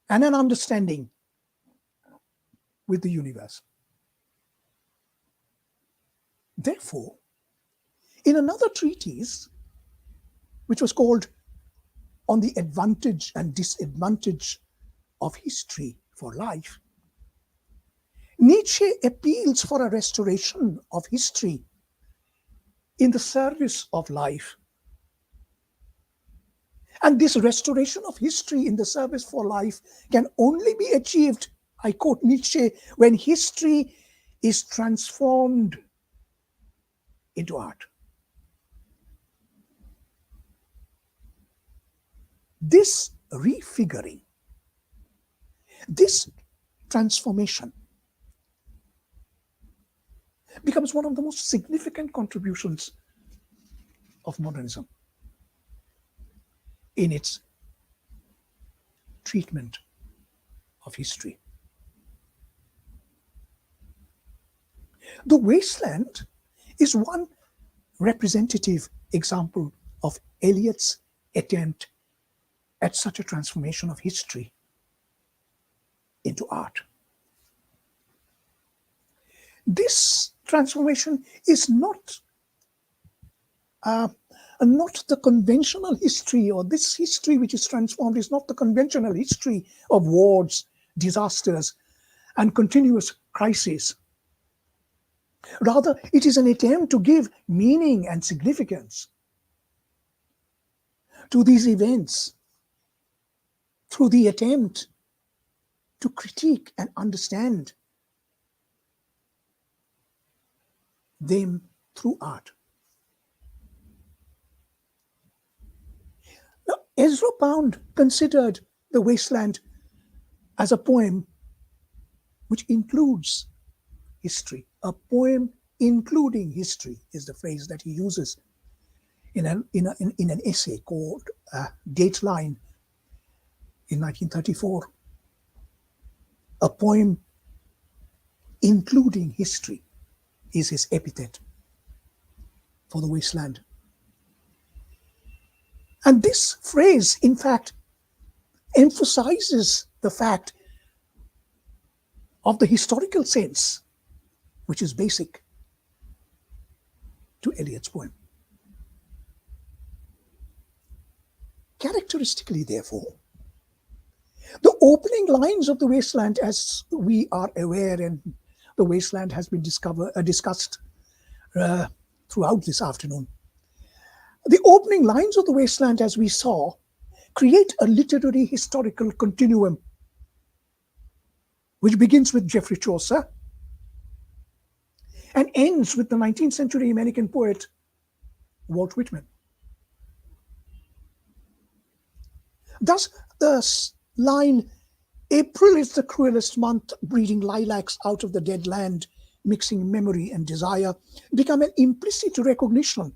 and an understanding with the universe. Therefore, in another treatise, which was called On the Advantage and Disadvantage of History for Life, Nietzsche appeals for a restoration of history in the service of life. And this restoration of history in the service for life can only be achieved, I quote Nietzsche, when history is transformed into art. This refiguring, this transformation becomes one of the most significant contributions of modernism in its treatment of history. The Wasteland is one representative example of Eliot's attempt at such a transformation of history into art. This transformation is not the conventional history, or this history which is transformed is not the conventional history of wars, disasters, and continuous crises. Rather, it is an attempt to give meaning and significance to these events through the attempt to critique and understand them through art. Now, Ezra Pound considered The Wasteland as a poem which includes history. A poem including history is the phrase that he uses in an essay called Dateline in 1934. A poem including history is his epithet for The Wasteland. And this phrase, in fact, emphasizes the fact of the historical sense, which is basic to Eliot's poem. Characteristically, therefore, the opening lines of The Wasteland, as we are aware, and The Wasteland has been discussed throughout this afternoon. The opening lines of The Wasteland, as we saw, create a literary historical continuum which begins with Geoffrey Chaucer and ends with the 19th century American poet Walt Whitman. Thus, the line, "April is the cruelest month, breeding lilacs out of the dead land, mixing memory and desire," become an implicit recognition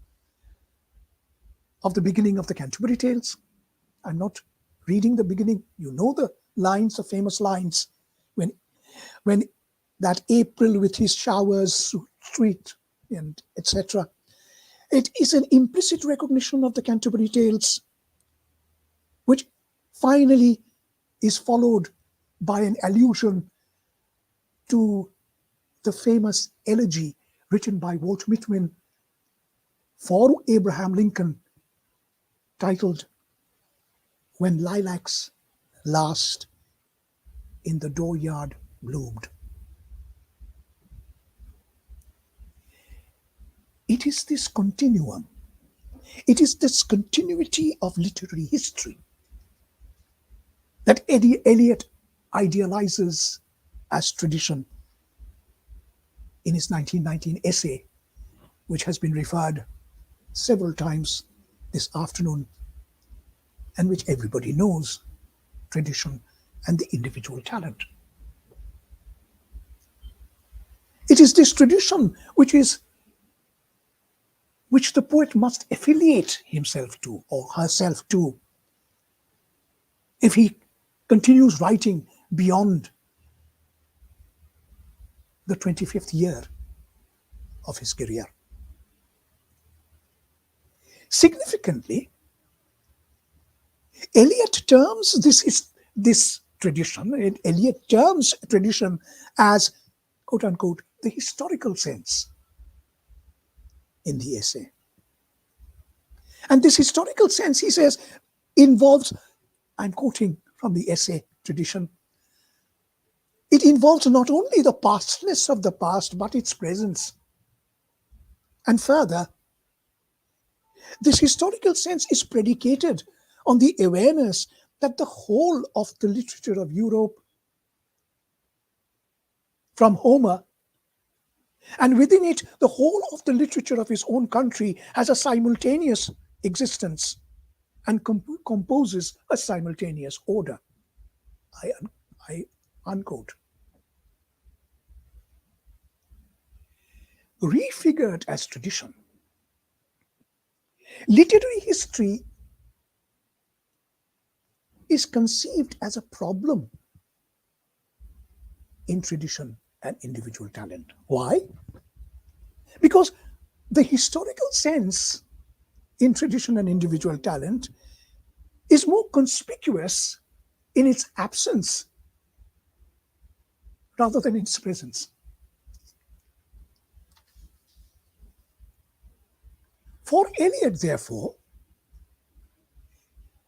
of the beginning of the Canterbury Tales. I'm not reading the beginning. You know the lines, the famous lines, when that April with his showers sweet and etc. It is an implicit recognition of the Canterbury Tales, which finally is followed by an allusion to the famous elegy written by Walt Whitman for Abraham Lincoln, titled "When Lilacs Last in the Dooryard Bloomed." It is this continuum, it is this continuity of literary history that Eliot idealizes as tradition in his 1919 essay, which has been referred several times this afternoon, and which everybody knows, Tradition and the Individual Talent. It is this tradition which the poet must affiliate himself to or herself to if he continues writing beyond the 25th year of his career. Significantly, Eliot terms this tradition, Eliot terms tradition as, quote unquote, the historical sense in the essay. And this historical sense, he says, involves, I'm quoting from the essay Tradition, it involves not only the pastness of the past, but its presence. And further, this historical sense is predicated on the awareness that the whole of the literature of Europe, from Homer, and within it, the whole of the literature of his own country, has a simultaneous existence and composes a simultaneous order. I unquote. Refigured as tradition, literary history is conceived as a problem in tradition and individual talent. Why? Because the historical sense in tradition and individual talent is more conspicuous in its absence rather than its presence. For Eliot, therefore,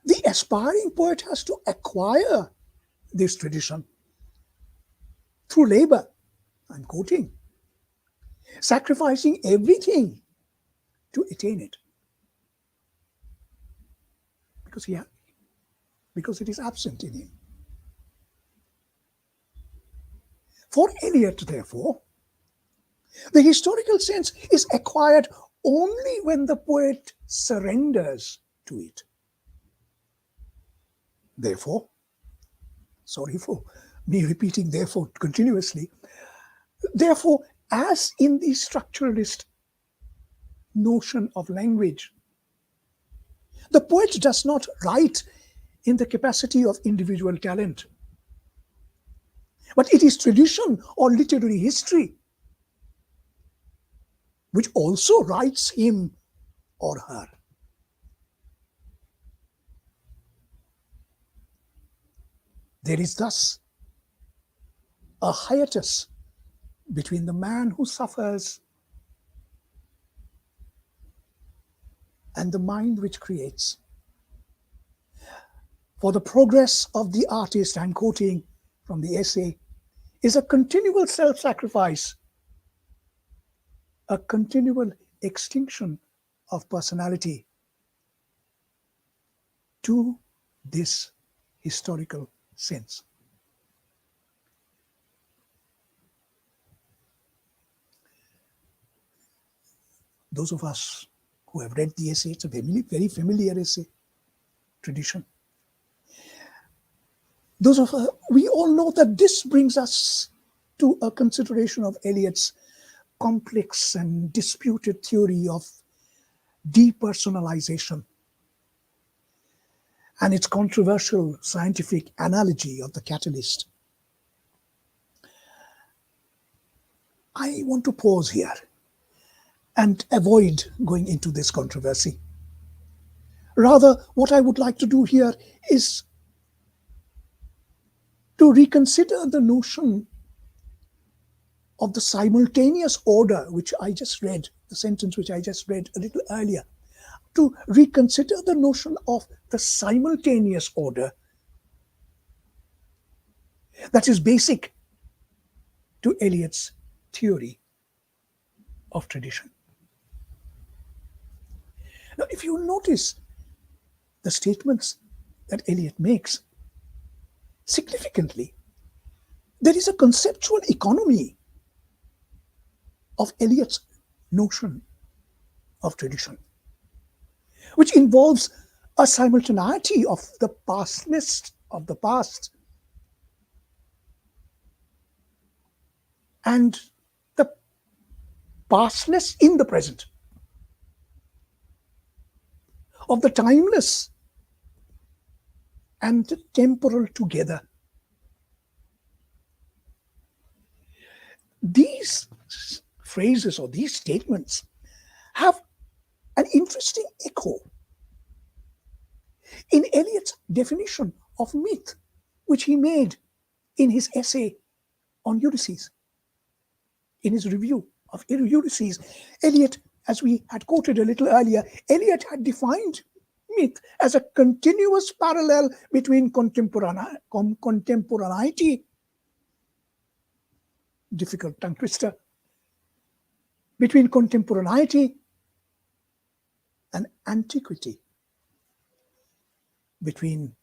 the aspiring poet has to acquire this tradition through labor, I'm quoting, sacrificing everything to attain it, because it is absent in him. For Eliot, therefore, The historical sense is acquired only when the poet surrenders to it. Therefore, sorry for me repeating therefore continuously, therefore, as in the structuralist notion of language, the poet does not write in the capacity of individual talent, but it is tradition or literary history which also writes him or her. There is thus a hiatus between the man who suffers and the mind which creates. For the progress of the artist, I'm quoting from the essay, is a continual self-sacrifice, a continual extinction of personality to this historical sense. Those of us who have read the essay, it's a very familiar essay, tradition. We all know that this brings us to a consideration of Eliot's complex and disputed theory of depersonalization and its controversial scientific analogy of the catalyst. I want to pause here and avoid going into this controversy. Rather, what I would like to do here is to reconsider the notion of the simultaneous order, which I just read, the sentence which I just read a little earlier, to reconsider the notion of the simultaneous order that is basic to Eliot's theory of tradition. Now, if you notice the statements that Eliot makes, significantly, there is a conceptual economy of Eliot's notion of tradition, which involves a simultaneity of the pastness of the past and the pastness in the present, of the timeless and the temporal together. These phrases or these statements have an interesting echo in Eliot's definition of myth, which he made in his essay on Ulysses. In his review of Ulysses, Eliot, as we had quoted a little earlier, Eliot had defined myth as a continuous parallel between contemporaneity, difficult tongue twister, between contemporaneity and antiquity, between,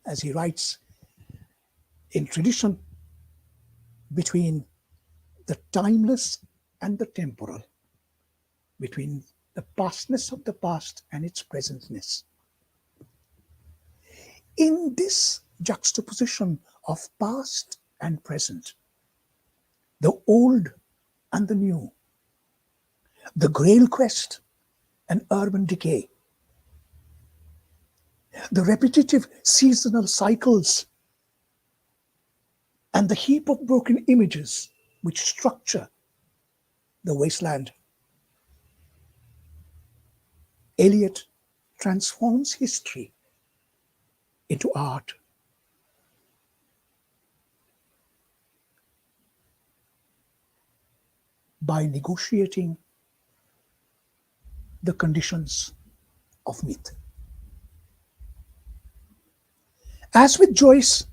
as he writes in tradition, between the timeless and the temporal, between the pastness of the past and its presentness. In this juxtaposition of past and present, the old and the new, the Grail quest and urban decay, the repetitive seasonal cycles, and the heap of broken images which structure the wasteland. Eliot transforms history into art. By negotiating the conditions of myth. As with Joyce,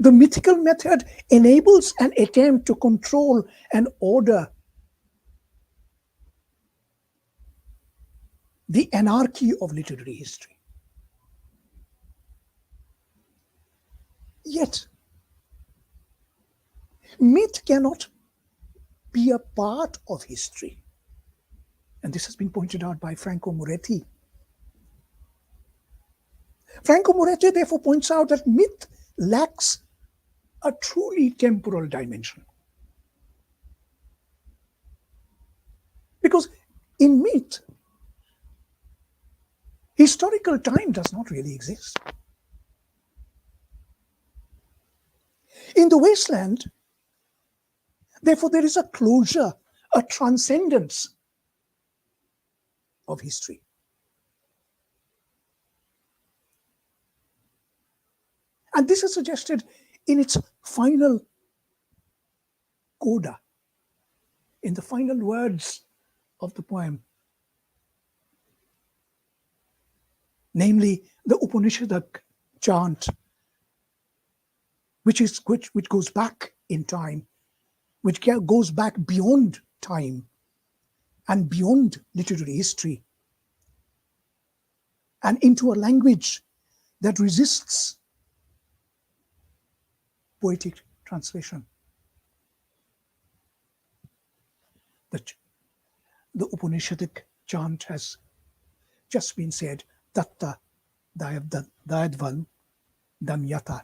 the mythical method enables an attempt to control and order the anarchy of literary history. Yet, myth cannot be a part of history. And this has been pointed out by Franco Moretti. Franco Moretti therefore points out that myth lacks a truly temporal dimension. Because in myth, historical time does not really exist. In the wasteland, therefore, there is a closure, a transcendence of history. And this is suggested in its final coda, in the final words of the poem, namely the Upanishadic chant, which goes back in time, which goes back beyond time and beyond literary history, and into a language that resists poetic translation. The Upanishadic chant has just been said, Tatta Dayadvan Damyata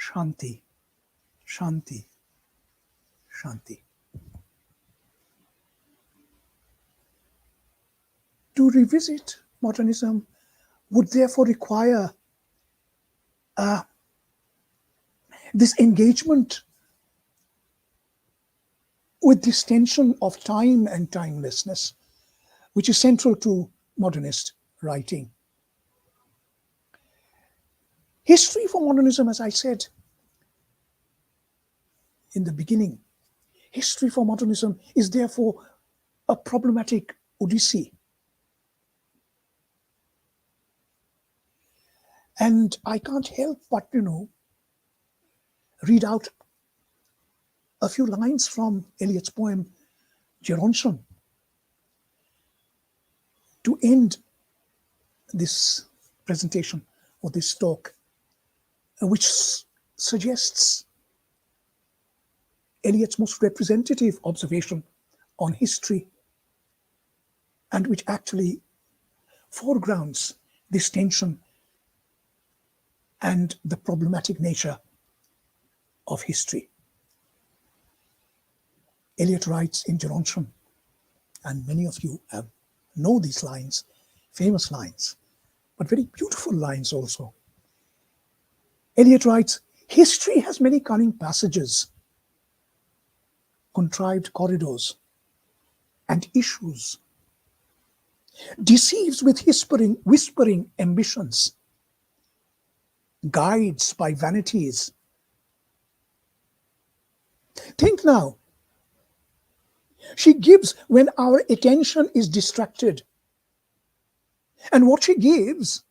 Shanti, Shanti, Shanti. To revisit modernism would therefore require this engagement with this tension of time and timelessness, which is central to modernist writing. History for modernism, as I said in the beginning, history for modernism is therefore a problematic odyssey. And I can't help but, read out a few lines from Eliot's poem, Gerontion, to end this presentation or this talk, which suggests Eliot's most representative observation on history, and which actually foregrounds this tension and the problematic nature of history. Eliot writes in Gerontion, and many of you know these lines, famous lines, but very beautiful lines also. Eliot writes, history has many cunning passages, contrived corridors, and issues, deceives with whispering ambitions, guides by vanities. Think now, she gives when our attention is distracted. And what she gives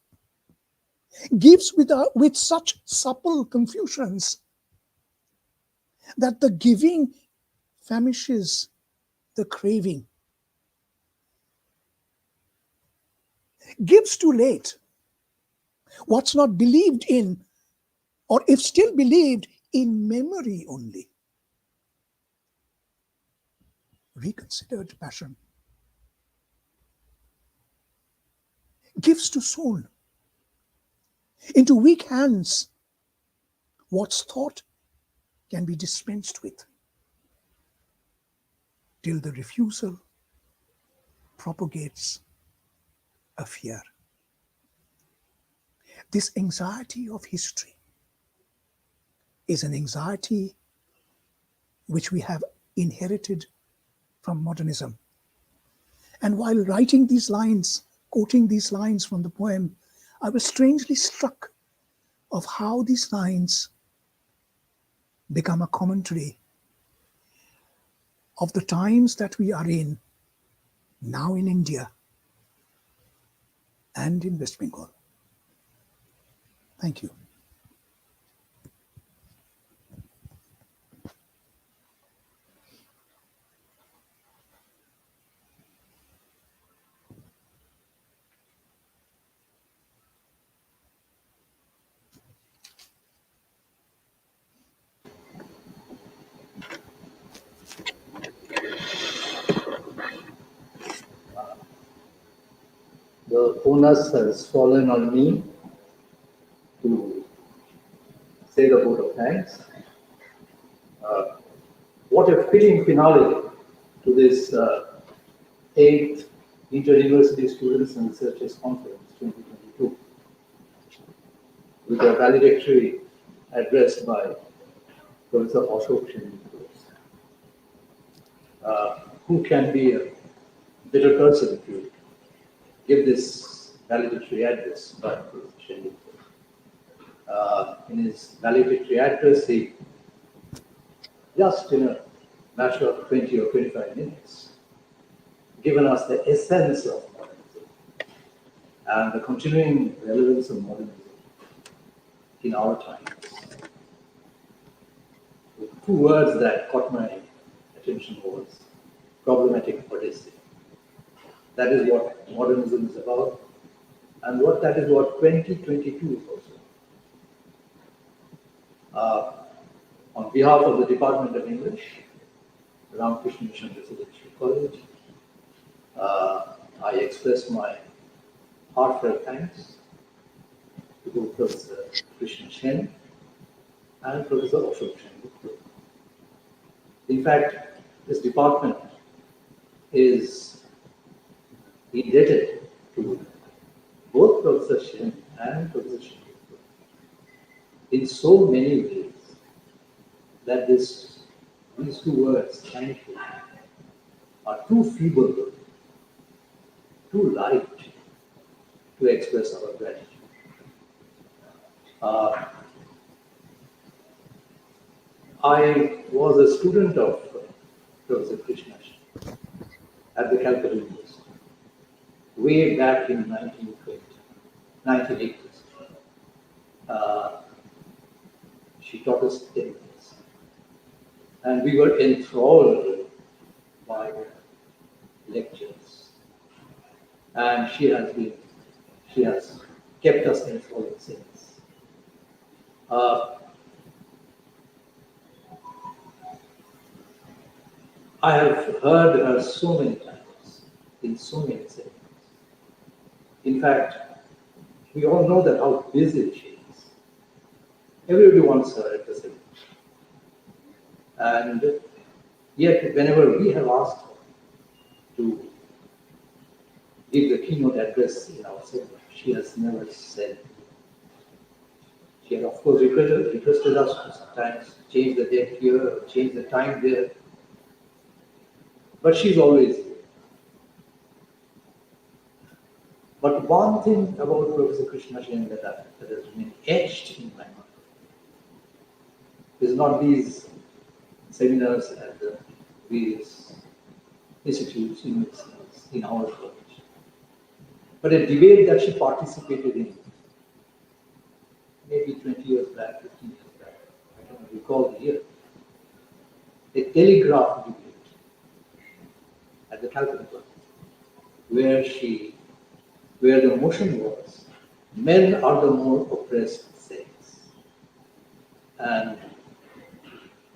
with such supple confusions that the giving famishes the craving. Gives too late what's not believed in, or if still believed, in memory only. Reconsidered passion. Gives too soon. Into weak hands, what's thought can be dispensed with, till the refusal propagates a fear. This anxiety of history is an anxiety which we have inherited from modernism. And while writing these lines, quoting these lines from the poem, I was strangely struck of how these lines become a commentary of the times that we are in now in India and in West Bengal. Thank you. The onus has fallen on me to say the vote of thanks. What a fitting finale to this 8th Inter-University Students and Researchers Conference 2022, with a valedictory address by Professor Ashok Shendikar. Who can be a better person to give this valedictory address by Professor Shendikar? In his valedictory address, he just in a matter of 20 or 25 minutes given us the essence of modernism and the continuing relevance of modernism in our times. The two words that caught my attention was problematic modesty. That is what modernism is about, and that is what 2022 is also. On behalf of the Department of English, Ramakrishna Mission Residential College, I express my heartfelt thanks to both Professor Krishna Sen and Professor Ashok Shendikar. In fact, this department is indebted to both Professor Sen and Professor Shendikar in so many ways that these two words, thank you, are too feeble, too light to express our gratitude. I was a student of Professor Krishna at the Calcutta University way back in 1980s. She taught us 10 years, and we were enthralled by her lectures. And she has kept us enthralled since. I have heard her so many times in so many settings. In fact, we all know that how busy she is. Everybody wants her at the same time. And yet, whenever we have asked her to give the keynote address in our seminar, she has never said. She had, of course, requested us to sometimes change the date here or change the time there. But she's always here. But one thing about Professor Krishna Sen that has been etched in my mind is not these seminars at the various institutes, universities in our college, but a debate that she participated in maybe 20 years back, 15 years back, I don't recall the year, a telegraph debate at the Calcutta Club, where the motion was, men are the more oppressed sex. And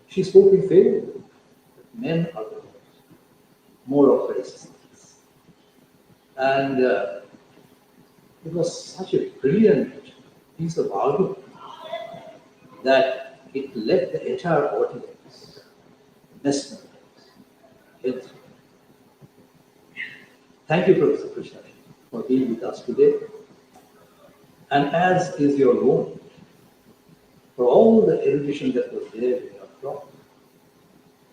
she spoke in favor of it. Men are the more oppressed sex. And it was such a brilliant piece of argument that it led the entire audience mesmerized. Thank you, Professor Krishna, for being with us today. And as is your role, for all the erudition that was there in your talk,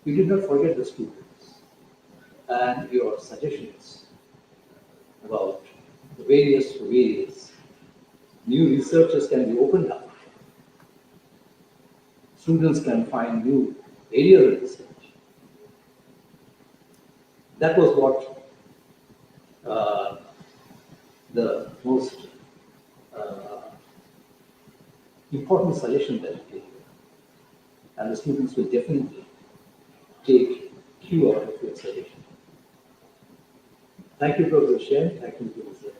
you did not forget the students and your suggestions about the various ways new researchers can be opened up. Students can find new areas of research. That was what the most important suggestion that you gave. And the students will definitely take cue out of your suggestion. Thank you, Professor Sen. Thank you, Professor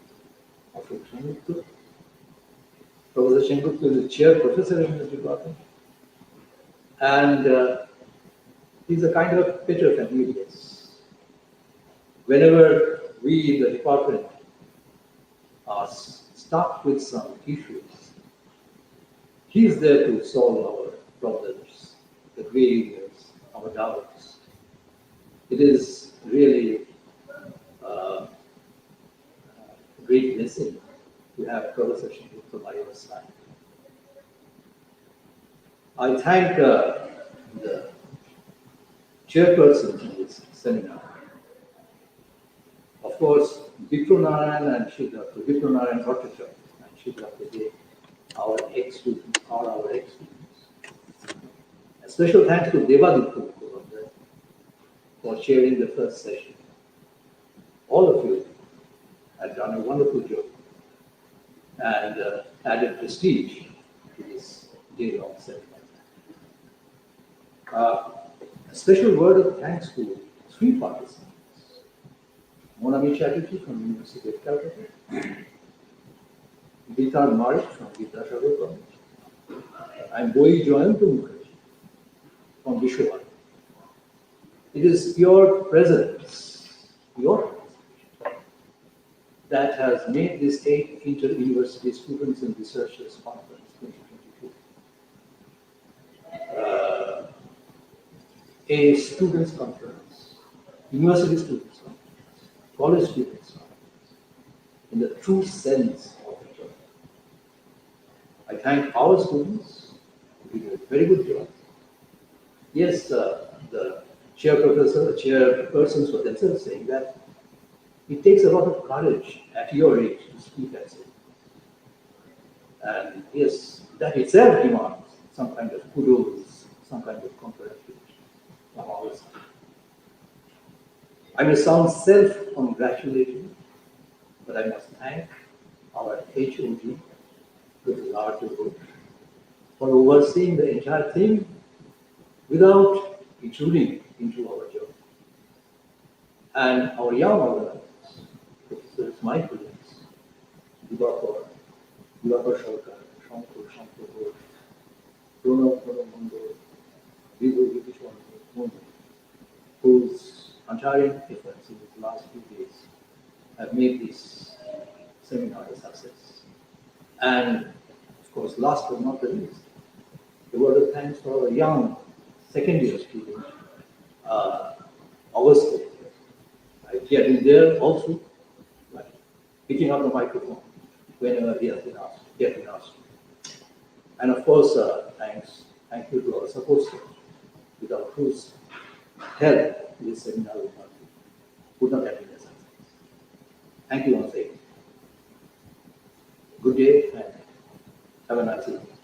Ashok Shendikar. Professor Shendikar is the chair professor in this department. And he's a kind of pater familias. Whenever we in the department start with some issues. He is there to solve our problems, the gray areas, our doubts. It is really a great blessing to have Professor Shingupta by your side. I thank the chairperson of this seminar. Of course, Vikram Narayan and Dr. Vikram Narayan Bhattacharya and Dr. Dev, our ex-students, are our ex-students. A special thanks to Devaditya for chairing the first session. All of you have done a wonderful job and added prestige to this day-long seminar. A special word of thanks to three participants. Monami Chatterjee from University of Calcutta, Vital Marish from Vidyasagar College, and Boi Joyanta Mukherjee from Vishwanath. It is your presence, that has made this 8th Inter-University Students and Researchers Conference 2022 a students' conference, university students' conference, college students' conference, in the true sense of the term. I thank our students who did a very good job. Yes, the chairpersons were themselves saying that it takes a lot of courage at your age to speak at it. And yes, that itself demands some kind of kudos, some kind of congratulation from our side. I may sound self-congratulating, but I must thank our HOD, Dr. Narendrapur, for overseeing the entire thing without intruding into our job. And our young organizers, Professors Michael, Divakar Sarkar, Shankar Ghosh, Pranab Mangol, Vibhu Vishwan, whose untiring efforts in these last few days have made this seminar a success. And of course, last but not the least, a word of thanks for our young second-year student, Augusto. He had been there also, like, picking up the microphone whenever he has been asked. And of course, thank you to our support staff, without whose help this seminar would not have been a success. Thank you once again. Good day and have a nice evening.